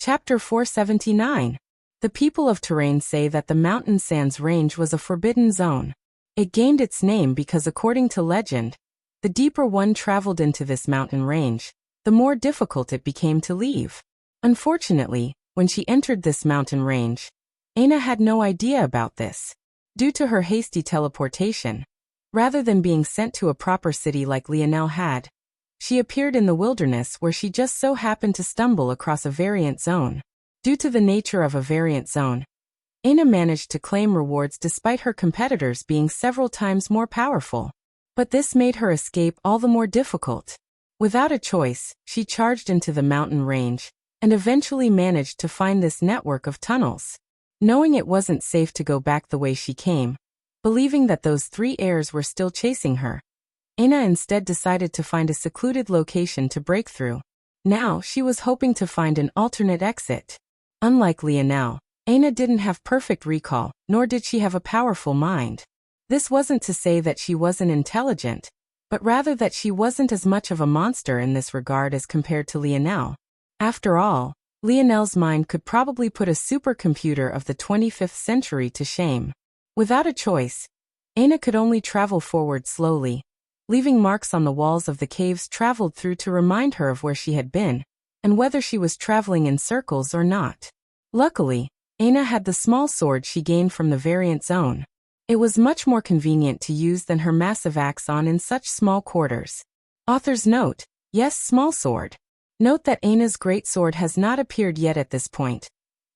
Chapter 479. The people of Terrain say that the Mountain Sands Range was a forbidden zone. It gained its name because, according to legend, the deeper one traveled into this mountain range, the more difficult it became to leave. Unfortunately, when she entered this mountain range, Aina had no idea about this. Due to her hasty teleportation, rather than being sent to a proper city like Lionel had, she appeared in the wilderness where she just so happened to stumble across a variant zone. Due to the nature of a variant zone, Aina managed to claim rewards despite her competitors being several times more powerful. But this made her escape all the more difficult. Without a choice, she charged into the mountain range, and eventually managed to find this network of tunnels. Knowing it wasn't safe to go back the way she came, believing that those three heirs were still chasing her, Aina instead decided to find a secluded location to break through. Now she was hoping to find an alternate exit. Unlike Lionel, Aina didn't have perfect recall, nor did she have a powerful mind. This wasn't to say that she wasn't intelligent, but rather that she wasn't as much of a monster in this regard as compared to Lionel. After all, Lionel's mind could probably put a supercomputer of the 25th century to shame. Without a choice, Aina could only travel forward slowly, leaving marks on the walls of the caves traveled through to remind her of where she had been, and whether she was traveling in circles or not. Luckily, Aina had the small sword she gained from the variant zone. It was much more convenient to use than her massive axe in such small quarters. Author's note: yes, small sword. Note that Aina's great sword has not appeared yet at this point.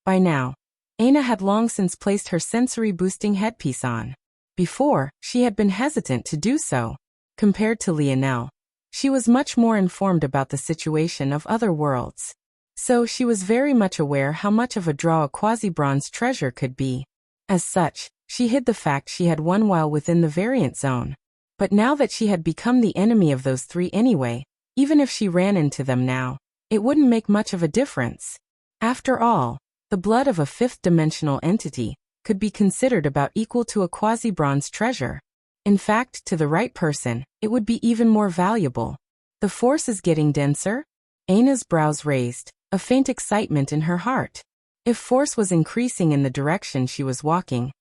By now, Aina had long since placed her sensory-boosting headpiece on. Before, she had been hesitant to do so. Compared to Lionel, she was much more informed about the situation of other worlds. So she was very much aware how much of a draw a quasi-bronze treasure could be. As such, she hid the fact she had won while within the variant zone. But now that she had become the enemy of those three anyway, even if she ran into them now, it wouldn't make much of a difference. After all, the blood of a fifth-dimensional entity could be considered about equal to a quasi-bronze treasure. In fact, to the right person, it would be even more valuable. The force is getting denser? Aina's brows raised, a faint excitement in her heart. If force was increasing in the direction she was walking,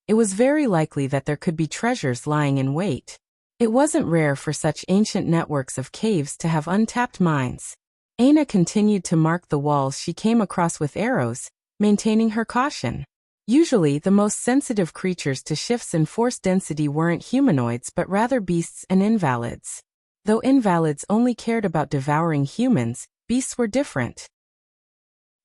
it was very likely that there could be treasures lying in wait. It wasn't rare for such ancient networks of caves to have untapped mines. Aina continued to mark the walls she came across with arrows, maintaining her caution. Usually, the most sensitive creatures to shifts in force density weren't humanoids but rather beasts and invalids. Though invalids only cared about devouring humans, beasts were different.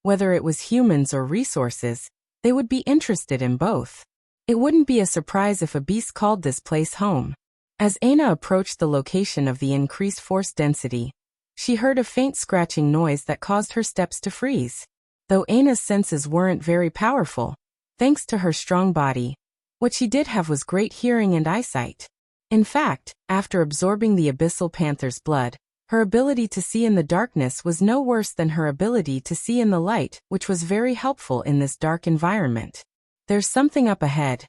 Whether it was humans or resources, they would be interested in both. It wouldn't be a surprise if a beast called this place home. As Aina approached the location of the increased force density, she heard a faint scratching noise that caused her steps to freeze. Though Aina's senses weren't very powerful, thanks to her strong body, what she did have was great hearing and eyesight. In fact, after absorbing the abyssal panther's blood, her ability to see in the darkness was no worse than her ability to see in the light, which was very helpful in this dark environment. There's something up ahead.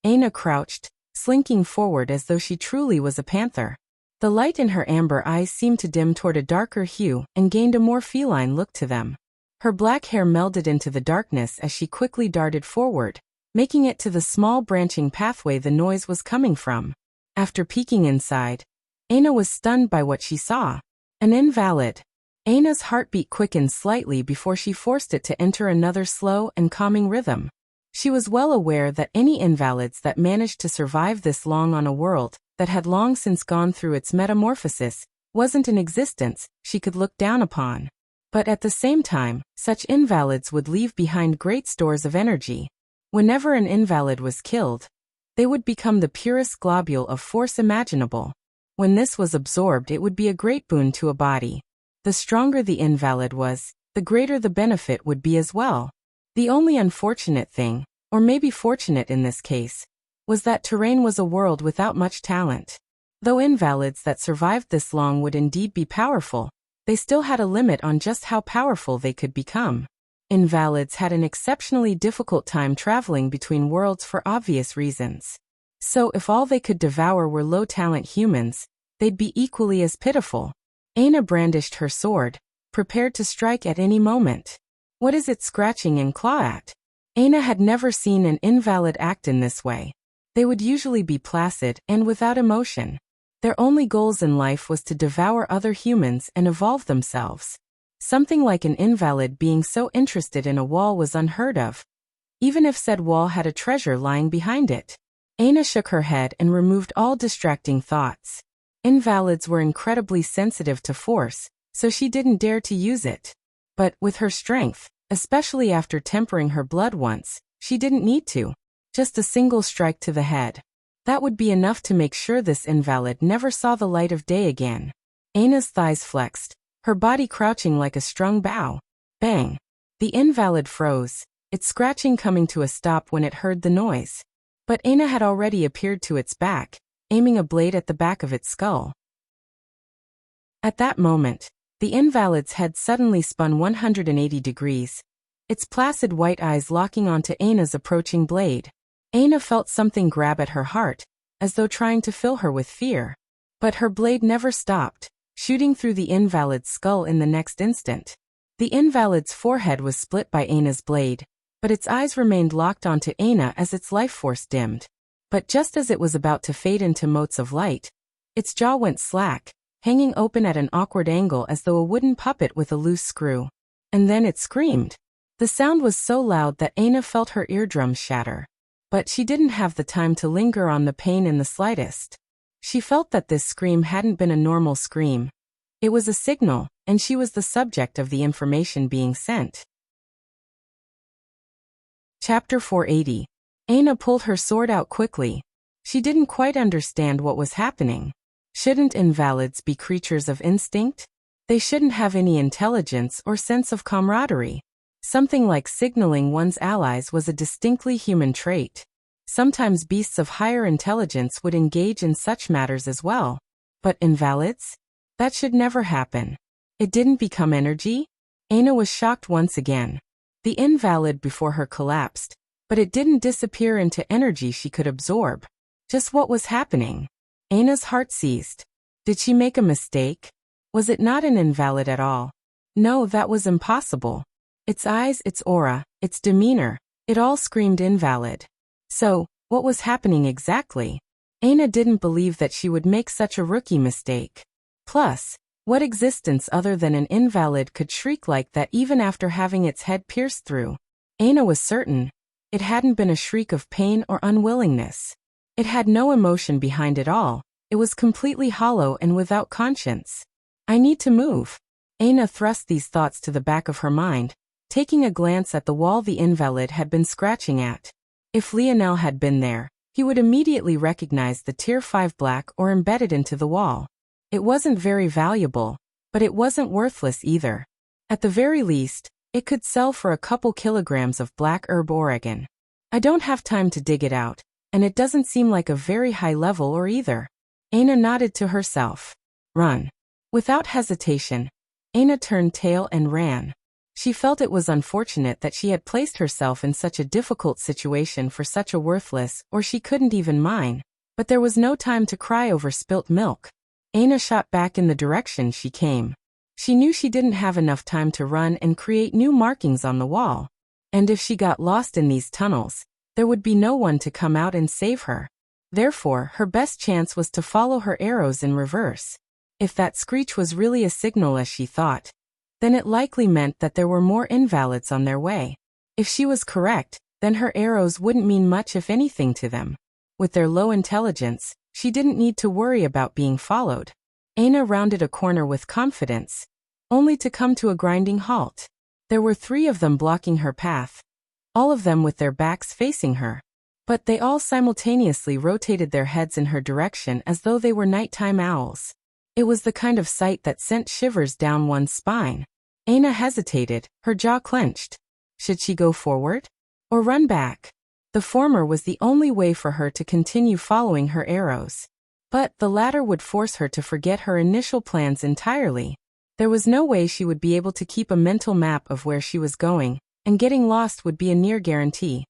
Aina crouched, slinking forward as though she truly was a panther. The light in her amber eyes seemed to dim toward a darker hue and gained a more feline look to them. Her black hair melded into the darkness as she quickly darted forward, making it to the small branching pathway the noise was coming from. After peeking inside, Aina was stunned by what she saw. An invalid. Aina's heartbeat quickened slightly before she forced it to enter another slow and calming rhythm. She was well aware that any invalids that managed to survive this long on a world that had long since gone through its metamorphosis wasn't an existence she could look down upon. But at the same time, such invalids would leave behind great stores of energy. Whenever an invalid was killed, they would become the purest globule of force imaginable. When this was absorbed, it would be a great boon to a body. The stronger the invalid was, the greater the benefit would be as well. The only unfortunate thing, or maybe fortunate in this case, was that Terrain was a world without much talent. Though invalids that survived this long would indeed be powerful, they still had a limit on just how powerful they could become. Invalids had an exceptionally difficult time traveling between worlds for obvious reasons. So if all they could devour were low-talent humans, they'd be equally as pitiful. Aina brandished her sword, prepared to strike at any moment. What is it scratching and claw at? Aina had never seen an invalid act in this way. They would usually be placid and without emotion. Their only goals in life was to devour other humans and evolve themselves. Something like an invalid being so interested in a wall was unheard of, even if said wall had a treasure lying behind it. Aina shook her head and removed all distracting thoughts. Invalids were incredibly sensitive to force, so she didn't dare to use it. But with her strength, especially after tempering her blood once, she didn't need to. Just a single strike to the head. That would be enough to make sure this invalid never saw the light of day again. Aina's thighs flexed, her body crouching like a strung bow. Bang! The invalid froze, its scratching coming to a stop when it heard the noise. But Aina had already appeared to its back, aiming a blade at the back of its skull. At that moment, the invalid's head suddenly spun 180 degrees, its placid white eyes locking onto Aina's approaching blade. Aina felt something grab at her heart, as though trying to fill her with fear. But her blade never stopped, shooting through the invalid's skull in the next instant. The invalid's forehead was split by Aina's blade, but its eyes remained locked onto Aina as its life force dimmed. But just as it was about to fade into motes of light, its jaw went slack, hanging open at an awkward angle as though a wooden puppet with a loose screw. And then it screamed. The sound was so loud that Aina felt her eardrums shatter. But she didn't have the time to linger on the pain in the slightest. She felt that this scream hadn't been a normal scream. It was a signal, and she was the subject of the information being sent. Chapter 480. Aina pulled her sword out quickly. She didn't quite understand what was happening. Shouldn't invalids be creatures of instinct? They shouldn't have any intelligence or sense of camaraderie. Something like signaling one's allies was a distinctly human trait. Sometimes beasts of higher intelligence would engage in such matters as well. But invalids? That should never happen. It didn't become energy? Aina was shocked once again. The invalid before her collapsed, but it didn't disappear into energy she could absorb. Just what was happening? Aina's heart seized. Did she make a mistake? Was it not an invalid at all? No, that was impossible. Its eyes, its aura, its demeanor, it all screamed invalid. So, what was happening exactly? Aina didn't believe that she would make such a rookie mistake. Plus, what existence other than an invalid could shriek like that even after having its head pierced through? Aina was certain. It hadn't been a shriek of pain or unwillingness. It had no emotion behind it all. It was completely hollow and without conscience. I need to move. Aina thrust these thoughts to the back of her mind, taking a glance at the wall the invalid had been scratching at. If Lionel had been there, he would immediately recognize the Tier 5 black ore embedded into the wall. It wasn't very valuable, but it wasn't worthless either. At the very least, it could sell for a couple kilograms of black herb Oregon. I don't have time to dig it out, and it doesn't seem like a very high level or either. Aina nodded to herself. Run. Without hesitation, Aina turned tail and ran. She felt it was unfortunate that she had placed herself in such a difficult situation for such a worthless, or she couldn't even mine, but there was no time to cry over spilt milk. Aina shot back in the direction she came. She knew she didn't have enough time to run and create new markings on the wall. And if she got lost in these tunnels, there would be no one to come out and save her. Therefore, her best chance was to follow her arrows in reverse. If that screech was really a signal as she thought, then it likely meant that there were more invalids on their way. If she was correct, then her arrows wouldn't mean much if anything to them. With their low intelligence, she didn't need to worry about being followed. Aina rounded a corner with confidence, only to come to a grinding halt. There were 3 of them blocking her path, all of them with their backs facing her. But they all simultaneously rotated their heads in her direction as though they were nighttime owls. It was the kind of sight that sent shivers down one's spine. Aina hesitated, her jaw clenched. Should she go forward? Or run back? The former was the only way for her to continue following her arrows. But the latter would force her to forget her initial plans entirely. There was no way she would be able to keep a mental map of where she was going, and getting lost would be a near guarantee.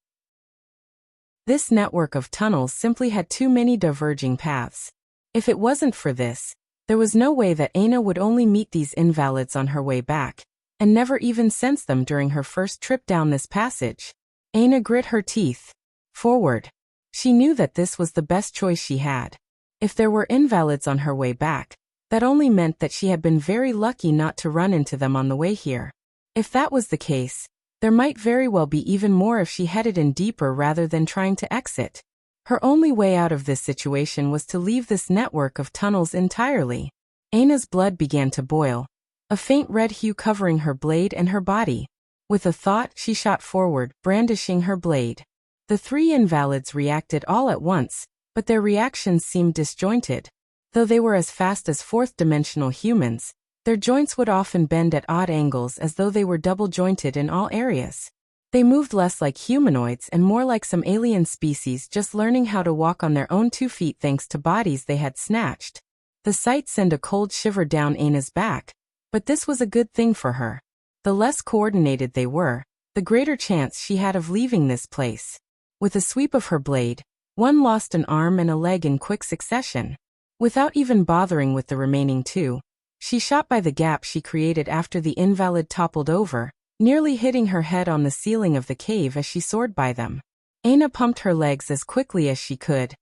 This network of tunnels simply had too many diverging paths. If it wasn't for this, there was no way that Aina would only meet these invalids on her way back, and never even sensed them during her first trip down this passage. Aina grit her teeth. Forward. She knew that this was the best choice she had. If there were invalids on her way back, that only meant that she had been very lucky not to run into them on the way here. If that was the case, there might very well be even more if she headed in deeper rather than trying to exit. Her only way out of this situation was to leave this network of tunnels entirely. Aina's blood began to boil, a faint red hue covering her blade and her body. With a thought, she shot forward, brandishing her blade. The three invalids reacted all at once, but their reactions seemed disjointed. Though they were as fast as fourth-dimensional humans, their joints would often bend at odd angles as though they were double-jointed in all areas. They moved less like humanoids and more like some alien species just learning how to walk on their own 2 feet thanks to bodies they had snatched. The sight sent a cold shiver down Aina's back, but this was a good thing for her. The less coordinated they were, the greater chance she had of leaving this place. With a sweep of her blade, one lost an arm and a leg in quick succession. Without even bothering with the remaining 2, she shot by the gap she created after the invalid toppled over, nearly hitting her head on the ceiling of the cave as she soared by them. Aina pumped her legs as quickly as she could,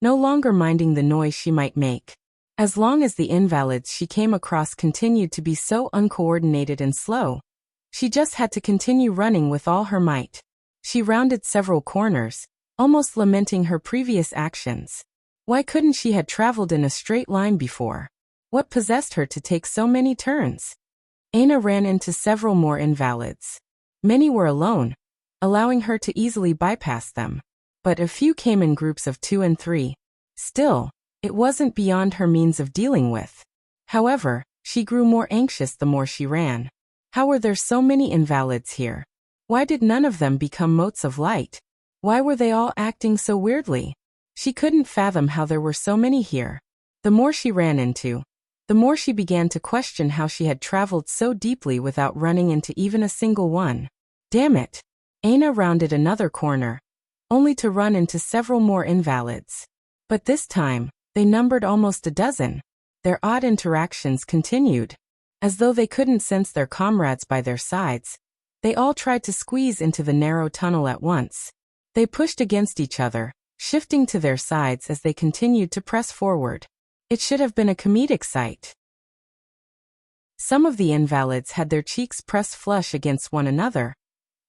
no longer minding the noise she might make. As long as the invalids she came across continued to be so uncoordinated and slow, she just had to continue running with all her might. She rounded several corners, almost lamenting her previous actions. Why couldn't she have traveled in a straight line before? What possessed her to take so many turns? Aina ran into several more invalids. Many were alone, allowing her to easily bypass them. But a few came in groups of 2 and 3. Still, it wasn't beyond her means of dealing with. However, she grew more anxious the more she ran. How were there so many invalids here? Why did none of them become motes of light? Why were they all acting so weirdly? She couldn't fathom how there were so many here. The more she ran into, the more she began to question how she had traveled so deeply without running into even a single one. Damn it! Aina rounded another corner, only to run into several more invalids. But this time, they numbered almost a dozen. Their odd interactions continued. As though they couldn't sense their comrades by their sides, they all tried to squeeze into the narrow tunnel at once. They pushed against each other, shifting to their sides as they continued to press forward. It should have been a comedic sight. Some of the invalids had their cheeks pressed flush against one another.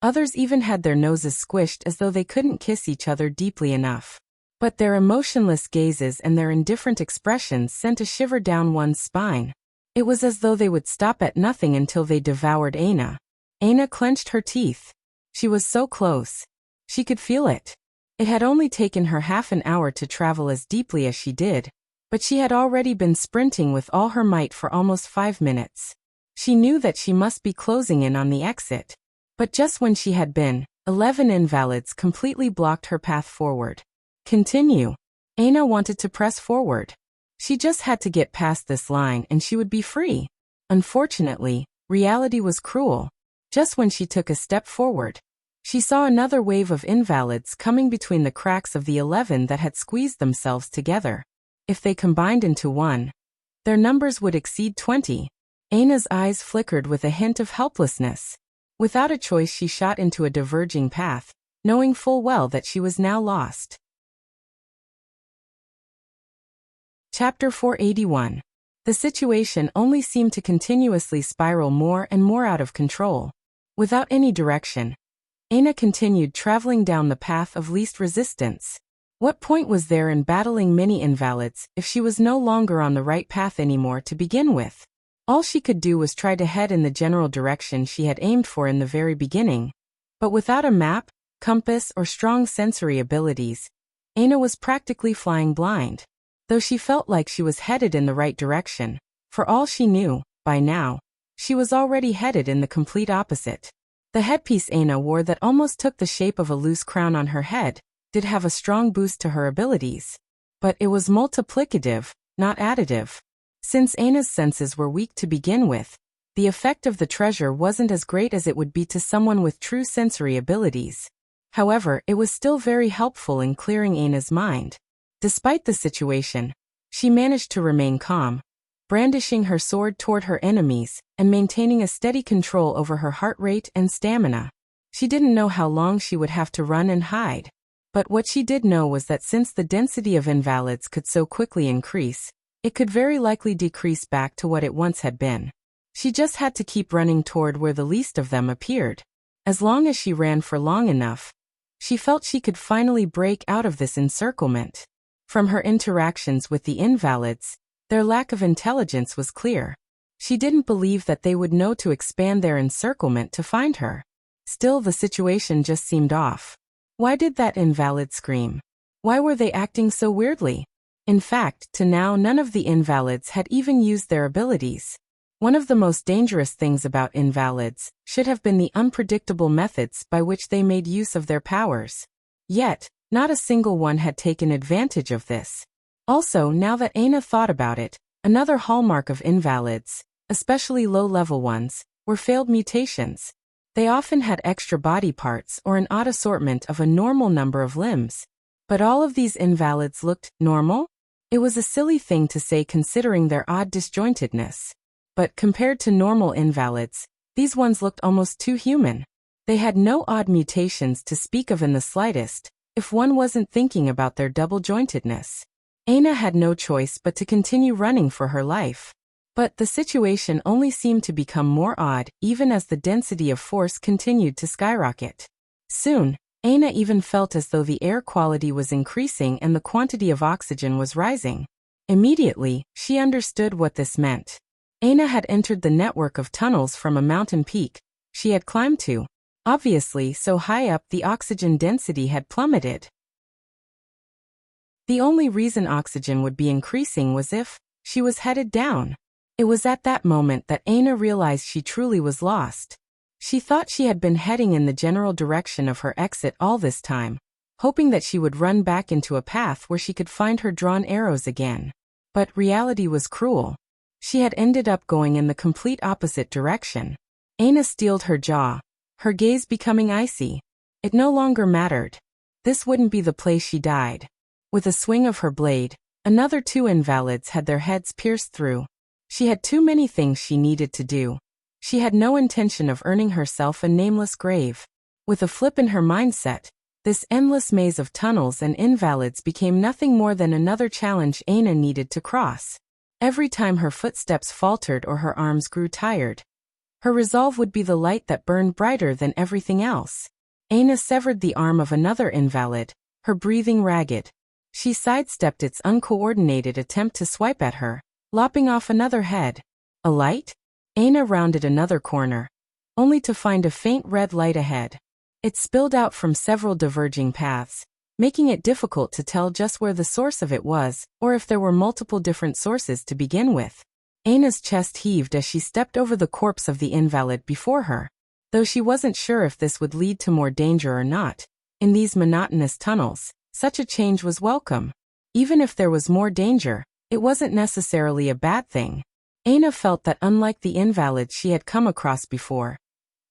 Others even had their noses squished as though they couldn't kiss each other deeply enough. But their emotionless gazes and their indifferent expressions sent a shiver down one's spine. It was as though they would stop at nothing until they devoured Aina. Aina clenched her teeth. She was so close. She could feel it. It had only taken her half an hour to travel as deeply as she did, but she had already been sprinting with all her might for almost 5 minutes. She knew that she must be closing in on the exit. But just when she had been, 11 invalids completely blocked her path forward. Continue. Aina wanted to press forward. She just had to get past this line and she would be free. Unfortunately, reality was cruel. Just when she took a step forward, she saw another wave of invalids coming between the cracks of the 11 that had squeezed themselves together. If they combined into one, their numbers would exceed 20. Aina's eyes flickered with a hint of helplessness. Without a choice, she shot into a diverging path, knowing full well that she was now lost. Chapter 481. The situation only seemed to continuously spiral more and more out of control. Without any direction, Aina continued traveling down the path of least resistance. What point was there in battling many invalids if she was no longer on the right path anymore to begin with? All she could do was try to head in the general direction she had aimed for in the very beginning. But without a map, compass, or strong sensory abilities, Aina was practically flying blind. Though she felt like she was headed in the right direction, for all she knew, by now, she was already headed in the complete opposite. The headpiece Aina wore that almost took the shape of a loose crown on her head did have a strong boost to her abilities. But it was multiplicative, not additive. Since Aina's senses were weak to begin with, the effect of the treasure wasn't as great as it would be to someone with true sensory abilities. However, it was still very helpful in clearing Aina's mind. Despite the situation, she managed to remain calm, brandishing her sword toward her enemies, and maintaining a steady control over her heart rate and stamina. She didn't know how long she would have to run and hide. But what she did know was that since the density of invalids could so quickly increase, it could very likely decrease back to what it once had been. She just had to keep running toward where the least of them appeared. As long as she ran for long enough, she felt she could finally break out of this encirclement. From her interactions with the invalids, their lack of intelligence was clear. She didn't believe that they would know to expand their encirclement to find her. Still, the situation just seemed off. Why did that invalid scream? Why were they acting so weirdly? In fact, to now none of the invalids had even used their abilities. One of the most dangerous things about invalids should have been the unpredictable methods by which they made use of their powers. Yet, not a single one had taken advantage of this. Also, now that Aina thought about it, another hallmark of invalids, especially low-level ones, were failed mutations. They often had extra body parts or an odd assortment of a normal number of limbs. But all of these invalids looked normal? It was a silly thing to say considering their odd disjointedness. But compared to normal invalids, these ones looked almost too human. They had no odd mutations to speak of in the slightest, if one wasn't thinking about their double-jointedness. Aina had no choice but to continue running for her life. But the situation only seemed to become more odd even as the density of force continued to skyrocket. Soon, Aina even felt as though the air quality was increasing and the quantity of oxygen was rising. Immediately, she understood what this meant. Aina had entered the network of tunnels from a mountain peak she had climbed to. Obviously, so high up the oxygen density had plummeted. The only reason oxygen would be increasing was if she was headed down. It was at that moment that Aina realized she truly was lost. She thought she had been heading in the general direction of her exit all this time, hoping that she would run back into a path where she could find her drawn arrows again. But reality was cruel. She had ended up going in the complete opposite direction. Aina steeled her jaw, her gaze becoming icy. It no longer mattered. This wouldn't be the place she died. With a swing of her blade, another two invalids had their heads pierced through. She had too many things she needed to do. She had no intention of earning herself a nameless grave. With a flip in her mindset, this endless maze of tunnels and invalids became nothing more than another challenge Aina needed to cross. Every time her footsteps faltered or her arms grew tired, her resolve would be the light that burned brighter than everything else. Aina severed the arm of another invalid, her breathing ragged. She sidestepped its uncoordinated attempt to swipe at her, lopping off another head. A light? Aina rounded another corner, only to find a faint red light ahead. It spilled out from several diverging paths, making it difficult to tell just where the source of it was, or if there were multiple different sources to begin with. Aina's chest heaved as she stepped over the corpse of the invalid before her. Though she wasn't sure if this would lead to more danger or not, in these monotonous tunnels, such a change was welcome. Even if there was more danger, it wasn't necessarily a bad thing. Aina felt that unlike the invalids she had come across before,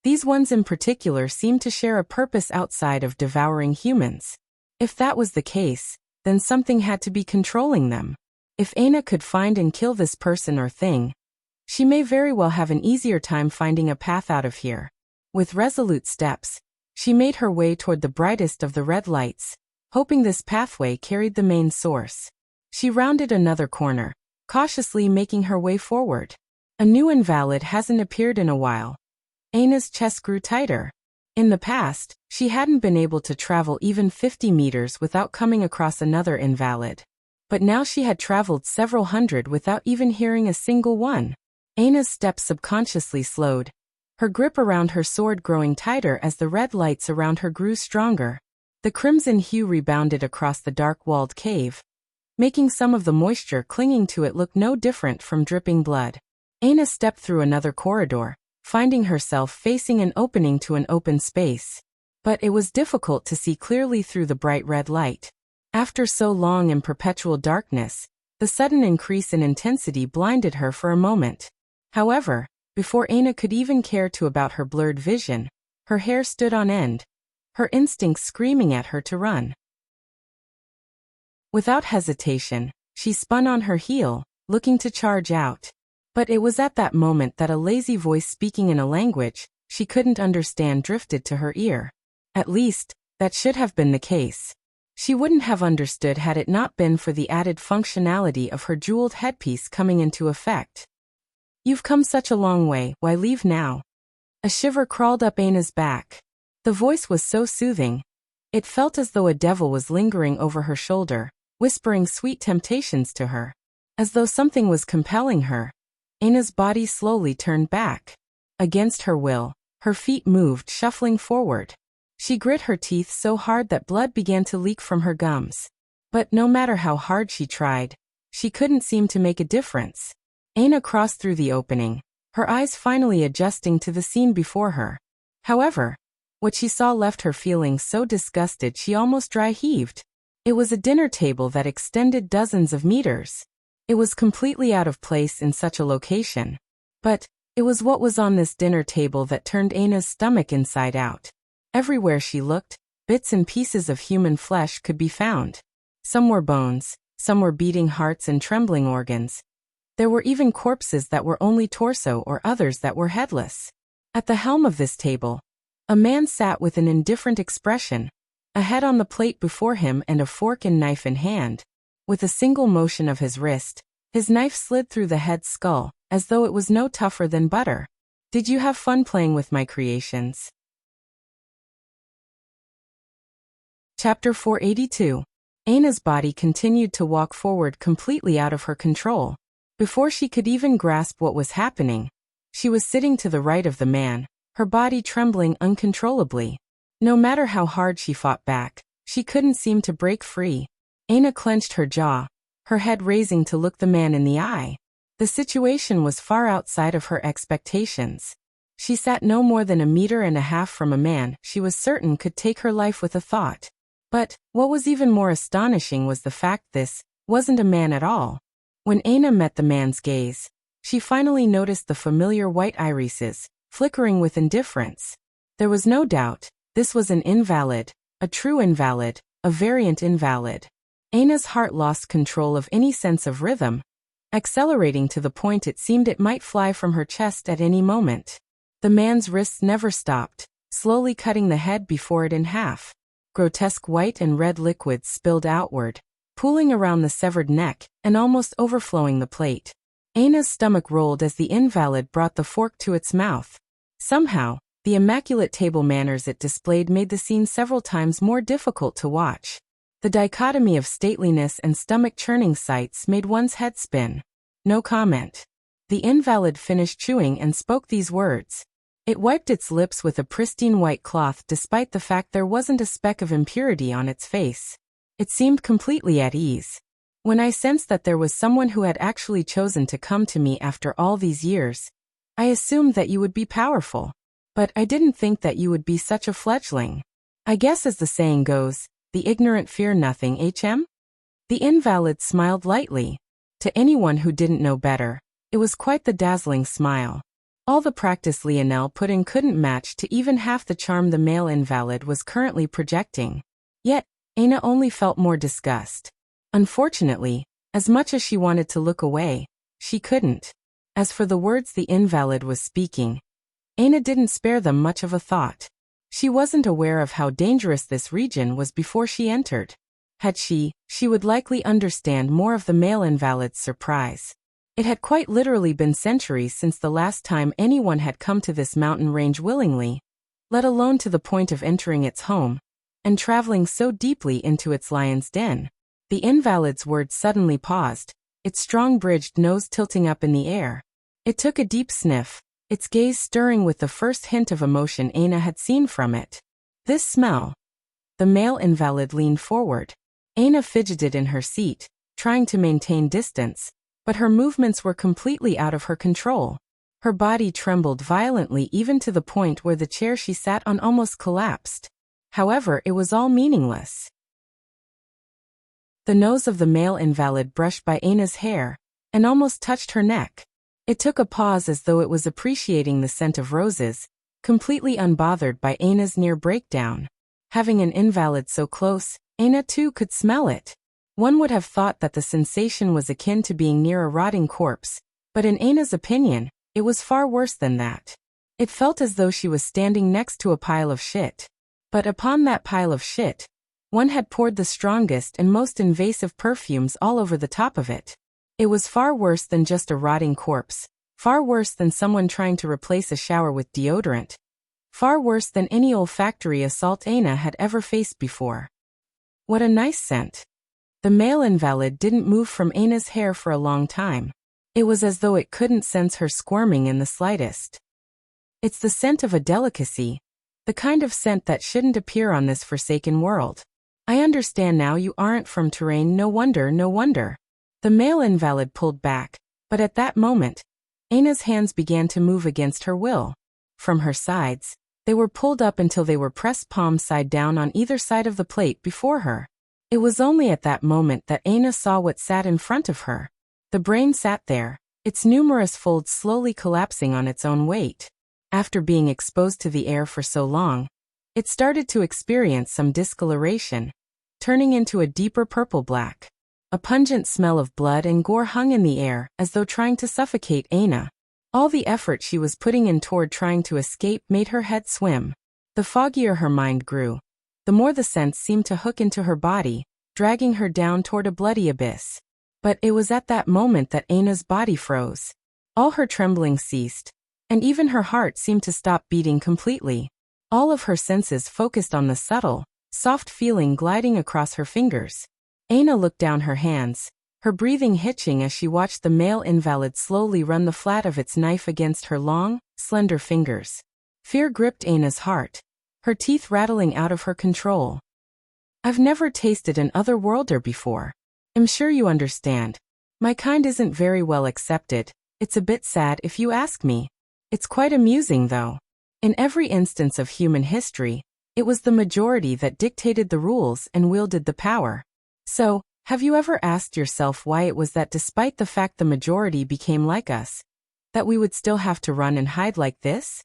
these ones in particular seemed to share a purpose outside of devouring humans. If that was the case, then something had to be controlling them. If Aina could find and kill this person or thing, she may very well have an easier time finding a path out of here. With resolute steps, she made her way toward the brightest of the red lights, hoping this pathway carried the main source. She rounded another corner, cautiously making her way forward. A new invalid hasn't appeared in a while. Aina's chest grew tighter. In the past, she hadn't been able to travel even 50 meters without coming across another invalid. But now she had traveled several hundred without even hearing a single one. Aina's steps subconsciously slowed, her grip around her sword growing tighter as the red lights around her grew stronger. The crimson hue rebounded across the dark-walled cave, making some of the moisture clinging to it look no different from dripping blood. Aina stepped through another corridor, finding herself facing an opening to an open space. But it was difficult to see clearly through the bright red light. After so long in perpetual darkness, the sudden increase in intensity blinded her for a moment. However, before Aina could even care to about her blurred vision, her hair stood on end, her instincts screaming at her to run. Without hesitation, she spun on her heel, looking to charge out. But it was at that moment that a lazy voice speaking in a language she couldn't understand drifted to her ear. At least, that should have been the case. She wouldn't have understood had it not been for the added functionality of her jeweled headpiece coming into effect. "You've come such a long way, why leave now?" A shiver crawled up Aina's back. The voice was so soothing. It felt as though a devil was lingering over her shoulder, whispering sweet temptations to her. As though something was compelling her, Aina's body slowly turned back. Against her will, her feet moved, shuffling forward. She grit her teeth so hard that blood began to leak from her gums. But no matter how hard she tried, she couldn't seem to make a difference. Aina crossed through the opening, her eyes finally adjusting to the scene before her. However, what she saw left her feeling so disgusted she almost dry-heaved. It was a dinner table that extended dozens of meters. It was completely out of place in such a location. But it was what was on this dinner table that turned Aina's stomach inside out. Everywhere she looked, bits and pieces of human flesh could be found. Some were bones, some were beating hearts and trembling organs. There were even corpses that were only torso or others that were headless. At the helm of this table, a man sat with an indifferent expression, a head on the plate before him and a fork and knife in hand. With a single motion of his wrist, his knife slid through the head's skull, as though it was no tougher than butter. "Did you have fun playing with my creations?" Chapter 482. Aina's body continued to walk forward completely out of her control. Before she could even grasp what was happening, she was sitting to the right of the man, her body trembling uncontrollably. No matter how hard she fought back, she couldn't seem to break free. Aina clenched her jaw, her head raising to look the man in the eye. The situation was far outside of her expectations. She sat no more than 1.5 meters from a man she was certain could take her life with a thought. But what was even more astonishing was the fact this wasn't a man at all. When Aina met the man's gaze, she finally noticed the familiar white irises, flickering with indifference. There was no doubt, this was an invalid, a true invalid, a variant invalid. Aina's heart lost control of any sense of rhythm, accelerating to the point it seemed it might fly from her chest at any moment. The man's wrists never stopped, slowly cutting the head before it in half. Grotesque white and red liquids spilled outward, pooling around the severed neck and almost overflowing the plate. Aina's stomach rolled as the invalid brought the fork to its mouth. Somehow, the immaculate table manners it displayed made the scene several times more difficult to watch. The dichotomy of stateliness and stomach-churning sights made one's head spin. "No comment." The invalid finished chewing and spoke these words. It wiped its lips with a pristine white cloth despite the fact there wasn't a speck of impurity on its face. It seemed completely at ease. "When I sensed that there was someone who had actually chosen to come to me after all these years, I assumed that you would be powerful. But I didn't think that you would be such a fledgling. I guess as the saying goes, the ignorant fear nothing, HM?" The invalid smiled lightly. To anyone who didn't know better, it was quite the dazzling smile. All the practice Lionel put in couldn't match to even half the charm the male invalid was currently projecting. Yet, Aina only felt more disgust. Unfortunately, as much as she wanted to look away, she couldn't. As for the words the invalid was speaking, Aina didn't spare them much of a thought. She wasn't aware of how dangerous this region was before she entered. Had she would likely understand more of the male invalid's surprise. It had quite literally been centuries since the last time anyone had come to this mountain range willingly, let alone to the point of entering its home, and traveling so deeply into its lion's den. The invalid's words suddenly paused, its strong bridged nose tilting up in the air. It took a deep sniff, its gaze stirring with the first hint of emotion Aina had seen from it. "This smell." The male invalid leaned forward. Aina fidgeted in her seat, trying to maintain distance, but her movements were completely out of her control. Her body trembled violently even to the point where the chair she sat on almost collapsed. However, it was all meaningless. The nose of the male invalid brushed by Aina's hair, and almost touched her neck. It took a pause as though it was appreciating the scent of roses, completely unbothered by Aina's near breakdown. Having an invalid so close, Aina too could smell it. One would have thought that the sensation was akin to being near a rotting corpse, but in Aina's opinion, it was far worse than that. It felt as though she was standing next to a pile of shit. But upon that pile of shit, one had poured the strongest and most invasive perfumes all over the top of it. It was far worse than just a rotting corpse, far worse than someone trying to replace a shower with deodorant, far worse than any olfactory assault Aina had ever faced before. What a nice scent. The male invalid didn't move from Aina's hair for a long time. It was as though it couldn't sense her squirming in the slightest. It's the scent of a delicacy, the kind of scent that shouldn't appear on this forsaken world. I understand now you aren't from Terrain, no wonder, no wonder. The male invalid pulled back, but at that moment, Aina's hands began to move against her will. From her sides, they were pulled up until they were pressed palm side down on either side of the plate before her. It was only at that moment that Aina saw what sat in front of her. The brain sat there, its numerous folds slowly collapsing on its own weight. After being exposed to the air for so long, it started to experience some discoloration, turning into a deeper purple-black. A pungent smell of blood and gore hung in the air, as though trying to suffocate Aina. All the effort she was putting in toward trying to escape made her head swim. The foggier her mind grew, the more the scent seemed to hook into her body, dragging her down toward a bloody abyss. But it was at that moment that Aina's body froze. All her trembling ceased, and even her heart seemed to stop beating completely. All of her senses focused on the subtle, soft feeling gliding across her fingers. Aina looked down her hands, her breathing hitching as she watched the male invalid slowly run the flat of its knife against her long, slender fingers. Fear gripped Aina's heart, her teeth rattling out of her control. I've never tasted an otherworlder before. I'm sure you understand. My kind isn't very well accepted. It's a bit sad if you ask me. It's quite amusing though. In every instance of human history, it was the majority that dictated the rules and wielded the power. So, have you ever asked yourself why it was that despite the fact the majority became like us, that we would still have to run and hide like this?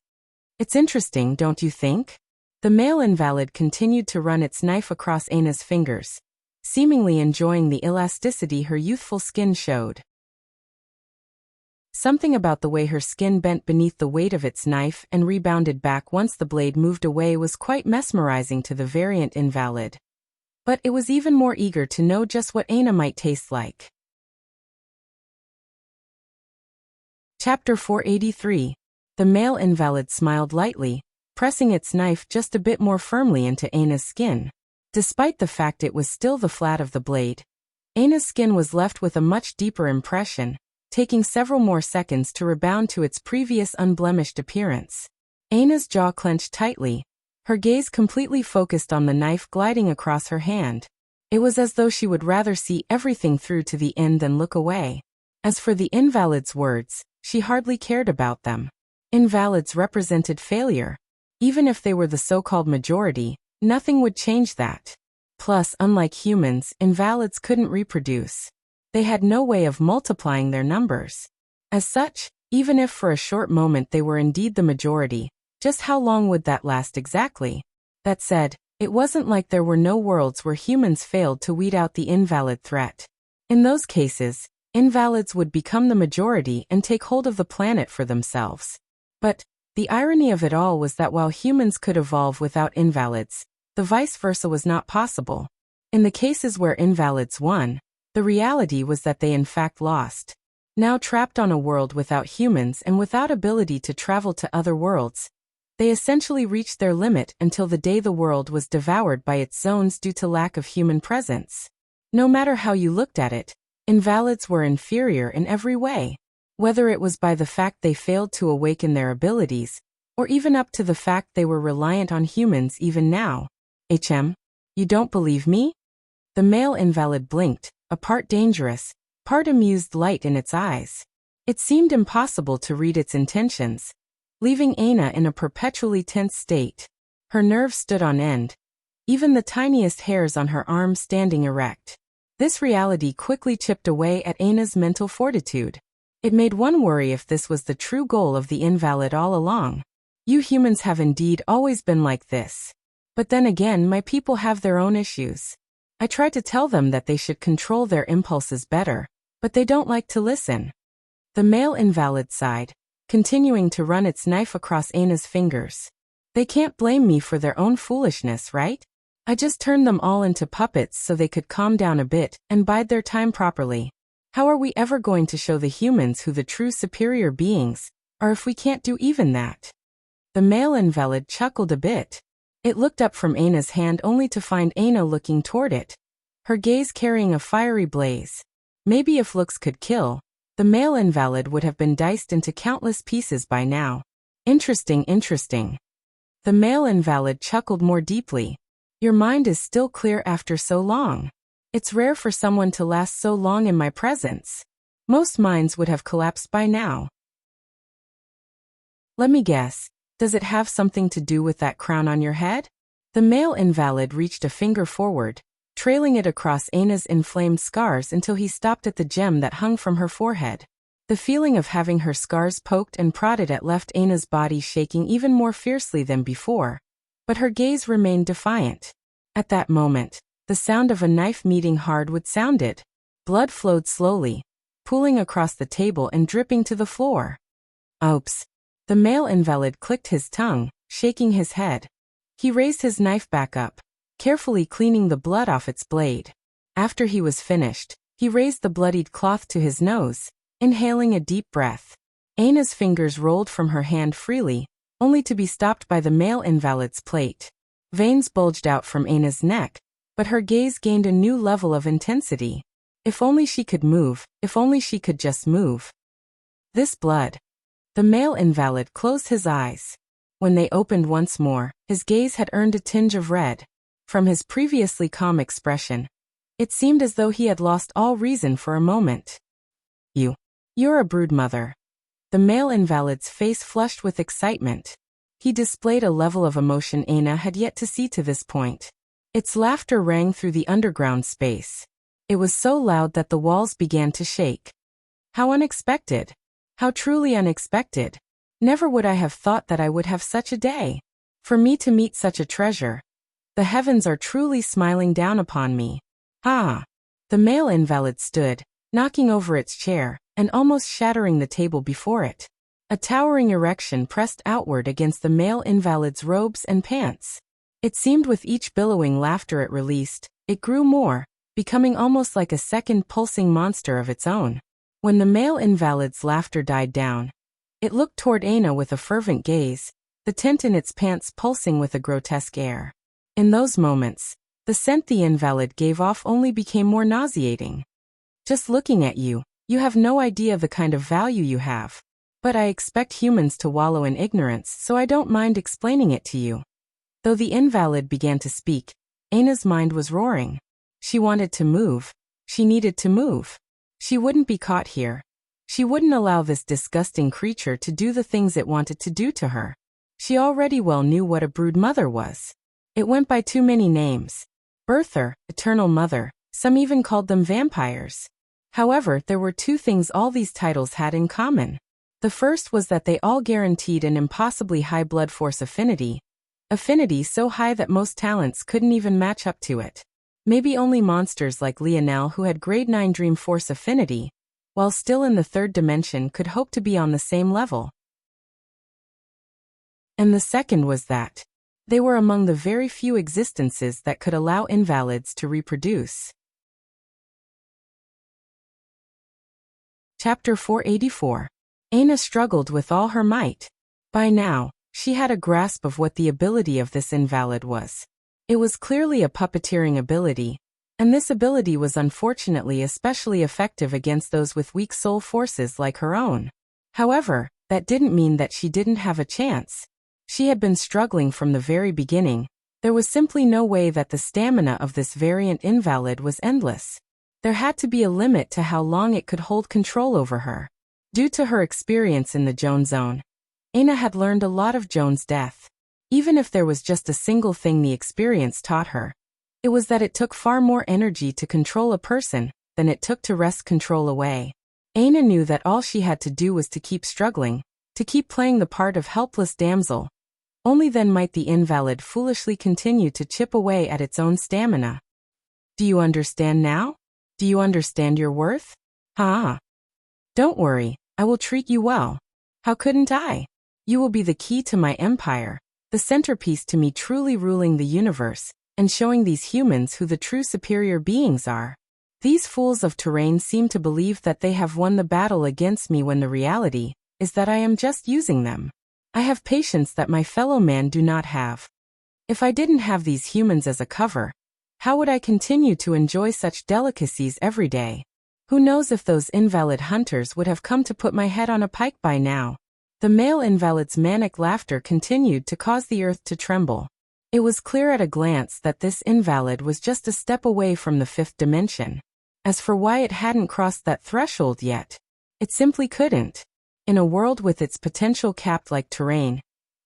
It's interesting, don't you think? The male invalid continued to run its knife across Aina's fingers, seemingly enjoying the elasticity her youthful skin showed. Something about the way her skin bent beneath the weight of its knife and rebounded back once the blade moved away was quite mesmerizing to the variant invalid. But it was even more eager to know just what Aina might taste like. Chapter 483. The male invalid smiled lightly, pressing its knife just a bit more firmly into Aina's skin. Despite the fact it was still the flat of the blade, Aina's skin was left with a much deeper impression, taking several more seconds to rebound to its previous unblemished appearance. Aina's jaw clenched tightly, her gaze completely focused on the knife gliding across her hand. It was as though she would rather see everything through to the end than look away. As for the invalid's words, she hardly cared about them. Invalids represented failure. Even if they were the so-called majority, nothing would change that. Plus, unlike humans, invalids couldn't reproduce. They had no way of multiplying their numbers. As such, even if for a short moment they were indeed the majority, just how long would that last exactly? That said, it wasn't like there were no worlds where humans failed to weed out the invalid threat. In those cases, invalids would become the majority and take hold of the planet for themselves. But the irony of it all was that while humans could evolve without invalids, the vice versa was not possible. In the cases where invalids won, the reality was that they in fact lost. Now trapped on a world without humans and without ability to travel to other worlds, they essentially reached their limit until the day the world was devoured by its zones due to lack of human presence. No matter how you looked at it, invalids were inferior in every way. Whether it was by the fact they failed to awaken their abilities, or even up to the fact they were reliant on humans even now. You don't believe me? The male invalid blinked, a part dangerous, part amused light in its eyes. It seemed impossible to read its intentions, leaving Aina in a perpetually tense state. Her nerves stood on end, even the tiniest hairs on her arms standing erect. This reality quickly chipped away at Aina's mental fortitude. It made one worry if this was the true goal of the invalid all along. You humans have indeed always been like this. But then again, my people have their own issues. I try to tell them that they should control their impulses better, but they don't like to listen. The male invalid sighed, continuing to run its knife across Aina's fingers. They can't blame me for their own foolishness, right? I just turned them all into puppets so they could calm down a bit and bide their time properly. How are we ever going to show the humans who the true superior beings are if we can't do even that? The male invalid chuckled a bit. It looked up from Aina's hand only to find Aina looking toward it, her gaze carrying a fiery blaze. Maybe if looks could kill, the male invalid would have been diced into countless pieces by now. Interesting, interesting. The male invalid chuckled more deeply. Your mind is still clear after so long. It's rare for someone to last so long in my presence. Most minds would have collapsed by now. Let me guess, does it have something to do with that crown on your head? The male invalid reached a finger forward, trailing it across Aina's inflamed scars until he stopped at the gem that hung from her forehead. The feeling of having her scars poked and prodded at left Aina's body shaking even more fiercely than before, but her gaze remained defiant. At that moment, the sound of a knife meeting hardwood sounded. Blood flowed slowly, pooling across the table and dripping to the floor. Oops. The male invalid clicked his tongue, shaking his head. He raised his knife back up, carefully cleaning the blood off its blade. After he was finished, he raised the bloodied cloth to his nose, inhaling a deep breath. Aina's fingers rolled from her hand freely, only to be stopped by the male invalid's plate. Veins bulged out from Aina's neck, but her gaze gained a new level of intensity. If only she could move, if only she could just move. This blood. The male invalid closed his eyes. When they opened once more, his gaze had earned a tinge of red. From his previously calm expression, it seemed as though he had lost all reason for a moment. You're a broodmother. The male invalid's face flushed with excitement. He displayed a level of emotion Aina had yet to see to this point. Its laughter rang through the underground space. It was so loud that the walls began to shake. How unexpected. How truly unexpected. Never would I have thought that I would have such a day. For me to meet such a treasure. The heavens are truly smiling down upon me. Ah! The male invalid stood, knocking over its chair, and almost shattering the table before it. A towering erection pressed outward against the male invalid's robes and pants. It seemed with each billowing laughter it released, it grew more, becoming almost like a second pulsing monster of its own. When the male invalid's laughter died down, it looked toward Aina with a fervent gaze, the tent in its pants pulsing with a grotesque air. In those moments, the scent the invalid gave off only became more nauseating. Just looking at you, you have no idea the kind of value you have. But I expect humans to wallow in ignorance, so I don't mind explaining it to you. Though the invalid began to speak, Aina's mind was roaring. She wanted to move. She needed to move. She wouldn't be caught here. She wouldn't allow this disgusting creature to do the things it wanted to do to her. She already well knew what a brood mother was. It went by too many names. Birther, Eternal Mother, some even called them vampires. However, there were two things all these titles had in common. The first was that they all guaranteed an impossibly high blood force affinity. Affinity so high that most talents couldn't even match up to it. Maybe only monsters like Lionel who had grade 9 dream force affinity, while still in the third dimension could hope to be on the same level. And the second was that they were among the very few existences that could allow invalids to reproduce. Chapter 484. Aina struggled with all her might. By now, she had a grasp of what the ability of this invalid was. It was clearly a puppeteering ability, and this ability was unfortunately especially effective against those with weak soul forces like her own. However, that didn't mean that she didn't have a chance. She had been struggling from the very beginning. There was simply no way that the stamina of this variant invalid was endless. There had to be a limit to how long it could hold control over her. Due to her experience in the Joan Zone, Aina had learned a lot of Joan's death. Even if there was just a single thing the experience taught her, it was that it took far more energy to control a person than it took to wrest control away. Aina knew that all she had to do was to keep struggling, to keep playing the part of helpless damsel. Only then might the invalid foolishly continue to chip away at its own stamina. Do you understand now? Do you understand your worth? Ah. Don't worry, I will treat you well. How couldn't I? You will be the key to my empire, the centerpiece to me truly ruling the universe, and showing these humans who the true superior beings are. These fools of terrain seem to believe that they have won the battle against me when the reality is that I am just using them. I have patience that my fellow man do not have. If I didn't have these humans as a cover, how would I continue to enjoy such delicacies every day? Who knows if those invalid hunters would have come to put my head on a pike by now? The male invalid's manic laughter continued to cause the earth to tremble. It was clear at a glance that this invalid was just a step away from the fifth dimension. As for why it hadn't crossed that threshold yet, it simply couldn't. In a world with its potential capped like terrain,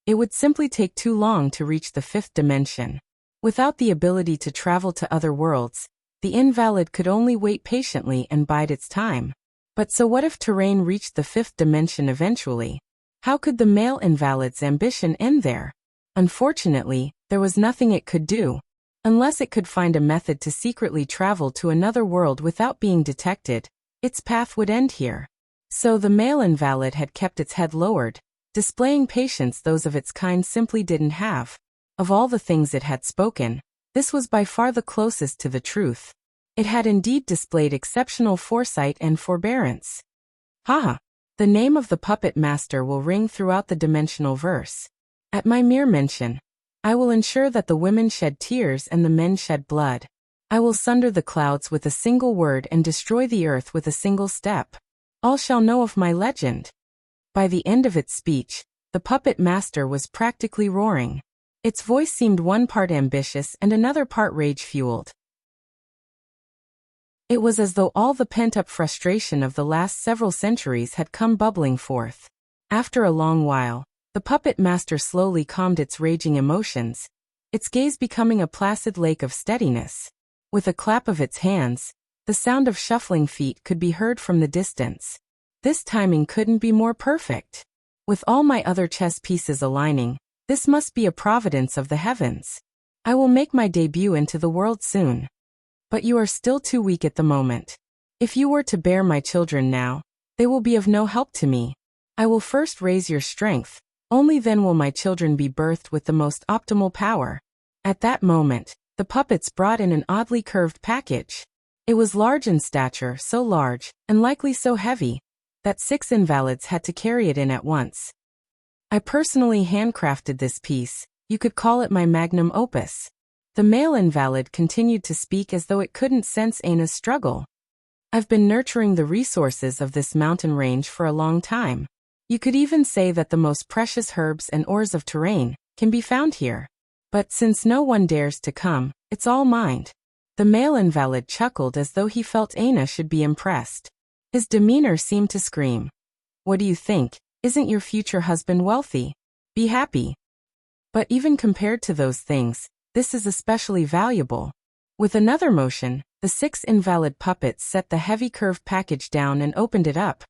it would simply take too long to reach the fifth dimension. Without the ability to travel to other worlds, the invalid could only wait patiently and bide its time. But so what if terrain reached the fifth dimension eventually? How could the male invalid's ambition end there? Unfortunately, there was nothing it could do. Unless it could find a method to secretly travel to another world without being detected, its path would end here. So the male invalid had kept its head lowered, displaying patience those of its kind simply didn't have. Of all the things it had spoken, this was by far the closest to the truth. It had indeed displayed exceptional foresight and forbearance. Ha! The name of the puppet master will ring throughout the dimensional verse. At my mere mention, I will ensure that the women shed tears and the men shed blood. I will sunder the clouds with a single word and destroy the earth with a single step. All shall know of my legend. By the end of its speech, the puppet master was practically roaring. Its voice seemed one part ambitious and another part rage-fueled. It was as though all the pent-up frustration of the last several centuries had come bubbling forth. After a long while, the puppet master slowly calmed its raging emotions, its gaze becoming a placid lake of steadiness. With a clap of its hands, the sound of shuffling feet could be heard from the distance. This timing couldn't be more perfect. With all my other chess pieces aligning, this must be a providence of the heavens. I will make my debut into the world soon. But you are still too weak at the moment. If you were to bear my children now, they will be of no help to me. I will first raise your strength, only then will my children be birthed with the most optimal power. At that moment, the puppets brought in an oddly curved package. It was large in stature, so large, and likely so heavy, that 6 invalids had to carry it in at once. I personally handcrafted this piece, you could call it my magnum opus. The male invalid continued to speak as though it couldn't sense Ana's struggle. I've been nurturing the resources of this mountain range for a long time. You could even say that the most precious herbs and ores of terrain can be found here. But since no one dares to come, it's all mine. The male invalid chuckled as though he felt Ana should be impressed. His demeanor seemed to scream. What do you think? Isn't your future husband wealthy? Be happy. But even compared to those things, this is especially valuable. With another motion, the 6 invalid puppets set the heavy curved package down and opened it up,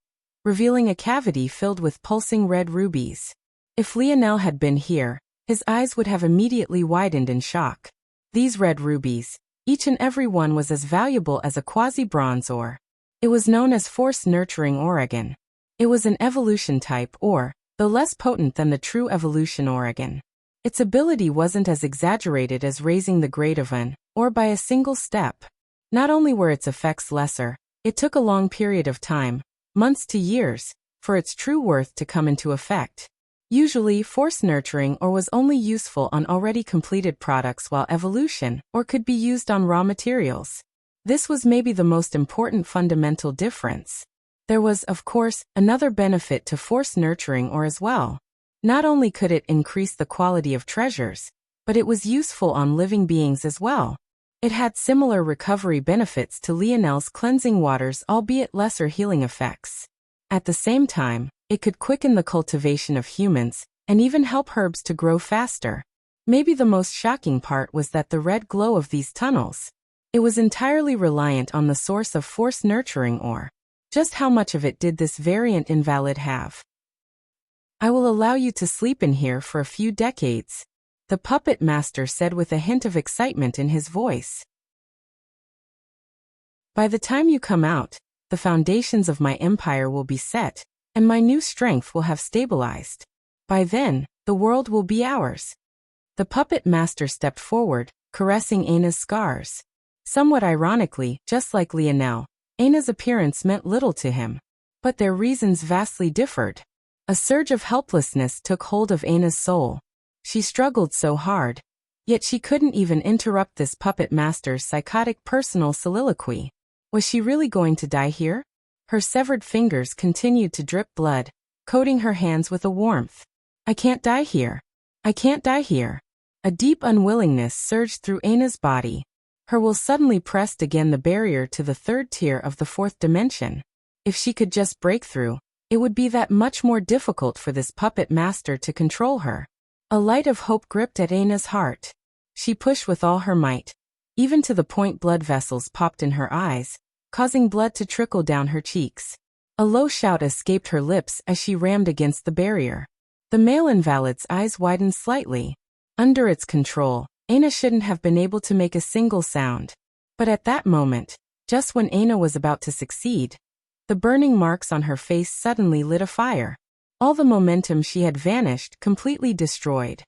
revealing a cavity filled with pulsing red rubies. If Lionel had been here, his eyes would have immediately widened in shock. These red rubies, each and every one was as valuable as a quasi-bronze ore. It was known as force-nurturing Oregon. It was an evolution type ore, though less potent than the true evolution Oregon. Its ability wasn't as exaggerated as raising the grade of an ore by a single step. Not only were its effects lesser, it took a long period of time, months to years, for its true worth to come into effect. Usually, force nurturing ore was only useful on already completed products, while evolution ore could be used on raw materials. This was maybe the most important fundamental difference. There was, of course, another benefit to force nurturing ore as well. Not only could it increase the quality of treasures, but it was useful on living beings as well. It had similar recovery benefits to Lionel's cleansing waters, albeit lesser healing effects. At the same time, it could quicken the cultivation of humans, and even help herbs to grow faster. Maybe the most shocking part was that the red glow of these tunnels. It was entirely reliant on the source of force nurturing ore. Just how much of it did this variant invalid have? I will allow you to sleep in here for a few decades, the puppet master said with a hint of excitement in his voice. By the time you come out, the foundations of my empire will be set, and my new strength will have stabilized. By then, the world will be ours. The puppet master stepped forward, caressing Aina's scars. Somewhat ironically, just like Lionel, Aina's appearance meant little to him. But their reasons vastly differed. A surge of helplessness took hold of Aina's soul. She struggled so hard, yet she couldn't even interrupt this puppet master's psychotic personal soliloquy. Was she really going to die here? Her severed fingers continued to drip blood, coating her hands with a warmth. I can't die here. I can't die here. A deep unwillingness surged through Aina's body. Her will suddenly pressed again the barrier to the third tier of the fourth dimension. If she could just break through, it would be that much more difficult for this puppet master to control her. A light of hope gripped at Aina's heart. She pushed with all her might, even to the point blood vessels popped in her eyes, causing blood to trickle down her cheeks. A low shout escaped her lips as she rammed against the barrier. The male invalid's eyes widened slightly. Under its control, Aina shouldn't have been able to make a single sound. But at that moment, just when Aina was about to succeed, the burning marks on her face suddenly lit a fire. All the momentum she had vanished, completely destroyed.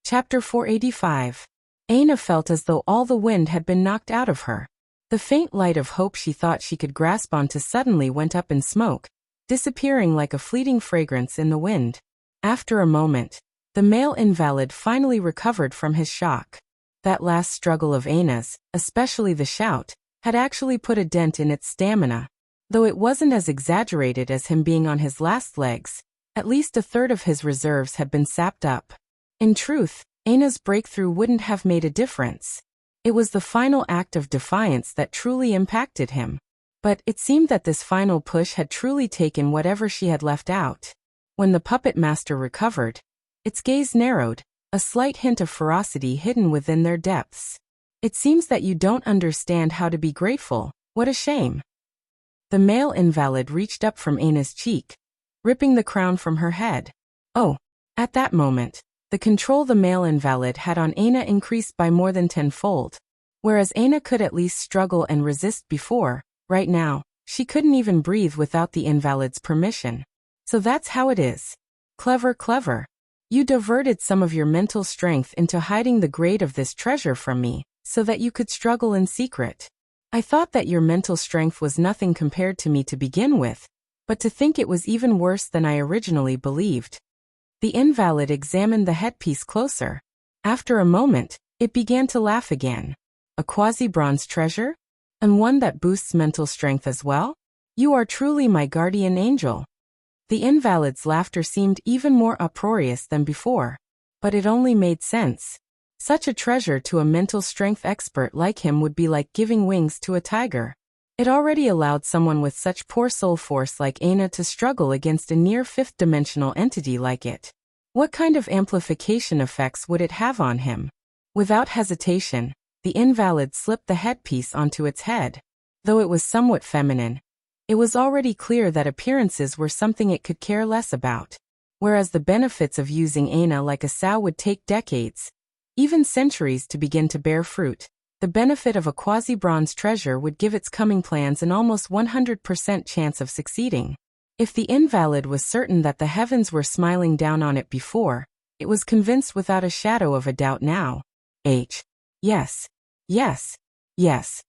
Chapter 485. Aina felt as though all the wind had been knocked out of her. The faint light of hope she thought she could grasp onto suddenly went up in smoke, disappearing like a fleeting fragrance in the wind. After a moment, the male invalid finally recovered from his shock. That last struggle of Aina's, especially the shout, had actually put a dent in its stamina. Though it wasn't as exaggerated as him being on his last legs, at least a third of his reserves had been sapped up. In truth, Aina's breakthrough wouldn't have made a difference. It was the final act of defiance that truly impacted him. But it seemed that this final push had truly taken whatever she had left out. When the puppet master recovered, its gaze narrowed, a slight hint of ferocity hidden within their depths. It seems that you don't understand how to be grateful. What a shame. The male invalid reached up from Aina's cheek, ripping the crown from her head. Oh, at that moment, the control the male invalid had on Aina increased by more than tenfold. Whereas Aina could at least struggle and resist before, right now, she couldn't even breathe without the invalid's permission. So that's how it is. Clever, clever. You diverted some of your mental strength into hiding the grade of this treasure from me, so that you could struggle in secret. I thought that your mental strength was nothing compared to me to begin with, but to think it was even worse than I originally believed. The invalid examined the headpiece closer. After a moment, it began to laugh again. A quasi-bronze treasure? And one that boosts mental strength as well? You are truly my guardian angel. The invalid's laughter seemed even more uproarious than before, but it only made sense. Such a treasure to a mental strength expert like him would be like giving wings to a tiger. It already allowed someone with such poor soul force like Aina to struggle against a near fifth-dimensional entity like it. What kind of amplification effects would it have on him? Without hesitation, the invalid slipped the headpiece onto its head. Though it was somewhat feminine, it was already clear that appearances were something it could care less about. Whereas the benefits of using Aina like a sow would take decades, even centuries to begin to bear fruit, the benefit of a quasi-bronze treasure would give its coming plans an almost 100% chance of succeeding. If the invalid was certain that the heavens were smiling down on it before, it was convinced without a shadow of a doubt now. Yes. Yes. Yes.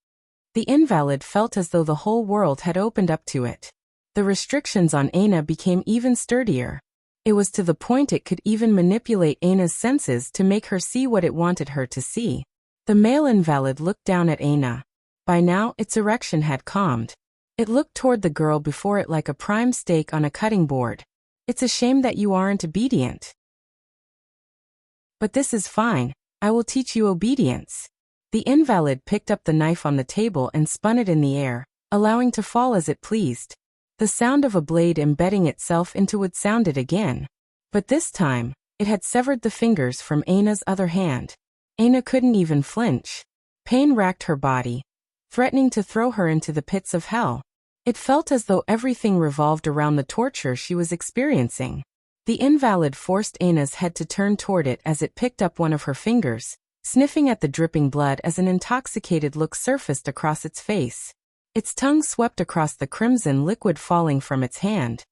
The invalid felt as though the whole world had opened up to it. The restrictions on Aina became even sturdier. It was to the point it could even manipulate Aina's senses to make her see what it wanted her to see. The male invalid looked down at Aina. By now, its erection had calmed. It looked toward the girl before it like a prime steak on a cutting board. It's a shame that you aren't obedient. But this is fine. I will teach you obedience. The invalid picked up the knife on the table and spun it in the air, allowing to fall as it pleased. The sound of a blade embedding itself into wood sounded again. But this time, it had severed the fingers from Aina's other hand. Aina couldn't even flinch. Pain racked her body, threatening to throw her into the pits of hell. It felt as though everything revolved around the torture she was experiencing. The invalid forced Aina's head to turn toward it as it picked up one of her fingers, sniffing at the dripping blood as an intoxicated look surfaced across its face. Its tongue swept across the crimson liquid falling from its hand.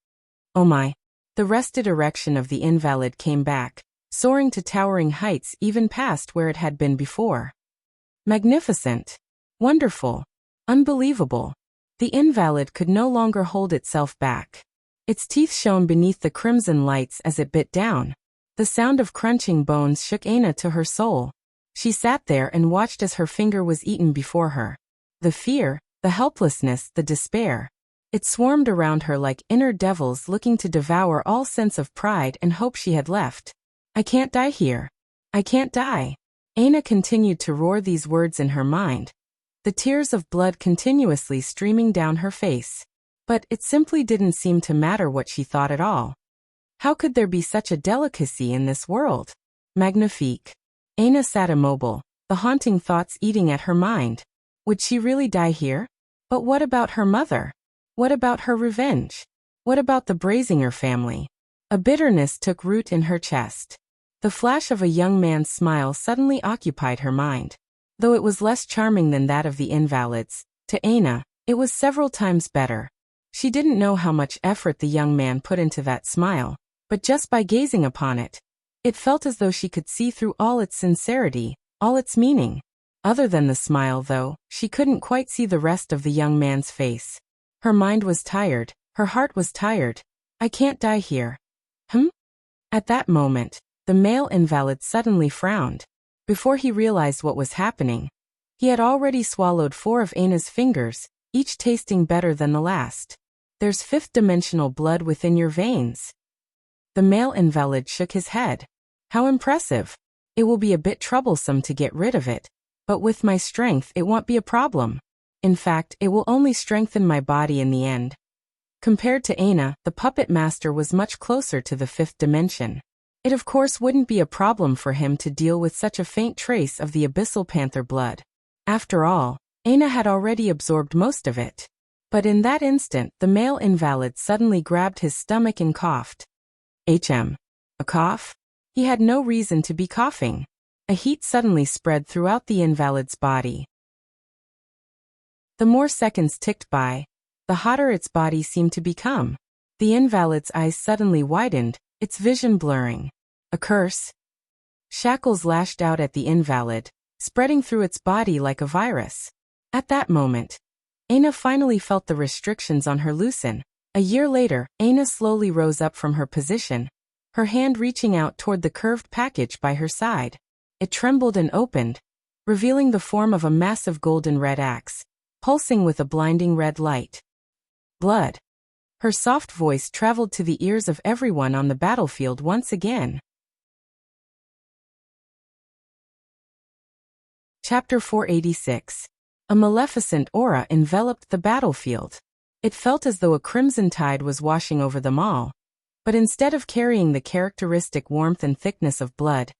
Oh my! The rested erection of the invalid came back, soaring to towering heights even past where it had been before. Magnificent! Wonderful! Unbelievable! The invalid could no longer hold itself back. Its teeth shone beneath the crimson lights as it bit down. The sound of crunching bones shook Aina to her soul. She sat there and watched as her finger was eaten before her. The fear, the helplessness, the despair. It swarmed around her like inner devils looking to devour all sense of pride and hope she had left. I can't die here. I can't die. Aina continued to roar these words in her mind, the tears of blood continuously streaming down her face. But it simply didn't seem to matter what she thought at all. How could there be such a delicacy in this world? Magnifique. Aina sat immobile, the haunting thoughts eating at her mind. Would she really die here? But what about her mother? What about her revenge? What about the Brazinger family? A bitterness took root in her chest. The flash of a young man's smile suddenly occupied her mind. Though it was less charming than that of the invalids, to Aina, it was several times better. She didn't know how much effort the young man put into that smile, but just by gazing upon it, it felt as though she could see through all its sincerity, all its meaning. Other than the smile, though, she couldn't quite see the rest of the young man's face. Her mind was tired, her heart was tired. I can't die here. At that moment, the male invalid suddenly frowned. Before he realized what was happening, he had already swallowed 4 of Aina's fingers, each tasting better than the last. There's fifth-dimensional blood within your veins. The male invalid shook his head. How impressive. It will be a bit troublesome to get rid of it, but with my strength it won't be a problem. In fact, it will only strengthen my body in the end. Compared to Aina, the puppet master was much closer to the 5th dimension. It of course wouldn't be a problem for him to deal with such a faint trace of the abyssal panther blood. After all, Aina had already absorbed most of it. But in that instant, the male invalid suddenly grabbed his stomach and coughed. A cough? He had no reason to be coughing. A heat suddenly spread throughout the invalid's body. The more seconds ticked by, the hotter its body seemed to become. The invalid's eyes suddenly widened, its vision blurring. A curse? Shackles lashed out at the invalid, spreading through its body like a virus. At that moment, Aina finally felt the restrictions on her loosen. A year later, Aina slowly rose up from her position, her hand reaching out toward the curved package by her side. It trembled and opened, revealing the form of a massive golden red axe, pulsing with a blinding red light. Blood. Her soft voice traveled to the ears of everyone on the battlefield once again. Chapter 486. A maleficent aura enveloped the battlefield. It felt as though a crimson tide was washing over them all. But instead of carrying the characteristic warmth and thickness of blood,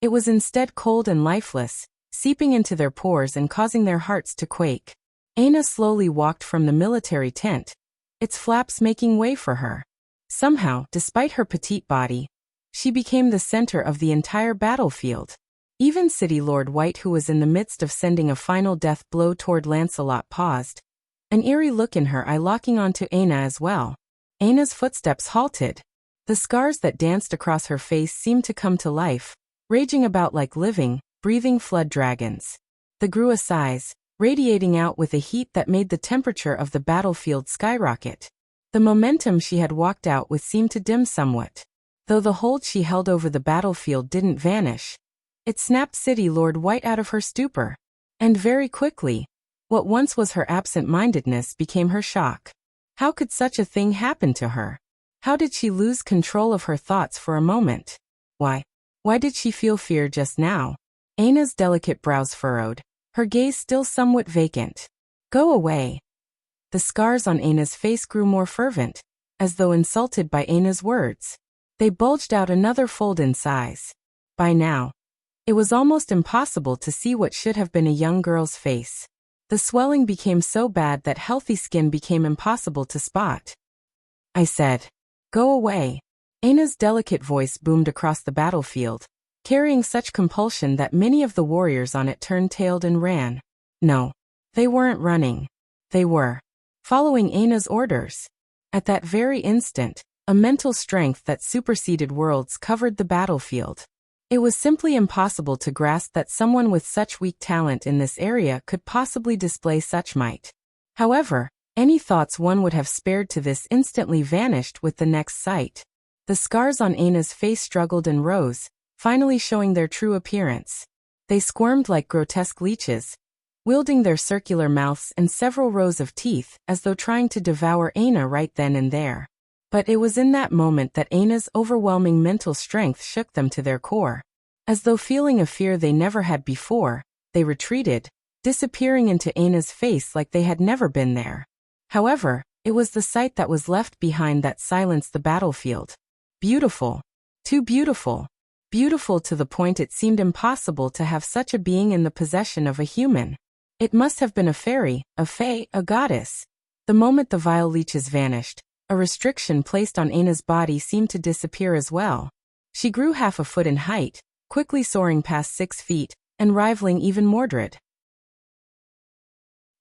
it was instead cold and lifeless, seeping into their pores and causing their hearts to quake. Aina slowly walked from the military tent, its flaps making way for her. Somehow, despite her petite body, she became the center of the entire battlefield. Even City Lord White, who was in the midst of sending a final death blow toward Lancelot, paused, an eerie look in her eye locking onto Aina as well. Aina's footsteps halted. The scars that danced across her face seemed to come to life, raging about like living, breathing flood dragons. They grew a size, radiating out with a heat that made the temperature of the battlefield skyrocket. The momentum she had walked out with seemed to dim somewhat. Though the hold she held over the battlefield didn't vanish, it snapped City Lord White out of her stupor. And very quickly, what once was her absent-mindedness became her shock. How could such a thing happen to her? How did she lose control of her thoughts for a moment? Why did she feel fear just now? Aina's delicate brows furrowed, her gaze still somewhat vacant. Go away. The scars on Aina's face grew more fervent, as though insulted by Aina's words. They bulged out another fold in size. By now, it was almost impossible to see what should have been a young girl's face. The swelling became so bad that healthy skin became impossible to spot. I said, go away. Aina's delicate voice boomed across the battlefield, carrying such compulsion that many of the warriors on it turned tailed and ran. No, they weren't running. They were following Aina's orders. At that very instant, a mental strength that superseded worlds covered the battlefield. It was simply impossible to grasp that someone with such weak talent in this area could possibly display such might. However, any thoughts one would have spared to this instantly vanished with the next sight. The scars on Aina's face struggled and rose, finally showing their true appearance. They squirmed like grotesque leeches, wielding their circular mouths and several rows of teeth as though trying to devour Aina right then and there. But it was in that moment that Aina's overwhelming mental strength shook them to their core. As though feeling a fear they never had before, they retreated, disappearing into Aina's face like they had never been there. However, it was the sight that was left behind that silenced the battlefield. Beautiful. Too beautiful. Beautiful to the point it seemed impossible to have such a being in the possession of a human. It must have been a fairy, a fae, a goddess. The moment the vile leeches vanished, a restriction placed on Aina's body seemed to disappear as well. She grew half a foot in height, quickly soaring past 6 feet, and rivaling even Mordred.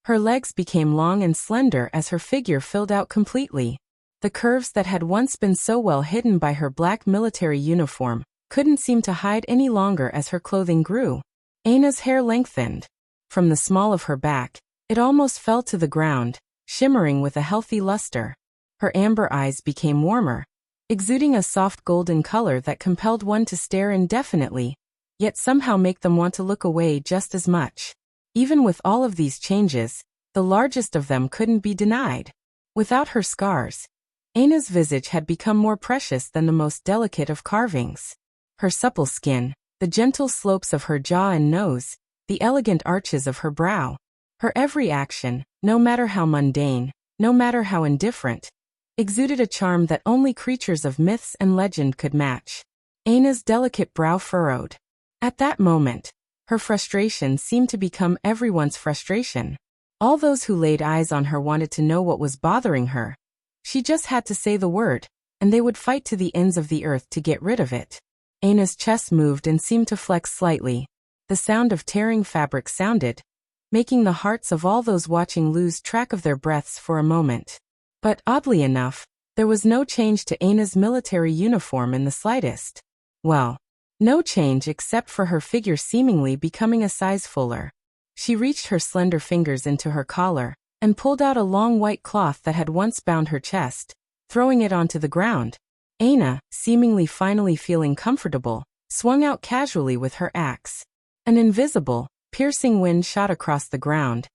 Her legs became long and slender as her figure filled out completely. The curves that had once been so well hidden by her black military uniform couldn't seem to hide any longer as her clothing grew. Aina's hair lengthened. From the small of her back, it almost fell to the ground, shimmering with a healthy luster. Her amber eyes became warmer, exuding a soft golden color that compelled one to stare indefinitely, yet somehow make them want to look away just as much. Even with all of these changes, the largest of them couldn't be denied. Without her scars, Aina's visage had become more precious than the most delicate of carvings. Her supple skin, the gentle slopes of her jaw and nose, the elegant arches of her brow, her every action, no matter how mundane, no matter how indifferent, exuded a charm that only creatures of myths and legend could match. Aina's delicate brow furrowed. At that moment, her frustration seemed to become everyone's frustration. All those who laid eyes on her wanted to know what was bothering her. She just had to say the word, and they would fight to the ends of the earth to get rid of it. Aina's chest moved and seemed to flex slightly. The sound of tearing fabric sounded, making the hearts of all those watching lose track of their breaths for a moment. But oddly enough, there was no change to Aina's military uniform in the slightest. Well, no change except for her figure seemingly becoming a size fuller. She reached her slender fingers into her collar and pulled out a long white cloth that had once bound her chest, throwing it onto the ground. Aina, seemingly finally feeling comfortable, swung out casually with her axe. An invisible, piercing wind shot across the ground,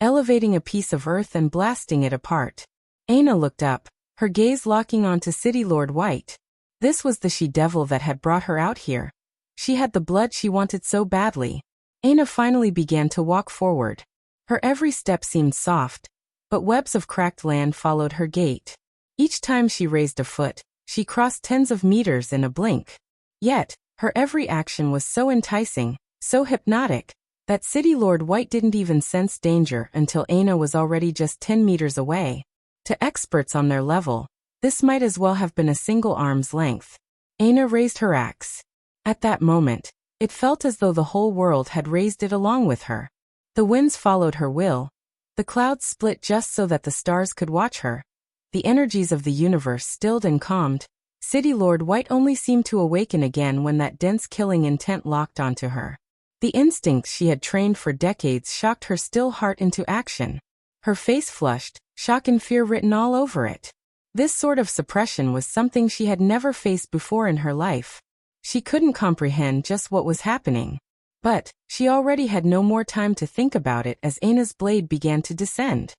elevating a piece of earth and blasting it apart. Aina looked up, her gaze locking onto City Lord White. This was the she-devil that had brought her out here. She had the blood she wanted so badly. Aina finally began to walk forward. Her every step seemed soft, but webs of cracked land followed her gait. Each time she raised a foot, she crossed tens of meters in a blink. Yet, her every action was so enticing, so hypnotic, that City Lord White didn't even sense danger until Aina was already just 10 meters away. To experts on their level, this might as well have been a single arm's length. Aina raised her axe. At that moment, it felt as though the whole world had raised it along with her. The winds followed her will. The clouds split just so that the stars could watch her. The energies of the universe stilled and calmed. City Lord White only seemed to awaken again when that dense killing intent locked onto her. The instincts she had trained for decades shocked her still heart into action. Her face flushed, shock and fear written all over it. This sort of suppression was something she had never faced before in her life. She couldn't comprehend just what was happening. But, she already had no more time to think about it as Aina's blade began to descend.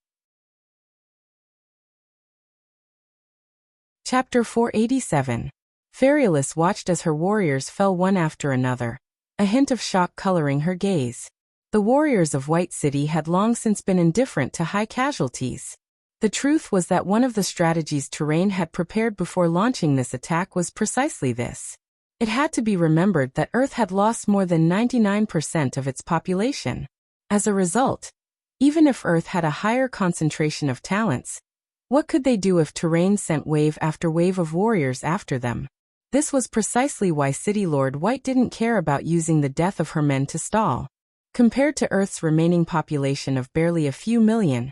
Chapter 487. Ferialis watched as her warriors fell one after another, a hint of shock coloring her gaze. The warriors of White City had long since been indifferent to high casualties. The truth was that one of the strategies Terrain had prepared before launching this attack was precisely this. It had to be remembered that Earth had lost more than 99% of its population. As a result, even if Earth had a higher concentration of talents, what could they do if Terrain sent wave after wave of warriors after them? This was precisely why City Lord White didn't care about using the death of her men to stall. Compared to Earth's remaining population of barely a few million,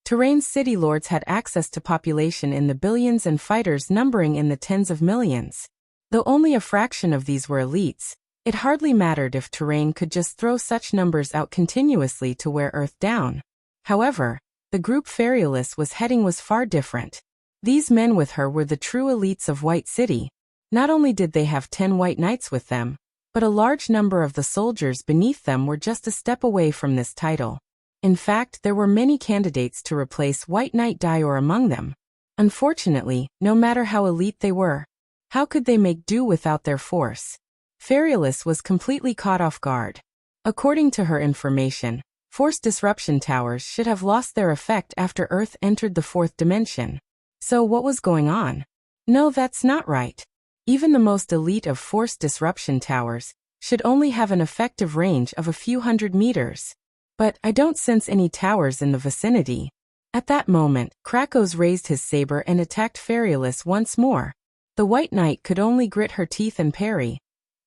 Terrain's city lords had access to population in the billions and fighters numbering in the tens of millions. Though only a fraction of these were elites, it hardly mattered if Terrain could just throw such numbers out continuously to wear Earth down. However, the group Ferialis was heading was far different. These men with her were the true elites of White City. Not only did they have 10 white knights with them, but a large number of the soldiers beneath them were just a step away from this title. In fact, there were many candidates to replace White Knight Dior among them. Unfortunately, no matter how elite they were, how could they make do without their force? Ferialis was completely caught off guard. According to her information, force disruption towers should have lost their effect after Earth entered the fourth dimension. So what was going on? No, that's not right. Even the most elite of force disruption towers should only have an effective range of a few hundred meters. But I don't sense any towers in the vicinity. At that moment, Krakos raised his saber and attacked Ferialis once more. The White Knight could only grit her teeth and parry,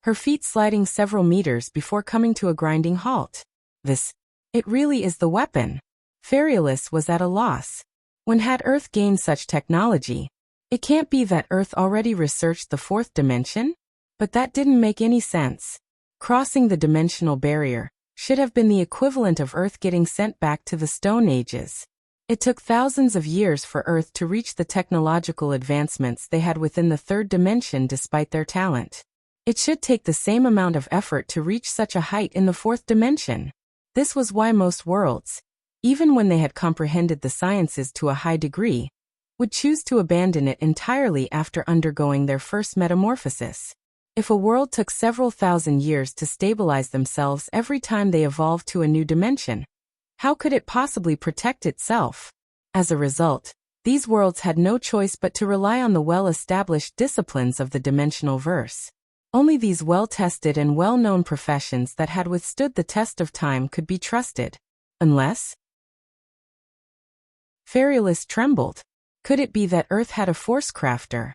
her feet sliding several meters before coming to a grinding halt. It really is the weapon. Ferialis was at a loss. When had Earth gained such technology? It can't be that Earth already researched the fourth dimension? But that didn't make any sense. Crossing the dimensional barrier should have been the equivalent of Earth getting sent back to the Stone Ages. It took thousands of years for Earth to reach the technological advancements they had within the third dimension despite their talent. It should take the same amount of effort to reach such a height in the fourth dimension. This was why most worlds, even when they had comprehended the sciences to a high degree, would choose to abandon it entirely after undergoing their first metamorphosis. If a world took several thousand years to stabilize themselves every time they evolved to a new dimension, how could it possibly protect itself? As a result, these worlds had no choice but to rely on the well-established disciplines of the dimensional verse. Only these well-tested and well-known professions that had withstood the test of time could be trusted. Unless... Ferialis trembled. Could it be that Earth had a force crafter?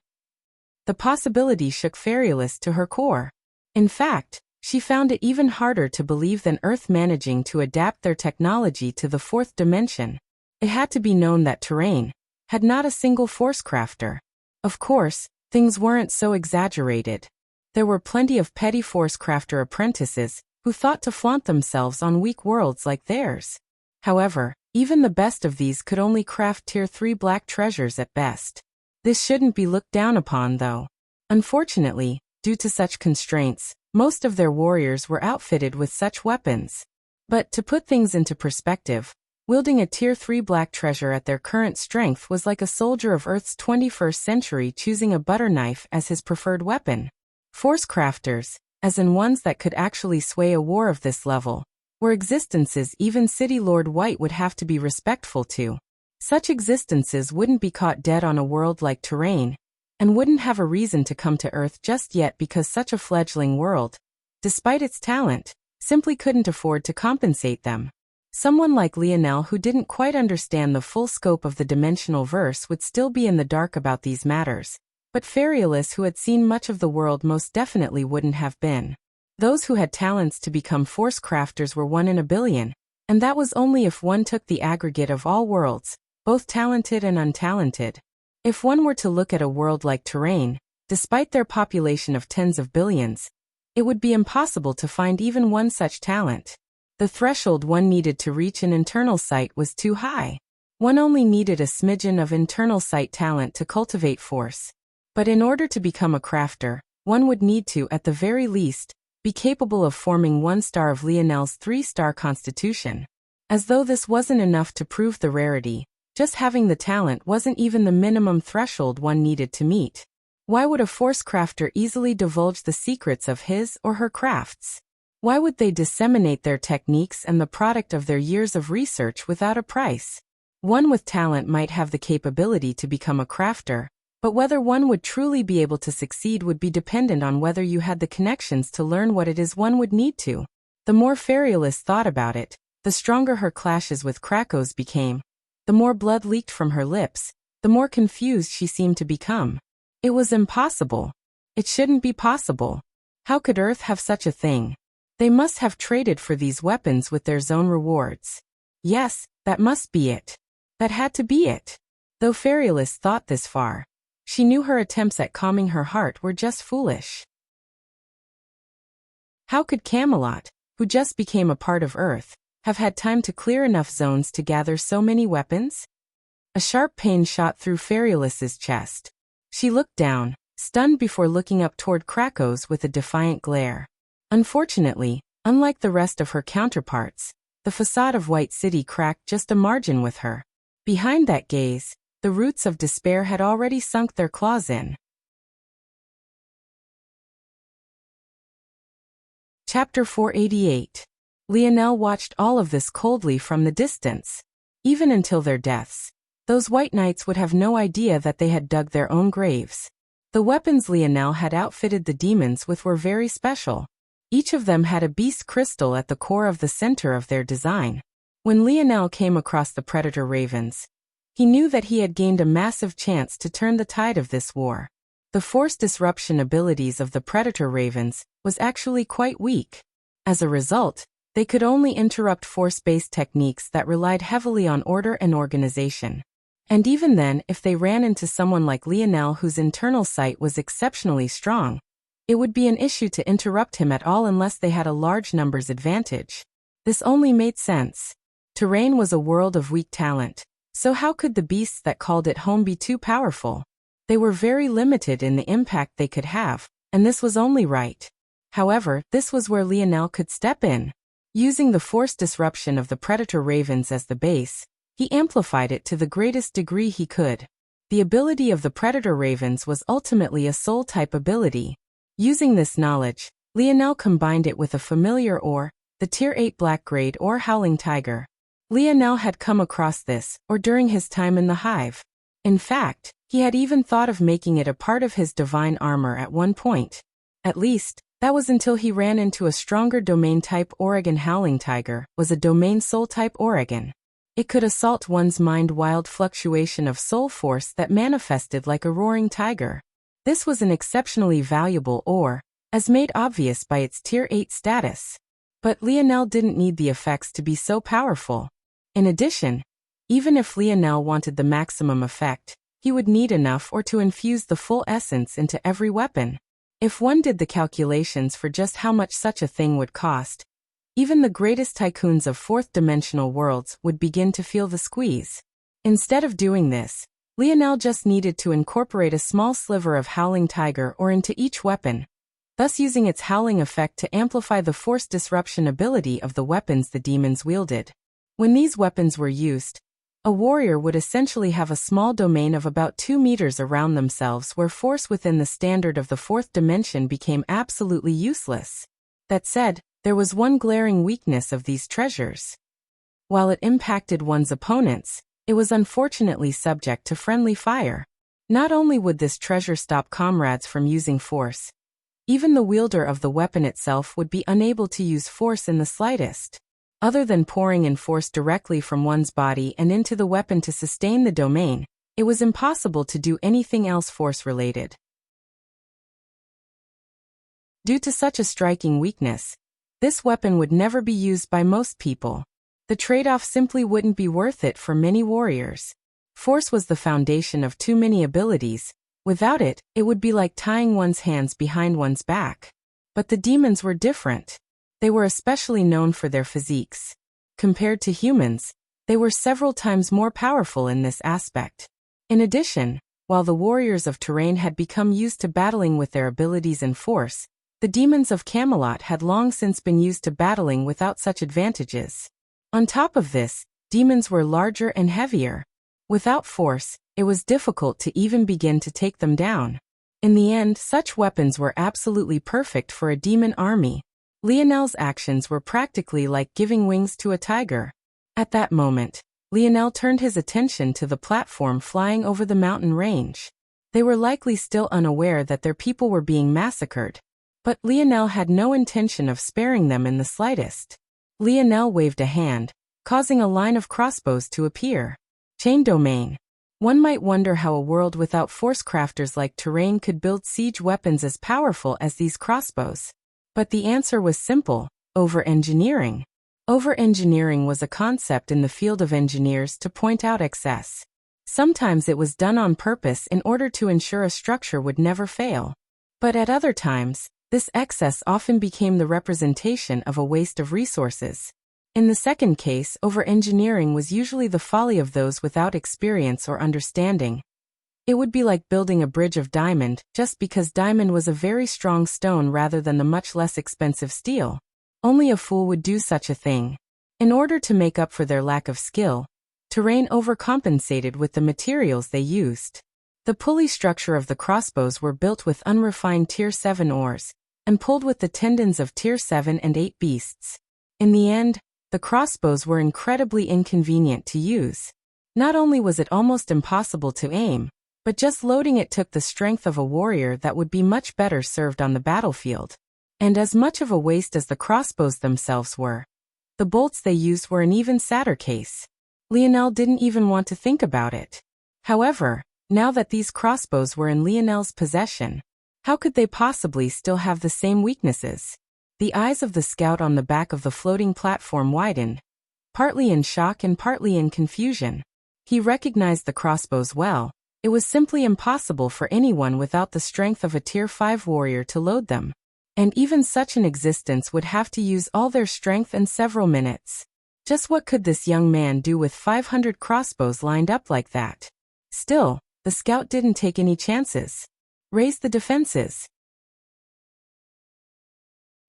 The possibility shook Ferialis to her core. In fact, she found it even harder to believe than Earth managing to adapt their technology to the fourth dimension. It had to be known that Terrain had not a single force crafter. Of course, things weren't so exaggerated. There were plenty of petty force crafter apprentices who thought to flaunt themselves on weak worlds like theirs. However, even the best of these could only craft Tier 3 black treasures at best. This shouldn't be looked down upon, though. Unfortunately, due to such constraints, most of their warriors were outfitted with such weapons. But to put things into perspective, wielding a Tier 3 black treasure at their current strength was like a soldier of Earth's 21st century choosing a butter knife as his preferred weapon. Force crafters, as in ones that could actually sway a war of this level, were existences even City Lord White would have to be respectful to. Such existences wouldn't be caught dead on a world like Terrain, and wouldn't have a reason to come to Earth just yet because such a fledgling world, despite its talent, simply couldn't afford to compensate them. Someone like Lionel who didn't quite understand the full scope of the dimensional verse would still be in the dark about these matters, but Ferialis who had seen much of the world most definitely wouldn't have been. Those who had talents to become force crafters were 1 in a billion, and that was only if one took the aggregate of all worlds, both talented and untalented. If one were to look at a world like Terrain, despite their population of tens of billions, it would be impossible to find even one such talent. The threshold one needed to reach an internal sight was too high. One only needed a smidgen of internal sight talent to cultivate force. But in order to become a crafter, one would need to, at the very least, be capable of forming 1 star of Lionel's 3-star constitution. As though this wasn't enough to prove the rarity, just having the talent wasn't even the minimum threshold one needed to meet. Why would a force crafter easily divulge the secrets of his or her crafts? Why would they disseminate their techniques and the product of their years of research without a price? One with talent might have the capability to become a crafter, but whether one would truly be able to succeed would be dependent on whether you had the connections to learn what it is one would need to. The more Ferialis thought about it, the stronger her clashes with Krakos became. The more blood leaked from her lips, the more confused she seemed to become. It was impossible. It shouldn't be possible. How could Earth have such a thing? They must have traded for these weapons with their zone rewards. Yes, that must be it. That had to be it. Though Fairyliss thought this far, she knew her attempts at calming her heart were just foolish. How could Camelot, who just became a part of Earth, have had time to clear enough zones to gather so many weapons? A sharp pain shot through Fairyliss's chest. She looked down, stunned before looking up toward Krakos with a defiant glare. Unfortunately, unlike the rest of her counterparts, the facade of White City cracked just a margin with her. Behind that gaze, the roots of despair had already sunk their claws in. Chapter 488. Lionel watched all of this coldly from the distance. Even until their deaths, those white knights would have no idea that they had dug their own graves. The weapons Lionel had outfitted the demons with were very special. Each of them had a beast crystal at the core of the center of their design. When Lionel came across the predator ravens, he knew that he had gained a massive chance to turn the tide of this war. The force disruption abilities of the predator ravens was actually quite weak. As a result, they could only interrupt force-based techniques that relied heavily on order and organization. And even then, if they ran into someone like Lionel whose internal sight was exceptionally strong, it would be an issue to interrupt him at all unless they had a large numbers advantage. This only made sense. Terrain was a world of weak talent, so how could the beasts that called it home be too powerful? They were very limited in the impact they could have, and this was only right. However, this was where Lionel could step in. Using the force disruption of the predator ravens as the base, he amplified it to the greatest degree he could. The ability of the predator ravens was ultimately a soul-type ability. Using this knowledge, Lionel combined it with a familiar ore, the Tier 8 Black Grade or Howling Tiger. Lionel had come across this, or during his time in the Hive. In fact, he had even thought of making it a part of his divine armor at one point. At least, that was until he ran into a stronger domain-type Oregon Howling Tiger, was a domain soul-type Oregon. It could assault one's mind wild fluctuation of soul force that manifested like a roaring tiger. This was an exceptionally valuable ore, as made obvious by its Tier 8 status. But Lionel didn't need the effects to be so powerful. In addition, even if Lionel wanted the maximum effect, he would need enough or to infuse the full essence into every weapon. If one did the calculations for just how much such a thing would cost, even the greatest tycoons of fourth-dimensional worlds would begin to feel the squeeze. Instead of doing this, Lionel just needed to incorporate a small sliver of Howling Tiger ore into each weapon, thus using its howling effect to amplify the force disruption ability of the weapons the demons wielded. When these weapons were used, a warrior would essentially have a small domain of about 2 meters around themselves where force within the standard of the fourth dimension became absolutely useless. That said, there was one glaring weakness of these treasures. While it impacted one's opponents, it was unfortunately subject to friendly fire. Not only would this treasure stop comrades from using force, even the wielder of the weapon itself would be unable to use force in the slightest. Other than pouring in force directly from one's body and into the weapon to sustain the domain, it was impossible to do anything else force-related. Due to such a striking weakness, this weapon would never be used by most people. The trade-off simply wouldn't be worth it for many warriors. Force was the foundation of too many abilities. Without it, it would be like tying one's hands behind one's back. But the demons were different. They were especially known for their physiques. Compared to humans, they were several times more powerful in this aspect. In addition, while the warriors of Terrain had become used to battling with their abilities and force, the demons of Camelot had long since been used to battling without such advantages. On top of this, demons were larger and heavier. Without force, it was difficult to even begin to take them down. In the end, such weapons were absolutely perfect for a demon army. Lionel's actions were practically like giving wings to a tiger. At that moment, Lionel turned his attention to the platform flying over the mountain range. They were likely still unaware that their people were being massacred. But Lionel had no intention of sparing them in the slightest. Lionel waved a hand, causing a line of crossbows to appear. Chain domain. One might wonder how a world without force crafters like Terrain could build siege weapons as powerful as these crossbows. But the answer was simple: over-engineering. Over-engineering was a concept in the field of engineers to point out excess. Sometimes it was done on purpose in order to ensure a structure would never fail. But at other times, this excess often became the representation of a waste of resources. In the second case, over-engineering was usually the folly of those without experience or understanding. It would be like building a bridge of diamond just because diamond was a very strong stone rather than the much less expensive steel. Only a fool would do such a thing. In order to make up for their lack of skill, Terrain overcompensated with the materials they used. The pulley structure of the crossbows were built with unrefined Tier 7 ores, and pulled with the tendons of Tier 7 and 8 beasts. In the end, the crossbows were incredibly inconvenient to use. Not only was it almost impossible to aim, but just loading it took the strength of a warrior that would be much better served on the battlefield. And as much of a waste as the crossbows themselves were, the bolts they used were an even sadder case. Lionel didn't even want to think about it. However, now that these crossbows were in Lionel's possession, how could they possibly still have the same weaknesses? The eyes of the scout on the back of the floating platform widened, partly in shock and partly in confusion. He recognized the crossbows well. It was simply impossible for anyone without the strength of a Tier 5 warrior to load them. And even such an existence would have to use all their strength in several minutes. Just what could this young man do with 500 crossbows lined up like that? Still, the scout didn't take any chances. Raise the defenses.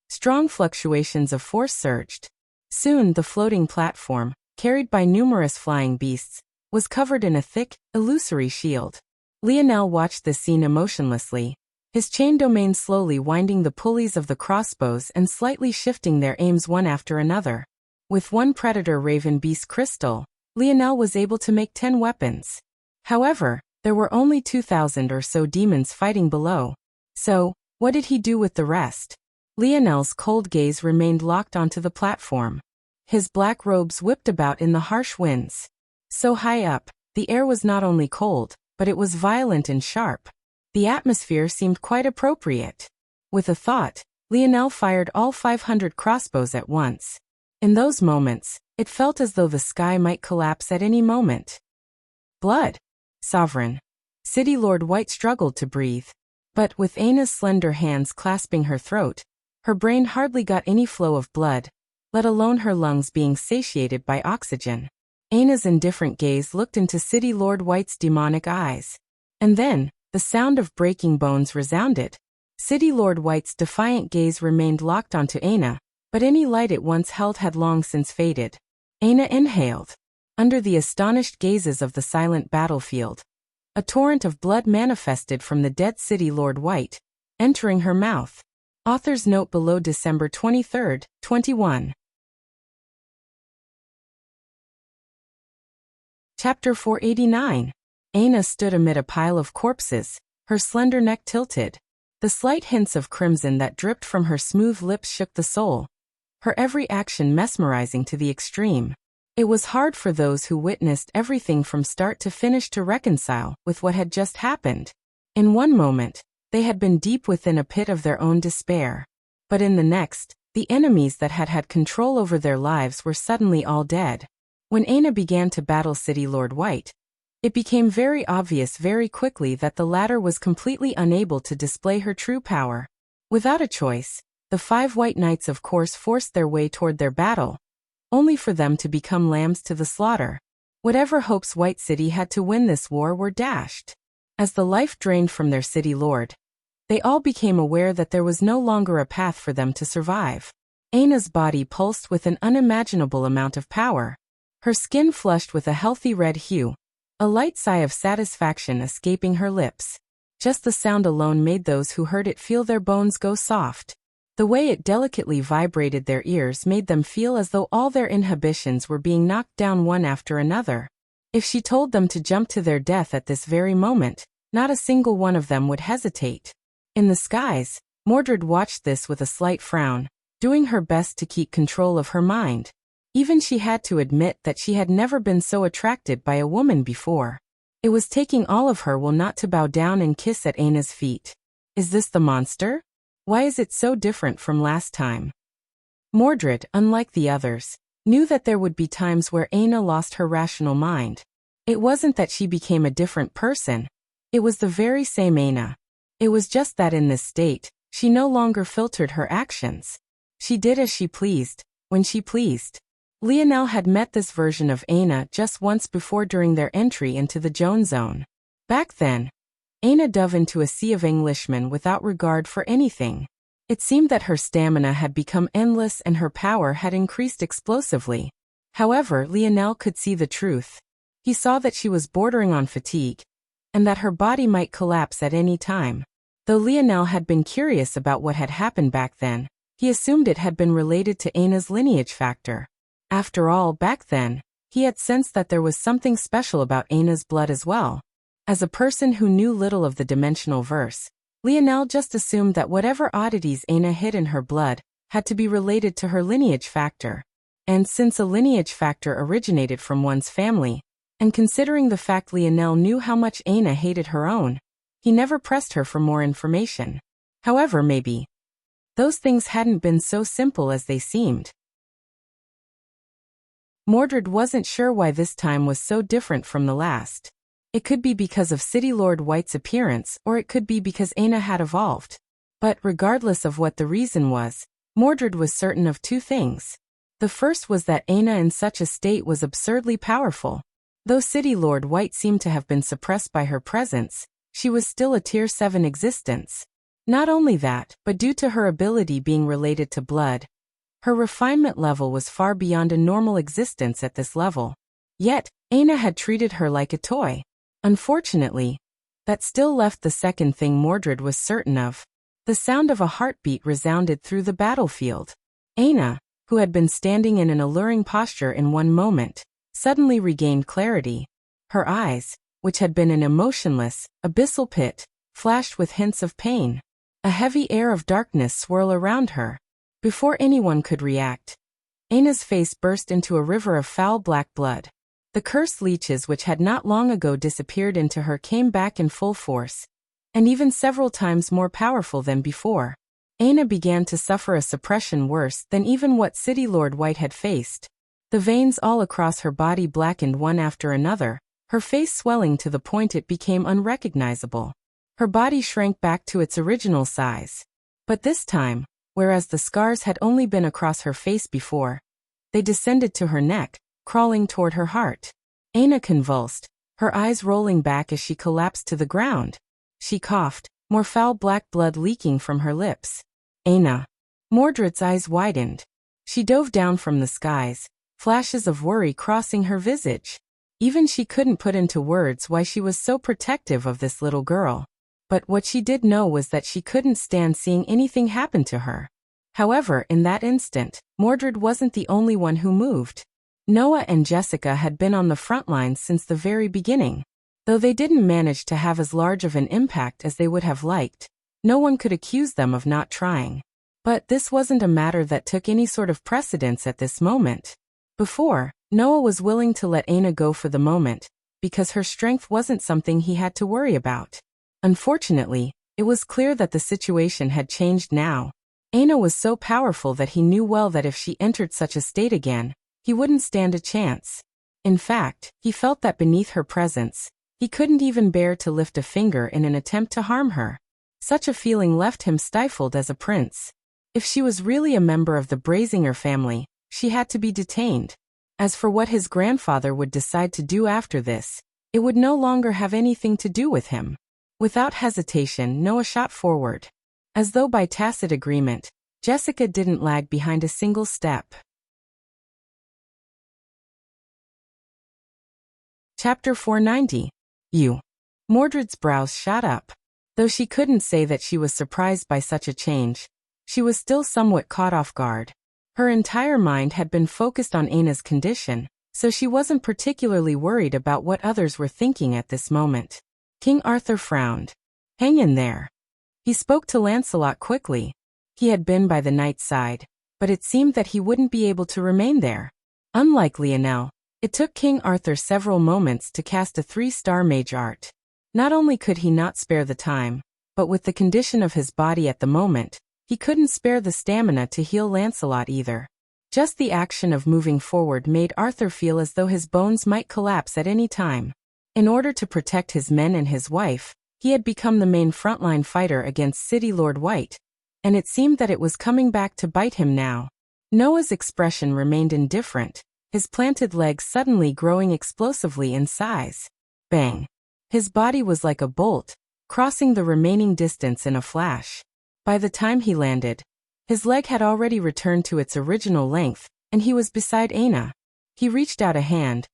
Strong fluctuations of force surged. Soon the floating platform, carried by numerous flying beasts, was covered in a thick, illusory shield. Lionel watched this scene emotionlessly, his chain domain slowly winding the pulleys of the crossbows and slightly shifting their aims one after another. With one predator raven beast crystal, Lionel was able to make 10 weapons. However, there were only 2,000 or so demons fighting below. So, what did he do with the rest? Lionel's cold gaze remained locked onto the platform. His black robes whipped about in the harsh winds. So high up, the air was not only cold, but it was violent and sharp. The atmosphere seemed quite appropriate. With a thought, Lionel fired all 500 crossbows at once. In those moments, it felt as though the sky might collapse at any moment. Blood. Sovereign. City Lord White struggled to breathe. But with Aina's slender hands clasping her throat, her brain hardly got any flow of blood, let alone her lungs being satiated by oxygen. Aina's indifferent gaze looked into City Lord White's demonic eyes. And then, the sound of breaking bones resounded. City Lord White's defiant gaze remained locked onto Aina, but any light it once held had long since faded. Aina inhaled. Under the astonished gazes of the silent battlefield, a torrent of blood manifested from the dead City Lord White, entering her mouth. Author's note below: December 23, 21. Chapter 489. Aina stood amid a pile of corpses, her slender neck tilted. The slight hints of crimson that dripped from her smooth lips shook the soul, her every action mesmerizing to the extreme. It was hard for those who witnessed everything from start to finish to reconcile with what had just happened. In one moment, they had been deep within a pit of their own despair. But in the next, the enemies that had had control over their lives were suddenly all dead. When Aina began to battle City Lord White, it became very obvious very quickly that the latter was completely unable to display her true power. Without a choice, the 5 White Knights of course forced their way toward their battle, only for them to become lambs to the slaughter. Whatever hopes White City had to win this war were dashed. As the life drained from their city lord, they all became aware that there was no longer a path for them to survive. Aina's body pulsed with an unimaginable amount of power. Her skin flushed with a healthy red hue, a light sigh of satisfaction escaping her lips. Just the sound alone made those who heard it feel their bones go soft. The way it delicately vibrated their ears made them feel as though all their inhibitions were being knocked down one after another. If she told them to jump to their death at this very moment, not a single one of them would hesitate. In the skies, Mordred watched this with a slight frown, doing her best to keep control of her mind. Even she had to admit that she had never been so attracted by a woman before. It was taking all of her will not to bow down and kiss at Aina's feet. Is this the monster? Why is it so different from last time? Mordred, unlike the others, knew that there would be times where Aina lost her rational mind. It wasn't that she became a different person. It was the very same Aina. It was just that in this state, she no longer filtered her actions. She did as she pleased, when she pleased. Lionel had met this version of Aina just once before during their entry into the Joan Zone. Back then, Aina dove into a sea of Englishmen without regard for anything. It seemed that her stamina had become endless and her power had increased explosively. However, Lionel could see the truth. He saw that she was bordering on fatigue, and that her body might collapse at any time. Though Lionel had been curious about what had happened back then, he assumed it had been related to Aina's lineage factor. After all, back then, he had sensed that there was something special about Aina's blood as well. As a person who knew little of the dimensional verse, Lionel just assumed that whatever oddities Aina hid in her blood had to be related to her lineage factor. And since a lineage factor originated from one's family, and considering the fact Lionel knew how much Aina hated her own, he never pressed her for more information. However, maybe those things hadn't been so simple as they seemed. Mordred wasn't sure why this time was so different from the last. It could be because of City Lord White's appearance, or it could be because Aina had evolved. But regardless of what the reason was, Mordred was certain of two things. The first was that Aina in such a state was absurdly powerful. Though City Lord White seemed to have been suppressed by her presence, she was still a Tier 7 existence. Not only that, but due to her ability being related to blood, her refinement level was far beyond a normal existence at this level. Yet, Aina had treated her like a toy. Unfortunately, that still left the second thing Mordred was certain of. The sound of a heartbeat resounded through the battlefield. Aina, who had been standing in an alluring posture in one moment, suddenly regained clarity. Her eyes, which had been an emotionless, abyssal pit, flashed with hints of pain. A heavy air of darkness swirled around her. Before anyone could react, Aina's face burst into a river of foul black blood. The cursed leeches which had not long ago disappeared into her came back in full force, and even several times more powerful than before. Aina began to suffer a suppression worse than even what City Lord White had faced. The veins all across her body blackened one after another, her face swelling to the point it became unrecognizable. Her body shrank back to its original size. But this time, whereas the scars had only been across her face before, they descended to her neck, crawling toward her heart. Aina convulsed, her eyes rolling back as she collapsed to the ground. She coughed, more foul black blood leaking from her lips. Aina. Mordred's eyes widened. She dove down from the skies, flashes of worry crossing her visage. Even she couldn't put into words why she was so protective of this little girl. But what she did know was that she couldn't stand seeing anything happen to her. However, in that instant, Mordred wasn't the only one who moved. Noah and Jessica had been on the front lines since the very beginning. Though they didn't manage to have as large of an impact as they would have liked, no one could accuse them of not trying. But this wasn't a matter that took any sort of precedence at this moment. Before, Noah was willing to let Aina go for the moment, because her strength wasn't something he had to worry about. Unfortunately, it was clear that the situation had changed now. Aina was so powerful that he knew well that if she entered such a state again, he wouldn't stand a chance. In fact, he felt that beneath her presence, he couldn't even bear to lift a finger in an attempt to harm her. Such a feeling left him stifled as a prince. If she was really a member of the Brazinger family, she had to be detained. As for what his grandfather would decide to do after this, it would no longer have anything to do with him. Without hesitation, Noah shot forward. As though by tacit agreement, Jessica didn't lag behind a single step. Chapter 490. You. Mordred's brows shot up. Though she couldn't say that she was surprised by such a change, she was still somewhat caught off guard. Her entire mind had been focused on Aina's condition, so she wasn't particularly worried about what others were thinking at this moment. King Arthur frowned. Hang in there. He spoke to Lancelot quickly. He had been by the knight's side, but it seemed that he wouldn't be able to remain there. Unlike Lionel, It took King Arthur several moments to cast a 3-star mage art. Not only could he not spare the time, but with the condition of his body at the moment, he couldn't spare the stamina to heal Lancelot either. Just the action of moving forward made Arthur feel as though his bones might collapse at any time. In order to protect his men and his wife, he had become the main frontline fighter against City Lord White, and it seemed that it was coming back to bite him now. Noah's expression remained indifferent, his planted legs suddenly growing explosively in size. Bang! His body was like a bolt, crossing the remaining distance in a flash. By the time he landed, his leg had already returned to its original length, and he was beside Aina. He reached out a hand,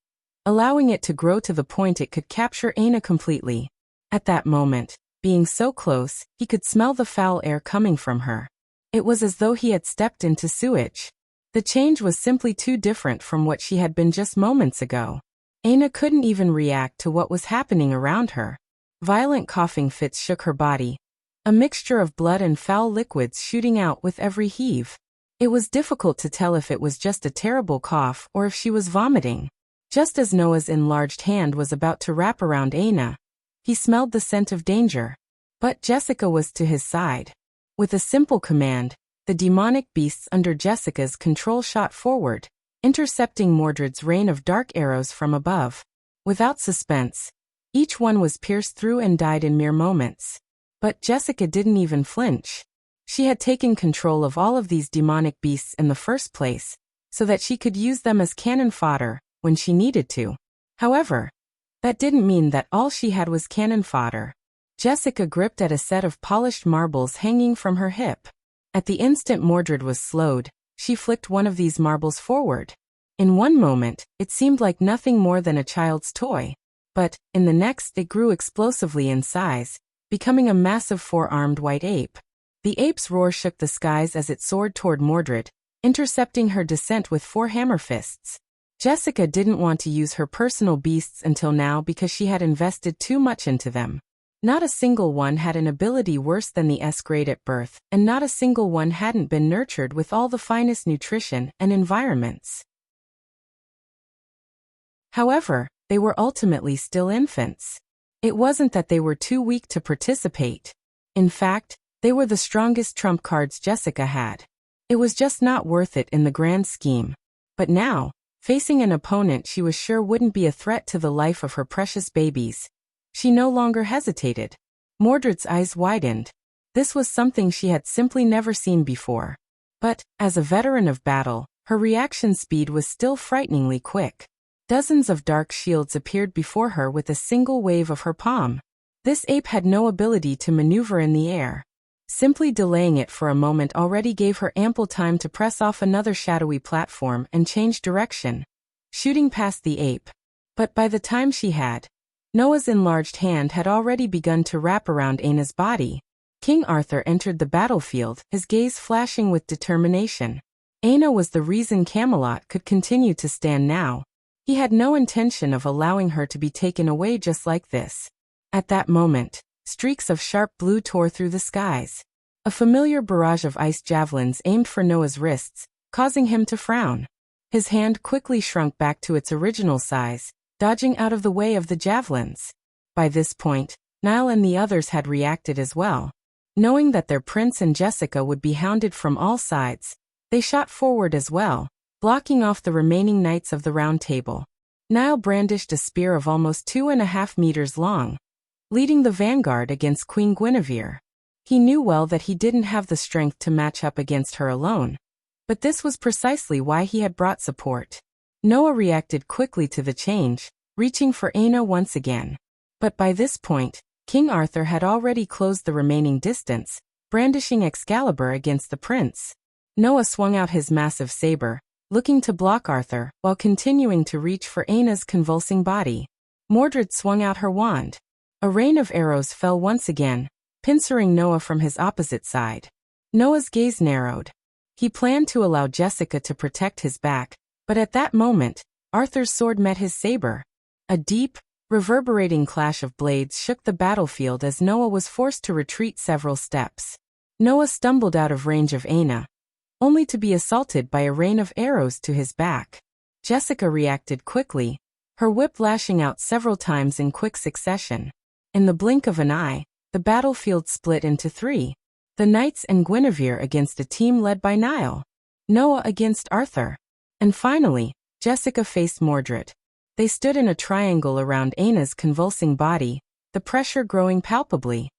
allowing it to grow to the point it could capture Aina completely. At that moment, being so close, he could smell the foul air coming from her. It was as though he had stepped into sewage. The change was simply too different from what she had been just moments ago. Aina couldn't even react to what was happening around her. Violent coughing fits shook her body, a mixture of blood and foul liquids shooting out with every heave. It was difficult to tell if it was just a terrible cough or if she was vomiting. Just as Noah's enlarged hand was about to wrap around Aina, he smelled the scent of danger. But Jessica was to his side. With a simple command, the demonic beasts under Jessica's control shot forward, intercepting Mordred's rain of dark arrows from above. Without suspense, each one was pierced through and died in mere moments. But Jessica didn't even flinch. She had taken control of all of these demonic beasts in the first place, so that she could use them as cannon fodder when she needed to. However, that didn't mean that all she had was cannon fodder. Jessica gripped at a set of polished marbles hanging from her hip. At the instant Mordred was slowed, she flicked one of these marbles forward. In one moment, it seemed like nothing more than a child's toy. But, in the next, it grew explosively in size, becoming a massive 4-armed white ape. The ape's roar shook the skies as it soared toward Mordred, intercepting her descent with 4 hammer fists. Jessica didn't want to use her personal beasts until now because she had invested too much into them. Not a single one had an ability worse than the S-grade at birth, and not a single one hadn't been nurtured with all the finest nutrition and environments. However, they were ultimately still infants. It wasn't that they were too weak to participate. In fact, they were the strongest trump cards Jessica had. It was just not worth it in the grand scheme. But now, facing an opponent she was sure wouldn't be a threat to the life of her precious babies, she no longer hesitated. Mordred's eyes widened. This was something she had simply never seen before. But, as a veteran of battle, her reaction speed was still frighteningly quick. Dozens of dark shields appeared before her with a single wave of her palm. This ape had no ability to maneuver in the air. Simply delaying it for a moment already gave her ample time to press off another shadowy platform and change direction, shooting past the ape. But by the time she had, Noah's enlarged hand had already begun to wrap around Aina's body. King Arthur entered the battlefield, his gaze flashing with determination. Aina was the reason Camelot could continue to stand now. He had no intention of allowing her to be taken away just like this. At that moment, streaks of sharp blue tore through the skies. A familiar barrage of ice javelins aimed for Noah's wrists, causing him to frown. His hand quickly shrunk back to its original size, dodging out of the way of the javelins. By this point, Niall and the others had reacted as well. Knowing that their prince and Jessica would be hounded from all sides, they shot forward as well, blocking off the remaining knights of the Round Table. Niall brandished a spear of almost 2.5 meters long, leading the vanguard against Queen Guinevere. He knew well that he didn't have the strength to match up against her alone, but this was precisely why he had brought support. Noah reacted quickly to the change, reaching for Aina once again. But by this point, King Arthur had already closed the remaining distance, brandishing Excalibur against the prince. Noah swung out his massive saber, looking to block Arthur, while continuing to reach for Aina's convulsing body. Mordred swung out her wand. A rain of arrows fell once again, pincering Noah from his opposite side. Noah's gaze narrowed. He planned to allow Jessica to protect his back, but at that moment, Arthur's sword met his saber. A deep, reverberating clash of blades shook the battlefield as Noah was forced to retreat several steps. Noah stumbled out of range of Aina, only to be assaulted by a rain of arrows to his back. Jessica reacted quickly, her whip lashing out several times in quick succession. In the blink of an eye, the battlefield split into three. The knights and Guinevere against a team led by Niall. Noah against Arthur. And finally, Jessica faced Mordred. They stood in a triangle around Aina's convulsing body, the pressure growing palpably.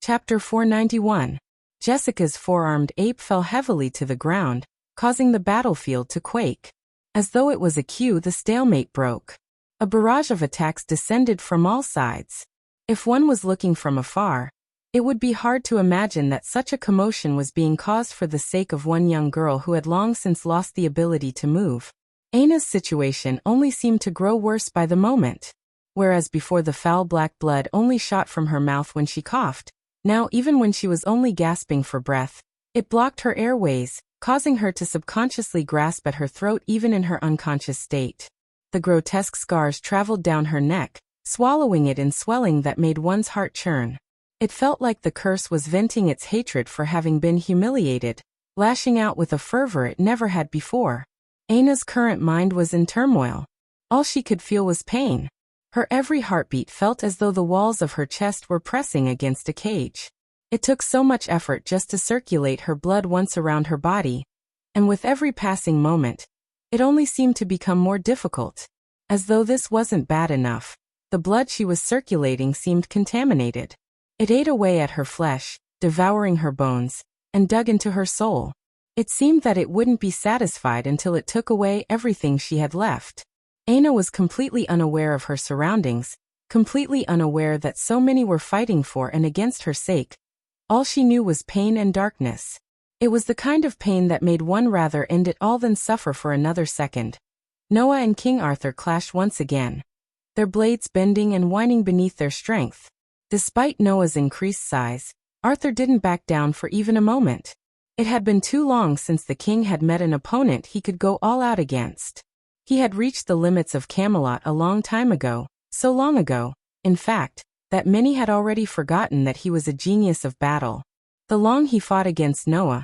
Chapter 491. Jessica's four-armed ape fell heavily to the ground, causing the battlefield to quake. As though it was a cue, the stalemate broke. A barrage of attacks descended from all sides. If one was looking from afar, it would be hard to imagine that such a commotion was being caused for the sake of one young girl who had long since lost the ability to move. Aina's situation only seemed to grow worse by the moment. Whereas before the foul black blood only shot from her mouth when she coughed, now even when she was only gasping for breath, it blocked her airways, causing her to subconsciously grasp at her throat even in her unconscious state. The grotesque scars traveled down her neck, swallowing it in swelling that made one's heart churn. It felt like the curse was venting its hatred for having been humiliated, lashing out with a fervor it never had before. Aina's current mind was in turmoil. All she could feel was pain. Her every heartbeat felt as though the walls of her chest were pressing against a cage. It took so much effort just to circulate her blood once around her body, and with every passing moment, it only seemed to become more difficult. As though this wasn't bad enough, the blood she was circulating seemed contaminated. It ate away at her flesh, devouring her bones, and dug into her soul. It seemed that it wouldn't be satisfied until it took away everything she had left. Aina was completely unaware of her surroundings, completely unaware that so many were fighting for and against her sake. All she knew was pain and darkness. It was the kind of pain that made one rather end it all than suffer for another second. Noah and King Arthur clashed once again, their blades bending and whining beneath their strength. Despite Noah's increased size, Arthur didn't back down for even a moment. It had been too long since the king had met an opponent he could go all out against. He had reached the limits of Camelot a long time ago, so long ago, in fact, that many had already forgotten that he was a genius of battle. The longer he fought against Noah,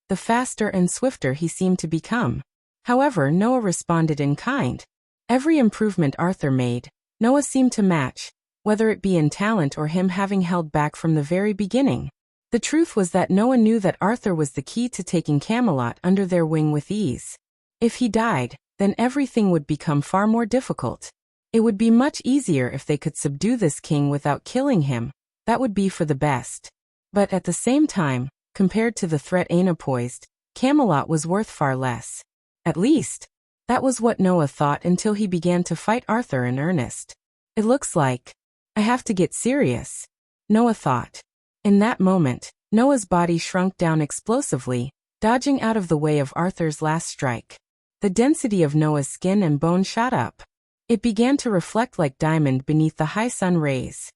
the faster and swifter he seemed to become. However, Noah responded in kind. Every improvement Arthur made, Noah seemed to match, whether it be in talent or him having held back from the very beginning. The truth was that Noah knew that Arthur was the key to taking Camelot under their wing with ease. If he died, then everything would become far more difficult. It would be much easier if they could subdue this king without killing him. That would be for the best. But at the same time, compared to the threat Aina posed, Camelot was worth far less. At least, that was what Noah thought until he began to fight Arthur in earnest. It looks like I have to get serious, Noah thought. In that moment, Noah's body shrunk down explosively, dodging out of the way of Arthur's last strike. The density of Noah's skin and bone shot up. It began to reflect like diamond beneath the high sun rays.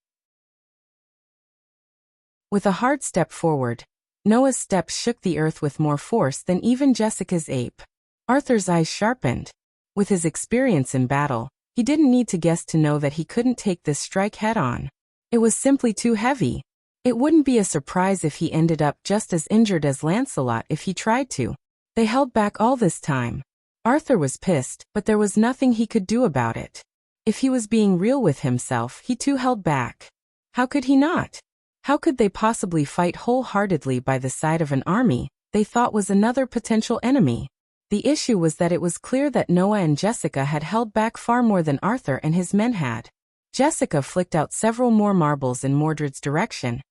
With a hard step forward, Noah's steps shook the earth with more force than even Jessica's ape. Arthur's eyes sharpened. With his experience in battle, he didn't need to guess to know that he couldn't take this strike head-on. It was simply too heavy. It wouldn't be a surprise if he ended up just as injured as Lancelot if he tried to. They held back all this time. Arthur was pissed, but there was nothing he could do about it. If he was being real with himself, he too held back. How could he not? How could they possibly fight wholeheartedly by the side of an army they thought was another potential enemy? The issue was that it was clear that Noah and Jessica had held back far more than Arthur and his men had. Jessica flicked out several more marbles in Mordred's direction,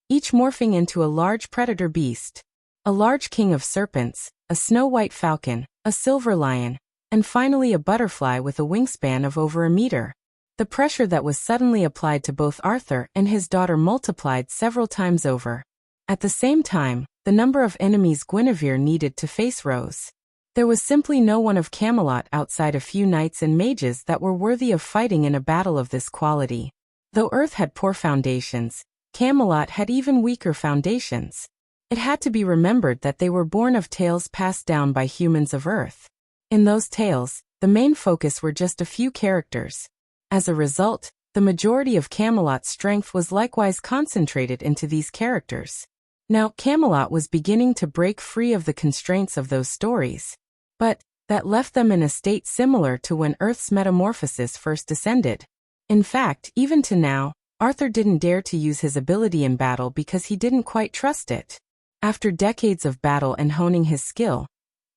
each morphing into a large predator beast. A large king of serpents, a snow-white falcon, a silver lion, and finally a butterfly with a wingspan of over a meter. The pressure that was suddenly applied to both Arthur and his daughter multiplied several times over. At the same time, the number of enemies Guinevere needed to face rose. There was simply no one of Camelot outside a few knights and mages that were worthy of fighting in a battle of this quality. Though Earth had poor foundations, Camelot had even weaker foundations. It had to be remembered that they were born of tales passed down by humans of Earth. In those tales, the main focus were just a few characters. As a result, the majority of Camelot's strength was likewise concentrated into these characters. Now, Camelot was beginning to break free of the constraints of those stories. But that left them in a state similar to when Earth's metamorphosis first descended. In fact, even to now, Arthur didn't dare to use his ability in battle because he didn't quite trust it. After decades of battle and honing his skill,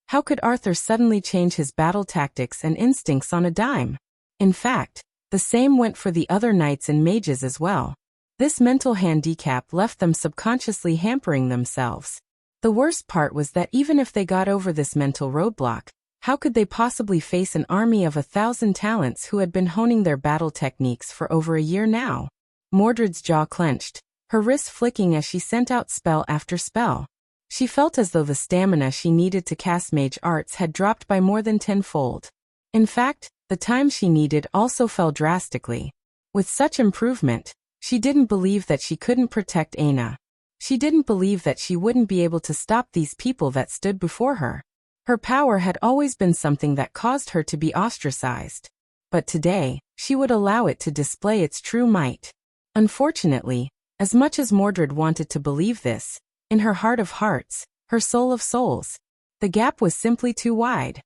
how could Arthur suddenly change his battle tactics and instincts on a dime? In fact, the same went for the other knights and mages as well. This mental handicap left them subconsciously hampering themselves. The worst part was that even if they got over this mental roadblock, how could they possibly face an army of 1,000 talents who had been honing their battle techniques for over a year now? Mordred's jaw clenched, her wrists flicking as she sent out spell after spell. She felt as though the stamina she needed to cast mage arts had dropped by more than tenfold. In fact, the time she needed also fell drastically. With such improvement, she didn't believe that she couldn't protect Aina. She didn't believe that she wouldn't be able to stop these people that stood before her. Her power had always been something that caused her to be ostracized. But today, she would allow it to display its true might. Unfortunately, as much as Mordred wanted to believe this, in her heart of hearts, her soul of souls, the gap was simply too wide.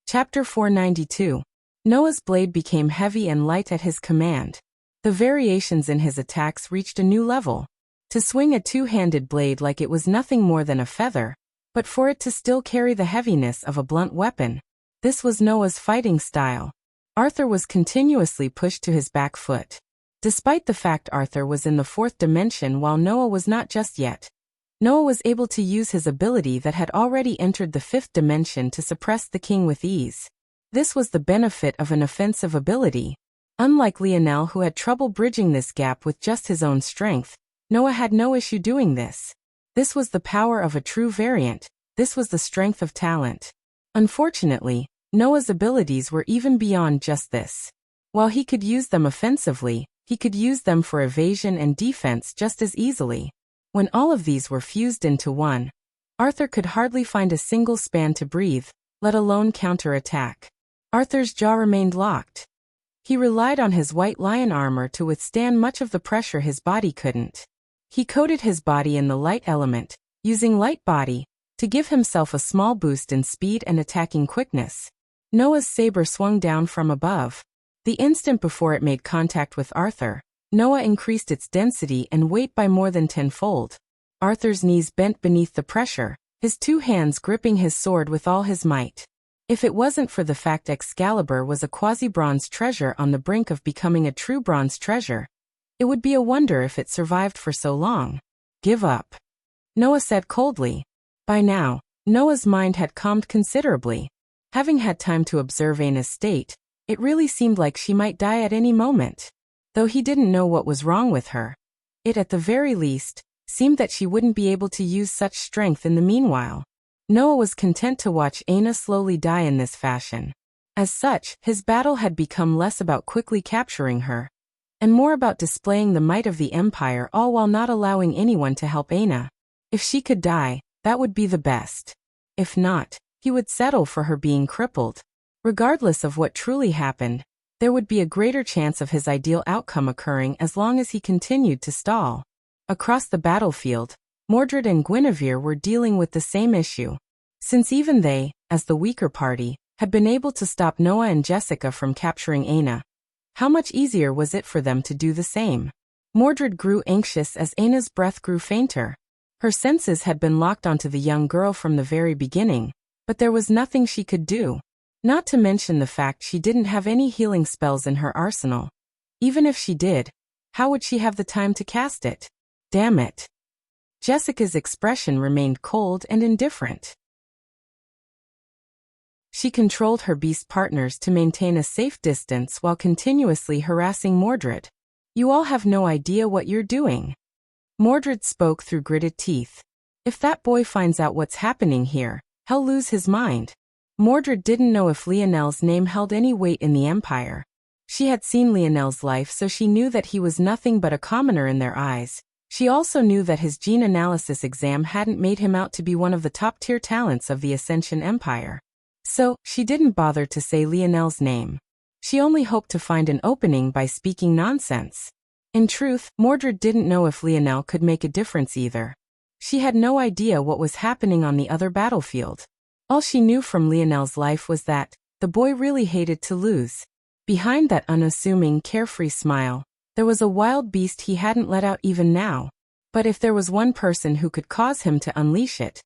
Chapter 492. Noah's blade became heavy and light at his command. The variations in his attacks reached a new level. To swing a two-handed blade like it was nothing more than a feather, but for it to still carry the heaviness of a blunt weapon. This was Noah's fighting style. Arthur was continuously pushed to his back foot. Despite the fact Arthur was in the fourth dimension while Noah was not just yet, Noah was able to use his ability that had already entered the fifth dimension to suppress the king with ease. This was the benefit of an offensive ability. Unlike Lionel, who had trouble bridging this gap with just his own strength, Noah had no issue doing this. This was the power of a true variant. This was the strength of talent. Unfortunately, Noah's abilities were even beyond just this. While he could use them offensively, he could use them for evasion and defense just as easily. When all of these were fused into one, Arthur could hardly find a single span to breathe, let alone counterattack. Arthur's jaw remained locked. He relied on his white lion armor to withstand much of the pressure his body couldn't. He coated his body in the light element, using light body, to give himself a small boost in speed and attacking quickness. Noah's saber swung down from above. The instant before it made contact with Arthur, Noah increased its density and weight by more than tenfold. Arthur's knees bent beneath the pressure, his two hands gripping his sword with all his might. If it wasn't for the fact Excalibur was a quasi-bronze treasure on the brink of becoming a true bronze treasure, it would be a wonder if it survived for so long. Give up, Noah said coldly. By now, Noah's mind had calmed considerably. Having had time to observe Aina's state, it really seemed like she might die at any moment. Though he didn't know what was wrong with her, it at the very least seemed that she wouldn't be able to use such strength in the meanwhile. Noah was content to watch Aina slowly die in this fashion. As such, his battle had become less about quickly capturing her, and more about displaying the might of the Empire, all while not allowing anyone to help Aina. If she could die, that would be the best. If not, he would settle for her being crippled. Regardless of what truly happened, there would be a greater chance of his ideal outcome occurring as long as he continued to stall. Across the battlefield, Mordred and Guinevere were dealing with the same issue. Since even they, as the weaker party, had been able to stop Noah and Jessica from capturing Aina, how much easier was it for them to do the same? Mordred grew anxious as Aina's breath grew fainter. Her senses had been locked onto the young girl from the very beginning, but there was nothing she could do. Not to mention the fact she didn't have any healing spells in her arsenal. Even if she did, how would she have the time to cast it? Damn it. Jessica's expression remained cold and indifferent. She controlled her beast partners to maintain a safe distance while continuously harassing Mordred. You all have no idea what you're doing. Mordred spoke through gritted teeth. If that boy finds out what's happening here, he'll lose his mind. Mordred didn't know if Lionel's name held any weight in the Empire. She had seen Lionel's life, so she knew that he was nothing but a commoner in their eyes. She also knew that his gene analysis exam hadn't made him out to be one of the top-tier talents of the Ascension Empire. So, she didn't bother to say Lionel's name. She only hoped to find an opening by speaking nonsense. In truth, Mordred didn't know if Lionel could make a difference either. She had no idea what was happening on the other battlefield. All she knew from Lionel's life was that the boy really hated to lose. Behind that unassuming, carefree smile, there was a wild beast he hadn't let out even now. But if there was one person who could cause him to unleash it,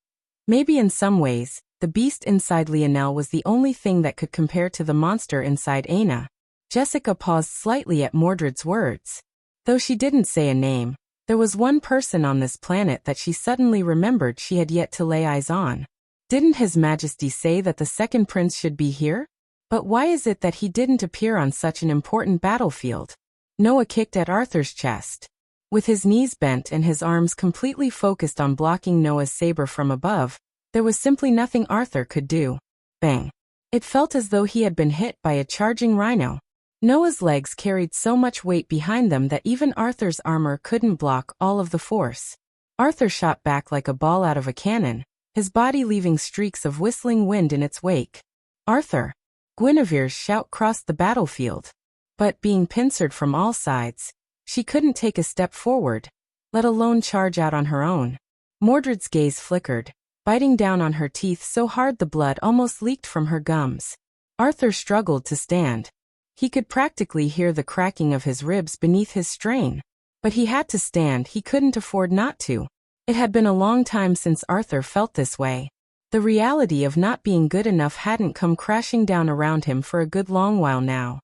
maybe in some ways, the beast inside Lionel was the only thing that could compare to the monster inside Aina. Jessica paused slightly at Mordred's words. Though she didn't say a name, there was one person on this planet that she suddenly remembered she had yet to lay eyes on. Didn't His Majesty say that the second prince should be here? But why is it that he didn't appear on such an important battlefield? Noah kicked at Arthur's chest. With his knees bent and his arms completely focused on blocking Noah's saber from above, there was simply nothing Arthur could do. Bang! It felt as though he had been hit by a charging rhino. Noah's legs carried so much weight behind them that even Arthur's armor couldn't block all of the force. Arthur shot back like a ball out of a cannon, his body leaving streaks of whistling wind in its wake. Arthur! Guinevere's shout crossed the battlefield. But being pincered from all sides, she couldn't take a step forward, let alone charge out on her own. Mordred's gaze flickered, biting down on her teeth so hard the blood almost leaked from her gums. Arthur struggled to stand. He could practically hear the cracking of his ribs beneath his strain. But he had to stand, he couldn't afford not to. It had been a long time since Arthur felt this way. The reality of not being good enough hadn't come crashing down around him for a good long while now.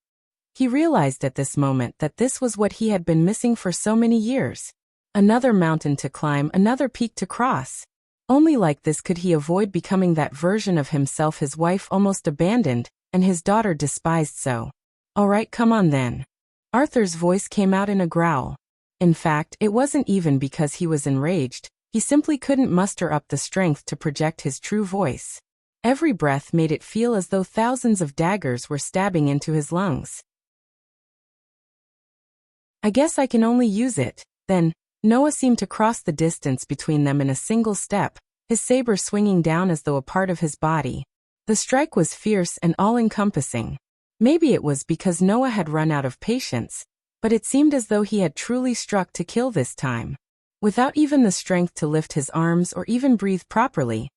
He realized at this moment that this was what he had been missing for so many years. Another mountain to climb, another peak to cross. Only like this could he avoid becoming that version of himself his wife almost abandoned, and his daughter despised so. All right, come on then. Arthur's voice came out in a growl. In fact, it wasn't even because he was enraged, he simply couldn't muster up the strength to project his true voice. Every breath made it feel as though thousands of daggers were stabbing into his lungs. I guess I can only use it, then. Noah seemed to cross the distance between them in a single step, his saber swinging down as though a part of his body. The strike was fierce and all-encompassing. Maybe it was because Noah had run out of patience, but it seemed as though he had truly struck to kill this time. Without even the strength to lift his arms or even breathe properly,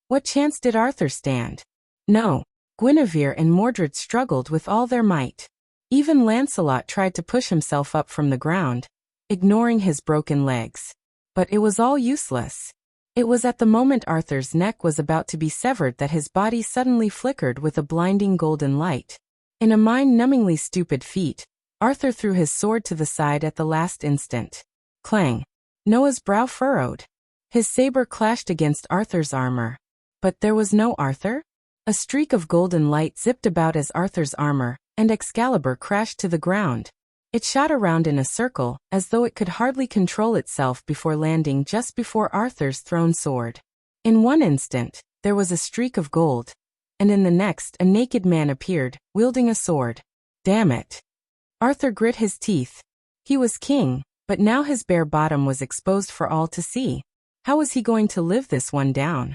what chance did Arthur stand? No. Guinevere and Mordred struggled with all their might. Even Lancelot tried to push himself up from the ground, ignoring his broken legs. But it was all useless. It was at the moment Arthur's neck was about to be severed that his body suddenly flickered with a blinding golden light. In a mind-numbingly stupid feat, Arthur threw his sword to the side at the last instant. Clang! Noah's brow furrowed. His saber clashed against Arthur's armor. But there was no Arthur? A streak of golden light zipped about as Arthur's armor and Excalibur crashed to the ground. It shot around in a circle, as though it could hardly control itself before landing just before Arthur's thrown sword. In one instant, there was a streak of gold, and in the next a naked man appeared, wielding a sword. Damn it! Arthur grit his teeth. He was king, but now his bare bottom was exposed for all to see. How was he going to live this one down?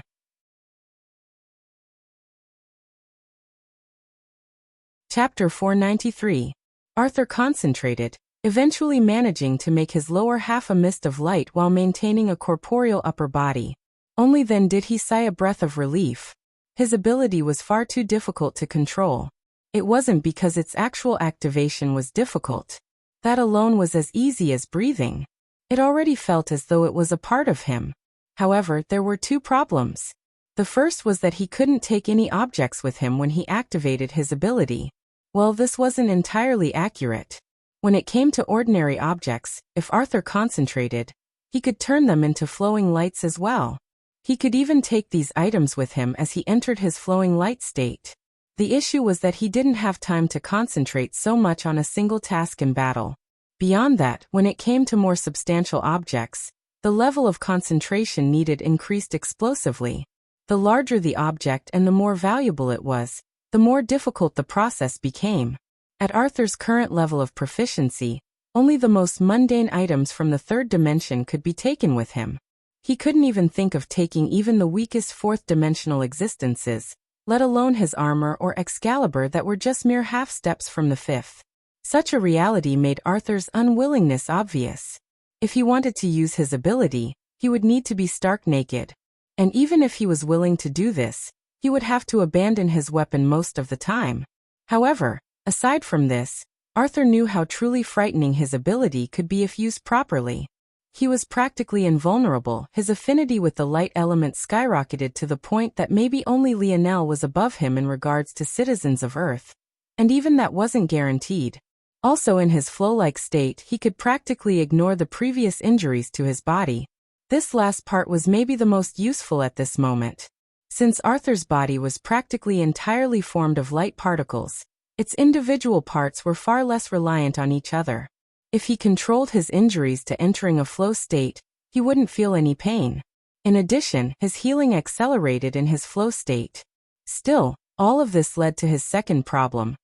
Chapter 493. Arthur concentrated, eventually managing to make his lower half a mist of light while maintaining a corporeal upper body. Only then did he sigh a breath of relief. His ability was far too difficult to control. It wasn't because its actual activation was difficult. That alone was as easy as breathing. It already felt as though it was a part of him. However, there were two problems. The first was that he couldn't take any objects with him when he activated his ability. Well, this wasn't entirely accurate. When it came to ordinary objects, if Arthur concentrated, he could turn them into flowing lights as well. He could even take these items with him as he entered his flowing light state. The issue was that he didn't have time to concentrate so much on a single task in battle. Beyond that, when it came to more substantial objects, the level of concentration needed increased explosively. The larger the object and the more valuable it was, the more difficult the process became. At Arthur's current level of proficiency, only the most mundane items from the third dimension could be taken with him. He couldn't even think of taking even the weakest fourth-dimensional existences, let alone his armor or Excalibur that were just mere half-steps from the fifth. Such a reality made Arthur's unwillingness obvious. If he wanted to use his ability, he would need to be stark naked. And even if he was willing to do this, he would have to abandon his weapon most of the time. However, aside from this, Arthur knew how truly frightening his ability could be if used properly. He was practically invulnerable. His affinity with the light element skyrocketed to the point that maybe only Lionel was above him in regards to citizens of Earth. And even that wasn't guaranteed. Also in his flow-like state, he could practically ignore the previous injuries to his body. This last part was maybe the most useful at this moment. Since Arthur's body was practically entirely formed of light particles, its individual parts were far less reliant on each other. If he controlled his injuries to entering a flow state, he wouldn't feel any pain. In addition, his healing accelerated in his flow state. Still, all of this led to his second problem.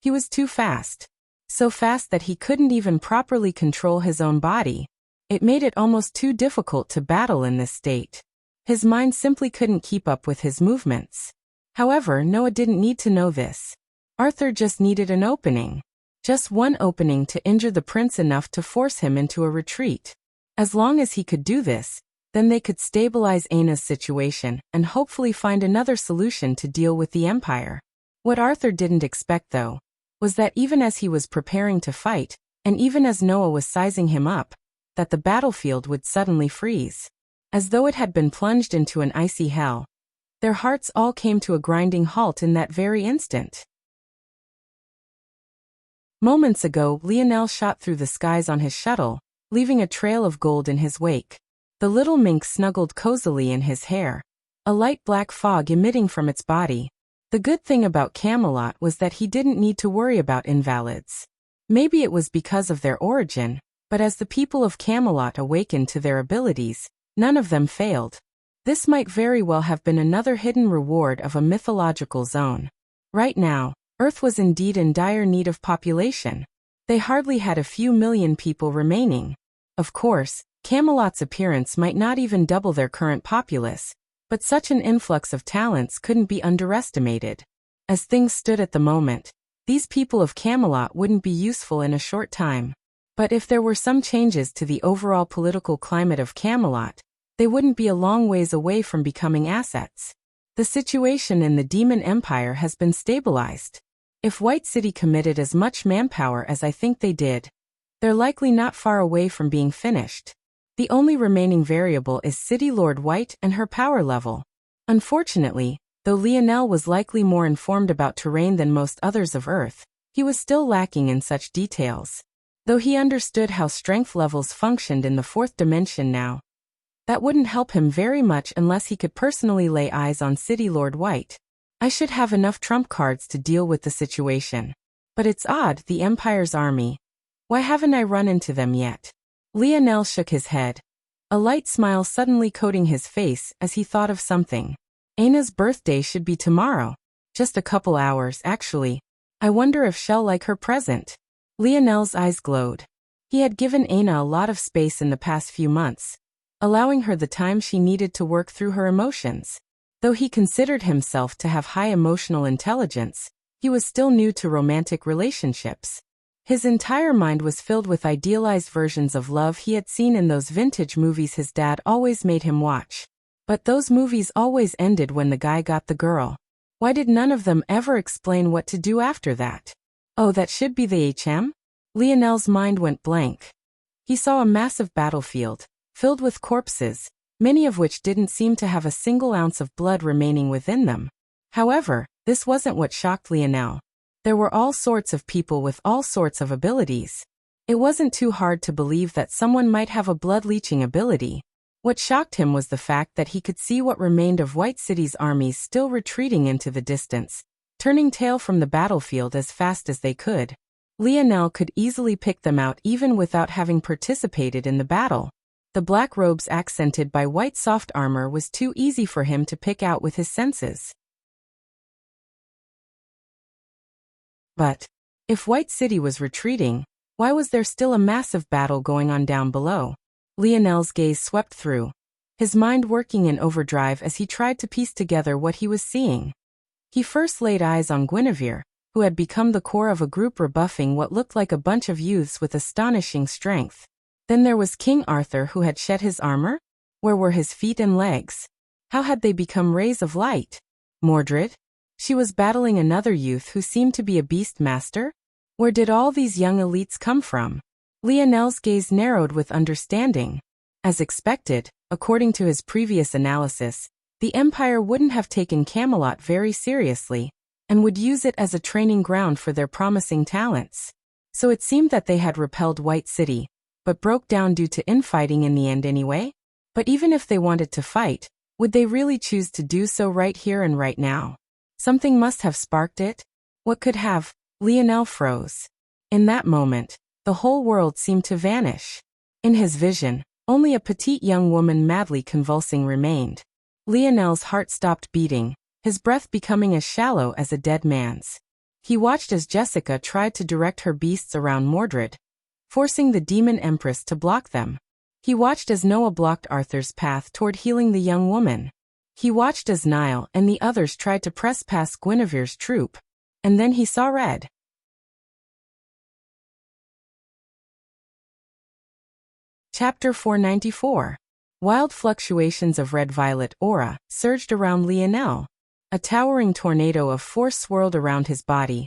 He was too fast. So fast that he couldn't even properly control his own body. It made it almost too difficult to battle in this state. His mind simply couldn't keep up with his movements. However, Noah didn't need to know this. Arthur just needed an opening. Just one opening to injure the prince enough to force him into a retreat. As long as he could do this, then they could stabilize Aina's situation and hopefully find another solution to deal with the Empire. What Arthur didn't expect, though, was that even as he was preparing to fight, and even as Noah was sizing him up, that the battlefield would suddenly freeze. As though it had been plunged into an icy hell. Their hearts all came to a grinding halt in that very instant. Moments ago, Lionel shot through the skies on his shuttle, leaving a trail of gold in his wake. The little mink snuggled cozily in his hair, a light black fog emitting from its body. The good thing about Camelot was that he didn't need to worry about invalids. Maybe it was because of their origin, but as the people of Camelot awakened to their abilities, none of them failed. This might very well have been another hidden reward of a mythological zone. Right now, Earth was indeed in dire need of population. They hardly had a few million people remaining. Of course, Camelot's appearance might not even double their current populace, but such an influx of talents couldn't be underestimated. As things stood at the moment, these people of Camelot wouldn't be useful in a short time. But if there were some changes to the overall political climate of Camelot, they wouldn't be a long ways away from becoming assets. The situation in the Demon Empire has been stabilized. If White City committed as much manpower as I think they did, they're likely not far away from being finished. The only remaining variable is City Lord White and her power level. Unfortunately, though Lionel was likely more informed about terrain than most others of Earth, he was still lacking in such details. Though he understood how strength levels functioned in the fourth dimension now, that wouldn't help him very much unless he could personally lay eyes on City Lord White. I should have enough trump cards to deal with the situation. But it's odd, the Empire's army. Why haven't I run into them yet? Lionel shook his head, a light smile suddenly coating his face as he thought of something. Aina's birthday should be tomorrow. Just a couple hours, actually. I wonder if she'll like her present. Lionel's eyes glowed. He had given Aina a lot of space in the past few months, allowing her the time she needed to work through her emotions. Though he considered himself to have high emotional intelligence, he was still new to romantic relationships. His entire mind was filled with idealized versions of love he had seen in those vintage movies his dad always made him watch. But those movies always ended when the guy got the girl. Why did none of them ever explain what to do after that? Oh, that should be the HM? Lionel's mind went blank. He saw a massive battlefield, filled with corpses, many of which didn't seem to have a single ounce of blood remaining within them. However, this wasn't what shocked Lionel. There were all sorts of people with all sorts of abilities. It wasn't too hard to believe that someone might have a blood-leeching ability. What shocked him was the fact that he could see what remained of White City's armies still retreating into the distance, turning tail from the battlefield as fast as they could. Lionel could easily pick them out even without having participated in the battle. The black robes accented by white soft armor was too easy for him to pick out with his senses. But if White City was retreating, why was there still a massive battle going on down below? Lionel's gaze swept through, his mind working in overdrive as he tried to piece together what he was seeing. He first laid eyes on Guinevere, who had become the core of a group rebuffing what looked like a bunch of youths with astonishing strength. Then there was King Arthur, who had shed his armor. Where were his feet and legs? How had they become rays of light? Mordred? She was battling another youth who seemed to be a beast master? Where did all these young elites come from? Lionel's gaze narrowed with understanding. As expected, according to his previous analysis, the Empire wouldn't have taken Camelot very seriously, and would use it as a training ground for their promising talents. So it seemed that they had repelled White City, but broke down due to infighting in the end anyway? But even if they wanted to fight, would they really choose to do so right here and right now? Something must have sparked it. What could have? Lionel froze. In that moment, the whole world seemed to vanish. In his vision, only a petite young woman madly convulsing remained. Lionel's heart stopped beating, his breath becoming as shallow as a dead man's. He watched as Jessica tried to direct her beasts around Mordred, forcing the demon empress to block them. He watched as Noah blocked Arthur's path toward healing the young woman. He watched as Niall and the others tried to press past Guinevere's troop. And then he saw red. Chapter 494. Wild fluctuations of red-violet aura surged around Lionel. A towering tornado of force swirled around his body,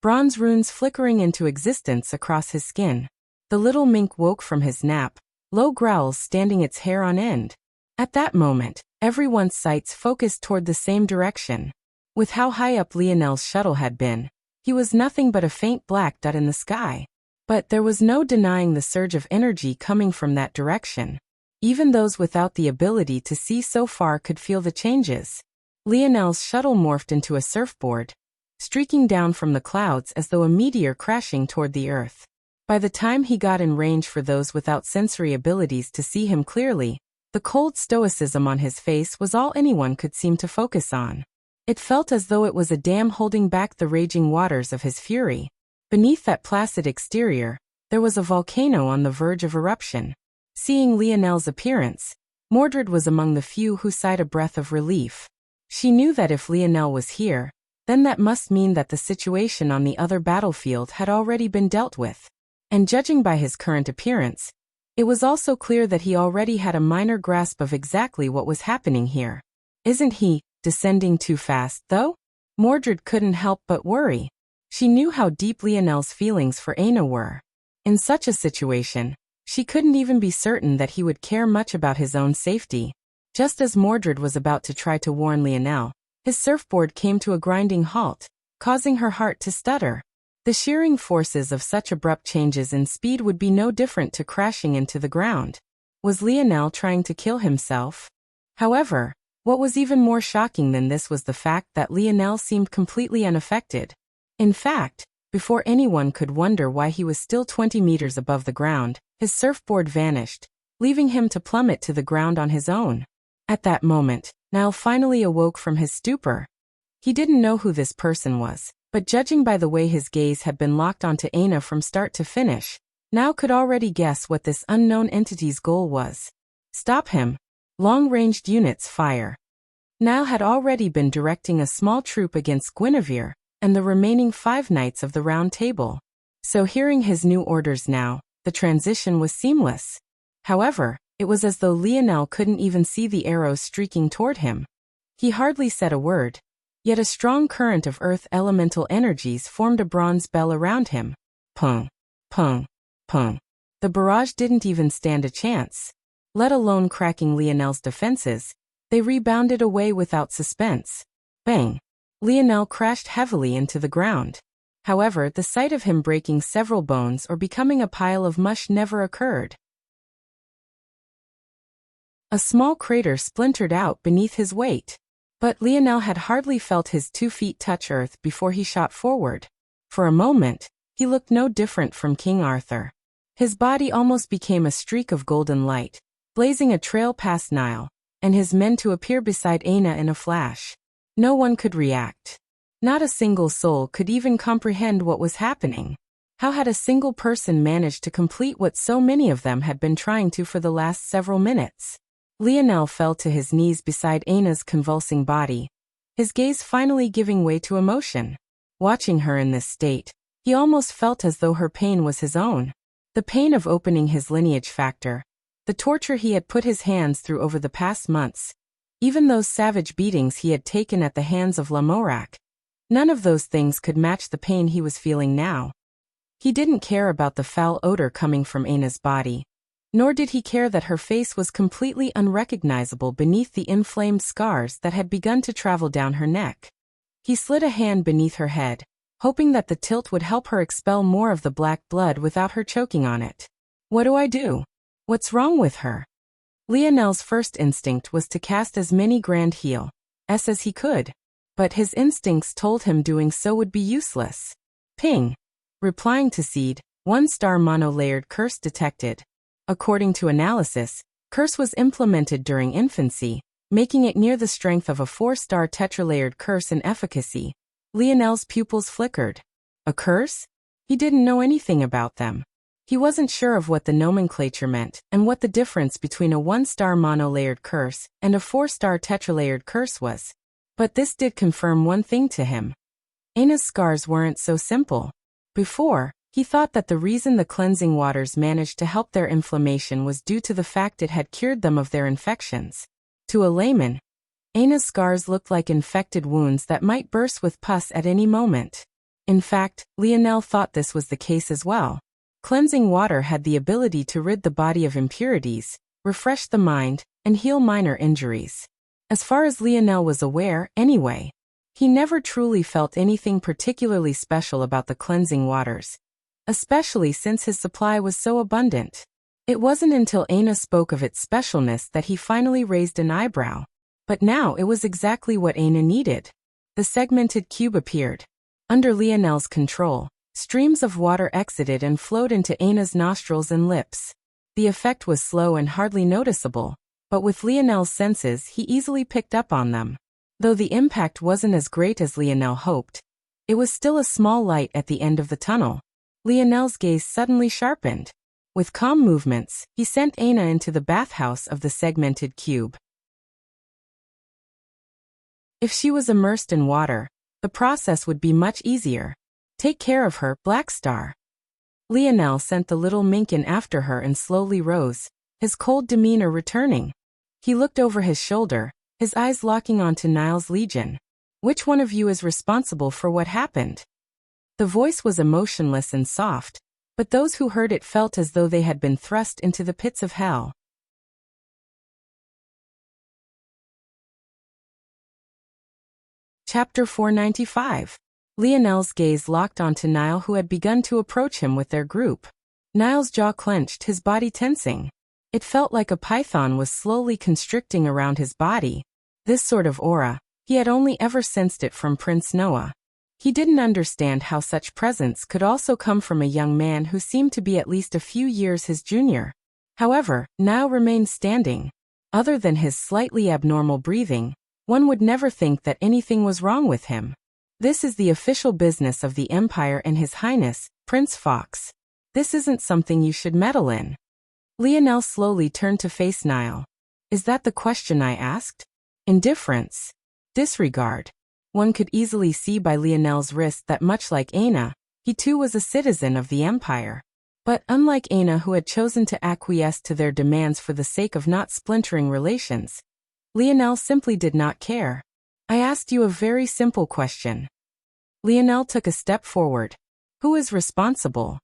bronze runes flickering into existence across his skin. The little mink woke from his nap, low growls standing its hair on end. At that moment, everyone's sights focused toward the same direction. With how high up Lionel's shuttle had been, he was nothing but a faint black dot in the sky. But there was no denying the surge of energy coming from that direction. Even those without the ability to see so far could feel the changes. Lionel's shuttle morphed into a surfboard, streaking down from the clouds as though a meteor crashing toward the earth. By the time he got in range for those without sensory abilities to see him clearly, the cold stoicism on his face was all anyone could seem to focus on. It felt as though it was a dam holding back the raging waters of his fury. Beneath that placid exterior, there was a volcano on the verge of eruption. Seeing Lionel's appearance, Mordred was among the few who sighed a breath of relief. She knew that if Lionel was here, then that must mean that the situation on the other battlefield had already been dealt with. And judging by his current appearance, it was also clear that he already had a minor grasp of exactly what was happening here. Isn't he descending too fast, though? Mordred couldn't help but worry. She knew how deep Lionel's feelings for Aina were. In such a situation, she couldn't even be certain that he would care much about his own safety. Just as Mordred was about to try to warn Lionel, his surfboard came to a grinding halt, causing her heart to stutter. The shearing forces of such abrupt changes in speed would be no different to crashing into the ground. Was Lionel trying to kill himself? However, what was even more shocking than this was the fact that Lionel seemed completely unaffected. In fact, before anyone could wonder why he was still 20 meters above the ground, his surfboard vanished, leaving him to plummet to the ground on his own. At that moment, Niall finally awoke from his stupor. He didn't know who this person was, but judging by the way his gaze had been locked onto Aina from start to finish, Niall could already guess what this unknown entity's goal was. Stop him. Long-ranged units fire. Niall had already been directing a small troop against Guinevere and the remaining 5 knights of the Round Table. So hearing his new orders now, the transition was seamless. However, it was as though Lionel couldn't even see the arrows streaking toward him. He hardly said a word, yet a strong current of earth elemental energies formed a bronze bell around him. Pung, pung, pung. The barrage didn't even stand a chance. Let alone cracking Lionel's defenses, they rebounded away without suspense. Bang! Lionel crashed heavily into the ground. However, the sight of him breaking several bones or becoming a pile of mush never occurred. A small crater splintered out beneath his weight. But Lionel had hardly felt his 2 feet touch earth before he shot forward. For a moment, he looked no different from King Arthur. His body almost became a streak of golden light, blazing a trail past Niall, and his men to appear beside Aina in a flash. No one could react. Not a single soul could even comprehend what was happening. How had a single person managed to complete what so many of them had been trying to for the last several minutes? Lionel fell to his knees beside Aina's convulsing body, his gaze finally giving way to emotion. Watching her in this state, he almost felt as though her pain was his own. The pain of opening his lineage factor, the torture he had put his hands through over the past months, even those savage beatings he had taken at the hands of Lamorak. None of those things could match the pain he was feeling now. He didn't care about the foul odor coming from Aina's body, nor did he care that her face was completely unrecognizable beneath the inflamed scars that had begun to travel down her neck. He slid a hand beneath her head, hoping that the tilt would help her expel more of the black blood without her choking on it. What do I do? What's wrong with her? Lionel's first instinct was to cast as many grand heals as he could, but his instincts told him doing so would be useless. Ping. Replying to seed, 1-star mono-layered curse detected. According to analysis, curse was implemented during infancy, making it near the strength of a 4-star tetralayered curse in efficacy. Lionel's pupils flickered. A curse? He didn't know anything about them. He wasn't sure of what the nomenclature meant and what the difference between a 1-star mono-layered curse and a 4-star tetralayered curse was. But this did confirm one thing to him. Aina's scars weren't so simple. Before, he thought that the reason the cleansing waters managed to help their inflammation was due to the fact it had cured them of their infections. To a layman, Aina's scars looked like infected wounds that might burst with pus at any moment. In fact, Lionel thought this was the case as well. Cleansing water had the ability to rid the body of impurities, refresh the mind, and heal minor injuries. As far as Lionel was aware, anyway, he never truly felt anything particularly special about the cleansing waters, especially since his supply was so abundant. It wasn't until Aina spoke of its specialness that he finally raised an eyebrow. But now it was exactly what Aina needed. The segmented cube appeared. Under Lionel's control, streams of water exited and flowed into Aina's nostrils and lips. The effect was slow and hardly noticeable, but with Lionel's senses he easily picked up on them. Though the impact wasn't as great as Lionel hoped, it was still a small light at the end of the tunnel. Lionel's gaze suddenly sharpened. With calm movements, he sent Aina into the bathhouse of the segmented cube. If she was immersed in water, the process would be much easier. Take care of her, Black Star. Lionel sent the little mink in after her and slowly rose, his cold demeanor returning. He looked over his shoulder, his eyes locking onto Niall's Legion. Which one of you is responsible for what happened? The voice was emotionless and soft, but those who heard it felt as though they had been thrust into the pits of hell. Chapter 495. Lionel's gaze locked onto Niall, who had begun to approach him with their group. Niall's jaw clenched, his body tensing. It felt like a python was slowly constricting around his body. This sort of aura, he had only ever sensed it from Prince Noah. He didn't understand how such presence could also come from a young man who seemed to be at least a few years his junior. However, Niall remained standing. Other than his slightly abnormal breathing, one would never think that anything was wrong with him. This is the official business of the Empire and His Highness, Prince Fox. This isn't something you should meddle in. Lionel slowly turned to face Niall. Is that the question I asked? Indifference? Disregard? One could easily see by Lionel's wrist that much like Aina, he too was a citizen of the Empire. But unlike Aina, who had chosen to acquiesce to their demands for the sake of not splintering relations, Lionel simply did not care. I asked you a very simple question. Lionel took a step forward. Who is responsible?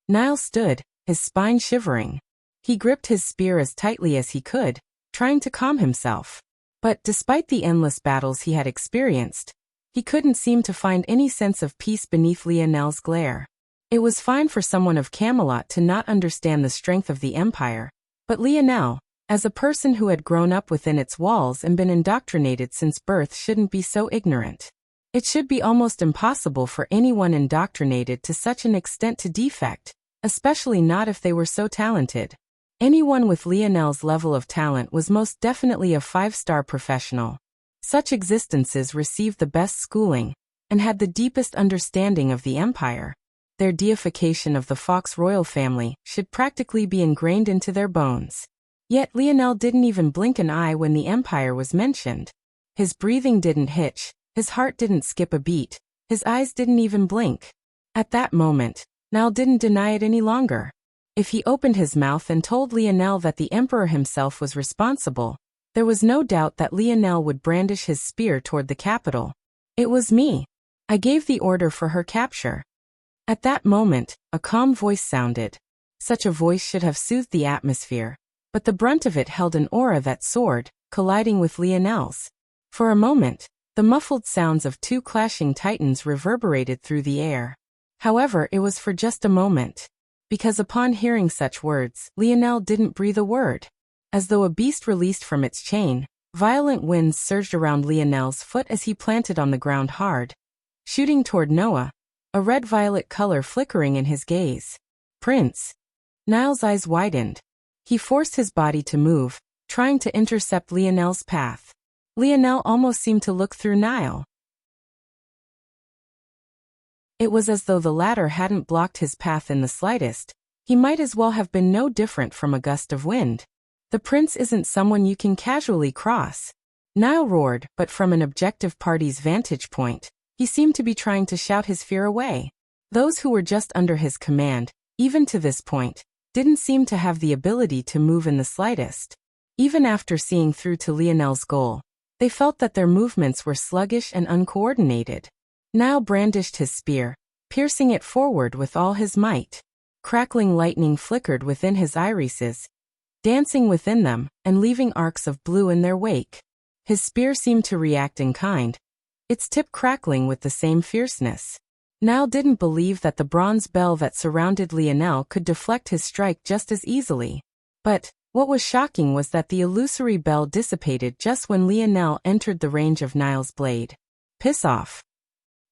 Niall stood, his spine shivering. He gripped his spear as tightly as he could, trying to calm himself. But despite the endless battles he had experienced, he couldn't seem to find any sense of peace beneath Lionel's glare. It was fine for someone of Camelot to not understand the strength of the Empire, but Lionel, as a person who had grown up within its walls and been indoctrinated since birth, shouldn't be so ignorant. It should be almost impossible for anyone indoctrinated to such an extent to defect, especially not if they were so talented. Anyone with Lionel's level of talent was most definitely a 5-star professional. Such existences received the best schooling and had the deepest understanding of the Empire. Their deification of the Fox royal family should practically be ingrained into their bones. Yet Lionel didn't even blink an eye when the Empire was mentioned. His breathing didn't hitch, his heart didn't skip a beat, His eyes didn't even blink. At that moment, Niall didn't deny it any longer. If he opened his mouth and told Lionel that the Emperor himself was responsible, there was no doubt that Lionel would brandish his spear toward the capital. It was me. I gave the order for her capture. At that moment, a calm voice sounded. Such a voice should have soothed the atmosphere, but the brunt of it held an aura that soared, colliding with Lionel's. For a moment, the muffled sounds of two clashing titans reverberated through the air. However, it was for just a moment. Because upon hearing such words, Lionel didn't breathe a word. As though a beast released from its chain, violent winds surged around Lionel's foot as he planted on the ground hard, shooting toward Noah, a red-violet color flickering in his gaze. Prince. Niall's eyes widened. He forced his body to move, trying to intercept Lionel's path. Lionel almost seemed to look through Niall. It was as though the latter hadn't blocked his path in the slightest. He might as well have been no different from a gust of wind. The prince isn't someone you can casually cross. Niall roared, but from an objective party's vantage point, he seemed to be trying to shout his fear away. Those who were just under his command, even to this point, didn't seem to have the ability to move in the slightest. Even after seeing through to Lionel's goal, they felt that their movements were sluggish and uncoordinated. Niall brandished his spear, piercing it forward with all his might. Crackling lightning flickered within his irises, dancing within them, and leaving arcs of blue in their wake. His spear seemed to react in kind, its tip crackling with the same fierceness. Niall didn't believe that the bronze bell that surrounded Lionel could deflect his strike just as easily. But what was shocking was that the illusory bell dissipated just when Lionel entered the range of Niall's blade. "Piss off,"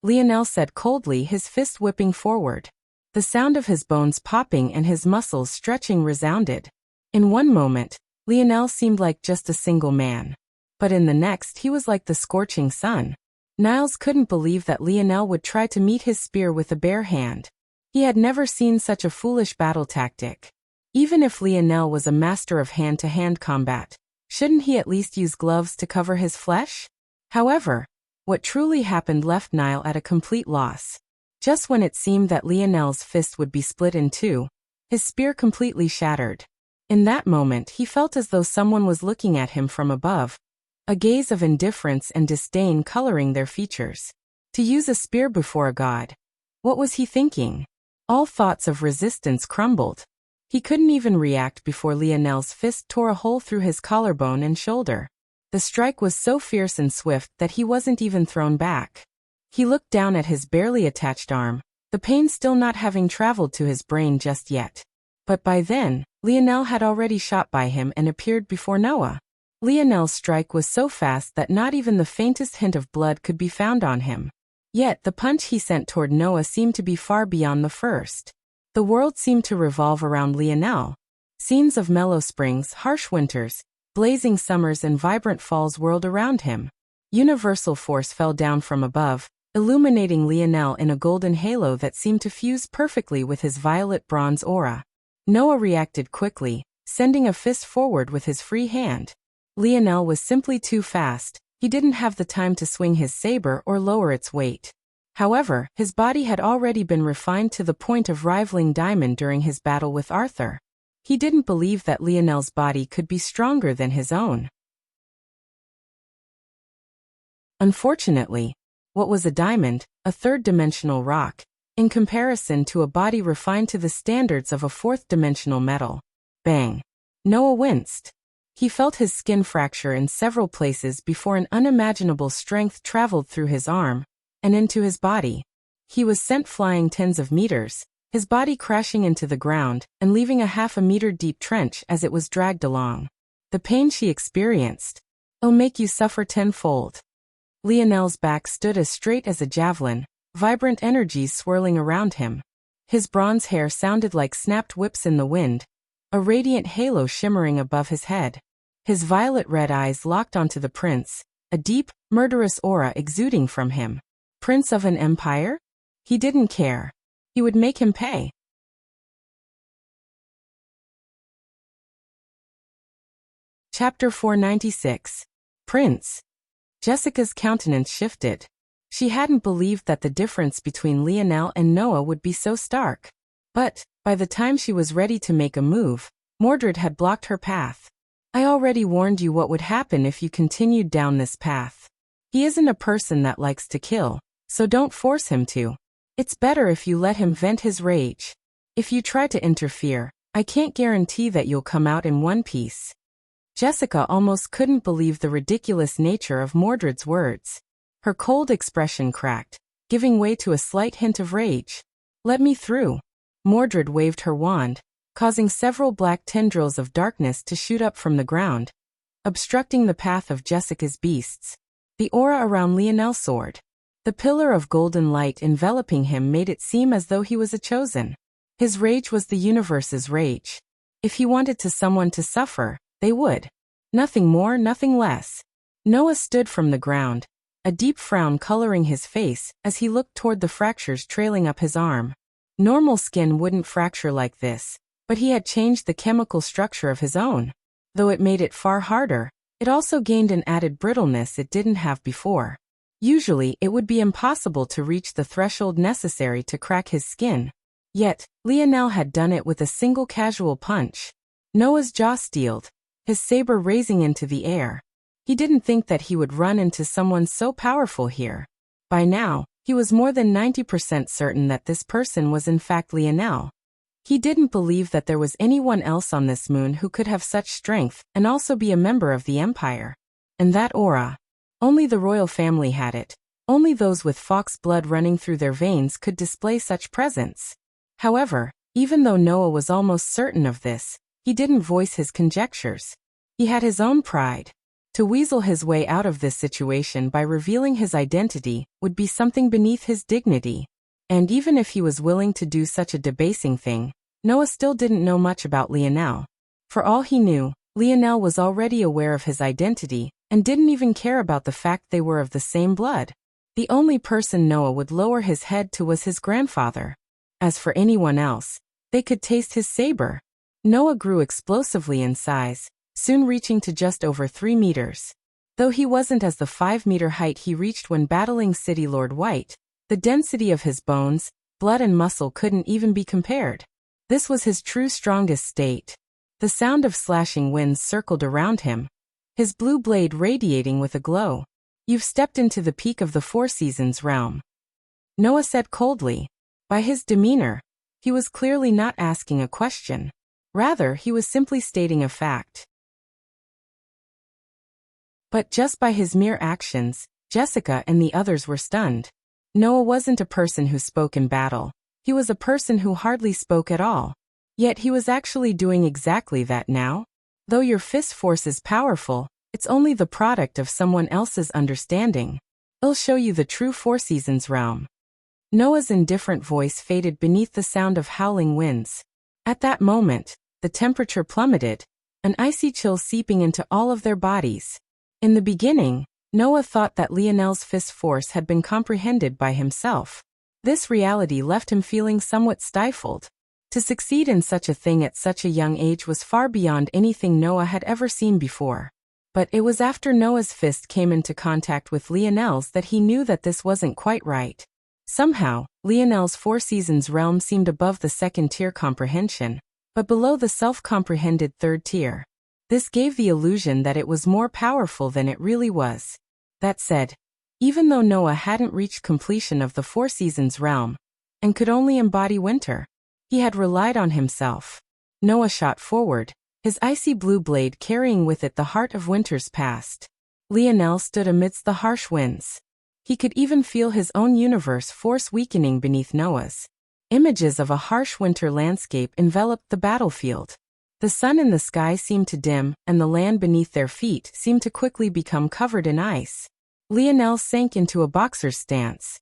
Lionel said coldly, his fist whipping forward. The sound of his bones popping and his muscles stretching resounded. In one moment, Lionel seemed like just a single man. But in the next he was like the scorching sun. Niles couldn't believe that Lionel would try to meet his spear with a bare hand. He had never seen such a foolish battle tactic. Even if Lionel was a master of hand-to-hand combat, shouldn't he at least use gloves to cover his flesh? However, what truly happened left Niall at a complete loss. Just when it seemed that Lionel's fist would be split in two, his spear completely shattered. In that moment he felt as though someone was looking at him from above, a gaze of indifference and disdain coloring their features. To use a spear before a god. What was he thinking? All thoughts of resistance crumbled. He couldn't even react before Lionel's fist tore a hole through his collarbone and shoulder. The strike was so fierce and swift that he wasn't even thrown back. He looked down at his barely attached arm, the pain still not having traveled to his brain just yet. But by then, Lionel had already shot by him and appeared before Noah. Lionel's strike was so fast that not even the faintest hint of blood could be found on him. Yet the punch he sent toward Noah seemed to be far beyond the first. The world seemed to revolve around Lionel. Scenes of mellow springs, harsh winters, blazing summers and vibrant falls whirled around him. Universal force fell down from above, illuminating Lionel in a golden halo that seemed to fuse perfectly with his violet bronze aura. Noah reacted quickly, sending a fist forward with his free hand. Lionel was simply too fast. He didn't have the time to swing his saber or lower its weight. However, his body had already been refined to the point of rivaling Diamond during his battle with Arthur. He didn't believe that Lionel's body could be stronger than his own. Unfortunately, what was a diamond, a third-dimensional rock, in comparison to a body refined to the standards of a fourth-dimensional metal? Bang! Noah winced. He felt his skin fracture in several places before an unimaginable strength traveled through his arm and into his body. He was sent flying tens of meters, his body crashing into the ground and leaving a half-a-meter-deep trench as it was dragged along. The pain she experienced, "'ll make you suffer tenfold." Lionel's back stood as straight as a javelin, vibrant energies swirling around him. His bronze hair sounded like snapped whips in the wind, a radiant halo shimmering above his head. His violet-red eyes locked onto the prince, a deep, murderous aura exuding from him. Prince of an empire? He didn't care. He would make him pay. Chapter 496. Prince. Jessica's countenance shifted. She hadn't believed that the difference between Lionel and Noah would be so stark. But, by the time she was ready to make a move, Mordred had blocked her path. I already warned you what would happen if you continued down this path. He isn't a person that likes to kill, so don't force him to. It's better if you let him vent his rage. If you try to interfere, I can't guarantee that you'll come out in one piece. Jessica almost couldn't believe the ridiculous nature of Mordred's words. Her cold expression cracked, giving way to a slight hint of rage. Let me through. Mordred waved her wand, causing several black tendrils of darkness to shoot up from the ground, obstructing the path of Jessica's beasts. The aura around Lionel soared. The pillar of golden light enveloping him made it seem as though he was a chosen. His rage was the universe's rage. If he wanted someone to suffer, they would. Nothing more, nothing less. Noah stood from the ground, a deep frown coloring his face as he looked toward the fractures trailing up his arm. Normal skin wouldn't fracture like this, but he had changed the chemical structure of his own. Though it made it far harder, it also gained an added brittleness it didn't have before. Usually, it would be impossible to reach the threshold necessary to crack his skin. Yet, Lionel had done it with a single casual punch. Noah's jaw steeled, his saber raising into the air. He didn't think that he would run into someone so powerful here. By now, he was more than 90% certain that this person was in fact Lionel. He didn't believe that there was anyone else on this moon who could have such strength and also be a member of the Empire. And that aura. Only the royal family had it. Only those with fox blood running through their veins could display such presence. However, even though Noah was almost certain of this, he didn't voice his conjectures. He had his own pride. To weasel his way out of this situation by revealing his identity would be something beneath his dignity. And even if he was willing to do such a debasing thing, Noah still didn't know much about Lionel. For all he knew, Lionel was already aware of his identity and didn't even care about the fact they were of the same blood. The only person Noah would lower his head to was his grandfather. As for anyone else, they could taste his saber. Noah grew explosively in size, soon reaching to just over 3 meters. Though he wasn't as the 5-meter height he reached when battling City Lord White, the density of his bones, blood and muscle couldn't even be compared. This was his true strongest state. The sound of slashing winds circled around him, his blue blade radiating with a glow. You've stepped into the peak of the Four Seasons realm, Noah said coldly. By his demeanor, he was clearly not asking a question. Rather, he was simply stating a fact. But just by his mere actions, Jessica and the others were stunned. Noah wasn't a person who spoke in battle. He was a person who hardly spoke at all. Yet he was actually doing exactly that now. Though your fist force is powerful, it's only the product of someone else's understanding. I'll show you the true Four Seasons realm. Noah's indifferent voice faded beneath the sound of howling winds. At that moment, the temperature plummeted, an icy chill seeping into all of their bodies. In the beginning, Noah thought that Lionel's fist force had been comprehended by himself. This reality left him feeling somewhat stifled. To succeed in such a thing at such a young age was far beyond anything Noah had ever seen before. But it was after Noah's fist came into contact with Lionel's that he knew that this wasn't quite right. Somehow, Lionel's Four Seasons realm seemed above the second-tier comprehension, but below the self-comprehended third tier. This gave the illusion that it was more powerful than it really was. That said, even though Noah hadn't reached completion of the Four Seasons realm, and could only embody winter, he had relied on himself. Noah shot forward, his icy blue blade carrying with it the heart of winter's past. Lionel stood amidst the harsh winds. He could even feel his own universe force weakening beneath Noah's. Images of a harsh winter landscape enveloped the battlefield. The sun in the sky seemed to dim, and the land beneath their feet seemed to quickly become covered in ice. Lionel sank into a boxer's stance.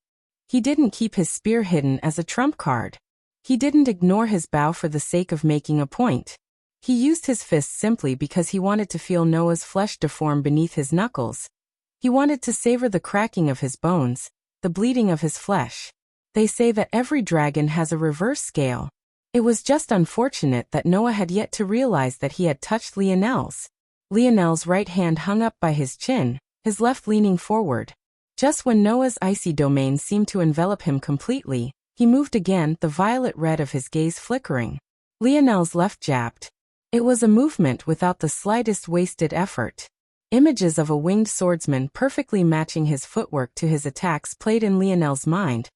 He didn't keep his spear hidden as a trump card. He didn't ignore his bow for the sake of making a point. He used his fists simply because he wanted to feel Noah's flesh deform beneath his knuckles. He wanted to savor the cracking of his bones, the bleeding of his flesh. They say that every dragon has a reverse scale. It was just unfortunate that Noah had yet to realize that he had touched Lionel's. Lionel's right hand hung up by his chin, his left leaning forward. Just when Noah's icy domain seemed to envelop him completely, he moved again, the violet red of his gaze flickering. Lionel's left jabbed. It was a movement without the slightest wasted effort. Images of a winged swordsman perfectly matching his footwork to his attacks played in Lionel's mind,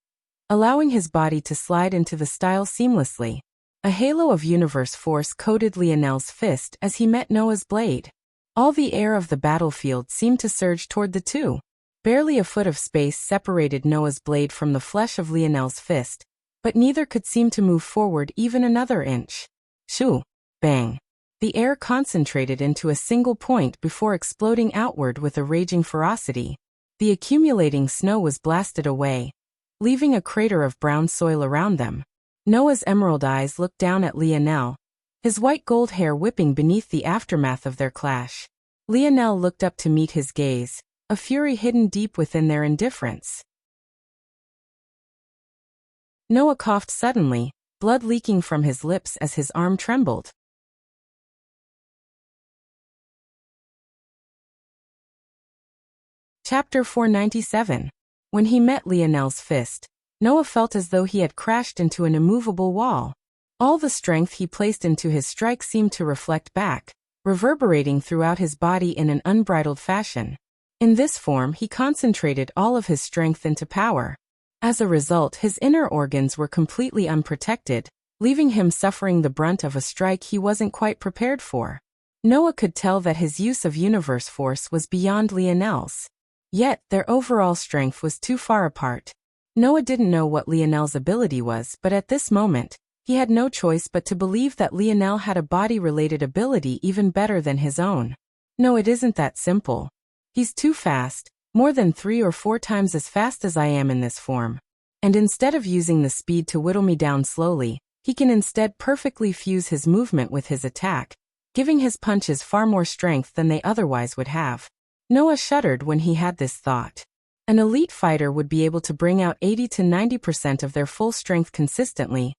allowing his body to slide into the style seamlessly. A halo of universe force coated Lionel's fist as he met Noah's blade. All the air of the battlefield seemed to surge toward the two. Barely a foot of space separated Noah's blade from the flesh of Lionel's fist, but neither could seem to move forward even another inch. Shoo! Bang! The air concentrated into a single point before exploding outward with a raging ferocity. The accumulating snow was blasted away, leaving a crater of brown soil around them. Noah's emerald eyes looked down at Lionel, his white gold hair whipping beneath the aftermath of their clash. Lionel looked up to meet his gaze, a fury hidden deep within their indifference. Noah coughed suddenly, blood leaking from his lips as his arm trembled. Chapter 497. When he met Lionel's fist, Noah felt as though he had crashed into an immovable wall. All the strength he placed into his strike seemed to reflect back, reverberating throughout his body in an unbridled fashion. In this form, he concentrated all of his strength into power. As a result, his inner organs were completely unprotected, leaving him suffering the brunt of a strike he wasn't quite prepared for. Noah could tell that his use of universe force was beyond Lionel's. Yet, their overall strength was too far apart. Noah didn't know what Lionel's ability was, but at this moment, he had no choice but to believe that Lionel had a body-related ability even better than his own. No, it isn't that simple. He's too fast, more than 3 or 4 times as fast as I am in this form. And instead of using the speed to whittle me down slowly, he can instead perfectly fuse his movement with his attack, giving his punches far more strength than they otherwise would have. Noah shuddered when he had this thought. An elite fighter would be able to bring out 80 to 90% of their full strength consistently.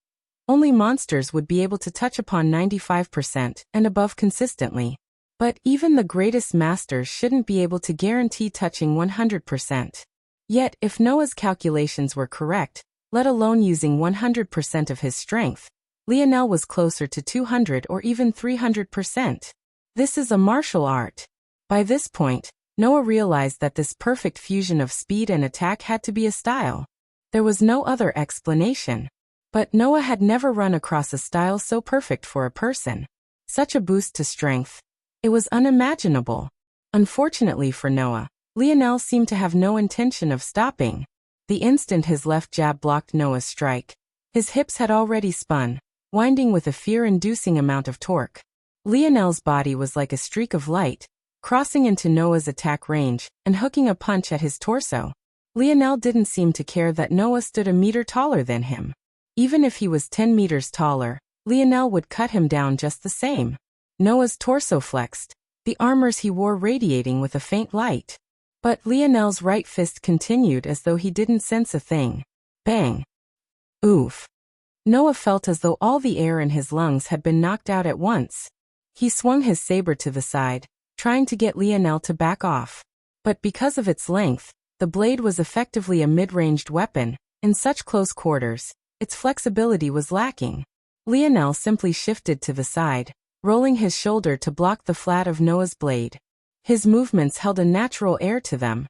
Only monsters would be able to touch upon 95% and above consistently. But even the greatest masters shouldn't be able to guarantee touching 100%. Yet, if Noah's calculations were correct, let alone using 100% of his strength, Lionel was closer to 200 or even 300%. This is a martial art. By this point, Noah realized that this perfect fusion of speed and attack had to be a style. There was no other explanation. But Noah had never run across a style so perfect for a person. Such a boost to strength. It was unimaginable. Unfortunately for Noah, Lionel seemed to have no intention of stopping. The instant his left jab blocked Noah's strike, his hips had already spun, winding with a fear-inducing amount of torque. Lionel's body was like a streak of light, crossing into Noah's attack range and hooking a punch at his torso. Lionel didn't seem to care that Noah stood a meter taller than him. Even if he was 10 meters taller, Lionel would cut him down just the same. Noah's torso flexed, the armors he wore radiating with a faint light. But Lionel's right fist continued as though he didn't sense a thing. Bang! Oof! Noah felt as though all the air in his lungs had been knocked out at once. He swung his saber to the side, trying to get Lionel to back off. But because of its length, the blade was effectively a mid-ranged weapon. In such close quarters, its flexibility was lacking. Lionel simply shifted to the side, rolling his shoulder to block the flat of Noah's blade. His movements held a natural air to them,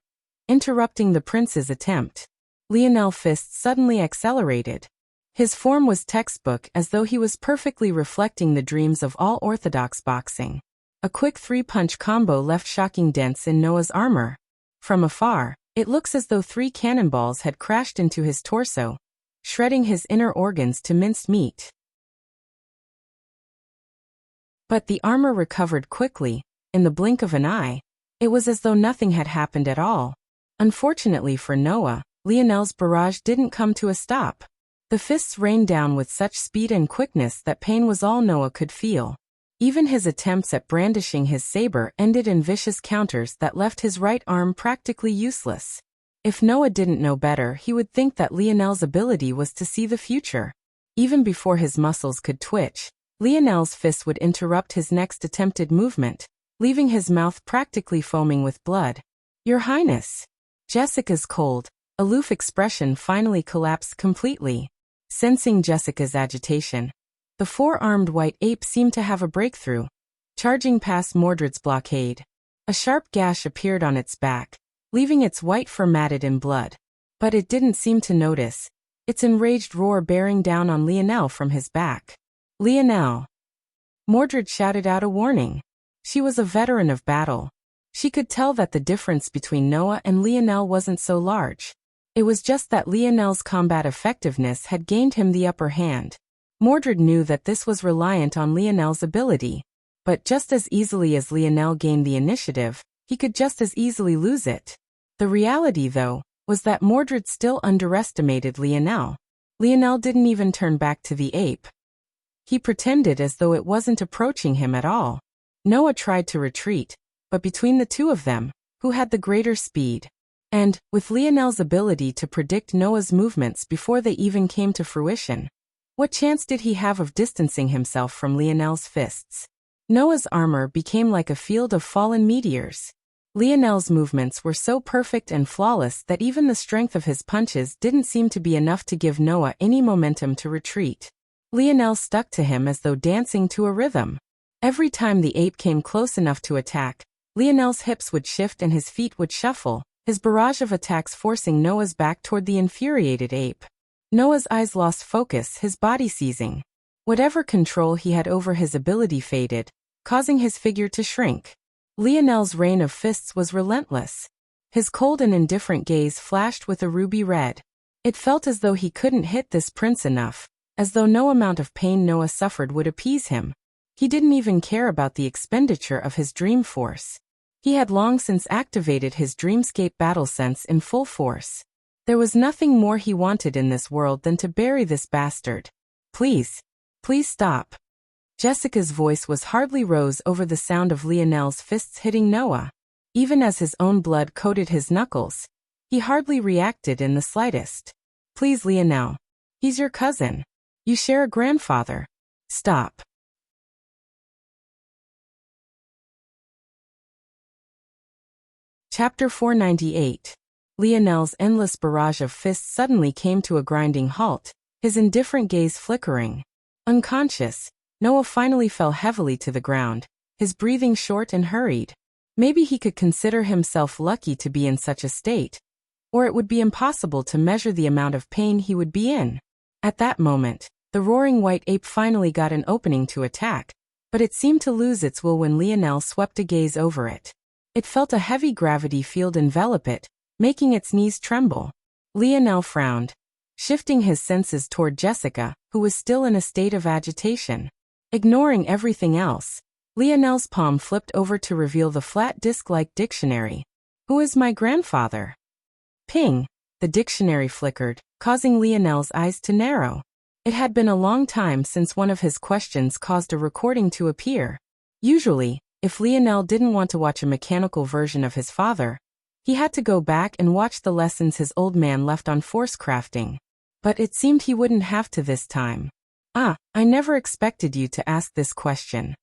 interrupting the prince's attempt. Lionel's fist suddenly accelerated. His form was textbook, as though he was perfectly reflecting the dreams of all orthodox boxing. A quick 3-punch combo left shocking dents in Noah's armor. From afar, it looks as though 3 cannonballs had crashed into his torso, shredding his inner organs to minced meat. But the armor recovered quickly, in the blink of an eye. It was as though nothing had happened at all. Unfortunately for Noah, Lionel's barrage didn't come to a stop. The fists rained down with such speed and quickness that pain was all Noah could feel. Even his attempts at brandishing his saber ended in vicious counters that left his right arm practically useless. If Noah didn't know better, he would think that Lionel's ability was to see the future. Even before his muscles could twitch, Lionel's fist would interrupt his next attempted movement, leaving his mouth practically foaming with blood. "Your Highness!" Jessica's cold, aloof expression finally collapsed completely. Sensing Jessica's agitation, the four-armed white ape seemed to have a breakthrough, charging past Mordred's blockade. A sharp gash appeared on its back, leaving its white fur matted in blood. But it didn't seem to notice, its enraged roar bearing down on Lionel from his back. "Lionel!" Mordred shouted out a warning. She was a veteran of battle. She could tell that the difference between Noah and Lionel wasn't so large. It was just that Lionel's combat effectiveness had gained him the upper hand. Mordred knew that this was reliant on Lionel's ability. But just as easily as Lionel gained the initiative, he could just as easily lose it. The reality, though, was that Mordred still underestimated Lionel. Lionel didn't even turn back to the ape. He pretended as though it wasn't approaching him at all. Noah tried to retreat, but between the two of them, who had the greater speed? And, with Lionel's ability to predict Noah's movements before they even came to fruition, what chance did he have of distancing himself from Lionel's fists? Noah's armor became like a field of fallen meteors. Lionel's movements were so perfect and flawless that even the strength of his punches didn't seem to be enough to give Noah any momentum to retreat. Lionel stuck to him as though dancing to a rhythm. Every time the ape came close enough to attack, Lionel's hips would shift and his feet would shuffle, his barrage of attacks forcing Noah's back toward the infuriated ape. Noah's eyes lost focus, his body seizing. Whatever control he had over his ability faded, causing his figure to shrink. Lionel's rain of fists was relentless. His cold and indifferent gaze flashed with a ruby red. It felt as though he couldn't hit this prince enough, as though no amount of pain Noah suffered would appease him. He didn't even care about the expenditure of his dream force. He had long since activated his dreamscape battle sense in full force. There was nothing more he wanted in this world than to bury this bastard. Please stop." Jessica's voice was hardly rose over the sound of Lionel's fists hitting Noah. Even as his own blood coated his knuckles, he hardly reacted in the slightest. "Please, Lionel. He's your cousin. You share a grandfather. Stop." Chapter 498. Lionel's endless barrage of fists suddenly came to a grinding halt, his indifferent gaze flickering. Unconscious, Noah finally fell heavily to the ground, his breathing short and hurried. Maybe he could consider himself lucky to be in such a state, or it would be impossible to measure the amount of pain he would be in. At that moment, the roaring white ape finally got an opening to attack, but it seemed to lose its will when Lionel swept a gaze over it. It felt a heavy gravity field envelop it, making its knees tremble. Lionel frowned, shifting his senses toward Jessica, who was still in a state of agitation. Ignoring everything else, Lionel's palm flipped over to reveal the flat disc-like dictionary. "Who is my grandfather?" Ping! The dictionary flickered, causing Lionel's eyes to narrow. It had been a long time since one of his questions caused a recording to appear. Usually, if Lionel didn't want to watch a mechanical version of his father, he had to go back and watch the lessons his old man left on force crafting. But it seemed he wouldn't have to this time. I never expected you to ask this question."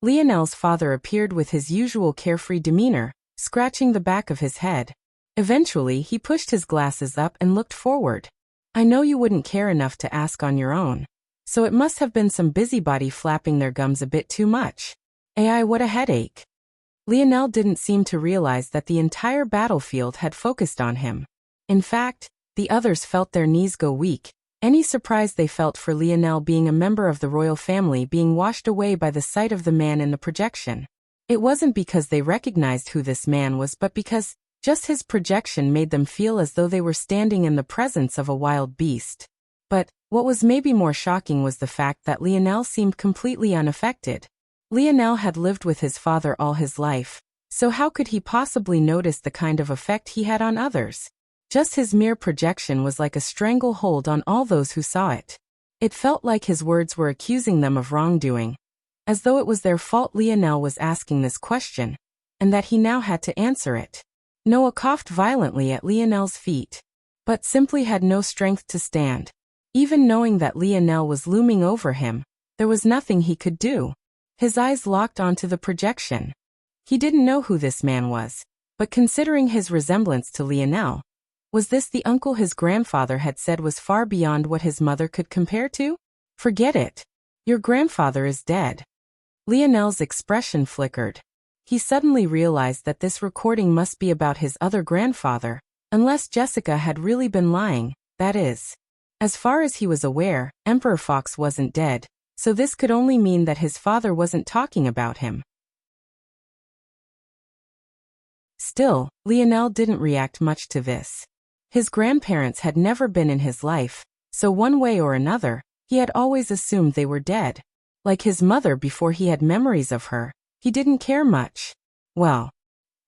Lionel's father appeared with his usual carefree demeanor, scratching the back of his head. Eventually, he pushed his glasses up and looked forward. "I know you wouldn't care enough to ask on your own, so it must have been some busybody flapping their gums a bit too much. Ai, what a headache." Lionel didn't seem to realize that the entire battlefield had focused on him. In fact, the others felt their knees go weak. Any surprise they felt for Lionel being a member of the royal family being washed away by the sight of the man in the projection. It wasn't because they recognized who this man was, but because just his projection made them feel as though they were standing in the presence of a wild beast. But what was maybe more shocking was the fact that Lionel seemed completely unaffected. Lionel had lived with his father all his life, so how could he possibly notice the kind of effect he had on others? Just his mere projection was like a stranglehold on all those who saw it. It felt like his words were accusing them of wrongdoing, as though it was their fault Lionel was asking this question, and that he now had to answer it. Noah coughed violently at Lionel's feet, but simply had no strength to stand. Even knowing that Lionel was looming over him, there was nothing he could do. His eyes locked onto the projection. He didn't know who this man was. But considering his resemblance to Lionel, was this the uncle his grandfather had said was far beyond what his mother could compare to? Forget it. Your grandfather is dead. Lionel's expression flickered. He suddenly realized that this recording must be about his other grandfather, unless Jessica had really been lying, that is. As far as he was aware, Emperor Fox wasn't dead, so this could only mean that his father wasn't talking about him. Still, Lionel didn't react much to this. His grandparents had never been in his life, so one way or another, he had always assumed they were dead. Like his mother before he had memories of her, he didn't care much. Well,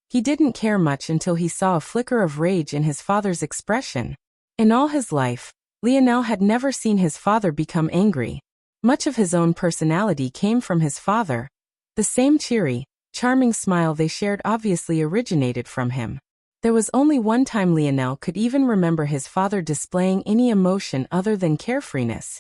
he didn't care much until he saw a flicker of rage in his father's expression. In all his life, Lionel had never seen his father become angry. Much of his own personality came from his father. The same cheery, charming smile they shared obviously originated from him. There was only one time Lionel could even remember his father displaying any emotion other than carefreeness.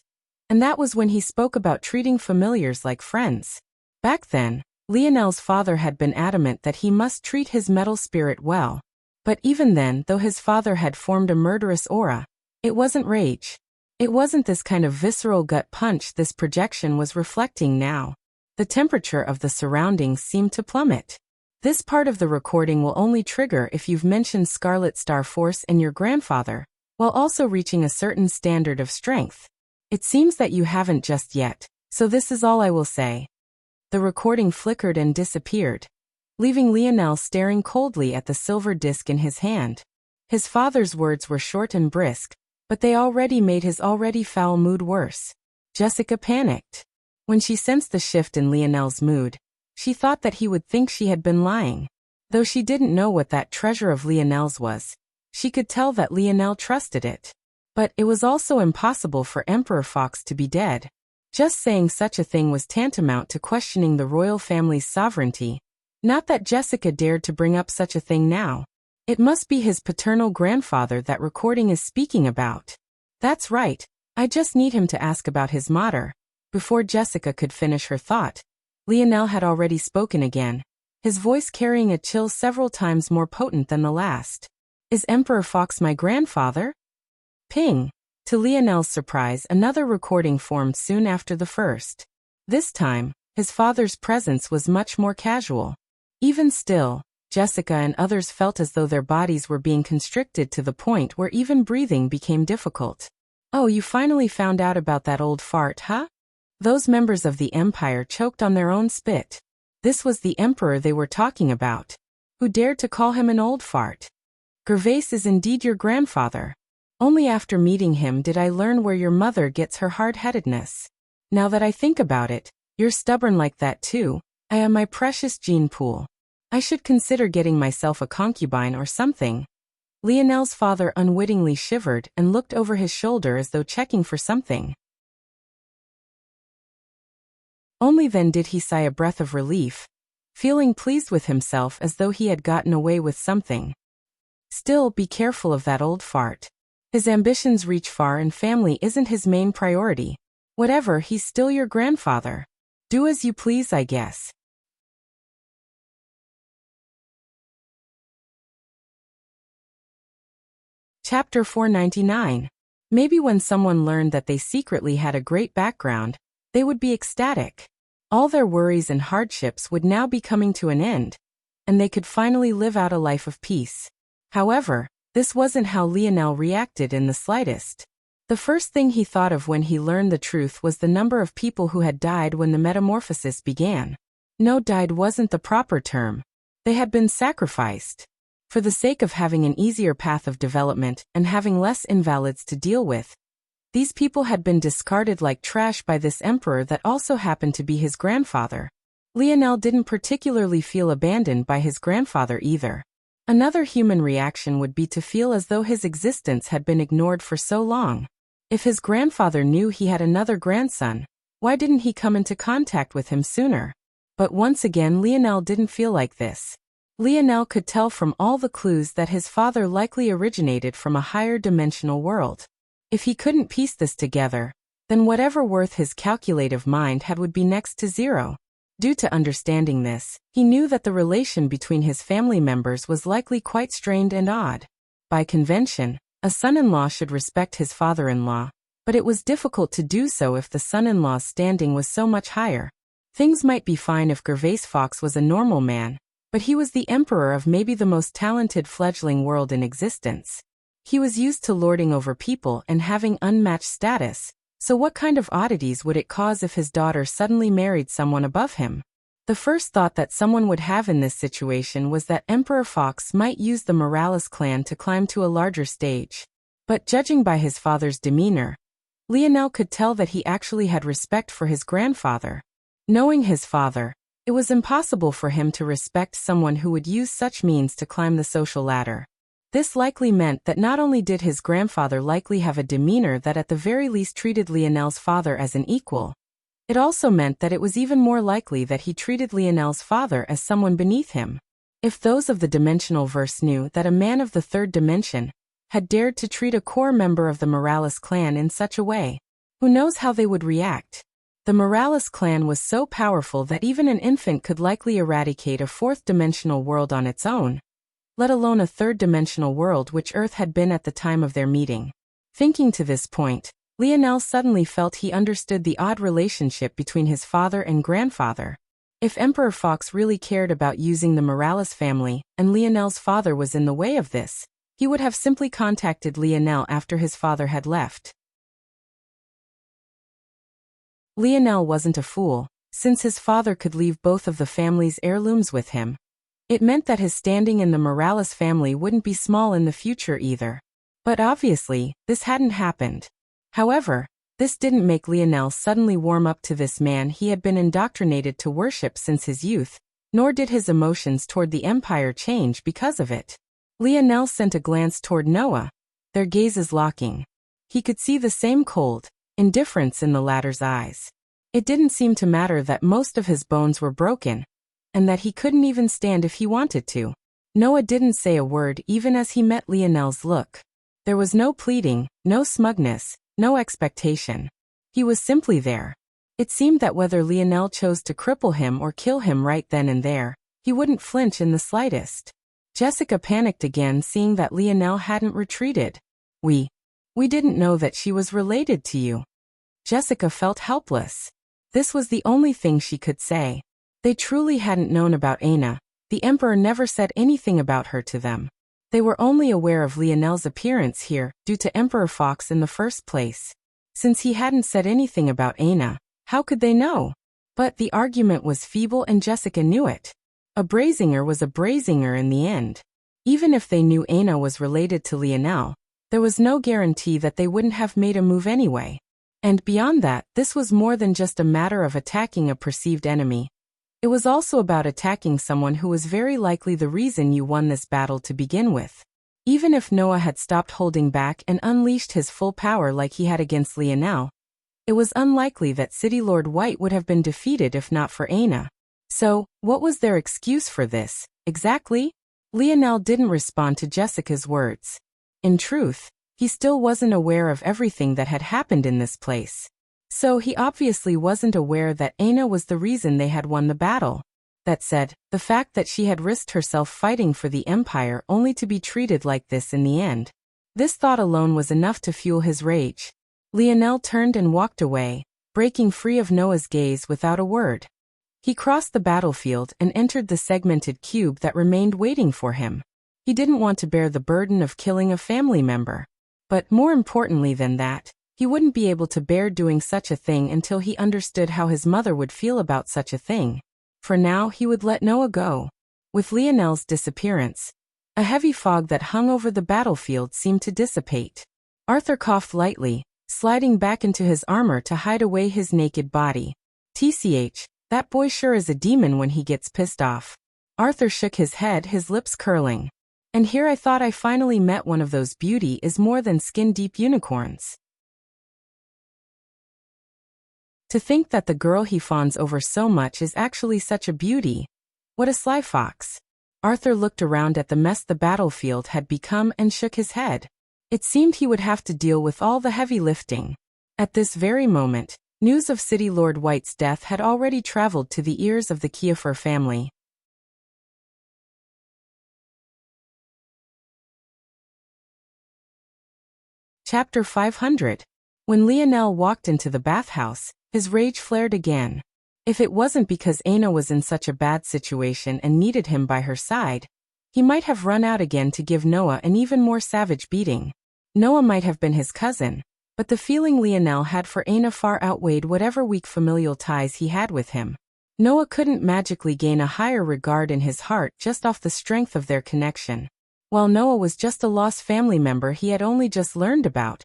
And that was when he spoke about treating familiars like friends. Back then, Lionel's father had been adamant that he must treat his metal spirit well. But even then, though his father had formed a murderous aura, it wasn't rage. It wasn't this kind of visceral gut punch this projection was reflecting now. The temperature of the surroundings seemed to plummet. This part of the recording will only trigger if you've mentioned Scarlet Star Force and your grandfather, while also reaching a certain standard of strength. It seems that you haven't just yet, so this is all I will say. The recording flickered and disappeared, leaving Lionel staring coldly at the silver disc in his hand. His father's words were short and brisk, but they already made his already foul mood worse. Jessica panicked. When she sensed the shift in Lionel's mood, she thought that he would think she had been lying. Though she didn't know what that treasure of Lionel's was, she could tell that Lionel trusted it. But it was also impossible for Emperor Fox to be dead. Just saying such a thing was tantamount to questioning the royal family's sovereignty. Not that Jessica dared to bring up such a thing now. It must be his paternal grandfather that recording is speaking about. That's right, I just need him to ask about his mater. Before Jessica could finish her thought, Lionel had already spoken again, his voice carrying a chill several times more potent than the last. Is Emperor Fox my grandfather? Ping! To Lionel's surprise, another recording formed soon after the first. This time, his father's presence was much more casual. Even still, Jessica and others felt as though their bodies were being constricted to the point where even breathing became difficult. Oh, you finally found out about that old fart, huh? Those members of the Empire choked on their own spit. This was the Emperor they were talking about. Who dared to call him an old fart? Gervais is indeed your grandfather. Only after meeting him did I learn where your mother gets her hard-headedness. Now that I think about it, you're stubborn like that too. I am my precious gene pool. I should consider getting myself a concubine or something. Lionel's father unwittingly shivered and looked over his shoulder as though checking for something. Only then did he sigh a breath of relief, feeling pleased with himself as though he had gotten away with something. Still, be careful of that old fart. His ambitions reach far and family isn't his main priority. Whatever, he's still your grandfather. Do as you please, I guess. Chapter 499. Maybe when someone learned that they secretly had a great background, they would be ecstatic. All their worries and hardships would now be coming to an end, and they could finally live out a life of peace. However, this wasn't how Lionel reacted in the slightest. The first thing he thought of when he learned the truth was the number of people who had died when the metamorphosis began. No, died wasn't the proper term. They had been sacrificed. For the sake of having an easier path of development and having less invalids to deal with, these people had been discarded like trash by this emperor that also happened to be his grandfather. Lionel didn't particularly feel abandoned by his grandfather either. Another human reaction would be to feel as though his existence had been ignored for so long. If his grandfather knew he had another grandson, why didn't he come into contact with him sooner? But once again, Lionel didn't feel like this. Lionel could tell from all the clues that his father likely originated from a higher dimensional world. If he couldn't piece this together, then whatever worth his calculative mind had would be next to zero. Due to understanding this, he knew that the relation between his family members was likely quite strained and odd. By convention, a son-in-law should respect his father-in-law, but it was difficult to do so if the son-in-law's standing was so much higher. Things might be fine if Gervais Fox was a normal man, but he was the emperor of maybe the most talented fledgling world in existence. He was used to lording over people and having unmatched status, so what kind of oddities would it cause if his daughter suddenly married someone above him? The first thought that someone would have in this situation was that Emperor Fox might use the Morales clan to climb to a larger stage. But judging by his father's demeanor, Lionel could tell that he actually had respect for his grandfather. Knowing his father, it was impossible for him to respect someone who would use such means to climb the social ladder. This likely meant that not only did his grandfather likely have a demeanor that at the very least treated Lionel's father as an equal, it also meant that it was even more likely that he treated Lionel's father as someone beneath him. If those of the dimensional verse knew that a man of the third dimension had dared to treat a core member of the Morales clan in such a way, who knows how they would react? The Morales clan was so powerful that even an infant could likely eradicate a fourth-dimensional world on its own, let alone a third-dimensional world which Earth had been at the time of their meeting. Thinking to this point, Lionel suddenly felt he understood the odd relationship between his father and grandfather. If Emperor Fox really cared about using the Morales family, and Lionel's father was in the way of this, he would have simply contacted Lionel after his father had left. Lionel wasn't a fool, since his father could leave both of the family's heirlooms with him. It meant that his standing in the Morales family wouldn't be small in the future either. But obviously, this hadn't happened. However, this didn't make Lionel suddenly warm up to this man he had been indoctrinated to worship since his youth, nor did his emotions toward the Empire change because of it. Lionel sent a glance toward Noah, their gazes locking. He could see the same cold indifference in the latter's eyes. It didn't seem to matter that most of his bones were broken, and that he couldn't even stand if he wanted to. Noah didn't say a word even as he met Lionel's look. There was no pleading, no smugness, no expectation. He was simply there. It seemed that whether Lionel chose to cripple him or kill him right then and there, he wouldn't flinch in the slightest. Jessica panicked again, seeing that Lionel hadn't retreated. We didn't know that she was related to you." Jessica felt helpless. This was the only thing she could say. They truly hadn't known about Aina. The Emperor never said anything about her to them. They were only aware of Lionel's appearance here due to Emperor Fox in the first place. Since he hadn't said anything about Aina, how could they know? But the argument was feeble and Jessica knew it. A Brazinger was a Brazinger in the end. Even if they knew Aina was related to Lionel, there was no guarantee that they wouldn't have made a move anyway. And beyond that, this was more than just a matter of attacking a perceived enemy. It was also about attacking someone who was very likely the reason you won this battle to begin with. Even if Noah had stopped holding back and unleashed his full power like he had against Lionel, it was unlikely that City Lord White would have been defeated if not for Aina. So, what was their excuse for this, exactly? Lionel didn't respond to Jessica's words. In truth, he still wasn't aware of everything that had happened in this place. So he obviously wasn't aware that Aina was the reason they had won the battle. That said, the fact that she had risked herself fighting for the Empire only to be treated like this in the end. This thought alone was enough to fuel his rage. Lionel turned and walked away, breaking free of Noah's gaze without a word. He crossed the battlefield and entered the segmented cube that remained waiting for him. He didn't want to bear the burden of killing a family member. But more importantly than that, he wouldn't be able to bear doing such a thing until he understood how his mother would feel about such a thing. For now, he would let Noah go. With Lionel's disappearance, a heavy fog that hung over the battlefield seemed to dissipate. Arthur coughed lightly, sliding back into his armor to hide away his naked body. TCH, that boy sure is a demon when he gets pissed off. Arthur shook his head, his lips curling. And here I thought I finally met one of those beauty is more than skin-deep unicorns. To think that the girl he fawns over so much is actually such a beauty. What a sly fox. Arthur looked around at the mess the battlefield had become and shook his head. It seemed he would have to deal with all the heavy lifting. At this very moment, News of City Lord White's death had already traveled to the ears of the Kiefer family. Chapter 500. When Lionel walked into the bathhouse, his rage flared again. If it wasn't because Aina was in such a bad situation and needed him by her side, he might have run out again to give Noah an even more savage beating. Noah might have been his cousin, but the feeling Lionel had for Aina far outweighed whatever weak familial ties he had with him. Noah couldn't magically gain a higher regard in his heart just off the strength of their connection. While Noah was just a lost family member he had only just learned about,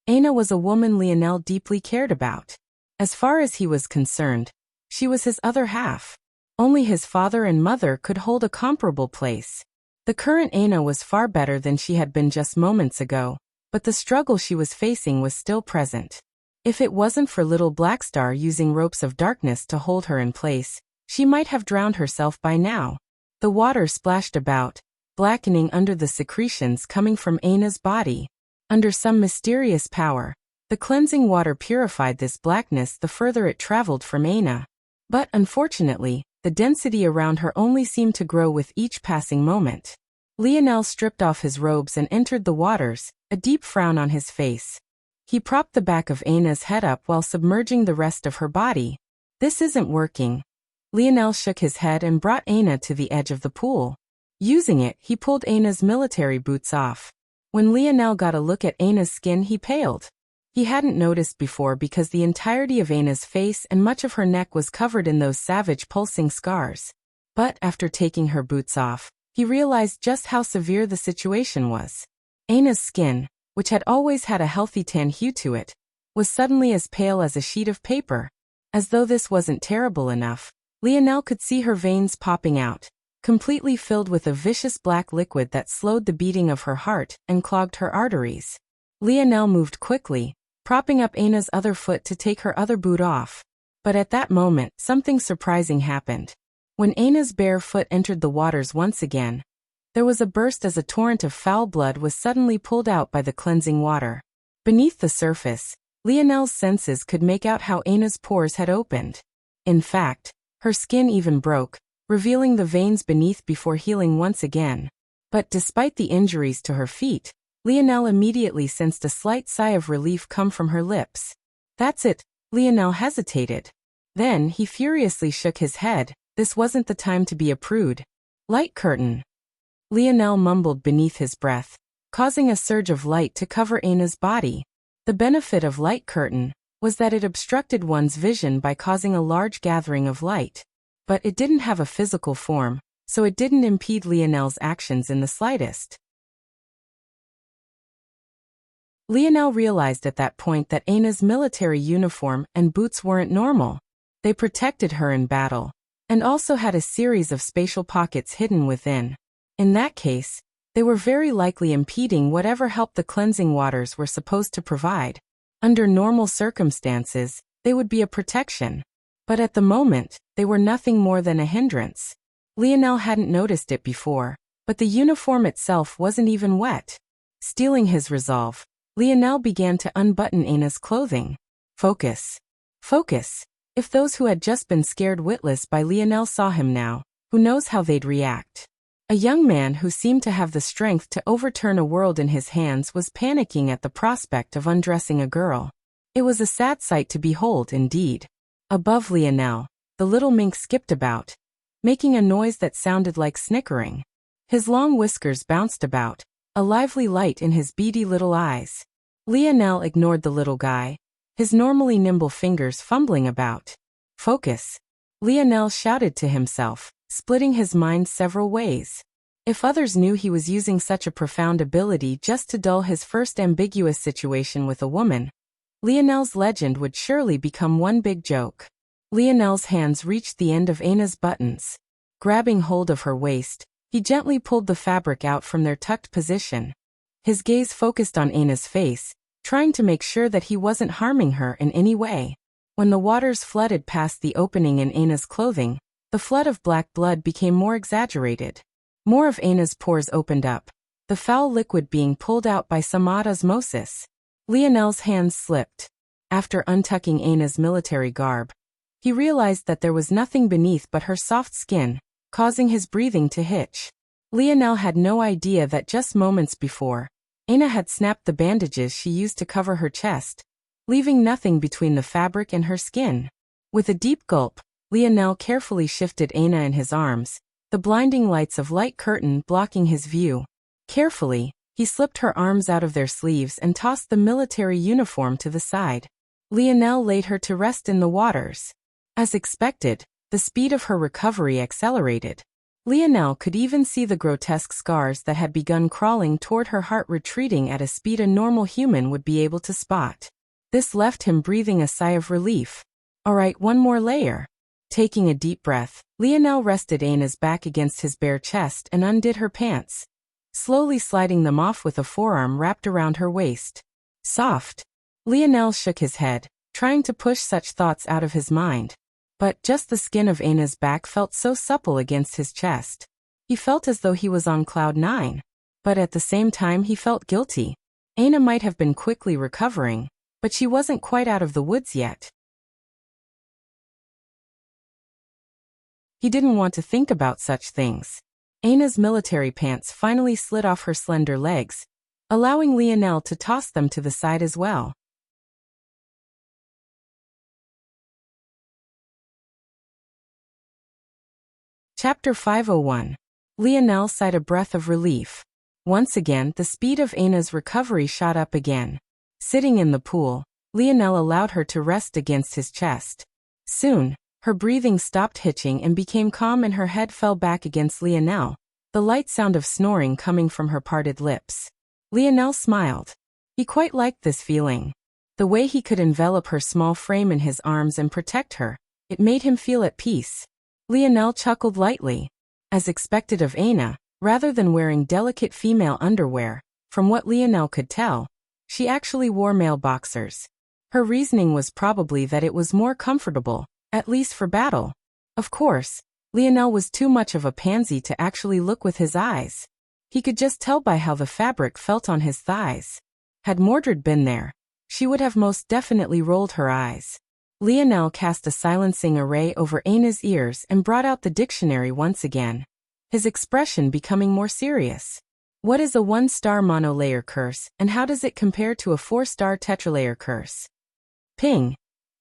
Aina was a woman Lionel deeply cared about. As far as he was concerned, she was his other half. Only his father and mother could hold a comparable place. The current Aina was far better than she had been just moments ago, but the struggle she was facing was still present. If it wasn't for little Blackstar using ropes of darkness to hold her in place, she might have drowned herself by now. The water splashed about, blackening under the secretions coming from Aina's body. Under some mysterious power, the cleansing water purified this blackness the further it traveled from Aina. But unfortunately, the density around her only seemed to grow with each passing moment. Lionel stripped off his robes and entered the waters, a deep frown on his face. He propped the back of Aina's head up while submerging the rest of her body. This isn't working. Lionel shook his head and brought Aina to the edge of the pool. Using it, he pulled Aina's military boots off. When Lionel got a look at Aina's skin he paled. He hadn't noticed before because the entirety of Aina's face and much of her neck was covered in those savage pulsing scars. But after taking her boots off, he realized just how severe the situation was. Aina's skin, which had always had a healthy tan hue to it, was suddenly as pale as a sheet of paper. As though this wasn't terrible enough, Lionel could see her veins popping out, completely filled with a vicious black liquid that slowed the beating of her heart and clogged her arteries. Lionel moved quickly, propping up Aina's other foot to take her other boot off. But at that moment, something surprising happened. When Aina's bare foot entered the waters once again, there was a burst as a torrent of foul blood was suddenly pulled out by the cleansing water. Beneath the surface, Lionel's senses could make out how Aina's pores had opened. In fact, her skin even broke, revealing the veins beneath before healing once again. But despite the injuries to her feet, Lionel immediately sensed a slight sigh of relief come from her lips. That's it, Lionel hesitated. Then he furiously shook his head. This wasn't the time to be a prude. Light curtain. Lionel mumbled beneath his breath, causing a surge of light to cover Aina's body. The benefit of light curtain was that it obstructed one's vision by causing a large gathering of light. But it didn't have a physical form, so it didn't impede Lionel's actions in the slightest. Lionel realized at that point that Aina's military uniform and boots weren't normal. They protected her in battle, and also had a series of spatial pockets hidden within. In that case, they were very likely impeding whatever help the cleansing waters were supposed to provide. Under normal circumstances, they would be a protection. But at the moment, they were nothing more than a hindrance. Lionel hadn't noticed it before, but the uniform itself wasn't even wet. Stealing his resolve, Lionel began to unbutton Aina's clothing. Focus. Focus. If those who had just been scared witless by Lionel saw him now, who knows how they'd react. A young man who seemed to have the strength to overturn a world in his hands was panicking at the prospect of undressing a girl. It was a sad sight to behold indeed. Above Lionel, the little mink skipped about, making a noise that sounded like snickering. His long whiskers bounced about, a lively light in his beady little eyes. Lionel ignored the little guy, his normally nimble fingers fumbling about. Focus. Lionel shouted to himself, splitting his mind several ways. If others knew he was using such a profound ability just to dull his first ambiguous situation with a woman, Lionel's legend would surely become one big joke. Lionel's hands reached the end of Aina's buttons. Grabbing hold of her waist, he gently pulled the fabric out from their tucked position. His gaze focused on Aina's face, trying to make sure that he wasn't harming her in any way. When the waters flooded past the opening in Aina's clothing, the flood of black blood became more exaggerated. More of Aina's pores opened up, the foul liquid being pulled out by some odd osmosis. Lionel's hands slipped. After untucking Aina's military garb, he realized that there was nothing beneath but her soft skin, causing his breathing to hitch. Lionel had no idea that just moments before, Aina had snapped the bandages she used to cover her chest, leaving nothing between the fabric and her skin. With a deep gulp, Lionel carefully shifted Aina in his arms, the blinding lights of light curtain blocking his view. Carefully, he slipped her arms out of their sleeves and tossed the military uniform to the side. Lionel laid her to rest in the waters. As expected, the speed of her recovery accelerated. Lionel could even see the grotesque scars that had begun crawling toward her heart retreating at a speed a normal human would be able to spot. This left him breathing a sigh of relief. All right, one more layer. Taking a deep breath, Lionel rested Aina's back against his bare chest and undid her pants, slowly sliding them off with a forearm wrapped around her waist. Soft. Lionel shook his head, trying to push such thoughts out of his mind. But just the skin of Aina's back felt so supple against his chest. He felt as though he was on cloud 9. But at the same time he felt guilty. Aina might have been quickly recovering, but she wasn't quite out of the woods yet. He didn't want to think about such things. Aina's military pants finally slid off her slender legs, allowing Lionel to toss them to the side as well. Chapter 501. Lionel sighed a breath of relief. Once again, the speed of Aina's recovery shot up again. Sitting in the pool, Lionel allowed her to rest against his chest. Soon, her breathing stopped hitching and became calm and her head fell back against Lionel, the light sound of snoring coming from her parted lips. Lionel smiled. He quite liked this feeling. The way he could envelop her small frame in his arms and protect her, it made him feel at peace. Lionel chuckled lightly. As expected of Aina, rather than wearing delicate female underwear, from what Lionel could tell, she actually wore male boxers. Her reasoning was probably that it was more comfortable, at least for battle. Of course, Lionel was too much of a pansy to actually look with his eyes. He could just tell by how the fabric felt on his thighs. Had Mordred been there, she would have most definitely rolled her eyes. Lionel cast a silencing array over Aina's ears and brought out the dictionary once again, his expression becoming more serious. What is a 1-star monolayer curse, and how does it compare to a 4-star tetralayer curse? Ping.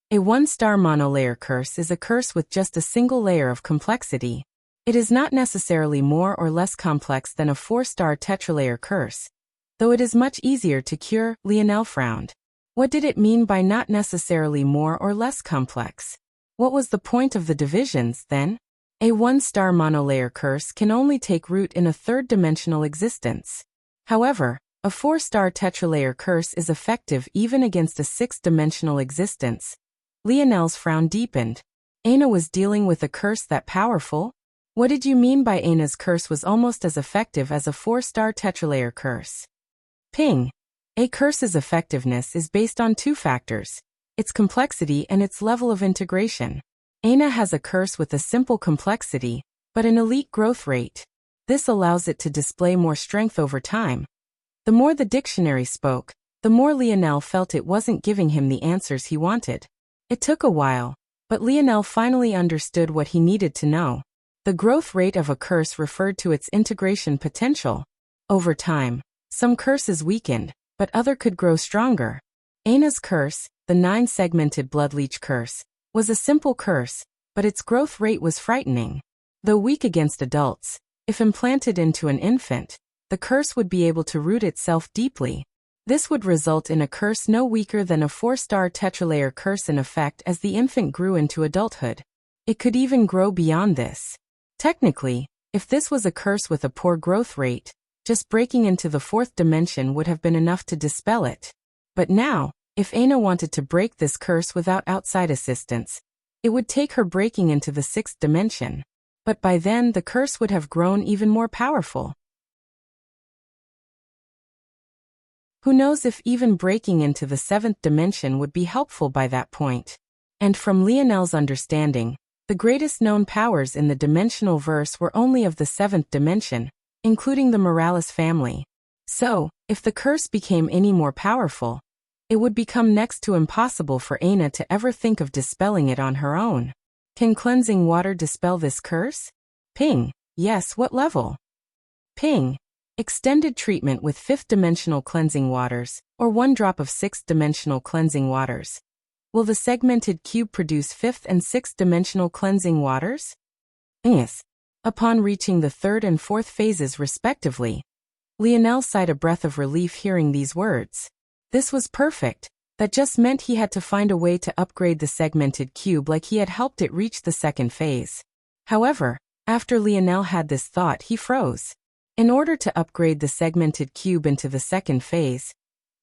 A 1-star monolayer curse is a curse with just a single layer of complexity. It is not necessarily more or less complex than a 4-star tetralayer curse, though it is much easier to cure. Lionel frowned. What did it mean by not necessarily more or less complex? What was the point of the divisions, then? A 1-star monolayer curse can only take root in a third-dimensional existence. However, a 4-star tetralayer curse is effective even against a 6th-dimensional existence. Lionel's frown deepened. Aina was dealing with a curse that powerful? What did you mean by Aina's curse was almost as effective as a 4-star tetralayer curse? Ping. A curse's effectiveness is based on 2 factors, its complexity and its level of integration. Aina has a curse with a simple complexity, but an elite growth rate. This allows it to display more strength over time. The more the dictionary spoke, the more Lionel felt it wasn't giving him the answers he wanted. It took a while, but Lionel finally understood what he needed to know. The growth rate of a curse referred to its integration potential. Over time, some curses weakened, but other could grow stronger. Aina's curse, the 9-segmented bloodleech curse, was a simple curse, but its growth rate was frightening. Though weak against adults, if implanted into an infant, the curse would be able to root itself deeply. This would result in a curse no weaker than a 4-star tetralayer curse in effect as the infant grew into adulthood. It could even grow beyond this. Technically, if this was a curse with a poor growth rate, just breaking into the 4th dimension would have been enough to dispel it. But now, if Aina wanted to break this curse without outside assistance, it would take her breaking into the 6th dimension. But by then the curse would have grown even more powerful. Who knows if even breaking into the 7th dimension would be helpful by that point. And from Lionel's understanding, the greatest known powers in the dimensional verse were only of the 7th dimension, including the Morales family. So, if the curse became any more powerful, It would become next to impossible for Aina to ever think of dispelling it on her own. Can cleansing water dispel this curse? Ping. Yes, what level? Ping. Extended treatment with 5th-dimensional cleansing waters, or 1 drop of 6th-dimensional cleansing waters. Will the segmented cube produce 5th and 6th-dimensional cleansing waters? Yes. Upon reaching the 3rd and 4th phases respectively, Lionel sighed a breath of relief hearing these words. This was perfect. That just meant he had to find a way to upgrade the segmented cube like he had helped it reach the 2nd phase. However, after Lionel had this thought, he froze. In order to upgrade the segmented cube into the 2nd phase,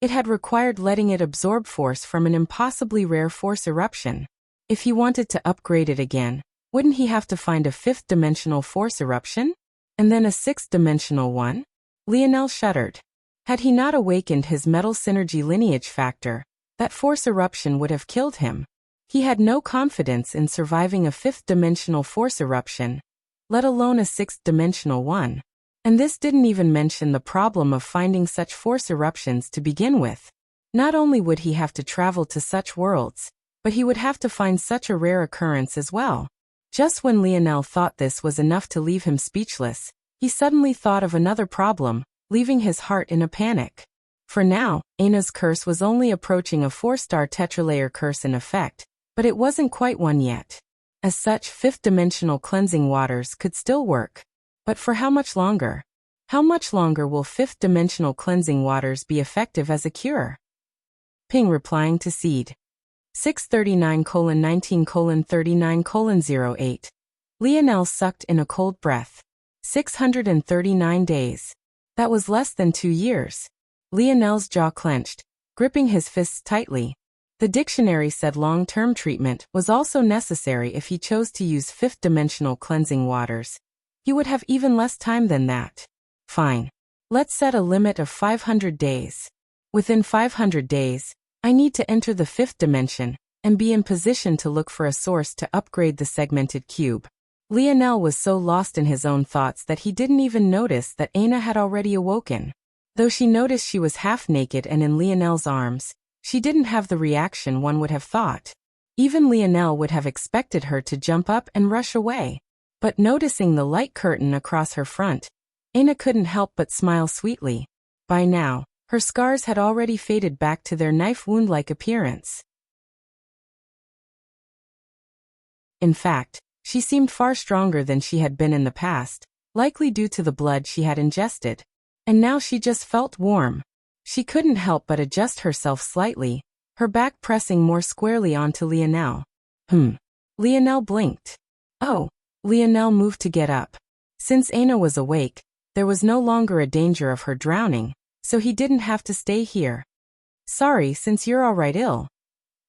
it had required letting it absorb force from an impossibly rare force eruption. If he wanted to upgrade it again, wouldn't he have to find a 5th-dimensional force eruption? And then a 6th-dimensional one? Lionel shuddered. Had he not awakened his metal synergy lineage factor, that force eruption would have killed him. He had no confidence in surviving a 5th-dimensional force eruption, let alone a 6th-dimensional one. And this didn't even mention the problem of finding such force eruptions to begin with. Not only would he have to travel to such worlds, but he would have to find such a rare occurrence as well. Just when Lionel thought this was enough to leave him speechless, he suddenly thought of another problem, leaving his heart in a panic. For now, Aina's curse was only approaching a 4-star tetralayer curse in effect, but it wasn't quite one yet. As such, 5th-dimensional cleansing waters could still work. But for how much longer? How much longer will 5th-dimensional cleansing waters be effective as a cure? Ping replying to Seed. 639:19:39:08. Lionel sucked in a cold breath. 639 days. That was less than 2 years. Lionel's jaw clenched, gripping his fists tightly. The dictionary said long-term treatment was also necessary if he chose to use 5th-dimensional cleansing waters. He would have even less time than that. Fine. Let's set a limit of 500 days. Within 500 days, I need to enter the 5th dimension and be in position to look for a source to upgrade the segmented cube. Lionel was so lost in his own thoughts that he didn't even notice that Aina had already awoken. Though she noticed she was half naked and in Lionel's arms, she didn't have the reaction one would have thought. Even Lionel would have expected her to jump up and rush away. But noticing the light curtain across her front, Aina couldn't help but smile sweetly. By now, her scars had already faded back to their knife wound-like appearance. In fact, she seemed far stronger than she had been in the past, likely due to the blood she had ingested. And now she just felt warm. She couldn't help but adjust herself slightly, her back pressing more squarely onto Lionel. Lionel blinked. Oh. Lionel moved to get up. Since Aina was awake, there was no longer a danger of her drowning, so he didn't have to stay here. Sorry, since you're alright ill.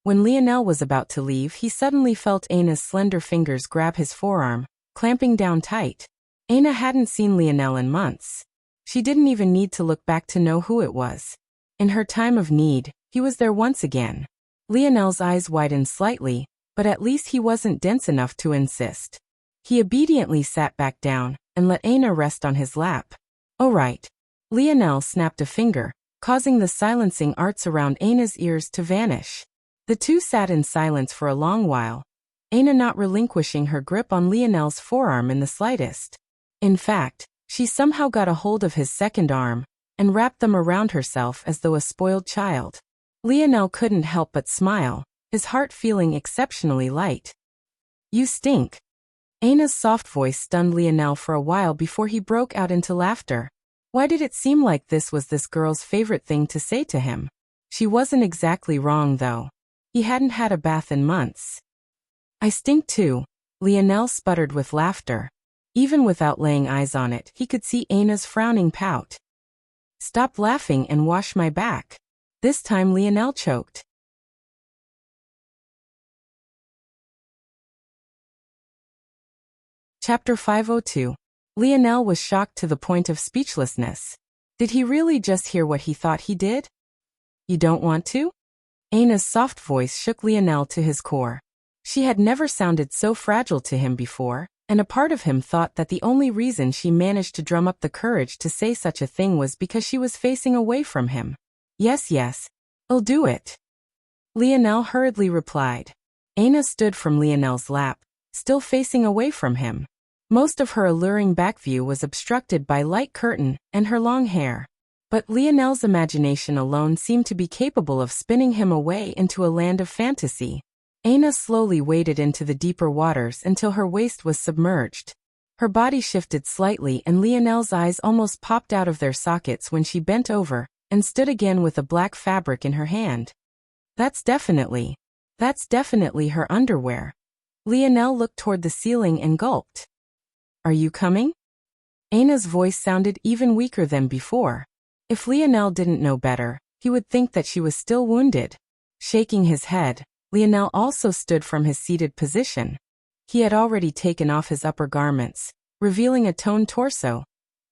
When Lionel was about to leave, he suddenly felt Aina's slender fingers grab his forearm, clamping down tight. Aina hadn't seen Lionel in months. She didn't even need to look back to know who it was. In her time of need, he was there once again. Lionel's eyes widened slightly, but at least he wasn't dense enough to insist. He obediently sat back down and let Aina rest on his lap. "All right." Lionel snapped a finger, causing the silencing arts around Aina's ears to vanish. The two sat in silence for a long while, Aina not relinquishing her grip on Lionel's forearm in the slightest. In fact, she somehow got a hold of his second arm and wrapped them around herself as though a spoiled child. Lionel couldn't help but smile, his heart feeling exceptionally light. "You stink." Aina's soft voice stunned Lionel for a while before he broke out into laughter. Why did it seem like this was this girl's favorite thing to say to him? She wasn't exactly wrong though. He hadn't had a bath in months. "I stink too," Lionel sputtered with laughter. Even without laying eyes on it, he could see Aina's frowning pout. "Stop laughing and wash my back." This time Lionel choked. Chapter 502. Lionel was shocked to the point of speechlessness. Did he really just hear what he thought he did? "You don't want to?" Aina's soft voice shook Lionel to his core. She had never sounded so fragile to him before, and a part of him thought that the only reason she managed to drum up the courage to say such a thing was because she was facing away from him. Yes, I'll do it. Lionel hurriedly replied. Aina stood from Lionel's lap, still facing away from him. Most of her alluring back view was obstructed by light curtain and her long hair. But Lionel's imagination alone seemed to be capable of spinning him away into a land of fantasy. Aina slowly waded into the deeper waters until her waist was submerged. Her body shifted slightly and Lionel's eyes almost popped out of their sockets when she bent over and stood again with a black fabric in her hand. That's definitely her underwear. Lionel looked toward the ceiling and gulped. Are you coming? Aina's voice sounded even weaker than before. If Lionel didn't know better, he would think that she was still wounded. Shaking his head, Lionel also stood from his seated position. He had already taken off his upper garments, revealing a toned torso.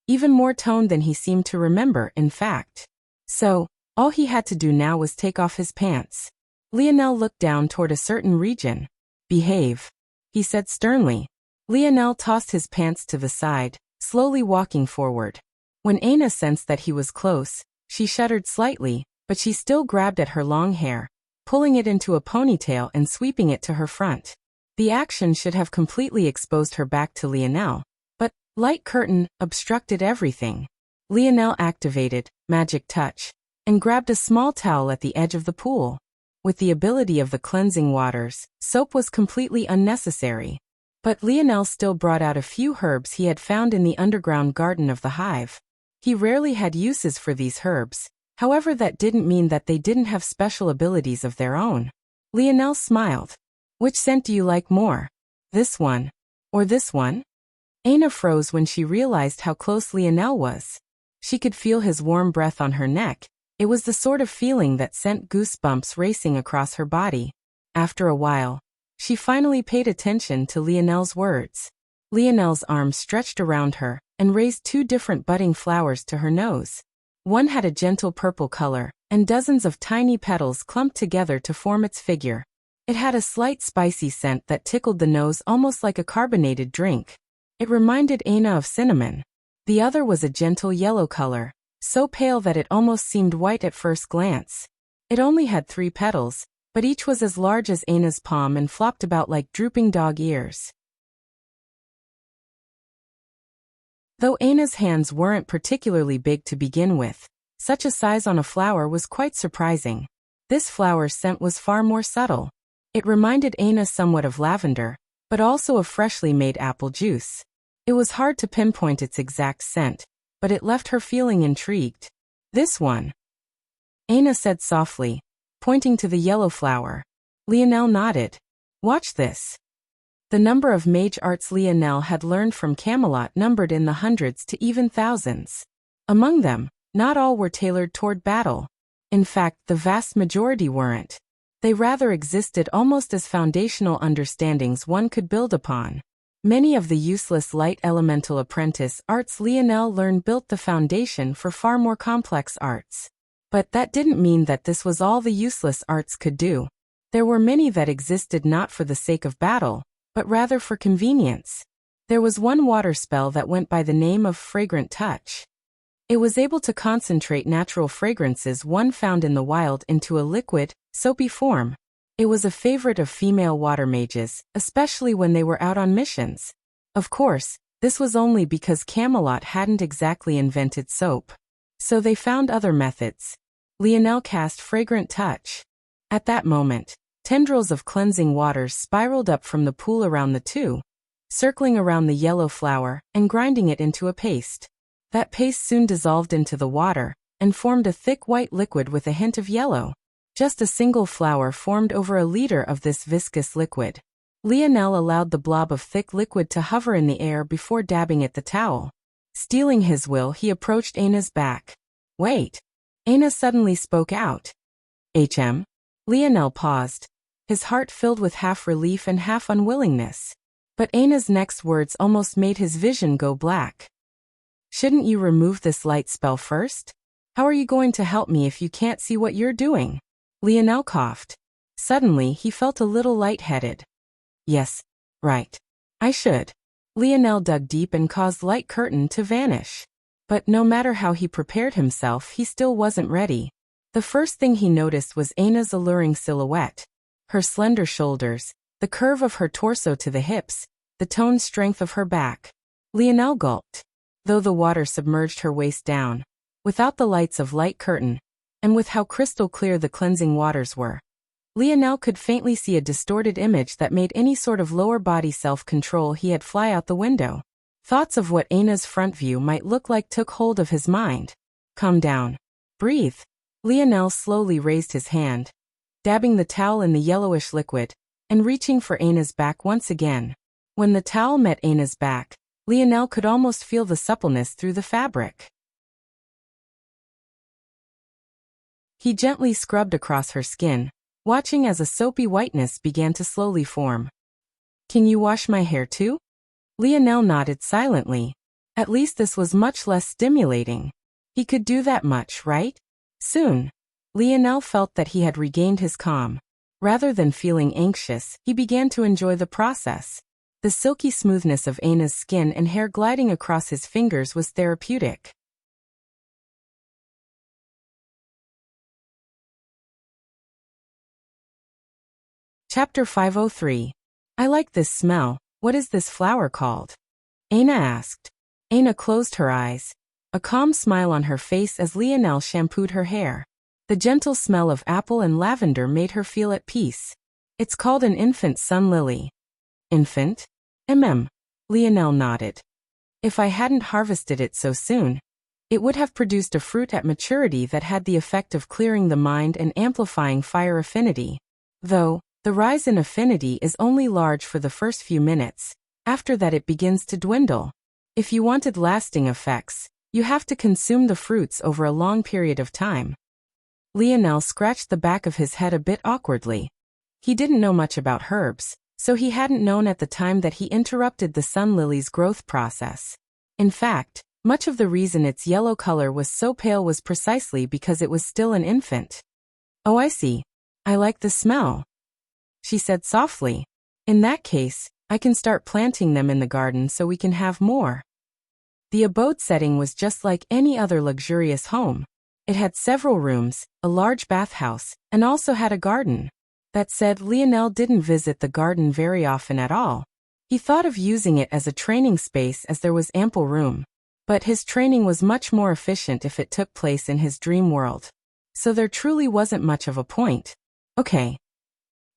Even more toned than he seemed to remember, in fact. So, all he had to do now was take off his pants. Lionel looked down toward a certain region. Behave, he said sternly. Lionel tossed his pants to the side, slowly walking forward. When Aina sensed that he was close, she shuddered slightly, but she still grabbed at her long hair, pulling it into a ponytail and sweeping it to her front. The action should have completely exposed her back to Lionel, but light curtain obstructed everything. Lionel activated Magic Touch and grabbed a small towel at the edge of the pool. With the ability of the cleansing waters, soap was completely unnecessary. But Lionel still brought out a few herbs he had found in the underground garden of the hive. He rarely had uses for these herbs, however that didn't mean that they didn't have special abilities of their own. Lionel smiled. Which scent do you like more? This one? Or this one? Aina froze when she realized how close Lionel was. She could feel his warm breath on her neck. It was the sort of feeling that sent goosebumps racing across her body. After a while, she finally paid attention to Lionel's words. Lionel's arms stretched around her and raised two different budding flowers to her nose. One had a gentle purple color, and dozens of tiny petals clumped together to form its figure. It had a slight spicy scent that tickled the nose almost like a carbonated drink. It reminded Aina of cinnamon. The other was a gentle yellow color, so pale that it almost seemed white at first glance. It only had 3 petals, but each was as large as Aina's palm and flopped about like drooping dog ears. Though Aina's hands weren't particularly big to begin with, such a size on a flower was quite surprising. This flower's scent was far more subtle. It reminded Aina somewhat of lavender, but also of freshly made apple juice. It was hard to pinpoint its exact scent, but it left her feeling intrigued. This one, Aina said softly, pointing to the yellow flower. Lionel nodded. Watch this. The number of mage arts Lionel had learned from Camelot numbered in the hundreds to even thousands. Among them, not all were tailored toward battle. In fact, the vast majority weren't. They rather existed almost as foundational understandings one could build upon. Many of the useless light elemental apprentice arts Lionel learned built the foundation for far more complex arts. But that didn't mean that this was all the useless arts could do. There were many that existed not for the sake of battle, but rather for convenience. There was one water spell that went by the name of Fragrant Touch. It was able to concentrate natural fragrances one found in the wild into a liquid, soapy form. It was a favorite of female water mages, especially when they were out on missions. Of course, this was only because Camelot hadn't exactly invented soap. So they found other methods. Lionel cast Fragrant Touch. At that moment, tendrils of cleansing waters spiraled up from the pool around the two, circling around the yellow flower and grinding it into a paste. That paste soon dissolved into the water and formed a thick white liquid with a hint of yellow. Just a single flower formed over a liter of this viscous liquid. Lionel allowed the blob of thick liquid to hover in the air before dabbing at the towel. Stealing his will, he approached Aina's back. Wait. Aina suddenly spoke out. HM? Lionel paused, his heart filled with half relief and half unwillingness. But Aina's next words almost made his vision go black. Shouldn't you remove this light spell first? How are you going to help me if you can't see what you're doing? Lionel coughed. Suddenly, he felt a little lightheaded. Yes, right. I should. Lionel dug deep and caused light curtain to vanish. But no matter how he prepared himself, he still wasn't ready. The first thing he noticed was Aina's alluring silhouette. Her slender shoulders, the curve of her torso to the hips, the toned strength of her back. Lionel gulped. Though the water submerged her waist down, without the lights of light curtain, and with how crystal clear the cleansing waters were, Lionel could faintly see a distorted image that made any sort of lower body self-control he had fly out the window. Thoughts of what Aina's front view might look like took hold of his mind. Calm down. Breathe. Lionel slowly raised his hand, dabbing the towel in the yellowish liquid, and reaching for Aina's back once again. When the towel met Aina's back, Lionel could almost feel the suppleness through the fabric. He gently scrubbed across her skin, watching as a soapy whiteness began to slowly form. Can you wash my hair too? Lionel nodded silently. At least this was much less stimulating. He could do that much, right? Soon. Lionel felt that he had regained his calm. Rather than feeling anxious, he began to enjoy the process. The silky smoothness of Aina's skin and hair gliding across his fingers was therapeutic. Chapter 503. I like this smell. What is this flower called? Aina asked. Aina closed her eyes, a calm smile on her face as Lionel shampooed her hair. The gentle smell of apple and lavender made her feel at peace. It's called an infant sun lily. Infant? Lionel nodded. If I hadn't harvested it so soon, it would have produced a fruit at maturity that had the effect of clearing the mind and amplifying fire affinity. Though, the rise in affinity is only large for the first few minutes. After that it begins to dwindle. If you wanted lasting effects, you have to consume the fruits over a long period of time. Lionel scratched the back of his head a bit awkwardly. He didn't know much about herbs, so he hadn't known at the time that he interrupted the sun lily's growth process. In fact, much of the reason its yellow color was so pale was precisely because it was still an infant. Oh, I see. I like the smell, she said softly. In that case, I can start planting them in the garden so we can have more. The abode setting was just like any other luxurious home. It had several rooms, a large bathhouse, and also had a garden. That said, Lionel didn't visit the garden very often at all. He thought of using it as a training space as there was ample room. But his training was much more efficient if it took place in his dream world. So there truly wasn't much of a point. Okay.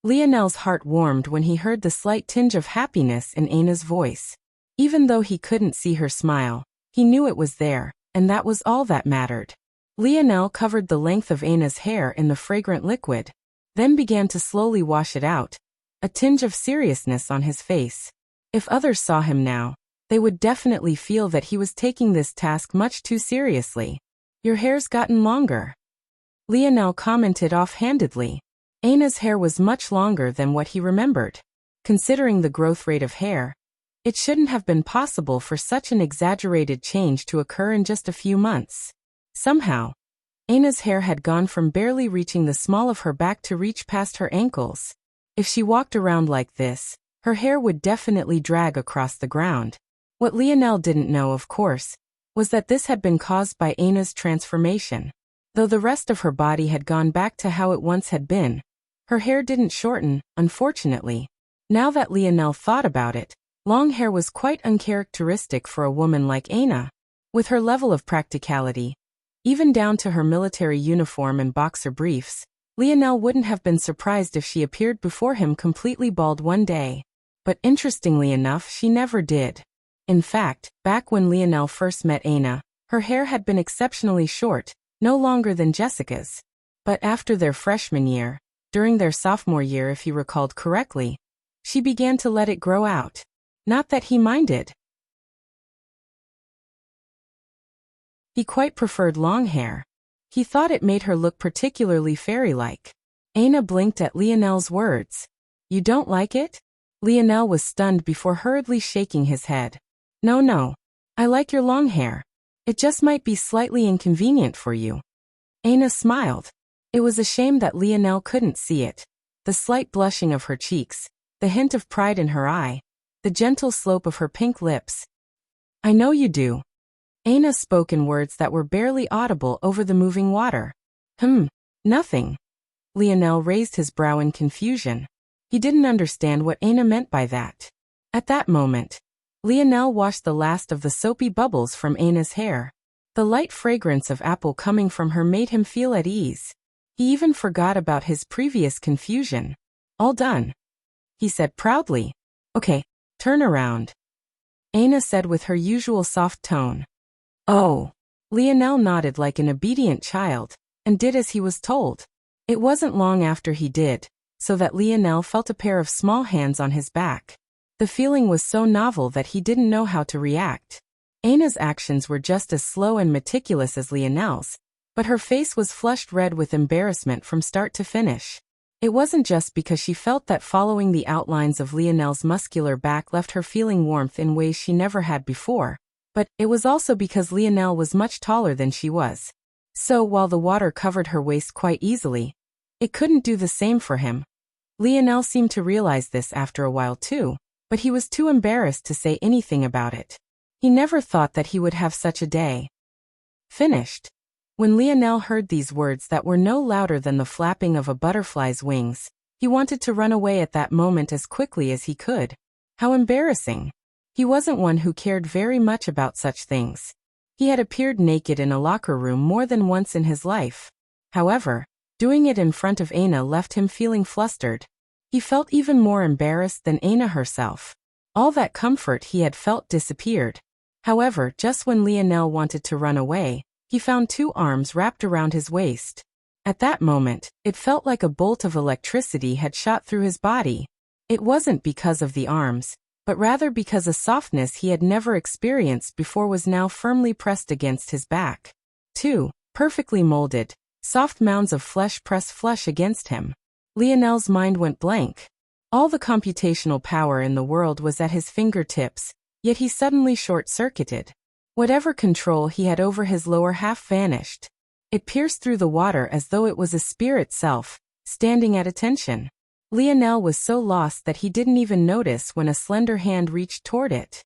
Lionel's heart warmed when he heard the slight tinge of happiness in Aina's voice. Even though he couldn't see her smile, he knew it was there, and that was all that mattered. Lionel covered the length of Aina's hair in the fragrant liquid, then began to slowly wash it out, a tinge of seriousness on his face. If others saw him now, they would definitely feel that he was taking this task much too seriously. Your hair's gotten longer, Lionel commented offhandedly. Aina's hair was much longer than what he remembered. Considering the growth rate of hair, it shouldn't have been possible for such an exaggerated change to occur in just a few months. Somehow, Aina's hair had gone from barely reaching the small of her back to reach past her ankles. If she walked around like this, her hair would definitely drag across the ground. What Lionel didn't know, of course, was that this had been caused by Aina's transformation. Though the rest of her body had gone back to how it once had been, her hair didn't shorten, unfortunately. Now that Lionel thought about it, long hair was quite uncharacteristic for a woman like Aina. With her level of practicality, even down to her military uniform and boxer briefs, Lionel wouldn't have been surprised if she appeared before him completely bald one day. But interestingly enough, she never did. In fact, back when Lionel first met Aina, her hair had been exceptionally short, no longer than Jessica's. But after their freshman year, during their sophomore year if he recalled correctly, she began to let it grow out. Not that he minded. He quite preferred long hair. He thought it made her look particularly fairy-like. Aina blinked at Lionel's words. You don't like it? Lionel was stunned before hurriedly shaking his head. No. I like your long hair. It just might be slightly inconvenient for you. Aina smiled. It was a shame that Lionel couldn't see it. The slight blushing of her cheeks, the hint of pride in her eye, the gentle slope of her pink lips. I know you do. Aina spoke in words that were barely audible over the moving water. Nothing. Lionel raised his brow in confusion. He didn't understand what Aina meant by that. At that moment, Lionel washed the last of the soapy bubbles from Aina's hair. The light fragrance of apple coming from her made him feel at ease. He even forgot about his previous confusion. All done, he said proudly. Okay, turn around, Aina said with her usual soft tone. Oh. Lionel nodded like an obedient child, and did as he was told. It wasn't long after he did, so that Lionel felt a pair of small hands on his back. The feeling was so novel that he didn't know how to react. Aina's actions were just as slow and meticulous as Lionel's, but her face was flushed red with embarrassment from start to finish. It wasn't just because she felt that following the outlines of Lionel's muscular back left her feeling warmth in ways she never had before, but it was also because Lionel was much taller than she was. So while the water covered her waist quite easily, it couldn't do the same for him. Lionel seemed to realize this after a while too, but he was too embarrassed to say anything about it. He never thought that he would have such a day. Finished. When Lionel heard these words that were no louder than the flapping of a butterfly's wings, he wanted to run away at that moment as quickly as he could. How embarrassing. He wasn't one who cared very much about such things. He had appeared naked in a locker room more than once in his life. However, doing it in front of Aina left him feeling flustered. He felt even more embarrassed than Aina herself. All that comfort he had felt disappeared. However, just when Lionel wanted to run away, he found two arms wrapped around his waist. At that moment, it felt like a bolt of electricity had shot through his body. It wasn't because of the arms, but rather because a softness he had never experienced before was now firmly pressed against his back. Two perfectly molded, soft mounds of flesh pressed flush against him. Lionel's mind went blank. All the computational power in the world was at his fingertips, yet he suddenly short-circuited. Whatever control he had over his lower half vanished. It pierced through the water as though it was a spear itself, standing at attention. Lionel was so lost that he didn't even notice when a slender hand reached toward it.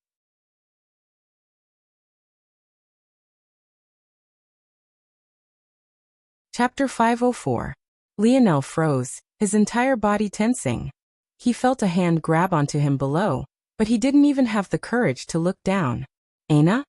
Chapter 504. Lionel froze, his entire body tensing. He felt a hand grab onto him below, but he didn't even have the courage to look down. Aina?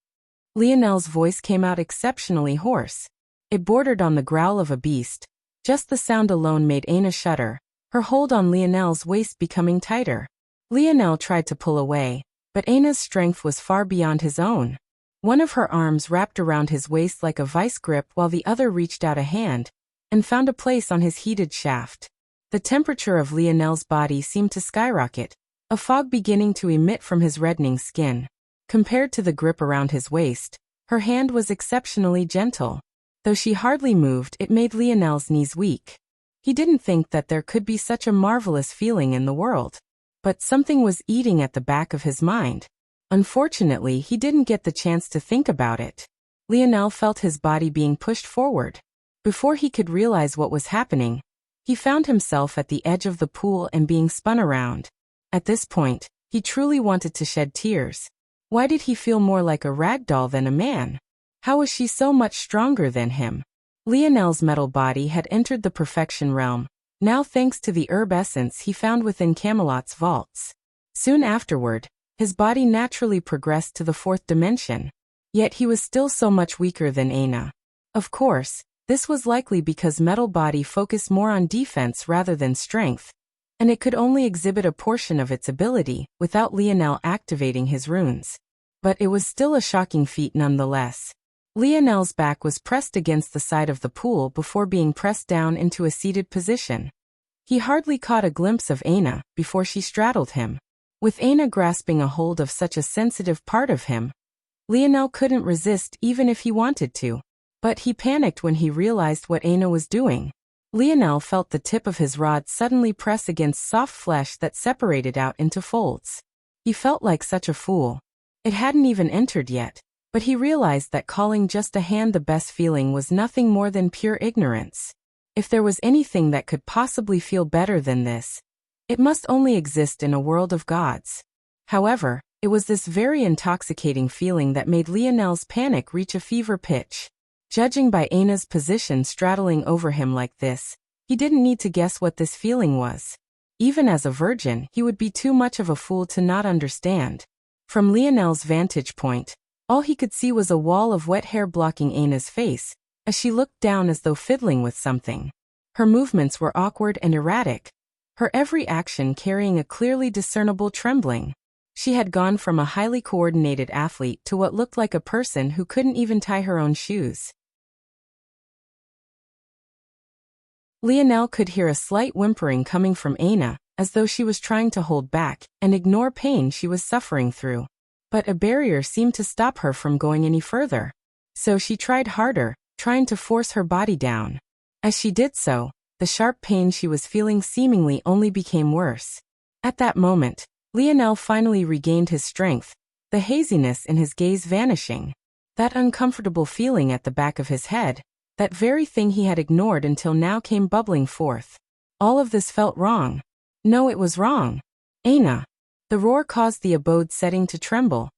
Lionel's voice came out exceptionally hoarse. It bordered on the growl of a beast. Just the sound alone made Aina shudder, her hold on Lionel's waist becoming tighter. Lionel tried to pull away, but Aina's strength was far beyond his own. One of her arms wrapped around his waist like a vice grip while the other reached out a hand and found a place on his heated shaft. The temperature of Lionel's body seemed to skyrocket, a fog beginning to emit from his reddening skin. Compared to the grip around his waist, her hand was exceptionally gentle. Though she hardly moved, it made Lionel's knees weak. He didn't think that there could be such a marvelous feeling in the world. But something was eating at the back of his mind. Unfortunately, he didn't get the chance to think about it. Lionel felt his body being pushed forward. Before he could realize what was happening, he found himself at the edge of the pool and being spun around. At this point, he truly wanted to shed tears. Why did he feel more like a rag doll than a man? How was she so much stronger than him? Lionel's metal body had entered the perfection realm, now thanks to the herb essence he found within Camelot's vaults. Soon afterward, his body naturally progressed to the fourth dimension. Yet he was still so much weaker than Aina. Of course, this was likely because metal body focused more on defense rather than strength, and it could only exhibit a portion of its ability without Lionel activating his runes. But it was still a shocking feat nonetheless. Lionel's back was pressed against the side of the pool before being pressed down into a seated position. He hardly caught a glimpse of Aina before she straddled him. With Aina grasping a hold of such a sensitive part of him, Lionel couldn't resist even if he wanted to. But he panicked when he realized what Aina was doing. Lionel felt the tip of his rod suddenly press against soft flesh that separated out into folds. He felt like such a fool. It hadn't even entered yet. But he realized that calling just a hand the best feeling was nothing more than pure ignorance. If there was anything that could possibly feel better than this, it must only exist in a world of gods. However, it was this very intoxicating feeling that made Lionel's panic reach a fever pitch. Judging by Aina's position straddling over him like this, he didn't need to guess what this feeling was. Even as a virgin, he would be too much of a fool to not understand. From Lionel's vantage point, all he could see was a wall of wet hair blocking Aina's face, as she looked down as though fiddling with something. Her movements were awkward and erratic, her every action carrying a clearly discernible trembling. She had gone from a highly coordinated athlete to what looked like a person who couldn't even tie her own shoes. Lionel could hear a slight whimpering coming from Aina, as though she was trying to hold back and ignore pain she was suffering through. But a barrier seemed to stop her from going any further. So she tried harder, trying to force her body down. As she did so, the sharp pain she was feeling seemingly only became worse. At that moment, Lionel finally regained his strength, the haziness in his gaze vanishing. That uncomfortable feeling at the back of his head, that very thing he had ignored until now, came bubbling forth. All of this felt wrong. No, it was wrong. Aina. The roar caused the abode setting to tremble.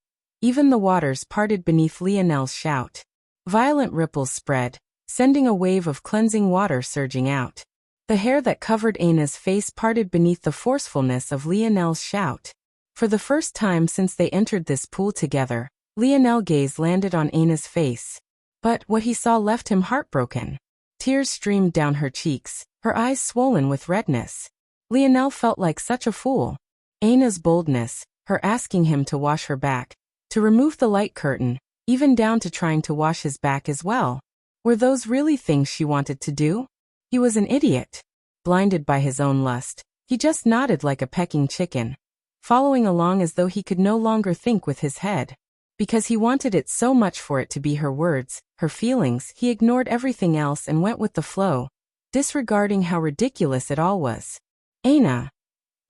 Even the waters parted beneath Lionel's shout. Violent ripples spread, sending a wave of cleansing water surging out. The hair that covered Aina's face parted beneath the forcefulness of Lionel's shout. For the first time since they entered this pool together, Lionel's gaze landed on Aina's face. But what he saw left him heartbroken. Tears streamed down her cheeks, her eyes swollen with redness. Lionel felt like such a fool. Aina's boldness, her asking him to wash her back, to remove the light curtain, even down to trying to wash his back as well. Were those really things she wanted to do? He was an idiot. Blinded by his own lust, he just nodded like a pecking chicken, following along as though he could no longer think with his head. Because he wanted it so much for it to be her words, her feelings, he ignored everything else and went with the flow, disregarding how ridiculous it all was. Aina.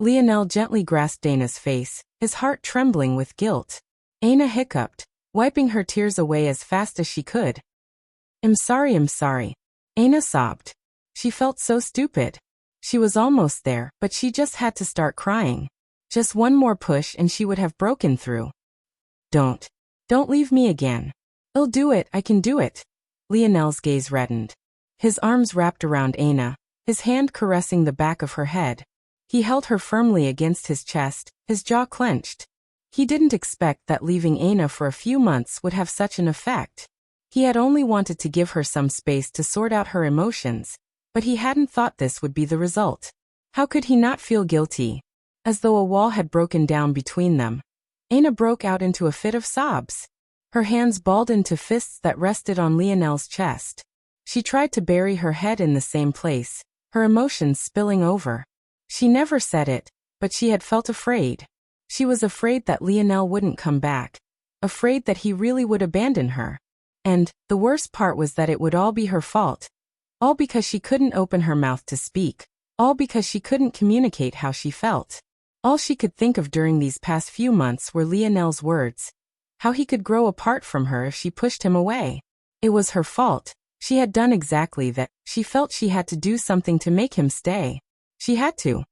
Lionel gently grasped Aina's face, his heart trembling with guilt. Aina hiccuped, wiping her tears away as fast as she could. I'm sorry. Aina sobbed. She felt so stupid. She was almost there, but she just had to start crying. Just one more push and she would have broken through. Don't leave me again. I'll do it, I can do it. Lionel's gaze reddened. His arms wrapped around Aina, his hand caressing the back of her head. He held her firmly against his chest, his jaw clenched. He didn't expect that leaving Aina for a few months would have such an effect. He had only wanted to give her some space to sort out her emotions, but he hadn't thought this would be the result. How could he not feel guilty? As though a wall had broken down between them. Aina broke out into a fit of sobs. Her hands balled into fists that rested on Lionel's chest. She tried to bury her head in the same place, her emotions spilling over. She never said it, but she had felt afraid. She was afraid that Lionel wouldn't come back, afraid that he really would abandon her. And the worst part was that it would all be her fault. All because she couldn't open her mouth to speak, all because she couldn't communicate how she felt. All she could think of during these past few months were Lionel's words. How he could grow apart from her if she pushed him away. It was her fault. She had done exactly that. She felt she had to do something to make him stay. She had to.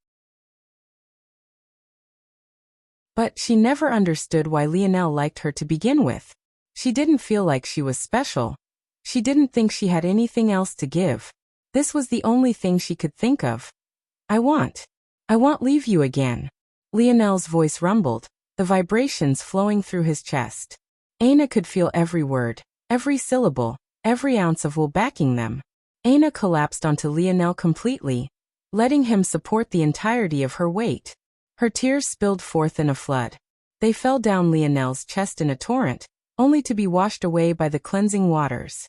But she never understood why Lionel liked her to begin with. She didn't feel like she was special. She didn't think she had anything else to give. This was the only thing she could think of. I won't leave you again. Lionel's voice rumbled, the vibrations flowing through his chest. Aina could feel every word, every syllable, every ounce of will backing them. Aina collapsed onto Lionel completely, letting him support the entirety of her weight. Her tears spilled forth in a flood. They fell down Lionel's chest in a torrent, only to be washed away by the cleansing waters.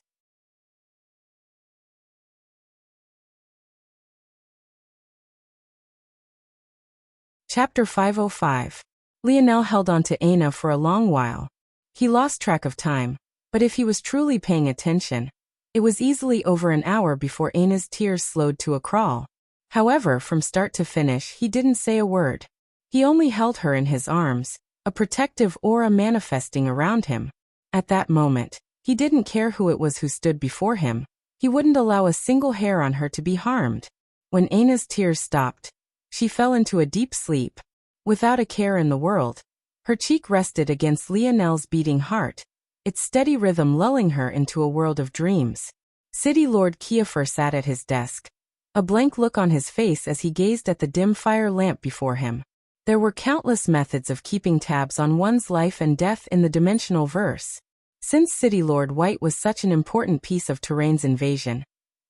Chapter 505. Lionel held on to Aina for a long while. He lost track of time, but if he was truly paying attention, it was easily over an hour before Aina's tears slowed to a crawl. However, from start to finish, he didn't say a word. He only held her in his arms, a protective aura manifesting around him. At that moment, he didn't care who it was who stood before him. He wouldn't allow a single hair on her to be harmed. When Aina's tears stopped, she fell into a deep sleep, without a care in the world. Her cheek rested against Lionel's beating heart, its steady rhythm lulling her into a world of dreams. City Lord Kiefer sat at his desk, a blank look on his face as he gazed at the dim fire lamp before him. There were countless methods of keeping tabs on one's life and death in the dimensional verse. Since City Lord White was such an important piece of Terrain's invasion,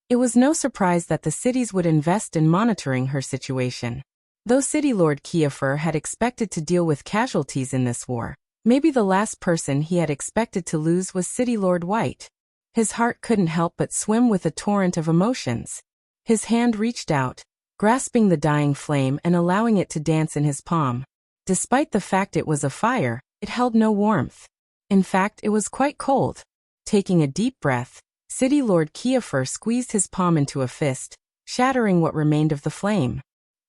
it was no surprise that the cities would invest in monitoring her situation. Though City Lord Kiefer had expected to deal with casualties in this war, maybe the last person he had expected to lose was City Lord White. His heart couldn't help but swim with a torrent of emotions. His hand reached out, grasping the dying flame and allowing it to dance in his palm. Despite the fact it was a fire, it held no warmth. In fact, it was quite cold. Taking a deep breath, City Lord Kiefer squeezed his palm into a fist, shattering what remained of the flame.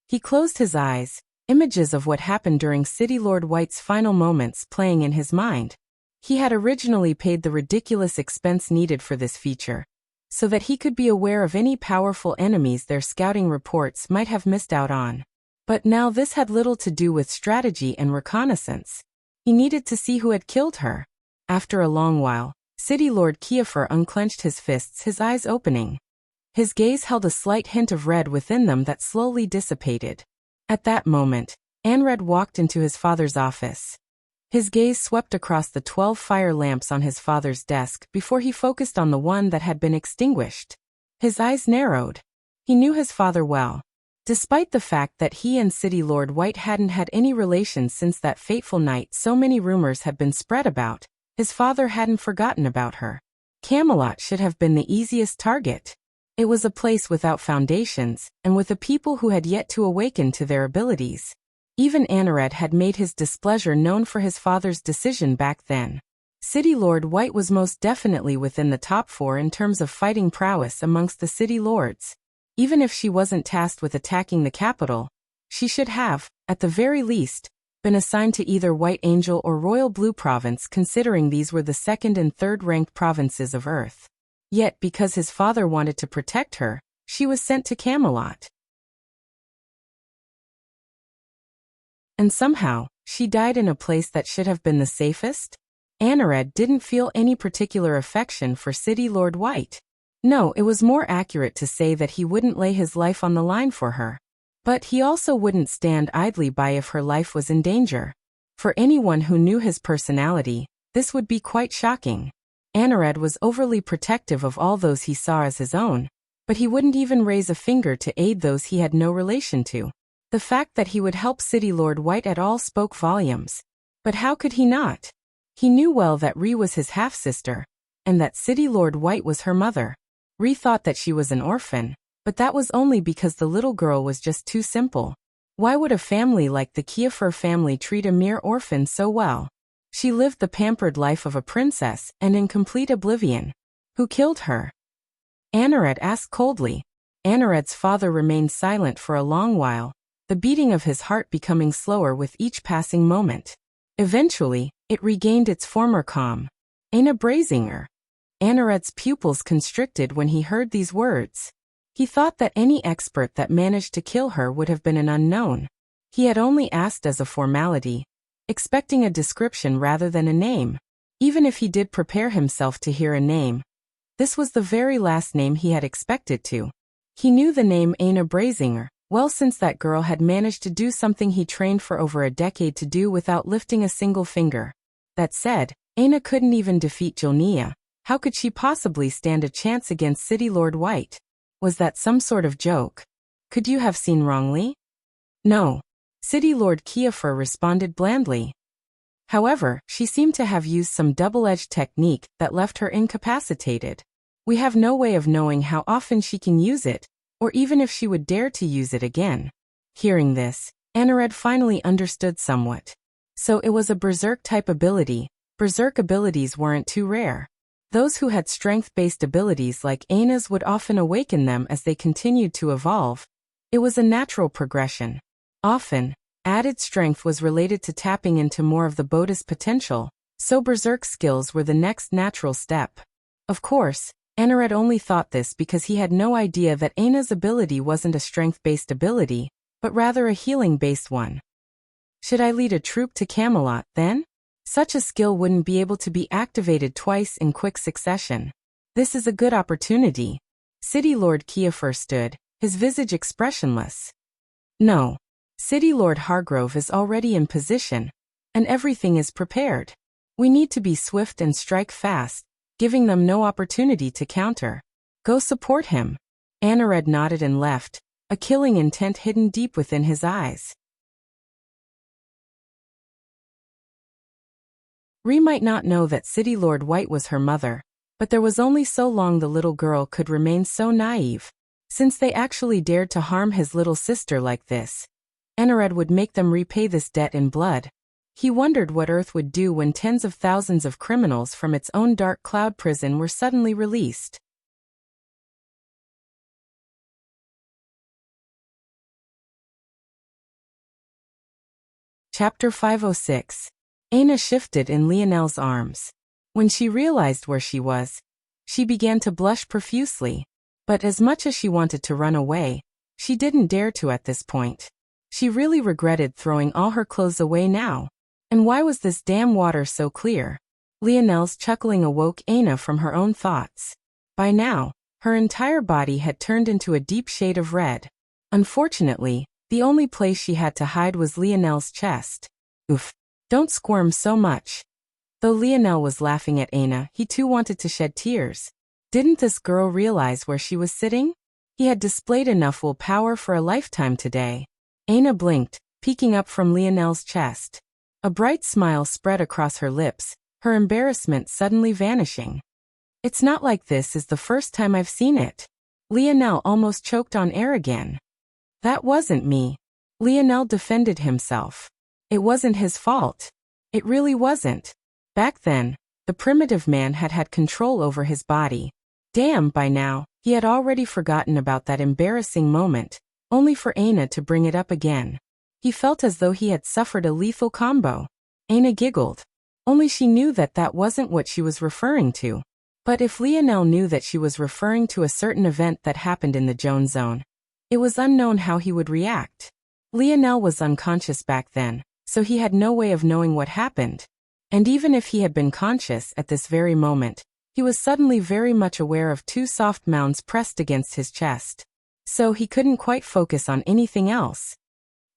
He closed his eyes, images of what happened during City Lord White's final moments playing in his mind. He had originally paid the ridiculous expense needed for this feature, so that he could be aware of any powerful enemies their scouting reports might have missed out on. But now this had little to do with strategy and reconnaissance. He needed to see who had killed her. After a long while, City Lord Kiefer unclenched his fists, his eyes opening. His gaze held a slight hint of red within them that slowly dissipated. At that moment, Anred walked into his father's office. His gaze swept across the 12 fire lamps on his father's desk before he focused on the one that had been extinguished. His eyes narrowed. He knew his father well. Despite the fact that he and City Lord White hadn't had any relations since that fateful night so many rumors had been spread about, his father hadn't forgotten about her. Camelot should have been the easiest target. It was a place without foundations, and with a people who had yet to awaken to their abilities. Even Anred had made his displeasure known for his father's decision back then. City Lord White was most definitely within the top 4 in terms of fighting prowess amongst the city lords. Even if she wasn't tasked with attacking the capital, she should have, at the very least, been assigned to either White Angel or Royal Blue Province, considering these were the second and third-ranked provinces of Earth. Yet, because his father wanted to protect her, she was sent to Camelot. And somehow, she died in a place that should have been the safest? Anred didn't feel any particular affection for City Lord White. No, it was more accurate to say that he wouldn't lay his life on the line for her. But he also wouldn't stand idly by if her life was in danger. For anyone who knew his personality, this would be quite shocking. Anred was overly protective of all those he saw as his own, but he wouldn't even raise a finger to aid those he had no relation to. The fact that he would help City Lord White at all spoke volumes. But how could he not? He knew well that Ree was his half-sister, and that City Lord White was her mother. Ree thought that she was an orphan, but that was only because the little girl was just too simple. Why would a family like the Kiefer family treat a mere orphan so well? She lived the pampered life of a princess and in complete oblivion. Who killed her? Anred asked coldly. Anred's father remained silent for a long while, the beating of his heart becoming slower with each passing moment. Eventually, it regained its former calm. Aina Brazinger. Anred's pupils constricted when he heard these words. He thought that any expert that managed to kill her would have been an unknown. He had only asked as a formality, expecting a description rather than a name. Even if he did prepare himself to hear a name, this was the very last name he had expected to. He knew the name Aina Brazinger well since that girl had managed to do something he trained for over a decade to do without lifting a single finger. That said, Aina couldn't even defeat Jolnia. How could she possibly stand a chance against City Lord White? Was that some sort of joke? Could you have seen wrongly? No. City Lord Kiefer responded blandly. However, she seemed to have used some double-edged technique that left her incapacitated. We have no way of knowing how often she can use it, or even if she would dare to use it again. Hearing this, Anred finally understood somewhat. So it was a berserk-type ability. Berserk abilities weren't too rare. Those who had strength-based abilities like Aina's would often awaken them as they continued to evolve. It was a natural progression. Often, added strength was related to tapping into more of the Boda's potential, so berserk skills were the next natural step. Of course, Anred only thought this because he had no idea that Aina's ability wasn't a strength-based ability, but rather a healing-based one. Should I lead a troop to Camelot, then? Such a skill wouldn't be able to be activated twice in quick succession. This is a good opportunity. City Lord Kiefer stood, his visage expressionless. No. City Lord Hargrove is already in position, and everything is prepared. We need to be swift and strike fast, giving them no opportunity to counter. Go support him. Anared nodded and left, a killing intent hidden deep within his eyes. Ree might not know that City Lord White was her mother, but there was only so long the little girl could remain so naive. Since they actually dared to harm his little sister like this, Anared would make them repay this debt in blood. He wondered what Earth would do when tens of thousands of criminals from its own dark cloud prison were suddenly released. Chapter 506. Aina shifted in Lionel's arms. When she realized where she was, she began to blush profusely. But as much as she wanted to run away, she didn't dare to at this point. She really regretted throwing all her clothes away now. And why was this damn water so clear? Lionel's chuckling awoke Aina from her own thoughts. By now, her entire body had turned into a deep shade of red. Unfortunately, the only place she had to hide was Lionel's chest. Oof. Don't squirm so much. Though Lionel was laughing at Aina, he too wanted to shed tears. Didn't this girl realize where she was sitting? He had displayed enough willpower for a lifetime today. Aina blinked, peeking up from Lionel's chest. A bright smile spread across her lips, her embarrassment suddenly vanishing. It's not like this is the first time I've seen it. Lionel almost choked on air again. That wasn't me. Lionel defended himself. It wasn't his fault. It really wasn't. Back then, the primitive man had had control over his body. Damn, by now, he had already forgotten about that embarrassing moment, only for Aina to bring it up again. He felt as though he had suffered a lethal combo. Aina giggled. Only she knew that that wasn't what she was referring to. But if Lionel knew that she was referring to a certain event that happened in the Joan Zone, it was unknown how he would react. Lionel was unconscious back then, so he had no way of knowing what happened. And even if he had been conscious at this very moment, he was suddenly very much aware of two soft mounds pressed against his chest. So he couldn't quite focus on anything else.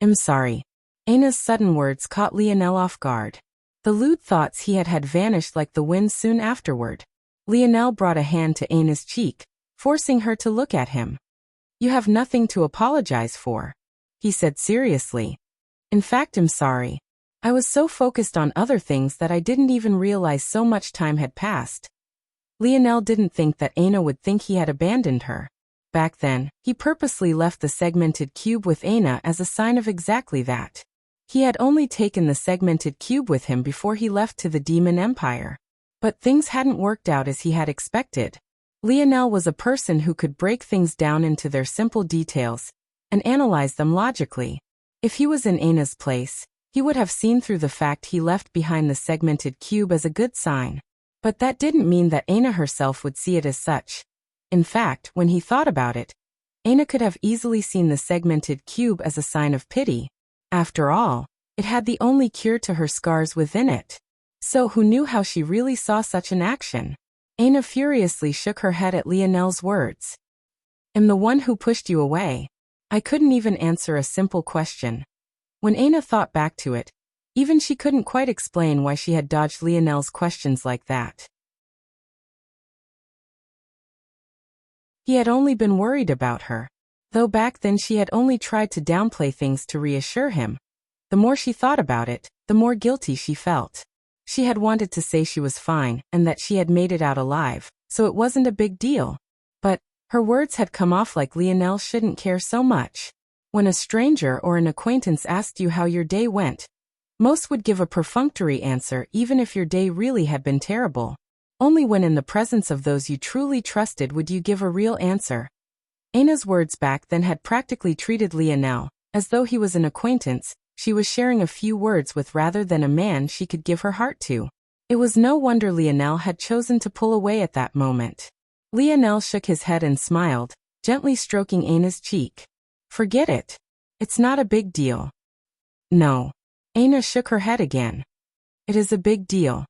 I'm sorry. Aina's sudden words caught Lionel off guard. The lewd thoughts he had vanished like the wind soon afterward. Lionel brought a hand to Aina's cheek, forcing her to look at him. You have nothing to apologize for, he said seriously. In fact, I'm sorry. I was so focused on other things that I didn't even realize so much time had passed. Lionel didn't think that Aina would think he had abandoned her. Back then, he purposely left the segmented cube with Aina as a sign of exactly that. He had only taken the segmented cube with him before he left to the Demon Empire. But things hadn't worked out as he had expected. Lionel was a person who could break things down into their simple details and analyze them logically. If he was in Aina's place, he would have seen through the fact he left behind the segmented cube as a good sign. But that didn't mean that Aina herself would see it as such. In fact, when he thought about it, Aina could have easily seen the segmented cube as a sign of pity. After all, it had the only cure to her scars within it. So who knew how she really saw such an action? Aina furiously shook her head at Lionel's words. I'm the one who pushed you away. I couldn't even answer a simple question. When Aina thought back to it, even she couldn't quite explain why she had dodged Lionel's questions like that. He had only been worried about her. Though back then she had only tried to downplay things to reassure him. The more she thought about it, the more guilty she felt. She had wanted to say she was fine and that she had made it out alive, so it wasn't a big deal. But her words had come off like Lionel shouldn't care so much. When a stranger or an acquaintance asked you how your day went, most would give a perfunctory answer even if your day really had been terrible. Only when in the presence of those you truly trusted would you give a real answer. Aina's words back then had practically treated Lionel as though he was an acquaintance she was sharing a few words with rather than a man she could give her heart to. It was no wonder Lionel had chosen to pull away at that moment. Lionel shook his head and smiled, gently stroking Aina's cheek. Forget it. It's not a big deal. No. Aina shook her head again. It is a big deal.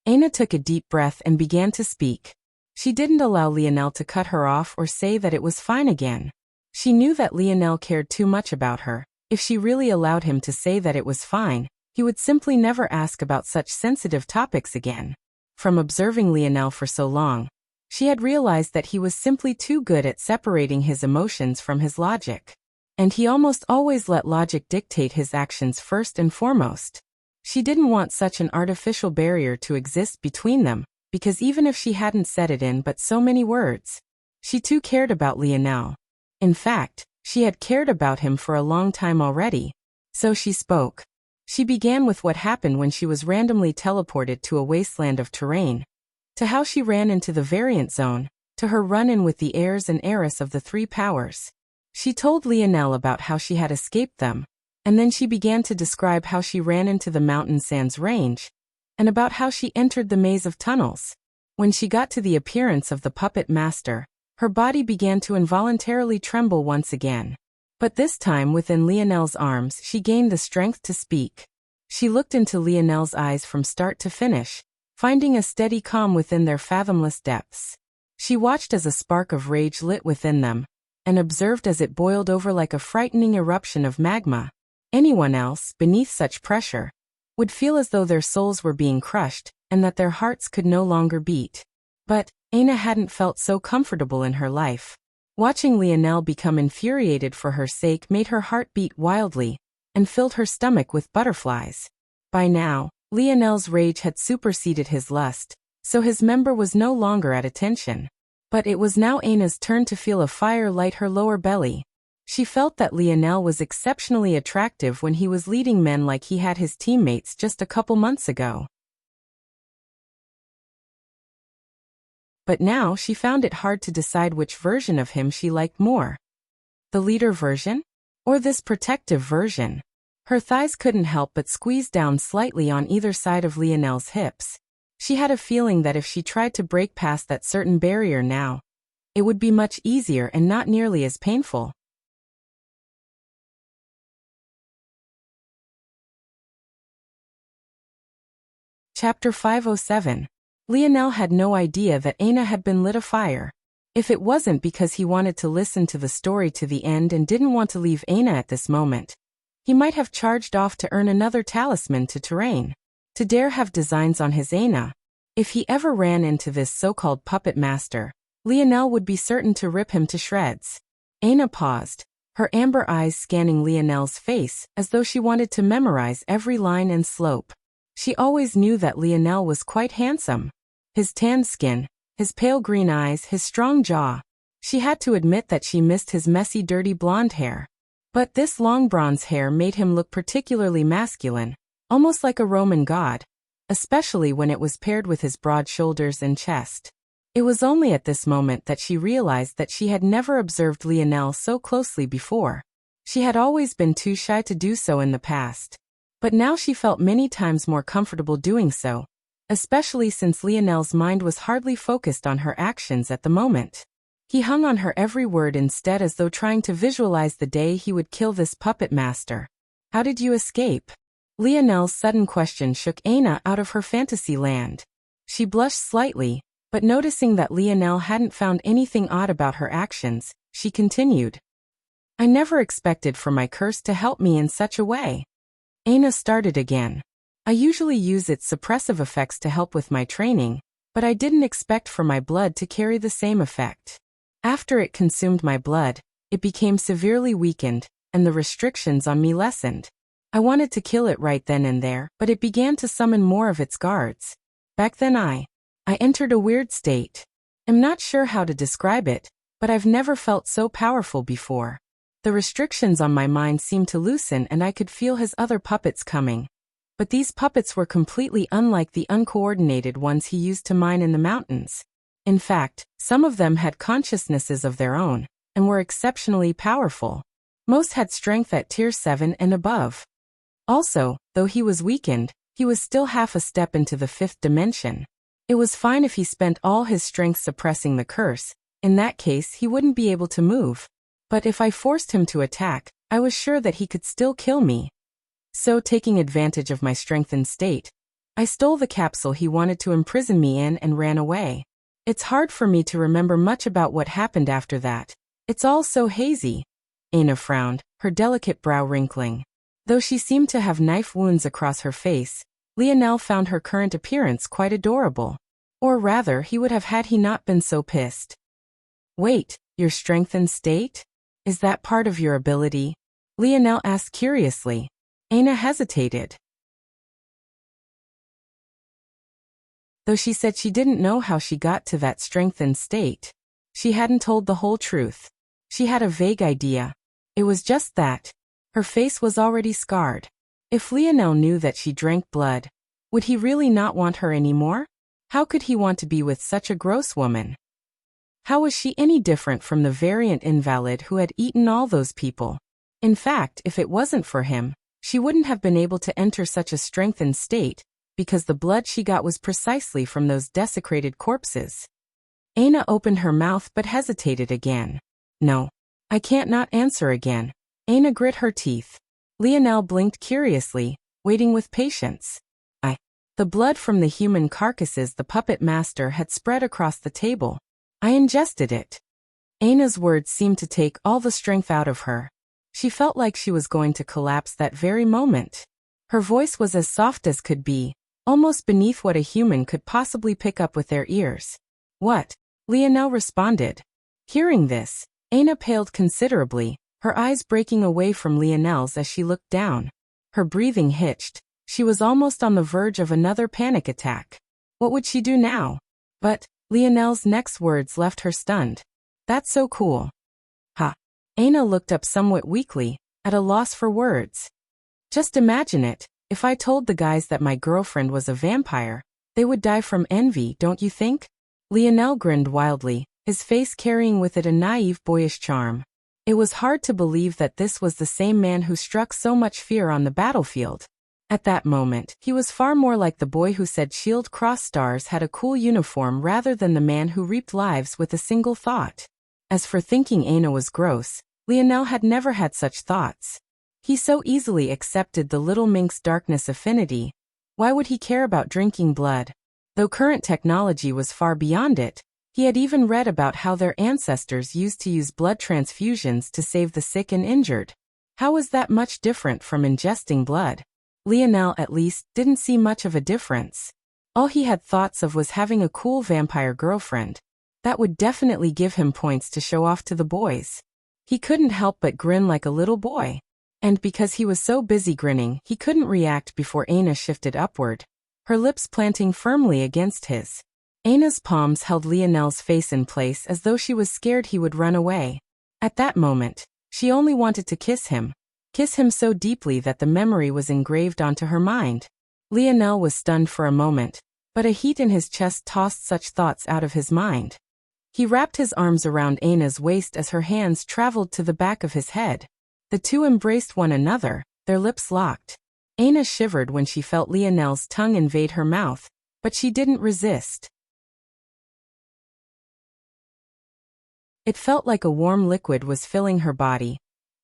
Aina took a deep breath and began to speak. She didn't allow Lionel to cut her off or say that it was fine again. She knew that Lionel cared too much about her. If she really allowed him to say that it was fine, he would simply never ask about such sensitive topics again. From observing Lionel for so long, she had realized that he was simply too good at separating his emotions from his logic. And he almost always let logic dictate his actions first and foremost. She didn't want such an artificial barrier to exist between them, because even if she hadn't said it in but so many words, she too cared about Lionel. In fact, she had cared about him for a long time already. So she spoke. She began with what happened when she was randomly teleported to a wasteland of terrain, to how she ran into the variant zone, to her run-in with the heirs and heiress of the three powers. She told Lionel about how she had escaped them, and then she began to describe how she ran into the mountain sands range, and about how she entered the maze of tunnels. When she got to the appearance of the puppet master, her body began to involuntarily tremble once again. But this time within Lionel's arms she gained the strength to speak. She looked into Lionel's eyes from start to finish, finding a steady calm within their fathomless depths. She watched as a spark of rage lit within them, and observed as it boiled over like a frightening eruption of magma. Anyone else, beneath such pressure, would feel as though their souls were being crushed, and that their hearts could no longer beat. But Aina hadn't felt so comfortable in her life. Watching Lionel become infuriated for her sake made her heart beat wildly, and filled her stomach with butterflies. By now, Lionel's rage had superseded his lust, so his member was no longer at attention. But it was now Aina's turn to feel a fire light her lower belly. She felt that Lionel was exceptionally attractive when he was leading men like he had his teammates just a couple months ago. But now she found it hard to decide which version of him she liked more. The leader version? Or this protective version? Her thighs couldn't help but squeeze down slightly on either side of Lionel's hips. She had a feeling that if she tried to break past that certain barrier now, it would be much easier and not nearly as painful. Chapter 507. Lionel had no idea that Aina had been lit afire. If it wasn't because he wanted to listen to the story to the end and didn't want to leave Aina at this moment, he might have charged off to earn another talisman to terrain, to dare have designs on his Aina. If he ever ran into this so-called puppet master, Lionel would be certain to rip him to shreds. Aina paused, her amber eyes scanning Lionel's face as though she wanted to memorize every line and slope. She always knew that Lionel was quite handsome. His tanned skin, his pale green eyes, his strong jaw. She had to admit that she missed his messy, dirty blonde hair. But this long bronze hair made him look particularly masculine, almost like a Roman god, especially when it was paired with his broad shoulders and chest. It was only at this moment that she realized that she had never observed Lionel so closely before. She had always been too shy to do so in the past. But now she felt many times more comfortable doing so, especially since Lionel's mind was hardly focused on her actions at the moment. He hung on her every word instead, as though trying to visualize the day he would kill this puppet master. How did you escape? Lionel's sudden question shook Aina out of her fantasy land. She blushed slightly, but noticing that Lionel hadn't found anything odd about her actions, she continued. I never expected for my curse to help me in such a way. Aina started again. I usually use its suppressive effects to help with my training, but I didn't expect for my blood to carry the same effect. After it consumed my blood, it became severely weakened, and the restrictions on me lessened. I wanted to kill it right then and there, but it began to summon more of its guards. Back then I entered a weird state. I'm not sure how to describe it, but I've never felt so powerful before. The restrictions on my mind seemed to loosen and I could feel his other puppets coming. But these puppets were completely unlike the uncoordinated ones he used to mine in the mountains. In fact, some of them had consciousnesses of their own, and were exceptionally powerful. Most had strength at tier 7 and above. Also, though he was weakened, he was still half a step into the 5th dimension. It was fine if he spent all his strength suppressing the curse. In that case he wouldn't be able to move. But if I forced him to attack, I was sure that he could still kill me. So taking advantage of my strengthened state, I stole the capsule he wanted to imprison me in and ran away. It's hard for me to remember much about what happened after that. It's all so hazy. Aina frowned, her delicate brow wrinkling. Though she seemed to have knife wounds across her face, Lionel found her current appearance quite adorable. Or rather, he would have had he not been so pissed. Wait, your strengthened state? Is that part of your ability? Lionel asked curiously. Aina hesitated. Though she said she didn't know how she got to that strengthened state. She hadn't told the whole truth. She had a vague idea. It was just that. Her face was already scarred. If Lionel knew that she drank blood, would he really not want her anymore? How could he want to be with such a gross woman? How was she any different from the variant invalid who had eaten all those people? In fact, if it wasn't for him, she wouldn't have been able to enter such a strengthened state, because the blood she got was precisely from those desecrated corpses. Aina opened her mouth but hesitated again. No. I can't not answer again. Aina grit her teeth. Lionel blinked curiously, waiting with patience. The blood from the human carcasses the puppet master had spread across the table. I ingested it. Aina's words seemed to take all the strength out of her. She felt like she was going to collapse that very moment. Her voice was as soft as could be, almost beneath what a human could possibly pick up with their ears. What? Lionel responded. Hearing this, Aina paled considerably, her eyes breaking away from Lionel's as she looked down. Her breathing hitched. She was almost on the verge of another panic attack. What would she do now? But Lionel's next words left her stunned. That's so cool. Ha. Aina looked up somewhat weakly, at a loss for words. Just imagine it, if I told the guys that my girlfriend was a vampire, they would die from envy, don't you think? Lionel grinned wildly, his face carrying with it a naive boyish charm. It was hard to believe that this was the same man who struck so much fear on the battlefield. At that moment, he was far more like the boy who said Shield Cross stars had a cool uniform rather than the man who reaped lives with a single thought. As for thinking Aina was gross, Lionel had never had such thoughts. He so easily accepted the little mink's darkness affinity. Why would he care about drinking blood? Though current technology was far beyond it, he had even read about how their ancestors used to use blood transfusions to save the sick and injured. How was that much different from ingesting blood? Lionel, at least, didn't see much of a difference. All he had thoughts of was having a cool vampire girlfriend. That would definitely give him points to show off to the boys. He couldn't help but grin like a little boy. And because he was so busy grinning, he couldn't react before Aina shifted upward, her lips planting firmly against his. Aina's palms held Lionel's face in place as though she was scared he would run away. At that moment, she only wanted to kiss him so deeply that the memory was engraved onto her mind. Lionel was stunned for a moment, but a heat in his chest tossed such thoughts out of his mind. He wrapped his arms around Aina's waist as her hands traveled to the back of his head. The two embraced one another, their lips locked. Aina shivered when she felt Lionel's tongue invade her mouth, but she didn't resist. It felt like a warm liquid was filling her body,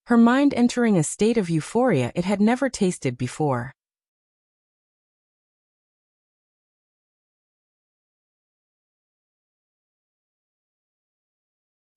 her mind entering a state of euphoria it had never tasted before.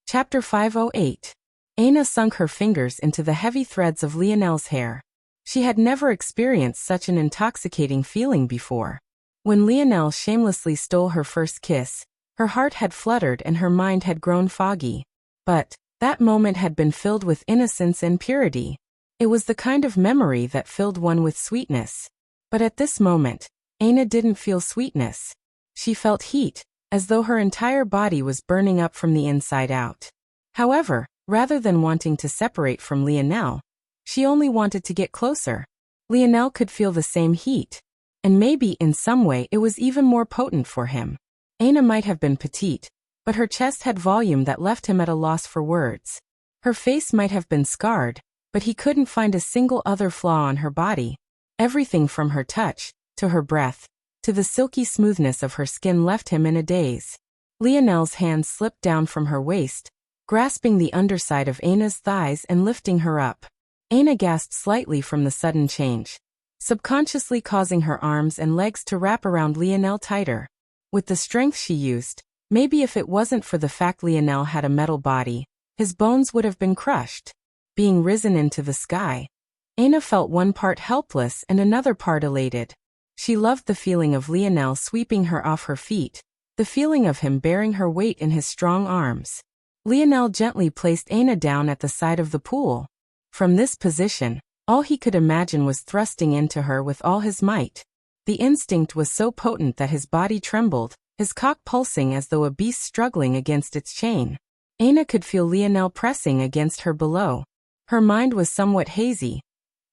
Chapter 508. Aina sunk her fingers into the heavy threads of Lionel's hair. She had never experienced such an intoxicating feeling before. When Lionel shamelessly stole her first kiss, her heart had fluttered and her mind had grown foggy. But that moment had been filled with innocence and purity. It was the kind of memory that filled one with sweetness. But at this moment, Aina didn't feel sweetness. She felt heat, as though her entire body was burning up from the inside out. However, rather than wanting to separate from Lionel, she only wanted to get closer. Lionel could feel the same heat. And maybe in some way it was even more potent for him. Aina might have been petite, but her chest had volume that left him at a loss for words. Her face might have been scarred, but he couldn't find a single other flaw on her body. Everything from her touch, to her breath, to the silky smoothness of her skin left him in a daze. Lionel's hand slipped down from her waist, grasping the underside of Aina's thighs and lifting her up. Aina gasped slightly from the sudden change, subconsciously causing her arms and legs to wrap around Lionel tighter. With the strength she used, maybe if it wasn't for the fact Lionel had a metal body, his bones would have been crushed. Being risen into the sky, Aina felt one part helpless and another part elated. She loved the feeling of Lionel sweeping her off her feet, the feeling of him bearing her weight in his strong arms. Lionel gently placed Aina down at the side of the pool. From this position, all he could imagine was thrusting into her with all his might. The instinct was so potent that his body trembled, his cock pulsing as though a beast struggling against its chain. Aina could feel Lionel pressing against her below. Her mind was somewhat hazy,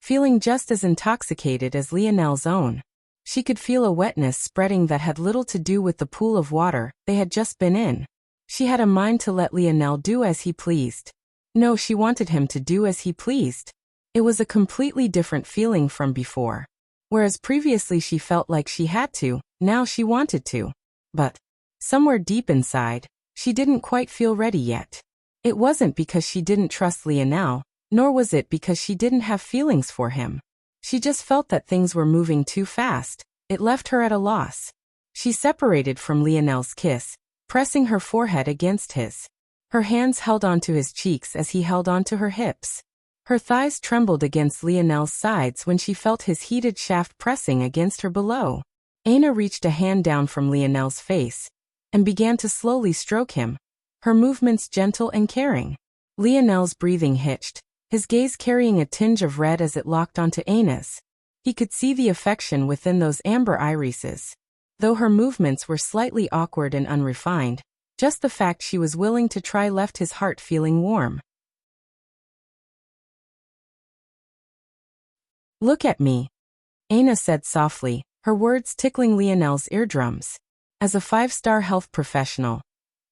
feeling just as intoxicated as Lionel's own. She could feel a wetness spreading that had little to do with the pool of water they had just been in. She had a mind to let Lionel do as he pleased. No, she wanted him to do as he pleased. It was a completely different feeling from before. Whereas previously she felt like she had to, now she wanted to. But somewhere deep inside, she didn't quite feel ready yet. It wasn't because she didn't trust Lionel, nor was it because she didn't have feelings for him. She just felt that things were moving too fast. It left her at a loss. She separated from Lionel's kiss, pressing her forehead against his. Her hands held onto his cheeks as he held onto her hips. Her thighs trembled against Lionel's sides when she felt his heated shaft pressing against her below. Aina reached a hand down from Lionel's face and began to slowly stroke him, her movements gentle and caring. Lionel's breathing hitched, his gaze carrying a tinge of red as it locked onto Aina's. He could see the affection within those amber irises. Though her movements were slightly awkward and unrefined, just the fact she was willing to try left his heart feeling warm. "Look at me," Aina said softly, her words tickling Lionel's eardrums. As a 5-star health professional,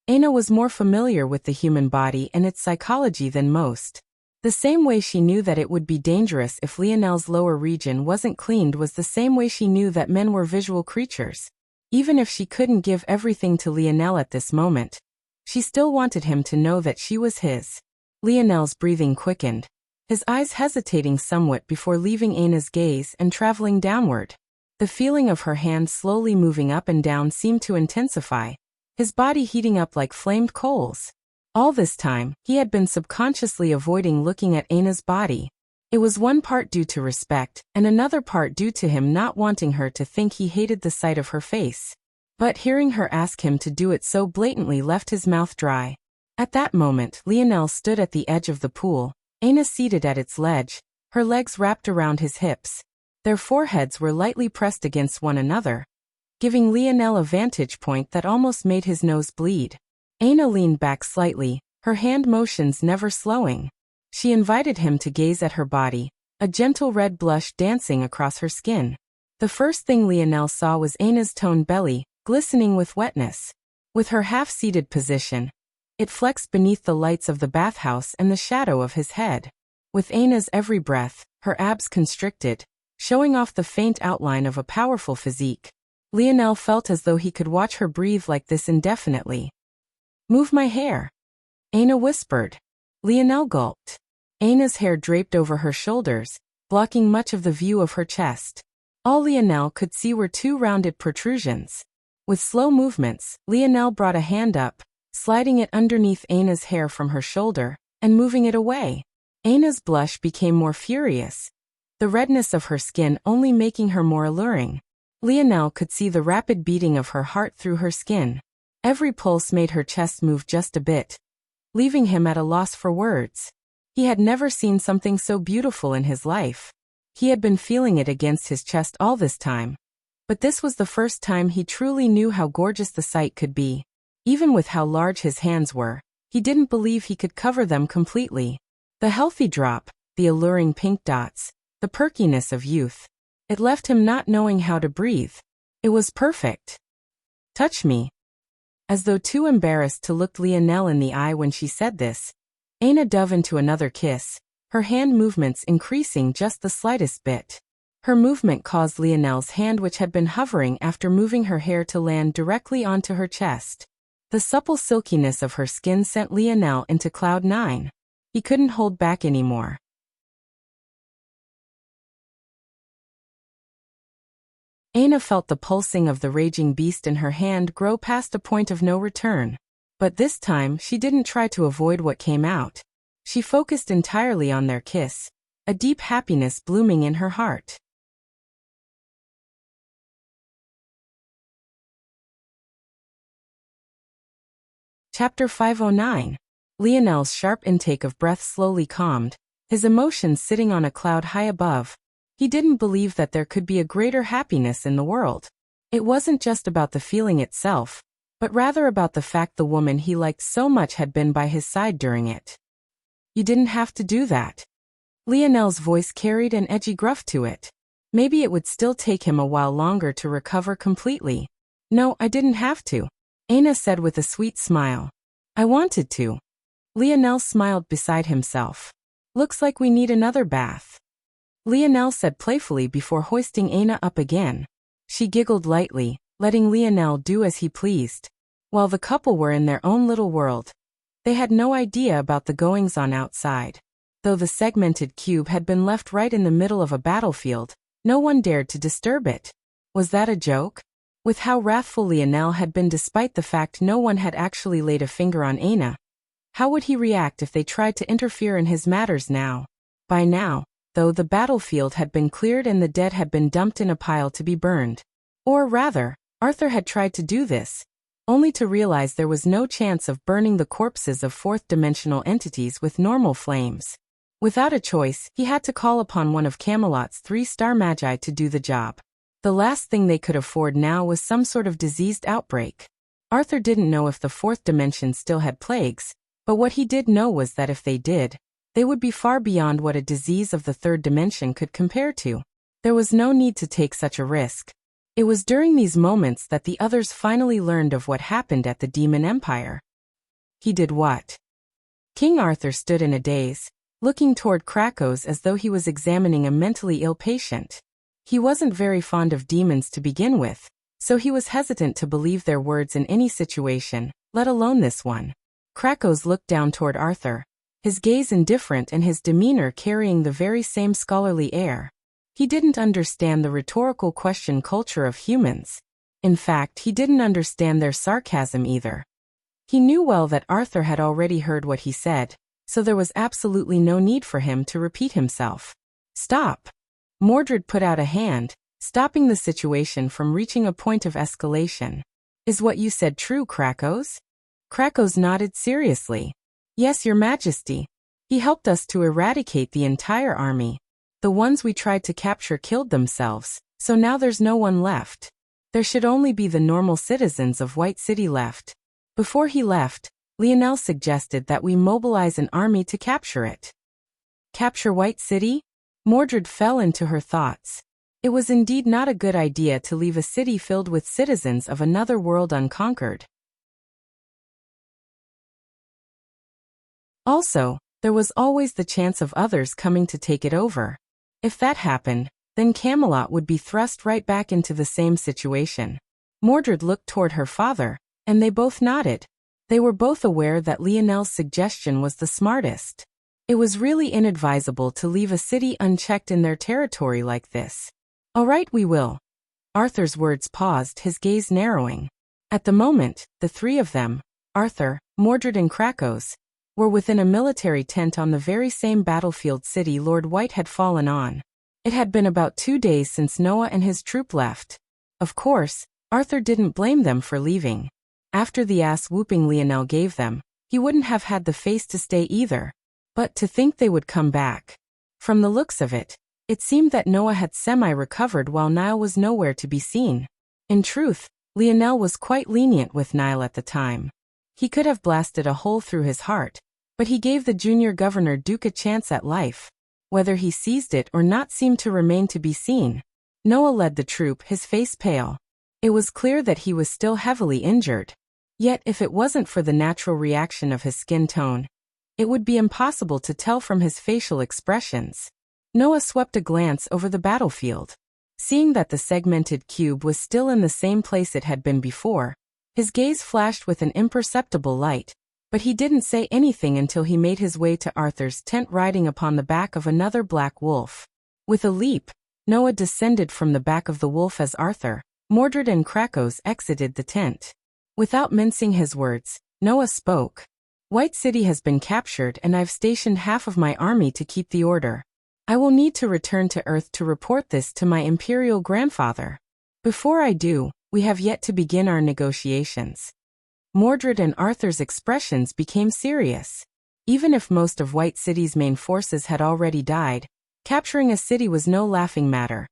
Aina was more familiar with the human body and its psychology than most. The same way she knew that it would be dangerous if Lionel's lower region wasn't cleaned was the same way she knew that men were visual creatures. Even if she couldn't give everything to Lionel at this moment, she still wanted him to know that she was his. Lionel's breathing quickened, his eyes hesitating somewhat before leaving Aina's gaze and traveling downward. The feeling of her hand slowly moving up and down seemed to intensify, his body heating up like flamed coals. All this time, he had been subconsciously avoiding looking at Aina's body. It was one part due to respect, and another part due to him not wanting her to think he hated the sight of her face. But hearing her ask him to do it so blatantly left his mouth dry. At that moment, Lionel stood at the edge of the pool, Aina seated at its ledge, her legs wrapped around his hips. Their foreheads were lightly pressed against one another, giving Lionel a vantage point that almost made his nose bleed. Aina leaned back slightly, her hand motions never slowing. She invited him to gaze at her body, a gentle red blush dancing across her skin. The first thing Lionel saw was Aina's toned belly, glistening with wetness. With her half-seated position, it flexed beneath the lights of the bathhouse and the shadow of his head. With Aina's every breath, her abs constricted, showing off the faint outline of a powerful physique. Lionel felt as though he could watch her breathe like this indefinitely. "Move my hair," Aina whispered. Lionel gulped. Aina's hair draped over her shoulders, blocking much of the view of her chest. All Lionel could see were 2 rounded protrusions. With slow movements, Lionel brought a hand up, sliding it underneath Aina's hair from her shoulder, and moving it away. Aina's blush became more furious, the redness of her skin only making her more alluring. Lionel could see the rapid beating of her heart through her skin. Every pulse made her chest move just a bit, leaving him at a loss for words. He had never seen something so beautiful in his life. He had been feeling it against his chest all this time, but this was the first time he truly knew how gorgeous the sight could be. Even with how large his hands were, he didn't believe he could cover them completely. The healthy drop, the alluring pink dots, the perkiness of youth. It left him not knowing how to breathe. It was perfect. "Touch me." As though too embarrassed to look Lionel in the eye when she said this, Aina dove into another kiss, her hand movements increasing just the slightest bit. Her movement caused Lionel's hand, which had been hovering after moving her hair, to land directly onto her chest. The supple silkiness of her skin sent Lionel into cloud 9. He couldn't hold back anymore. Aina felt the pulsing of the raging beast in her hand grow past a point of no return. But this time she didn't try to avoid what came out. She focused entirely on their kiss, a deep happiness blooming in her heart. Chapter 509. Lionel's sharp intake of breath slowly calmed, his emotions sitting on a cloud high above. He didn't believe that there could be a greater happiness in the world. It wasn't just about the feeling itself, but rather about the fact the woman he liked so much had been by his side during it. You didn't have to do that. Lionel's voice carried an edgy gruff to it. Maybe it would still take him a while longer to recover completely. No, I didn't have to, Aina said with a sweet smile. I wanted to. Lionel smiled beside himself. Looks like we need another bath, Lionel said playfully before hoisting Aina up again. She giggled lightly, letting Lionel do as he pleased. While the couple were in their own little world, they had no idea about the goings-on outside. Though the segmented cube had been left right in the middle of a battlefield, no one dared to disturb it. Was that a joke? With how wrathful Lionel had been despite the fact no one had actually laid a finger on Aina, how would he react if they tried to interfere in his matters now? By now, though, the battlefield had been cleared and the dead had been dumped in a pile to be burned. Or rather, Arthur had tried to do this, only to realize there was no chance of burning the corpses of fourth-dimensional entities with normal flames. Without a choice, he had to call upon one of Camelot's 3-star magi to do the job. The last thing they could afford now was some sort of diseased outbreak. Arthur didn't know if the fourth dimension still had plagues, but what he did know was that if they did, they would be far beyond what a disease of the third dimension could compare to. There was no need to take such a risk. It was during these moments that the others finally learned of what happened at the Demon Empire. He did what? King Arthur stood in a daze, looking toward Krakos as though he was examining a mentally ill patient. He wasn't very fond of demons to begin with, so he was hesitant to believe their words in any situation, let alone this one. Krakos looked down toward Arthur, his gaze indifferent and his demeanor carrying the very same scholarly air. He didn't understand the rhetorical question culture of humans. In fact, he didn't understand their sarcasm either. He knew well that Arthur had already heard what he said, so there was absolutely no need for him to repeat himself. Stop! Mordred put out a hand, stopping the situation from reaching a point of escalation. Is what you said true, Krakos? Krakos nodded seriously. Yes, Your Majesty. He helped us to eradicate the entire army. The ones we tried to capture killed themselves, so now there's no one left. There should only be the normal citizens of White City left. Before he left, Lionel suggested that we mobilize an army to capture it. Capture White City? Mordred fell into her thoughts. It was indeed not a good idea to leave a city filled with citizens of another world unconquered. Also, there was always the chance of others coming to take it over. If that happened, then Camelot would be thrust right back into the same situation. Mordred looked toward her father, and they both nodded. They were both aware that Lionel's suggestion was the smartest. It was really inadvisable to leave a city unchecked in their territory like this. All right, we will. Arthur's words paused, his gaze narrowing. At the moment, the three of them, Arthur, Mordred and Krakos, were within a military tent on the very same battlefield City Lord White had fallen on. It had been about 2 days since Noah and his troop left. Of course, Arthur didn't blame them for leaving. After the ass-whooping Lionel gave them, he wouldn't have had the face to stay either. But to think they would come back. From the looks of it, it seemed that Noah had semi-recovered while Niall was nowhere to be seen. In truth, Lionel was quite lenient with Niall at the time. He could have blasted a hole through his heart, but he gave the junior governor Duke a chance at life. Whether he seized it or not seemed to remain to be seen. Noah led the troop, his face pale. It was clear that he was still heavily injured. Yet if it wasn't for the natural reaction of his skin tone, it would be impossible to tell from his facial expressions. Noah swept a glance over the battlefield. Seeing that the segmented cube was still in the same place it had been before, his gaze flashed with an imperceptible light, but he didn't say anything until he made his way to Arthur's tent riding upon the back of another black wolf. With a leap, Noah descended from the back of the wolf as Arthur, Mordred and Krakos exited the tent. Without mincing his words, Noah spoke. White City has been captured and I've stationed half of my army to keep the order. I will need to return to Earth to report this to my imperial grandfather. Before I do, we have yet to begin our negotiations. Mordred and Arthur's expressions became serious. Even if most of White City's main forces had already died, capturing a city was no laughing matter,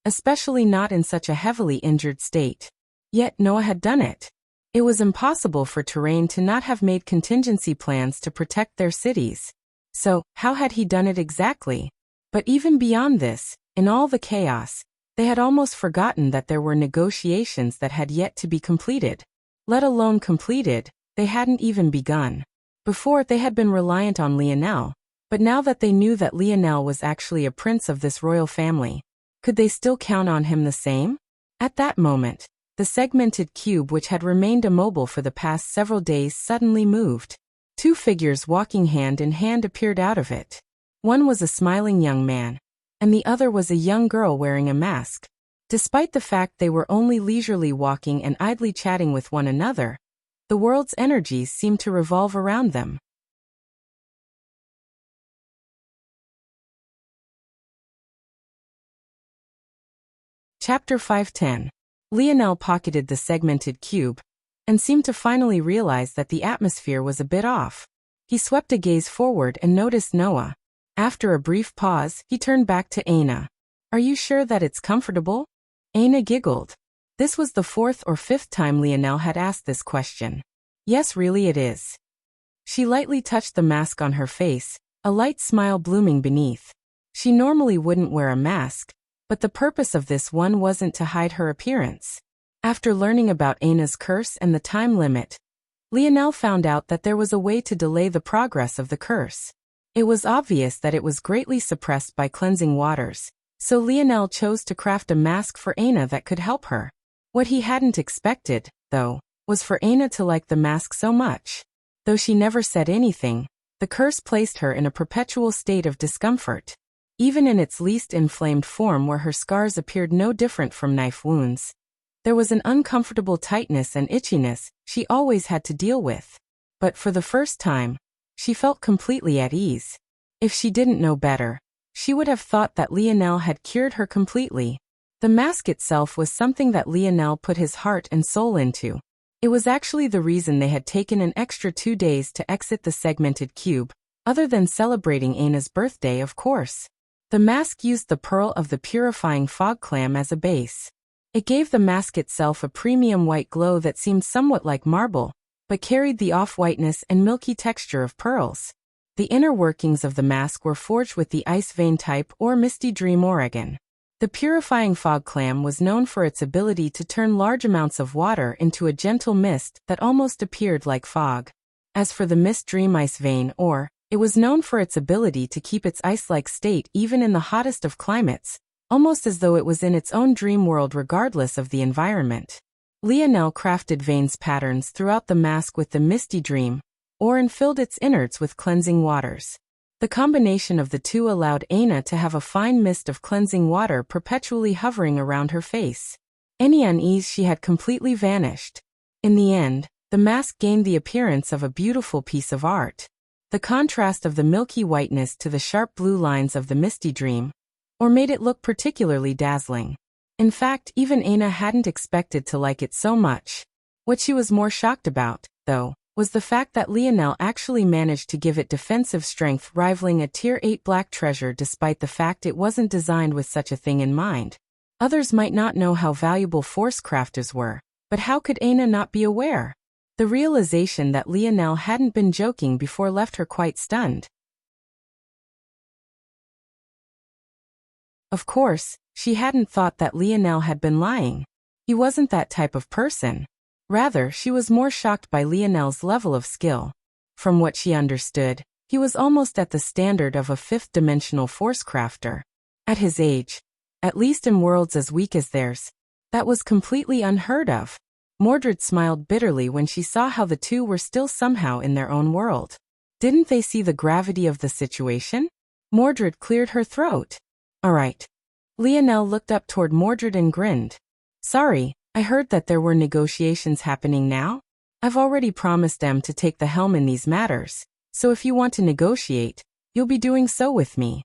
especially not in such a heavily injured state. Yet Noah had done it. It was impossible for Terrain to not have made contingency plans to protect their cities. So, how had he done it exactly? But even beyond this, in all the chaos, they had almost forgotten that there were negotiations that had yet to be completed. Let alone completed, they hadn't even begun. Before, they had been reliant on Lionel, but now that they knew that Lionel was actually a prince of this royal family, could they still count on him the same? At that moment, the segmented cube which had remained immobile for the past several days suddenly moved. Two figures walking hand in hand appeared out of it. One was a smiling young man, and the other was a young girl wearing a mask. Despite the fact they were only leisurely walking and idly chatting with one another, the world's energies seemed to revolve around them. Chapter 510. Lionel pocketed the segmented cube, and seemed to finally realize that the atmosphere was a bit off. He swept a gaze forward and noticed Noah. After a brief pause, he turned back to Aina. "Are you sure that it's comfortable?" Aina giggled. This was the fourth or fifth time Lionel had asked this question. "Yes, really it is." She lightly touched the mask on her face, a light smile blooming beneath. She normally wouldn't wear a mask, but the purpose of this one wasn't to hide her appearance. After learning about Aina's curse and the time limit, Lionel found out that there was a way to delay the progress of the curse. It was obvious that it was greatly suppressed by cleansing waters, so Lionel chose to craft a mask for Aina that could help her. What he hadn't expected, though, was for Aina to like the mask so much. Though she never said anything, the curse placed her in a perpetual state of discomfort. Even in its least inflamed form where her scars appeared no different from knife wounds, there was an uncomfortable tightness and itchiness she always had to deal with. But for the first time, she felt completely at ease. If she didn't know better, she would have thought that Lionel had cured her completely. The mask itself was something that Lionel put his heart and soul into. It was actually the reason they had taken an extra 2 days to exit the segmented cube, other than celebrating Aina's birthday, of course. The mask used the pearl of the purifying fog clam as a base. It gave the mask itself a premium white glow that seemed somewhat like marble, but carried the off-whiteness and milky texture of pearls. The inner workings of the mask were forged with the ice vein type or misty dream Oregon. The purifying fog clam was known for its ability to turn large amounts of water into a gentle mist that almost appeared like fog. As for the mist dream ice vein ore, it was known for its ability to keep its ice-like state even in the hottest of climates, almost as though it was in its own dream world regardless of the environment. Lionel crafted veins patterns throughout the mask with the misty dream ore and filled its innards with cleansing waters. The combination of the two allowed Aina to have a fine mist of cleansing water perpetually hovering around her face. Any unease she had completely vanished. In the end, the mask gained the appearance of a beautiful piece of art. The contrast of the milky whiteness to the sharp blue lines of the misty dream ore made it look particularly dazzling. In fact, even Aina hadn't expected to like it so much. What she was more shocked about, though, was the fact that Lionel actually managed to give it defensive strength rivaling a Tier 8 black treasure despite the fact it wasn't designed with such a thing in mind. Others might not know how valuable force crafters were, but how could Aina not be aware? The realization that Lionel hadn't been joking before left her quite stunned. Of course, she hadn't thought that Lionel had been lying. He wasn't that type of person. Rather, she was more shocked by Lionel's level of skill. From what she understood, he was almost at the standard of a fifth-dimensional force crafter. At his age, at least in worlds as weak as theirs, that was completely unheard of. Mordred smiled bitterly when she saw how the two were still somehow in their own world. Didn't they see the gravity of the situation? Mordred cleared her throat. "All right. Lionel looked up toward Mordred and grinned. Sorry, I heard that there were negotiations happening now? I've already promised them to take the helm in these matters, so if you want to negotiate, you'll be doing so with me.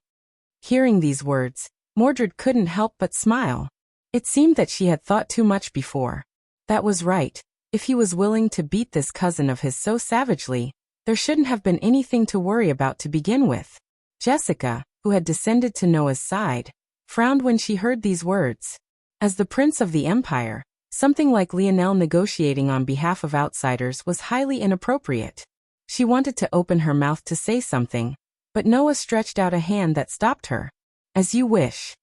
Hearing these words, Mordred couldn't help but smile. It seemed that she had thought too much before. That was right. If he was willing to beat this cousin of his so savagely, there shouldn't have been anything to worry about to begin with. Jessica, who had descended to Noah's side, frowned when she heard these words. As the prince of the empire, something like Lionel negotiating on behalf of outsiders was highly inappropriate. She wanted to open her mouth to say something, but Noah stretched out a hand that stopped her. As you wish.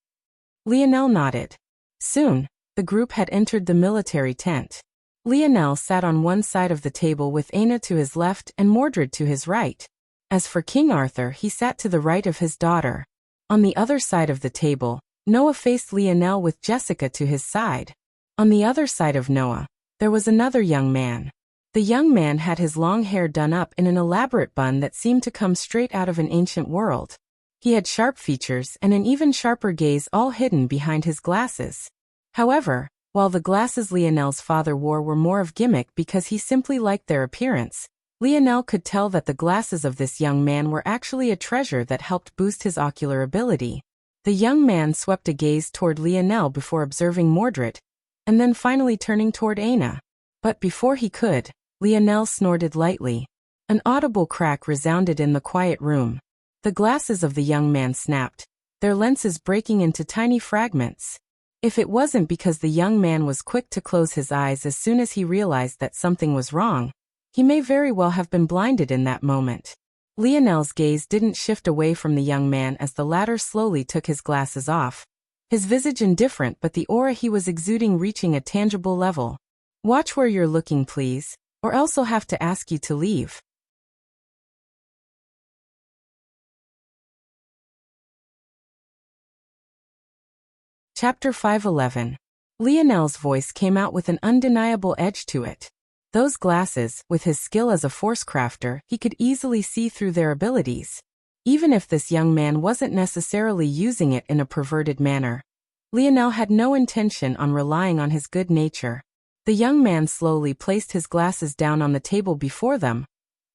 Lionel nodded. Soon, the group had entered the military tent. Lionel sat on one side of the table with Aina to his left and Mordred to his right. As for King Arthur, he sat to the right of his daughter. On the other side of the table, Noah faced Lionel with Jessica to his side. On the other side of Noah, there was another young man. The young man had his long hair done up in an elaborate bun that seemed to come straight out of an ancient world. He had sharp features and an even sharper gaze, all hidden behind his glasses. However, while the glasses Lionel's father wore were more of gimmick because he simply liked their appearance, Lionel could tell that the glasses of this young man were actually a treasure that helped boost his ocular ability. The young man swept a gaze toward Lionel before observing Mordred, and then finally turning toward Aina. But before he could, Lionel snorted lightly. An audible crack resounded in the quiet room. The glasses of the young man snapped, their lenses breaking into tiny fragments. If it wasn't because the young man was quick to close his eyes as soon as he realized that something was wrong, he may very well have been blinded in that moment. Lionel's gaze didn't shift away from the young man as the latter slowly took his glasses off. His visage indifferent, but the aura he was exuding reaching a tangible level. Watch where you're looking, please, or else I'll have to ask you to leave. Chapter 5:11. Lionel's voice came out with an undeniable edge to it. Those glasses, with his skill as a force crafter, he could easily see through their abilities. Even if this young man wasn't necessarily using it in a perverted manner, Lionel had no intention on relying on his good nature. The young man slowly placed his glasses down on the table before them,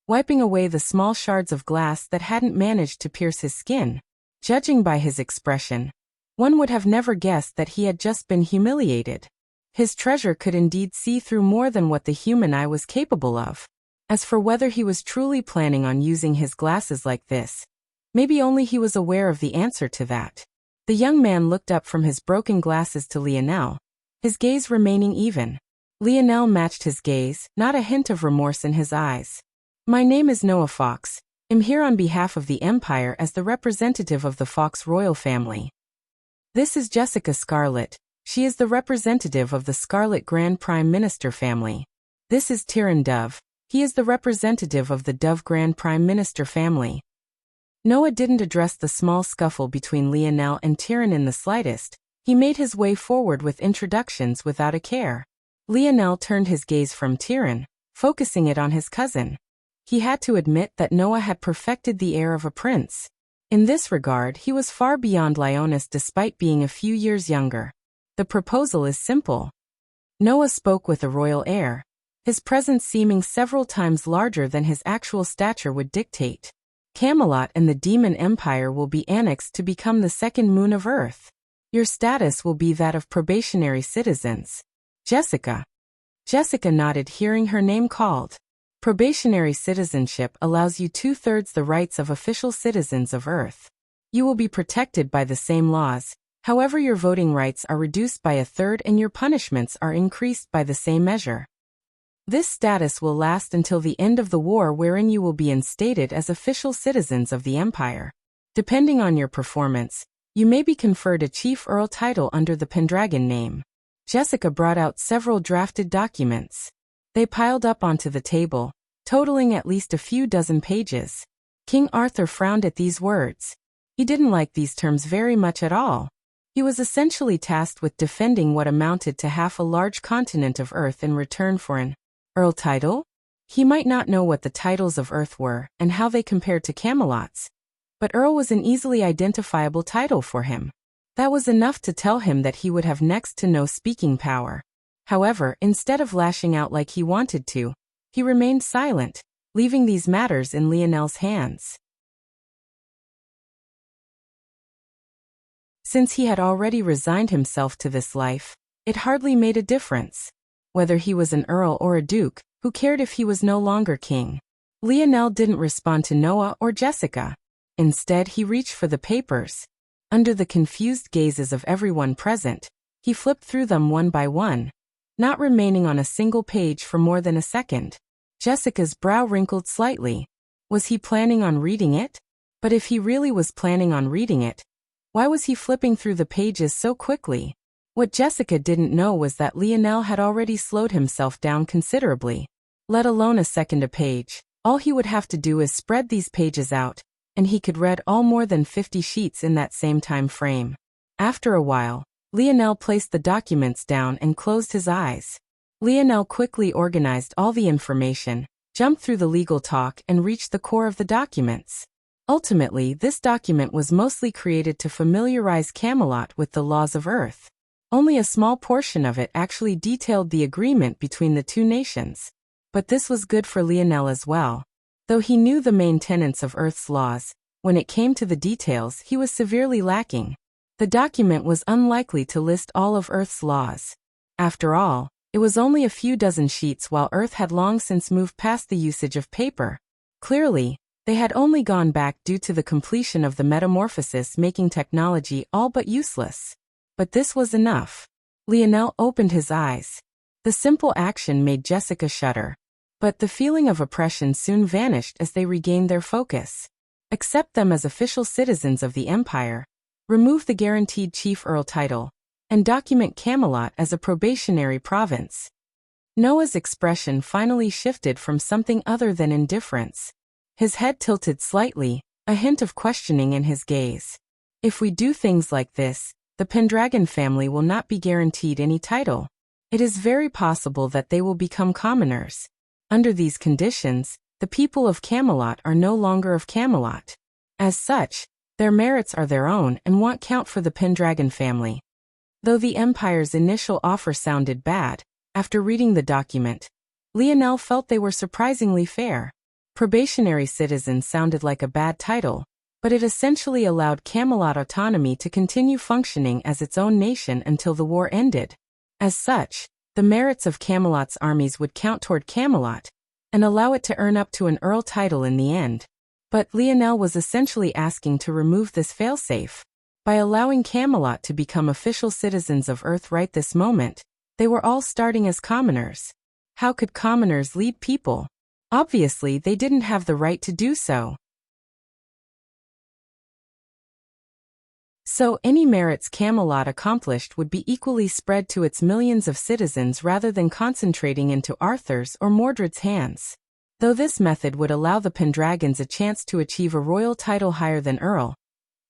wiping away the small shards of glass that hadn't managed to pierce his skin. Judging by his expression, one would have never guessed that he had just been humiliated. His treasure could indeed see through more than what the human eye was capable of. As for whether he was truly planning on using his glasses like this, maybe only he was aware of the answer to that. The young man looked up from his broken glasses to Lionel, his gaze remaining even. Lionel matched his gaze, not a hint of remorse in his eyes. My name is Noah Fox. I'm here on behalf of the Empire as the representative of the Fox royal family. This is Jessica Scarlet. She is the representative of the Scarlet Grand Prime Minister family. This is Tyrion Dove. He is the representative of the Dove Grand Prime Minister family. Noah didn't address the small scuffle between Lionel and Tyrion in the slightest. He made his way forward with introductions without a care. Lionel turned his gaze from Tyrion, focusing it on his cousin. He had to admit that Noah had perfected the air of a prince. In this regard, he was far beyond Lioness despite being a few years younger. The proposal is simple. Noah spoke with a royal air, his presence seeming several times larger than his actual stature would dictate. Camelot and the Demon Empire will be annexed to become the second moon of Earth. Your status will be that of probationary citizens. Jessica. Jessica nodded, hearing her name called. Probationary citizenship allows you 2/3 the rights of official citizens of Earth. You will be protected by the same laws, however your voting rights are reduced by 1/3 and your punishments are increased by the same measure. This status will last until the end of the war, wherein you will be instated as official citizens of the Empire. Depending on your performance, you may be conferred a Chief Earl title under the Pendragon name. Jessica brought out several drafted documents. They piled up onto the table, totaling at least a few dozen pages. King Arthur frowned at these words. He didn't like these terms very much at all. He was essentially tasked with defending what amounted to half a large continent of Earth in return for an Earl title? He might not know what the titles of Earth were and how they compared to Camelot's, but Earl was an easily identifiable title for him. That was enough to tell him that he would have next to no speaking power. However, instead of lashing out like he wanted to, he remained silent, leaving these matters in Lionel's hands. Since he had already resigned himself to this life, it hardly made a difference. Whether he was an earl or a duke, who cared if he was no longer king? Lionel didn't respond to Noah or Jessica. Instead, he reached for the papers. Under the confused gazes of everyone present, he flipped through them one by one, not remaining on a single page for more than a second. Jessica's brow wrinkled slightly. Was he planning on reading it? But if he really was planning on reading it, why was he flipping through the pages so quickly? What Jessica didn't know was that Lionel had already slowed himself down considerably. Let alone a second a page. All he would have to do is spread these pages out, and he could read all more than 50 sheets in that same time frame. After a while, Lionel placed the documents down and closed his eyes. Lionel quickly organized all the information, jumped through the legal talk and reached the core of the documents. Ultimately, this document was mostly created to familiarize Camelot with the laws of Earth. Only a small portion of it actually detailed the agreement between the two nations. But this was good for Lionel as well. Though he knew the main tenets of Earth's laws, when it came to the details, he was severely lacking. The document was unlikely to list all of Earth's laws. After all, it was only a few dozen sheets while Earth had long since moved past the usage of paper. Clearly, they had only gone back due to the completion of the metamorphosis making technology all but useless. But this was enough. Lionel opened his eyes. The simple action made Jessica shudder. But the feeling of oppression soon vanished as they regained their focus. Accept them as official citizens of the Empire, remove the guaranteed Chief Earl title, and document Camelot as a probationary province. Noah's expression finally shifted from something other than indifference. His head tilted slightly, a hint of questioning in his gaze. If we do things like this, the Pendragon family will not be guaranteed any title. It is very possible that they will become commoners. Under these conditions, the people of Camelot are no longer of Camelot. As such, their merits are their own and won't count for the Pendragon family. Though the Empire's initial offer sounded bad, after reading the document, Lionel felt they were surprisingly fair. Probationary citizen sounded like a bad title, but it essentially allowed Camelot autonomy to continue functioning as its own nation until the war ended. As such, the merits of Camelot's armies would count toward Camelot, and allow it to earn up to an earl title in the end. But Lionel was essentially asking to remove this failsafe. By allowing Camelot to become official citizens of Earth right this moment, they were all starting as commoners. How could commoners lead people? Obviously, they didn't have the right to do so. So any merits Camelot accomplished would be equally spread to its millions of citizens rather than concentrating into Arthur's or Mordred's hands. Though this method would allow the Pendragons a chance to achieve a royal title higher than Earl,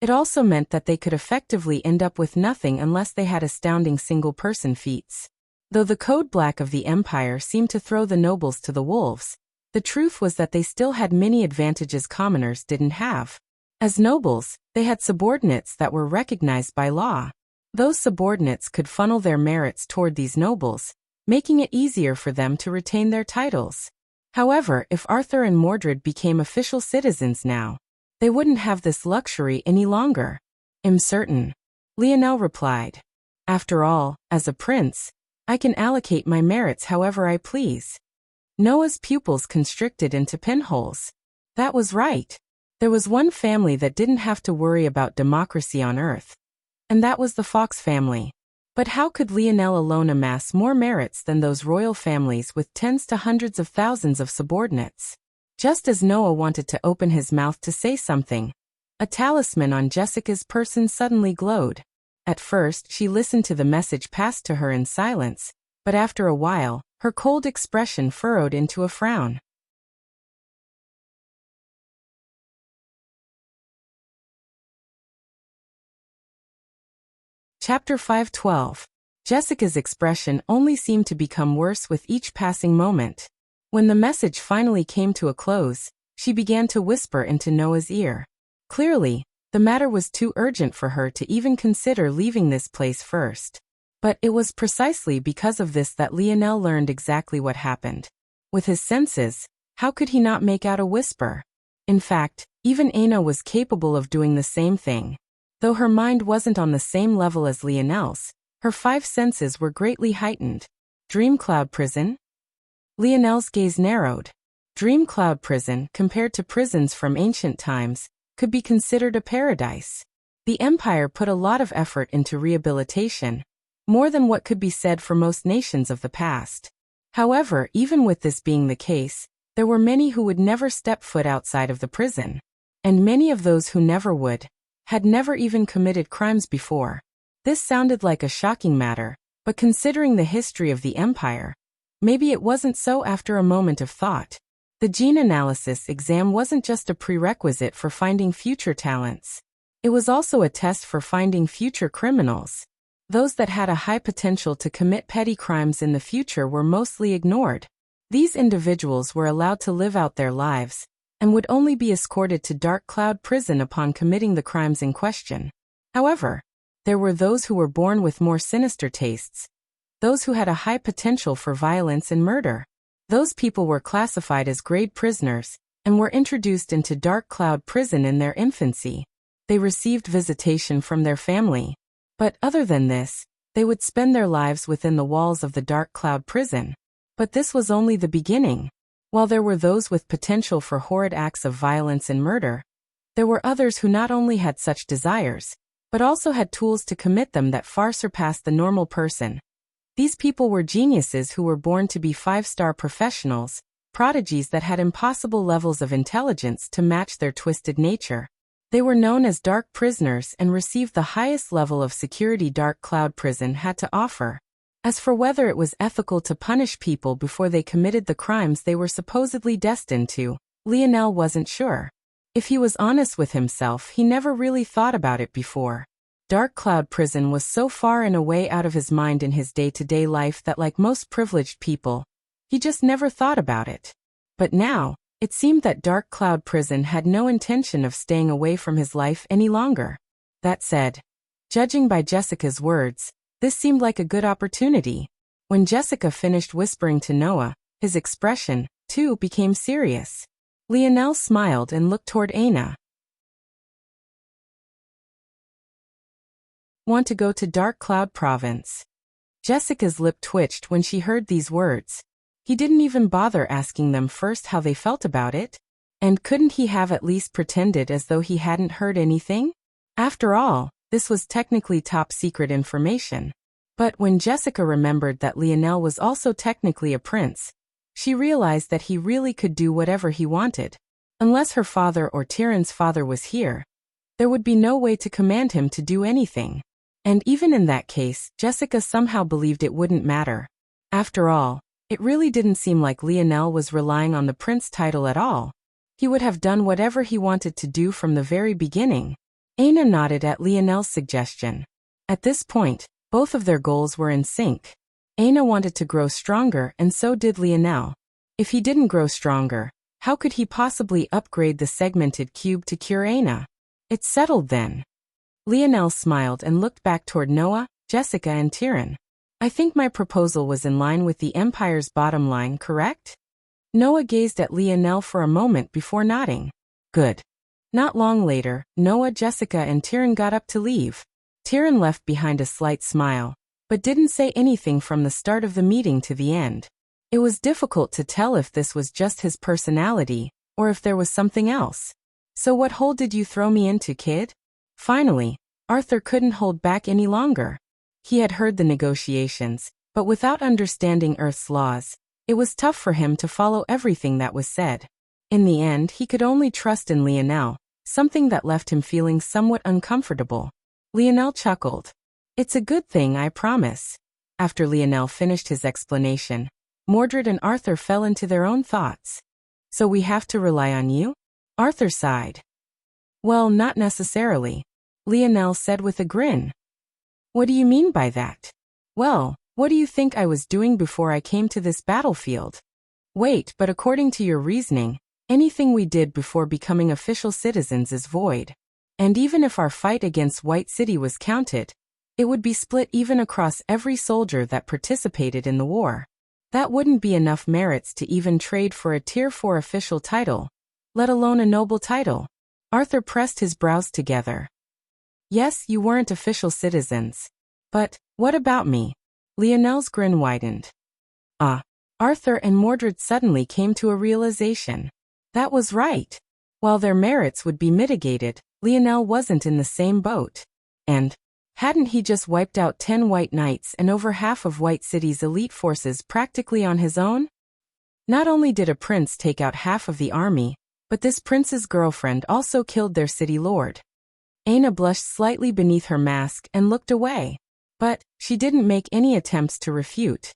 it also meant that they could effectively end up with nothing unless they had astounding single-person feats. Though the code black of the Empire seemed to throw the nobles to the wolves, the truth was that they still had many advantages commoners didn't have. As nobles, they had subordinates that were recognized by law. Those subordinates could funnel their merits toward these nobles, making it easier for them to retain their titles. However, if Arthur and Mordred became official citizens now, they wouldn't have this luxury any longer. I'm certain, Lionel replied. After all, as a prince, I can allocate my merits however I please. Noah's pupils constricted into pinholes. That was right. There was one family that didn't have to worry about democracy on Earth, and that was the Fox family. But how could Lionel alone amass more merits than those royal families with tens to hundreds of thousands of subordinates? Just as Noah wanted to open his mouth to say something, a talisman on Jessica's person suddenly glowed. At first, she listened to the message passed to her in silence, but after a while, her cold expression furrowed into a frown. Chapter 5:12. Jessica's expression only seemed to become worse with each passing moment. When the message finally came to a close, she began to whisper into Noah's ear. Clearly, The matter was too urgent for her to even consider leaving this place first. But it was precisely because of this that Lionel learned exactly what happened. With his senses, how could he not make out a whisper? In fact, even Aina was capable of doing the same thing. Though her mind wasn't on the same level as Lionel's, her 5 senses were greatly heightened. Dream Cloud Prison? Lionel's gaze narrowed. Dream Cloud Prison, compared to prisons from ancient times, could be considered a paradise. The Empire put a lot of effort into rehabilitation, more than what could be said for most nations of the past. However, even with this being the case, there were many who would never step foot outside of the prison. And many of those who never would, had never even committed crimes before. This sounded like a shocking matter, but considering the history of the Empire, maybe it wasn't so. After a moment of thought, the gene analysis exam wasn't just a prerequisite for finding future talents. It was also a test for finding future criminals. Those that had a high potential to commit petty crimes in the future were mostly ignored. These individuals were allowed to live out their lives, and would only be escorted to Dark Cloud Prison upon committing the crimes in question. However, there were those who were born with more sinister tastes, those who had a high potential for violence and murder. Those people were classified as grade prisoners, and were introduced into Dark Cloud Prison in their infancy. They received visitation from their family. But other than this, they would spend their lives within the walls of the Dark Cloud Prison. But this was only the beginning. While there were those with potential for horrid acts of violence and murder, there were others who not only had such desires, but also had tools to commit them that far surpassed the normal person. These people were geniuses who were born to be 5-star professionals, prodigies that had impossible levels of intelligence to match their twisted nature. They were known as dark prisoners and received the highest level of security Dark Cloud Prison had to offer. As for whether it was ethical to punish people before they committed the crimes they were supposedly destined to, Lionel wasn't sure. If he was honest with himself, he never really thought about it before. Dark Cloud Prison was so far and away out of his mind in his day-to-day life that, like most privileged people, he just never thought about it. But now, it seemed that Dark Cloud Prison had no intention of staying away from his life any longer. That said, judging by Jessica's words, this seemed like a good opportunity. When Jessica finished whispering to Noah, his expression, too, became serious. Lionel smiled and looked toward Aina. Want to go to Dark Cloud Province? Jessica's lip twitched when she heard these words. He didn't even bother asking them first how they felt about it. And couldn't he have at least pretended as though he hadn't heard anything? After all, this was technically top-secret information. But when Jessica remembered that Lionel was also technically a prince, she realized that he really could do whatever he wanted. Unless her father or Tyrion's father was here, there would be no way to command him to do anything. And even in that case, Jessica somehow believed it wouldn't matter. After all, it really didn't seem like Lionel was relying on the prince title at all. He would have done whatever he wanted to do from the very beginning. Aina nodded at Lionel's suggestion. At this point, both of their goals were in sync. Aina wanted to grow stronger, and so did Lionel. If he didn't grow stronger, how could he possibly upgrade the segmented cube to cure Aina? It's settled then. Lionel smiled and looked back toward Noah, Jessica and Tyrion. I think my proposal was in line with the Empire's bottom line, correct? Noah gazed at Lionel for a moment before nodding. Good. Not long later, Noah, Jessica and Tyrion got up to leave. Tyrion left behind a slight smile, but didn't say anything from the start of the meeting to the end. It was difficult to tell if this was just his personality, or if there was something else. So what hole did you throw me into, kid? Finally, Arthur couldn't hold back any longer. He had heard the negotiations, but without understanding Earth's laws, it was tough for him to follow everything that was said. In the end, he could only trust in Lionel, something that left him feeling somewhat uncomfortable. Lionel chuckled. It's a good thing, I promise. After Lionel finished his explanation, Mordred and Arthur fell into their own thoughts. So we have to rely on you? Arthur sighed. Well, not necessarily, Lionel said with a grin. What do you mean by that? Well, what do you think I was doing before I came to this battlefield? Wait, but according to your reasoning, anything we did before becoming official citizens is void. And even if our fight against White City was counted, it would be split even across every soldier that participated in the war. That wouldn't be enough merits to even trade for a Tier 4 official title, let alone a noble title. Arthur pressed his brows together. Yes, you weren't official citizens. But what about me? Lionel's grin widened. Arthur and Mordred suddenly came to a realization. That was right. While their merits would be mitigated, Lionel wasn't in the same boat. And hadn't he just wiped out 10 White Knights and over half of White City's elite forces practically on his own? Not only did a prince take out half of the army, but this prince's girlfriend also killed their city lord. Aina blushed slightly beneath her mask and looked away. But she didn't make any attempts to refute.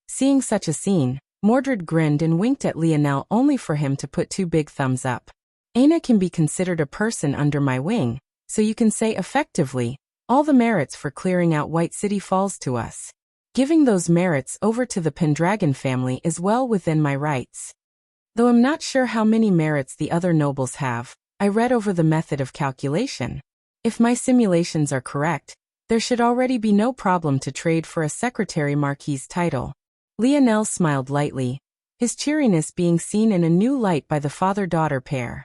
Seeing such a scene, Mordred grinned and winked at Lionel only for him to put 2 big thumbs up. Aina can be considered a person under my wing, so you can say effectively, all the merits for clearing out White City falls to us. Giving those merits over to the Pendragon family is well within my rights. Though I'm not sure how many merits the other nobles have, I read over the method of calculation. If my simulations are correct, there should already be no problem to trade for a Secretary Marquis title. Lionel smiled lightly, his cheeriness being seen in a new light by the father-daughter pair.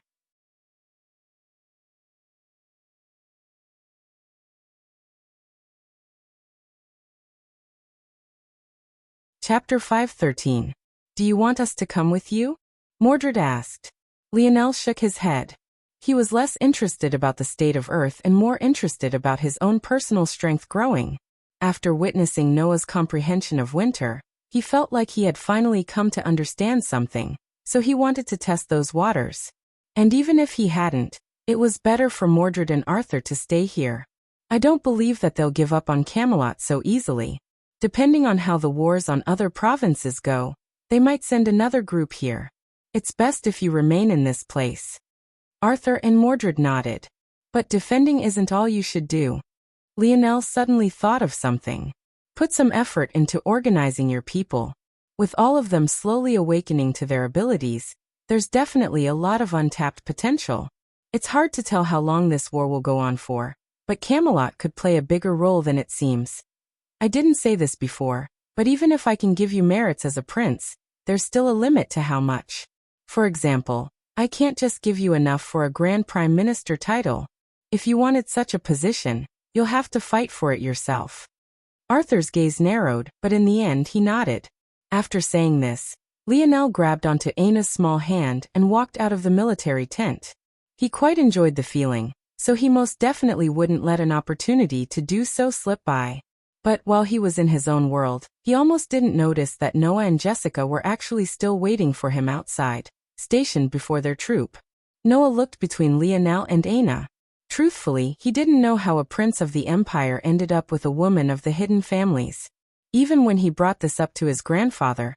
Chapter 5:13. Do you want us to come with you? Mordred asked. Lionel shook his head. He was less interested about the state of Earth and more interested about his own personal strength growing. After witnessing Noah's comprehension of winter, he felt like he had finally come to understand something, so he wanted to test those waters. And even if he hadn't, it was better for Mordred and Arthur to stay here. I don't believe that they'll give up on Camelot so easily. Depending on how the wars on other provinces go, they might send another group here. It's best if you remain in this place. Arthur and Mordred nodded. But defending isn't all you should do. Lionel suddenly thought of something. Put some effort into organizing your people. With all of them slowly awakening to their abilities, there's definitely a lot of untapped potential. It's hard to tell how long this war will go on for, but Camelot could play a bigger role than it seems. I didn't say this before, but even if I can give you merits as a prince, there's still a limit to how much. For example, I can't just give you enough for a Grand Prime Minister title. If you wanted such a position, you'll have to fight for it yourself. Arthur's gaze narrowed, but in the end he nodded. After saying this, Lionel grabbed onto Aina's small hand and walked out of the military tent. He quite enjoyed the feeling, so he most definitely wouldn't let an opportunity to do so slip by. But while he was in his own world, he almost didn't notice that Noah and Jessica were actually still waiting for him outside, stationed before their troop. Noah looked between Lionel and Aina. Truthfully, he didn't know how a prince of the empire ended up with a woman of the hidden families. Even when he brought this up to his grandfather,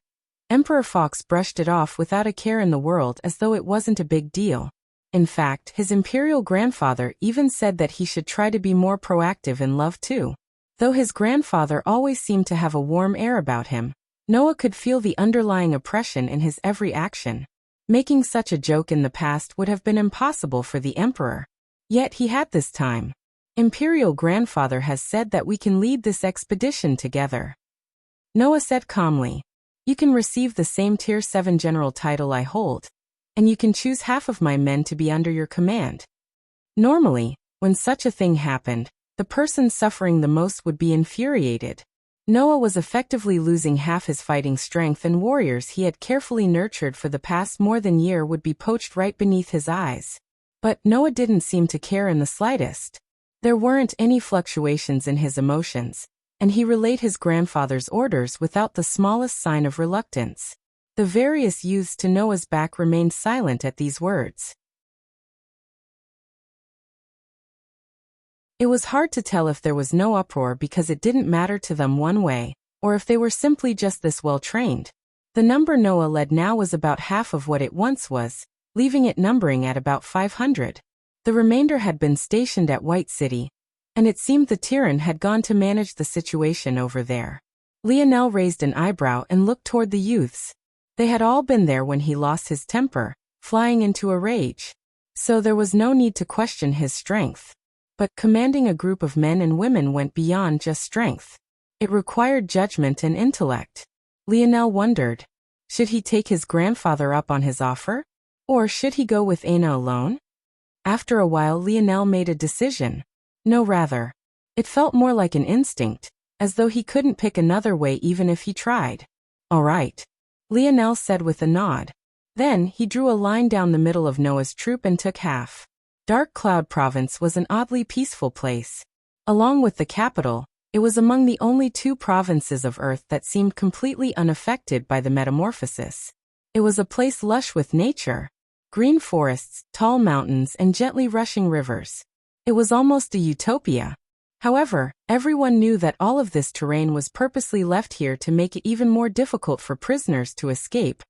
Emperor Fox brushed it off without a care in the world as though it wasn't a big deal. In fact, his imperial grandfather even said that he should try to be more proactive in love too. Though his grandfather always seemed to have a warm air about him, Noah could feel the underlying oppression in his every action. Making such a joke in the past would have been impossible for the emperor. Yet he had this time. Imperial grandfather has said that we can lead this expedition together. Noah said calmly, you can receive the same Tier 7 general title I hold, and you can choose half of my men to be under your command. Normally, when such a thing happened, the person suffering the most would be infuriated. Noah was effectively losing half his fighting strength, and warriors he had carefully nurtured for the past more than year would be poached right beneath his eyes. But Noah didn't seem to care in the slightest. There weren't any fluctuations in his emotions, and he relayed his grandfather's orders without the smallest sign of reluctance. The various youths to Noah's back remained silent at these words. It was hard to tell if there was no uproar because it didn't matter to them one way, or if they were simply just this well-trained. The number Noah led now was about half of what it once was, leaving it numbering at about 500. The remainder had been stationed at White City, and it seemed the Tyrann had gone to manage the situation over there. Lionel raised an eyebrow and looked toward the youths. They had all been there when he lost his temper, flying into a rage. So there was no need to question his strength. But commanding a group of men and women went beyond just strength. It required judgment and intellect. Lionel wondered, should he take his grandfather up on his offer? Or should he go with Aina alone? After a while Lionel made a decision. No, rather. It felt more like an instinct, as though he couldn't pick another way even if he tried. All right, Lionel said with a nod. Then he drew a line down the middle of Noah's troop and took half. Dark Cloud Province was an oddly peaceful place. Along with the capital, it was among the only 2 provinces of Earth that seemed completely unaffected by the metamorphosis. It was a place lush with nature. Green forests, tall mountains, and gently rushing rivers. It was almost a utopia. However, everyone knew that all of this terrain was purposely left here to make it even more difficult for prisoners to escape.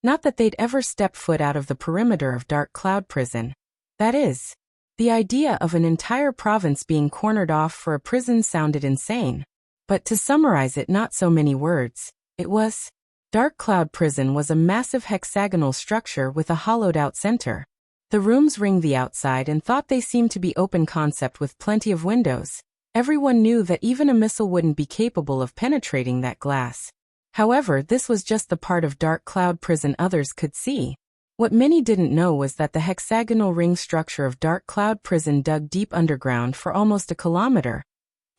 Not that they'd ever step foot out of the perimeter of Dark Cloud Prison. That is, the idea of an entire province being cornered off for a prison sounded insane. But to summarize it, not so many words, it was. Dark Cloud Prison was a massive hexagonal structure with a hollowed-out center. The rooms ringed the outside and thought they seemed to be open concept with plenty of windows. Everyone knew that even a missile wouldn't be capable of penetrating that glass. However, this was just the part of Dark Cloud Prison others could see. What many didn't know was that the hexagonal ring structure of Dark Cloud Prison dug deep underground for almost a kilometer,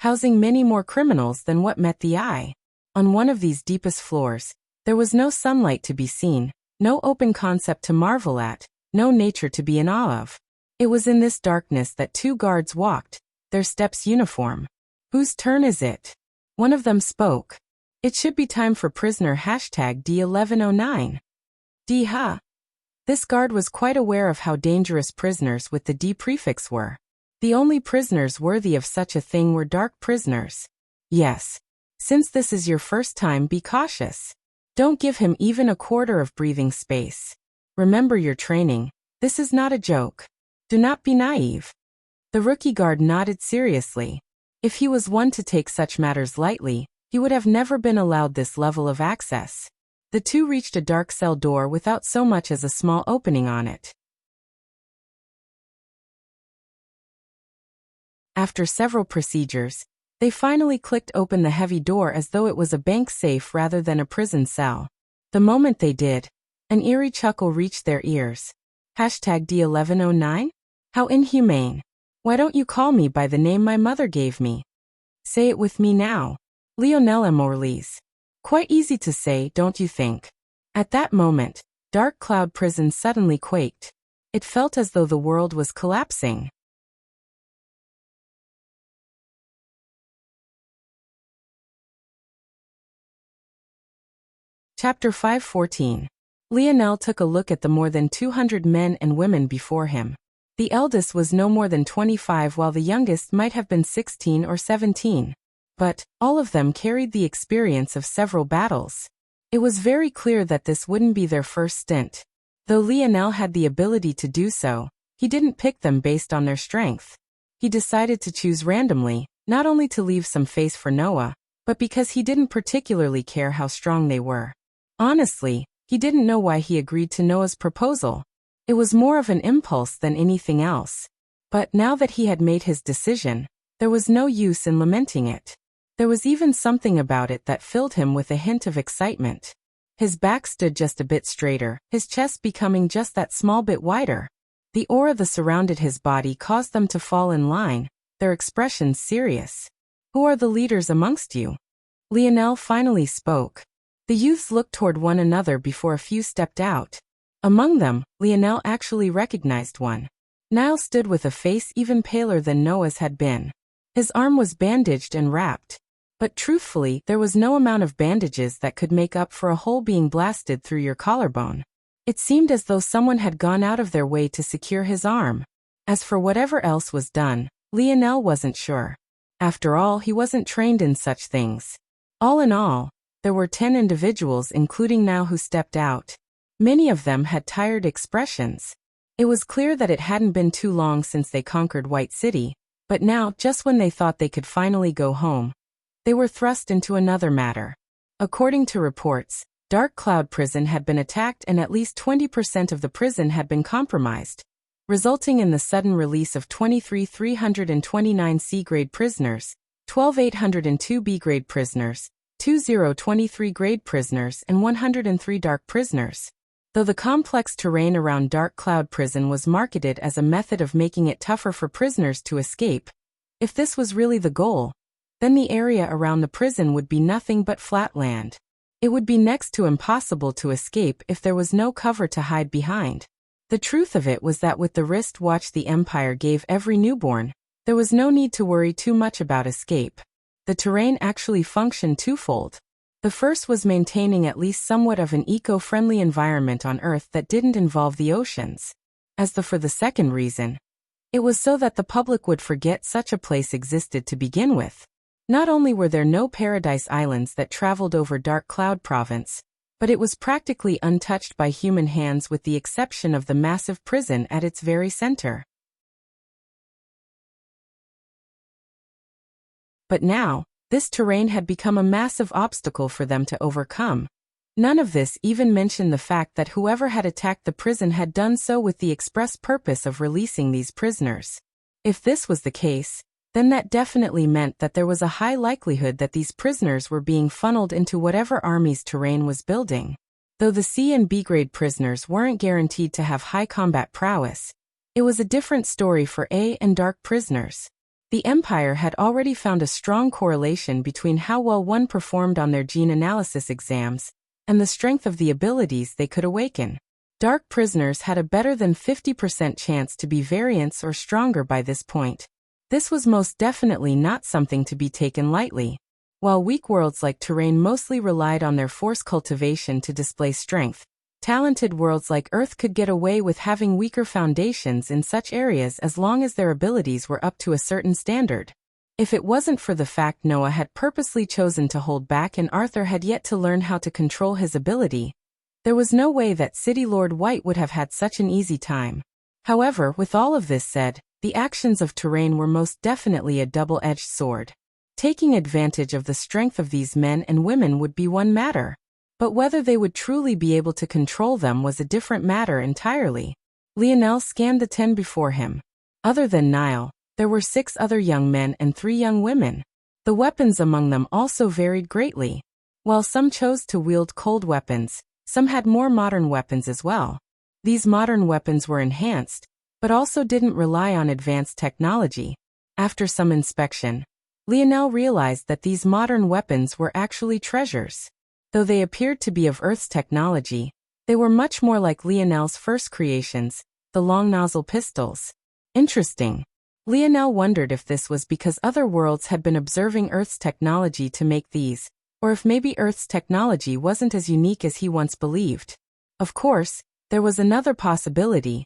housing many more criminals than what met the eye. On one of these deepest floors, there was no sunlight to be seen, no open concept to marvel at, no nature to be in awe of. It was in this darkness that 2 guards walked, their steps uniform. Whose turn is it? One of them spoke. It should be time for prisoner #D1109. D huh? This guard was quite aware of how dangerous prisoners with the D prefix were. The only prisoners worthy of such a thing were dark prisoners. Yes. Since this is your first time, be cautious. Don't give him even a quarter of breathing space. Remember your training. This is not a joke. Do not be naive. The rookie guard nodded seriously. If he was one to take such matters lightly, he would have never been allowed this level of access. The 2 reached a dark cell door without so much as a small opening on it. After several procedures, they finally clicked open the heavy door as though it was a bank safe rather than a prison cell. The moment they did, an eerie chuckle reached their ears. #D1109? How inhumane. Why don't you call me by the name my mother gave me? Say it with me now. Lionel Morlise. Quite easy to say, don't you think? At that moment, Dark Cloud Prison suddenly quaked. It felt as though the world was collapsing. Chapter 514. Lionel took a look at the more than 200 men and women before him. The eldest was no more than 25 while the youngest might have been 16 or 17. But, all of them carried the experience of several battles. It was very clear that this wouldn't be their first stint. Though Lionel had the ability to do so, he didn't pick them based on their strength. He decided to choose randomly, not only to leave some face for Noah, but because he didn't particularly care how strong they were. Honestly, he didn't know why he agreed to Noah's proposal. It was more of an impulse than anything else. But now that he had made his decision, there was no use in lamenting it. There was even something about it that filled him with a hint of excitement. His back stood just a bit straighter, his chest becoming just that small bit wider. The aura that surrounded his body caused them to fall in line, their expressions serious. Who are the leaders amongst you? Lionel finally spoke. The youths looked toward one another before a few stepped out. Among them, Lionel actually recognized one. Niall stood with a face even paler than Noah's had been. His arm was bandaged and wrapped. But truthfully, there was no amount of bandages that could make up for a hole being blasted through your collarbone. It seemed as though someone had gone out of their way to secure his arm. As for whatever else was done, Lionel wasn't sure. After all, he wasn't trained in such things. All in all, there were 10 individuals including Niall who stepped out. Many of them had tired expressions. It was clear that it hadn't been too long since they conquered White City, but now, just when they thought they could finally go home, they were thrust into another matter. According to reports, Dark Cloud Prison had been attacked and at least 20% of the prison had been compromised, resulting in the sudden release of 23,329 C-grade prisoners, 12,802 B-grade prisoners, 2,023 grade prisoners and 103 dark prisoners. Though the complex terrain around Dark Cloud Prison was marketed as a method of making it tougher for prisoners to escape, if this was really the goal, then the area around the prison would be nothing but flat land. It would be next to impossible to escape if there was no cover to hide behind. The truth of it was that with the wristwatch the Empire gave every newborn, there was no need to worry too much about escape. The terrain actually functioned twofold. The first was maintaining at least somewhat of an eco-friendly environment on Earth that didn't involve the oceans. For the second reason, it was so that the public would forget such a place existed to begin with. Not only were there no paradise islands that traveled over Dark Cloud Province, but it was practically untouched by human hands with the exception of the massive prison at its very center. But now, this terrain had become a massive obstacle for them to overcome. None of this even mentioned the fact that whoever had attacked the prison had done so with the express purpose of releasing these prisoners. If this was the case, then that definitely meant that there was a high likelihood that these prisoners were being funneled into whatever army's terrain was building. Though the C and B-grade prisoners weren't guaranteed to have high combat prowess, it was a different story for A and dark prisoners. The Empire had already found a strong correlation between how well one performed on their gene analysis exams and the strength of the abilities they could awaken. Dark prisoners had a better than 50% chance to be variants or stronger by this point. This was most definitely not something to be taken lightly. While weak worlds like Terrain mostly relied on their force cultivation to display strength, talented worlds like Earth could get away with having weaker foundations in such areas as long as their abilities were up to a certain standard. If it wasn't for the fact Noah had purposely chosen to hold back and Arthur had yet to learn how to control his ability, there was no way that City Lord White would have had such an easy time. However, with all of this said, the actions of Terrain were most definitely a double-edged sword. Taking advantage of the strength of these men and women would be one matter, but whether they would truly be able to control them was a different matter entirely. Lionel scanned the 10 before him. Other than Nile, there were 6 other young men and 3 young women. The weapons among them also varied greatly. While some chose to wield cold weapons, some had more modern weapons as well. These modern weapons were enhanced, but also didn't rely on advanced technology. After some inspection, Lionel realized that these modern weapons were actually treasures. Though they appeared to be of Earth's technology, they were much more like Lionel's first creations, the long nozzle pistols. Interesting. Lionel wondered if this was because other worlds had been observing Earth's technology to make these, or if maybe Earth's technology wasn't as unique as he once believed. Of course, there was another possibility,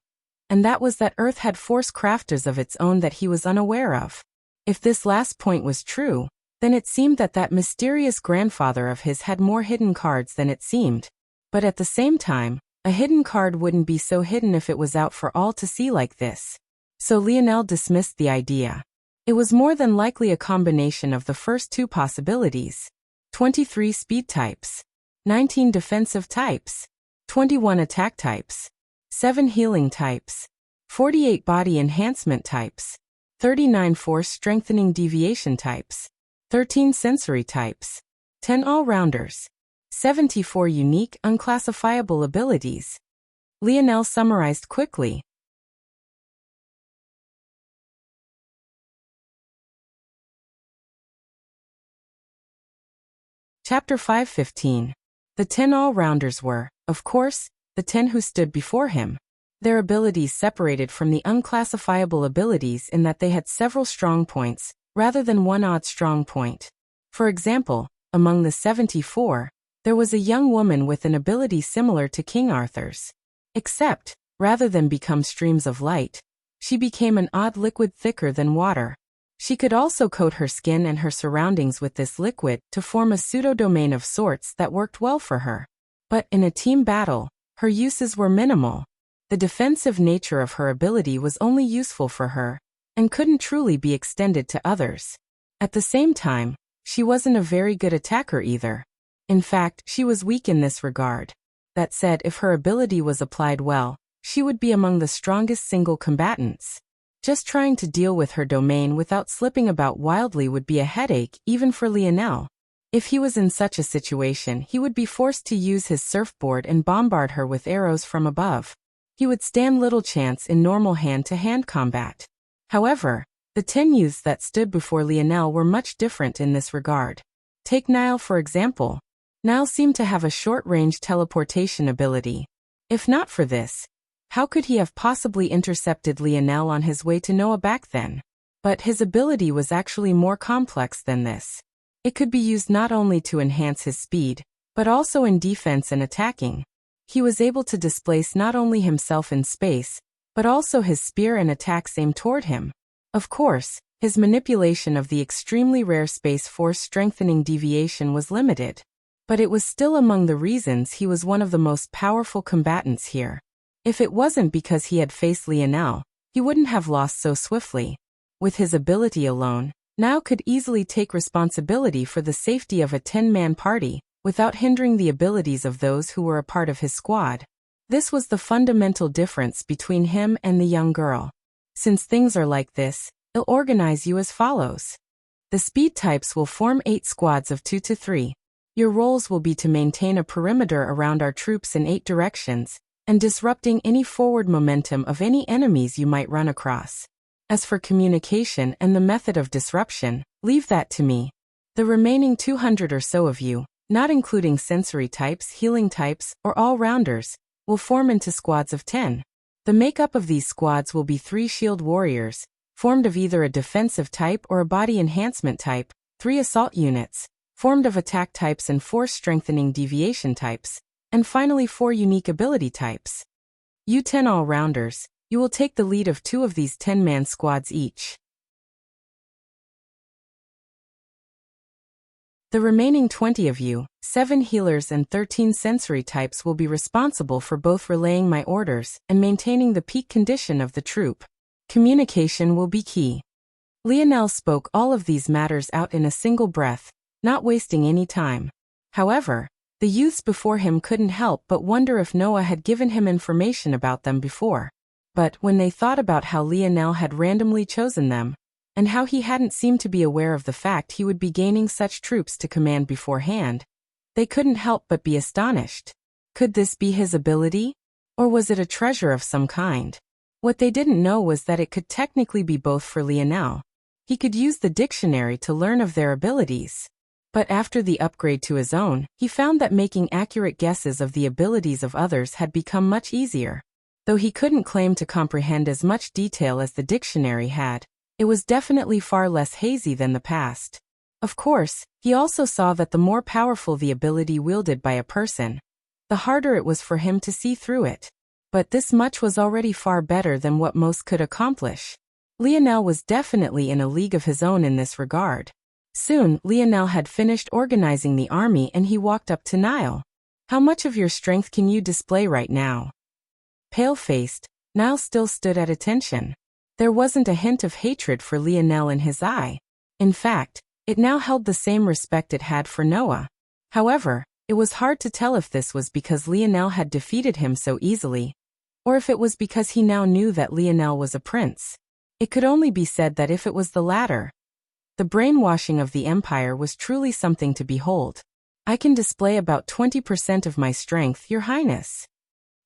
and that was that Earth had force crafters of its own that he was unaware of. If this last point was true, then it seemed that that mysterious grandfather of his had more hidden cards than it seemed. But at the same time, a hidden card wouldn't be so hidden if it was out for all to see like this. So Lionel dismissed the idea. It was more than likely a combination of the first 2 possibilities. 23 speed types, 19 defensive types, 21 attack types, 7 healing types, 48 body enhancement types, 39 force strengthening deviation types, 13 sensory types, 10 all-rounders, 74 unique unclassifiable abilities. Lionel summarized quickly. Chapter 5:15. The 10 all-rounders were, of course, the 10 who stood before him. Their abilities separated from the unclassifiable abilities in that they had several strong points, rather than one odd strong point. For example, among the 74, there was a young woman with an ability similar to King Arthur's. Except, rather than become streams of light, she became an odd liquid thicker than water. She could also coat her skin and her surroundings with this liquid to form a pseudo-domain of sorts that worked well for her. But in a team battle, her uses were minimal. The defensive nature of her ability was only useful for her, and couldn't truly be extended to others. At the same time, she wasn't a very good attacker either. In fact, she was weak in this regard. That said, if her ability was applied well, she would be among the strongest single combatants. Just trying to deal with her domain without slipping about wildly would be a headache, even for Lionel. If he was in such a situation, he would be forced to use his surfboard and bombard her with arrows from above. He would stand little chance in normal hand-to-hand combat. However, the 10 youths that stood before Lionel were much different in this regard. Take Niall for example. Niall seemed to have a short-range teleportation ability. If not for this, how could he have possibly intercepted Lionel on his way to Noah back then? But his ability was actually more complex than this. It could be used not only to enhance his speed, but also in defense and attacking. He was able to displace not only himself in space, but also his spear and attacks aimed toward him. Of course, his manipulation of the extremely rare space force strengthening deviation was limited. But it was still among the reasons he was one of the most powerful combatants here. If it wasn't because he had faced Lionel, he wouldn't have lost so swiftly. With his ability alone, Niall could easily take responsibility for the safety of a 10-man party, without hindering the abilities of those who were a part of his squad. This was the fundamental difference between him and the young girl. Since things are like this, I'll organize you as follows. The speed types will form 8 squads of 2 to 3. Your roles will be to maintain a perimeter around our troops in 8 directions, and disrupting any forward momentum of any enemies you might run across. As for communication and the method of disruption, leave that to me. The remaining 200 or so of you, not including sensory types, healing types, or all-rounders, will form into squads of 10. The makeup of these squads will be 3 shield warriors, formed of either a defensive type or a body enhancement type, 3 assault units, formed of attack types and 4 strengthening deviation types, and finally 4 unique ability types. You 10 all-rounders, you will take the lead of 2 of these 10-man squads each. The remaining 20 of you, 7 healers and 13 sensory types will be responsible for both relaying my orders and maintaining the peak condition of the troop. Communication will be key. Lionel spoke all of these matters out in a single breath, not wasting any time. However, the youths before him couldn't help but wonder if Noah had given him information about them before. But when they thought about how Lionel had randomly chosen them, and how he hadn't seemed to be aware of the fact he would be gaining such troops to command beforehand, they couldn't help but be astonished. Could this be his ability? Or was it a treasure of some kind? What they didn't know was that it could technically be both for Lionel. He could use the dictionary to learn of their abilities. But after the upgrade to his own, he found that making accurate guesses of the abilities of others had become much easier. Though he couldn't claim to comprehend as much detail as the dictionary had, it was definitely far less hazy than the past. Of course, he also saw that the more powerful the ability wielded by a person, the harder it was for him to see through it. But this much was already far better than what most could accomplish. Lionel was definitely in a league of his own in this regard. Soon, Lionel had finished organizing the army and he walked up to Niall. How much of your strength can you display right now? Pale-faced, Niall still stood at attention. There wasn't a hint of hatred for Lionel in his eye. In fact, it now held the same respect it had for Noah. However, it was hard to tell if this was because Lionel had defeated him so easily, or if it was because he now knew that Lionel was a prince. It could only be said that if it was the latter. The brainwashing of the Empire was truly something to behold. I can display about 20% of my strength, Your Highness.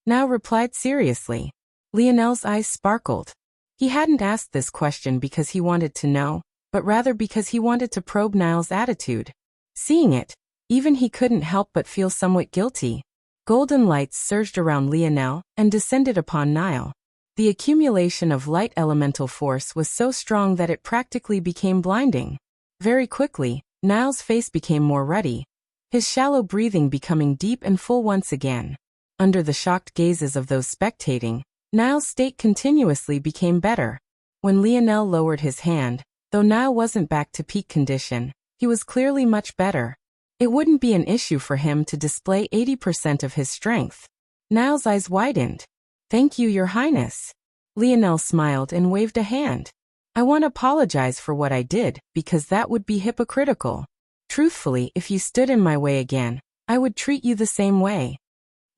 Niall replied seriously. Lionel's eyes sparkled. He hadn't asked this question because he wanted to know, but rather because he wanted to probe Niall's attitude. Seeing it, even he couldn't help but feel somewhat guilty. Golden lights surged around Lionel and descended upon Niall. The accumulation of light elemental force was so strong that it practically became blinding. Very quickly, Niall's face became more ruddy, his shallow breathing becoming deep and full once again. Under the shocked gazes of those spectating, Niall's state continuously became better. When Lionel lowered his hand, though Niall wasn't back to peak condition, he was clearly much better. It wouldn't be an issue for him to display 80% of his strength. Niall's eyes widened. Thank you, Your Highness. Lionel smiled and waved a hand. I want to apologize for what I did, because that would be hypocritical. Truthfully, if you stood in my way again, I would treat you the same way.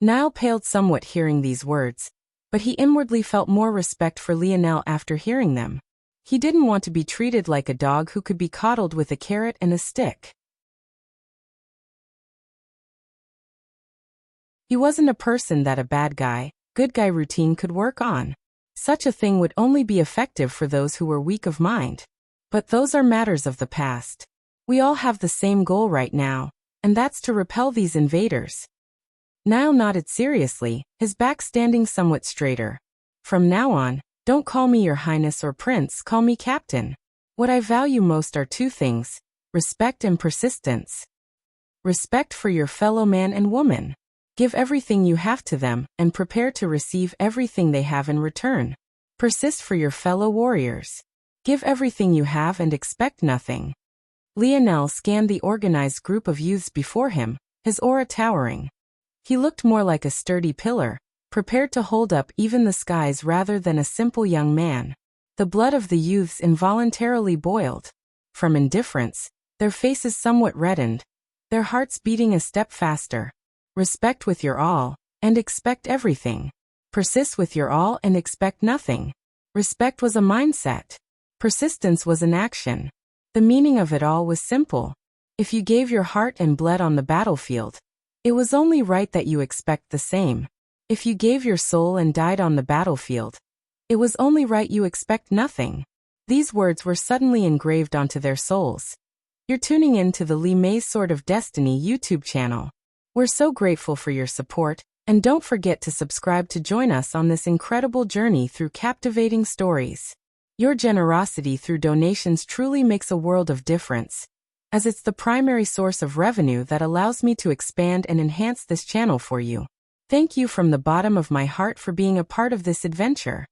Niall paled somewhat hearing these words, but he inwardly felt more respect for Lionel after hearing them. He didn't want to be treated like a dog who could be coddled with a carrot and a stick. He wasn't a person that a bad guy, good guy routine could work on. Such a thing would only be effective for those who were weak of mind. But those are matters of the past. We all have the same goal right now, and that's to repel these invaders. Niall nodded seriously, his back standing somewhat straighter. From now on, don't call me your highness or prince, call me captain. What I value most are two things: respect and persistence. Respect for your fellow man and woman. Give everything you have to them, and prepare to receive everything they have in return. Persist for your fellow warriors. Give everything you have and expect nothing. Lionel scanned the organized group of youths before him, his aura towering. He looked more like a sturdy pillar, prepared to hold up even the skies rather than a simple young man. The blood of the youths involuntarily boiled. From indifference, their faces somewhat reddened, their hearts beating a step faster. Respect with your all, and expect everything. Persist with your all and expect nothing. Respect was a mindset. Persistence was an action. The meaning of it all was simple. If you gave your heart and bled on the battlefield, it was only right that you expect the same. If you gave your soul and died on the battlefield, it was only right you expect nothing. These words were suddenly engraved onto their souls. You're tuning in to the Lee May's Sword of Destiny YouTube channel. We're so grateful for your support, and don't forget to subscribe to join us on this incredible journey through captivating stories. Your generosity through donations truly makes a world of difference, as it's the primary source of revenue that allows me to expand and enhance this channel for you. Thank you from the bottom of my heart for being a part of this adventure.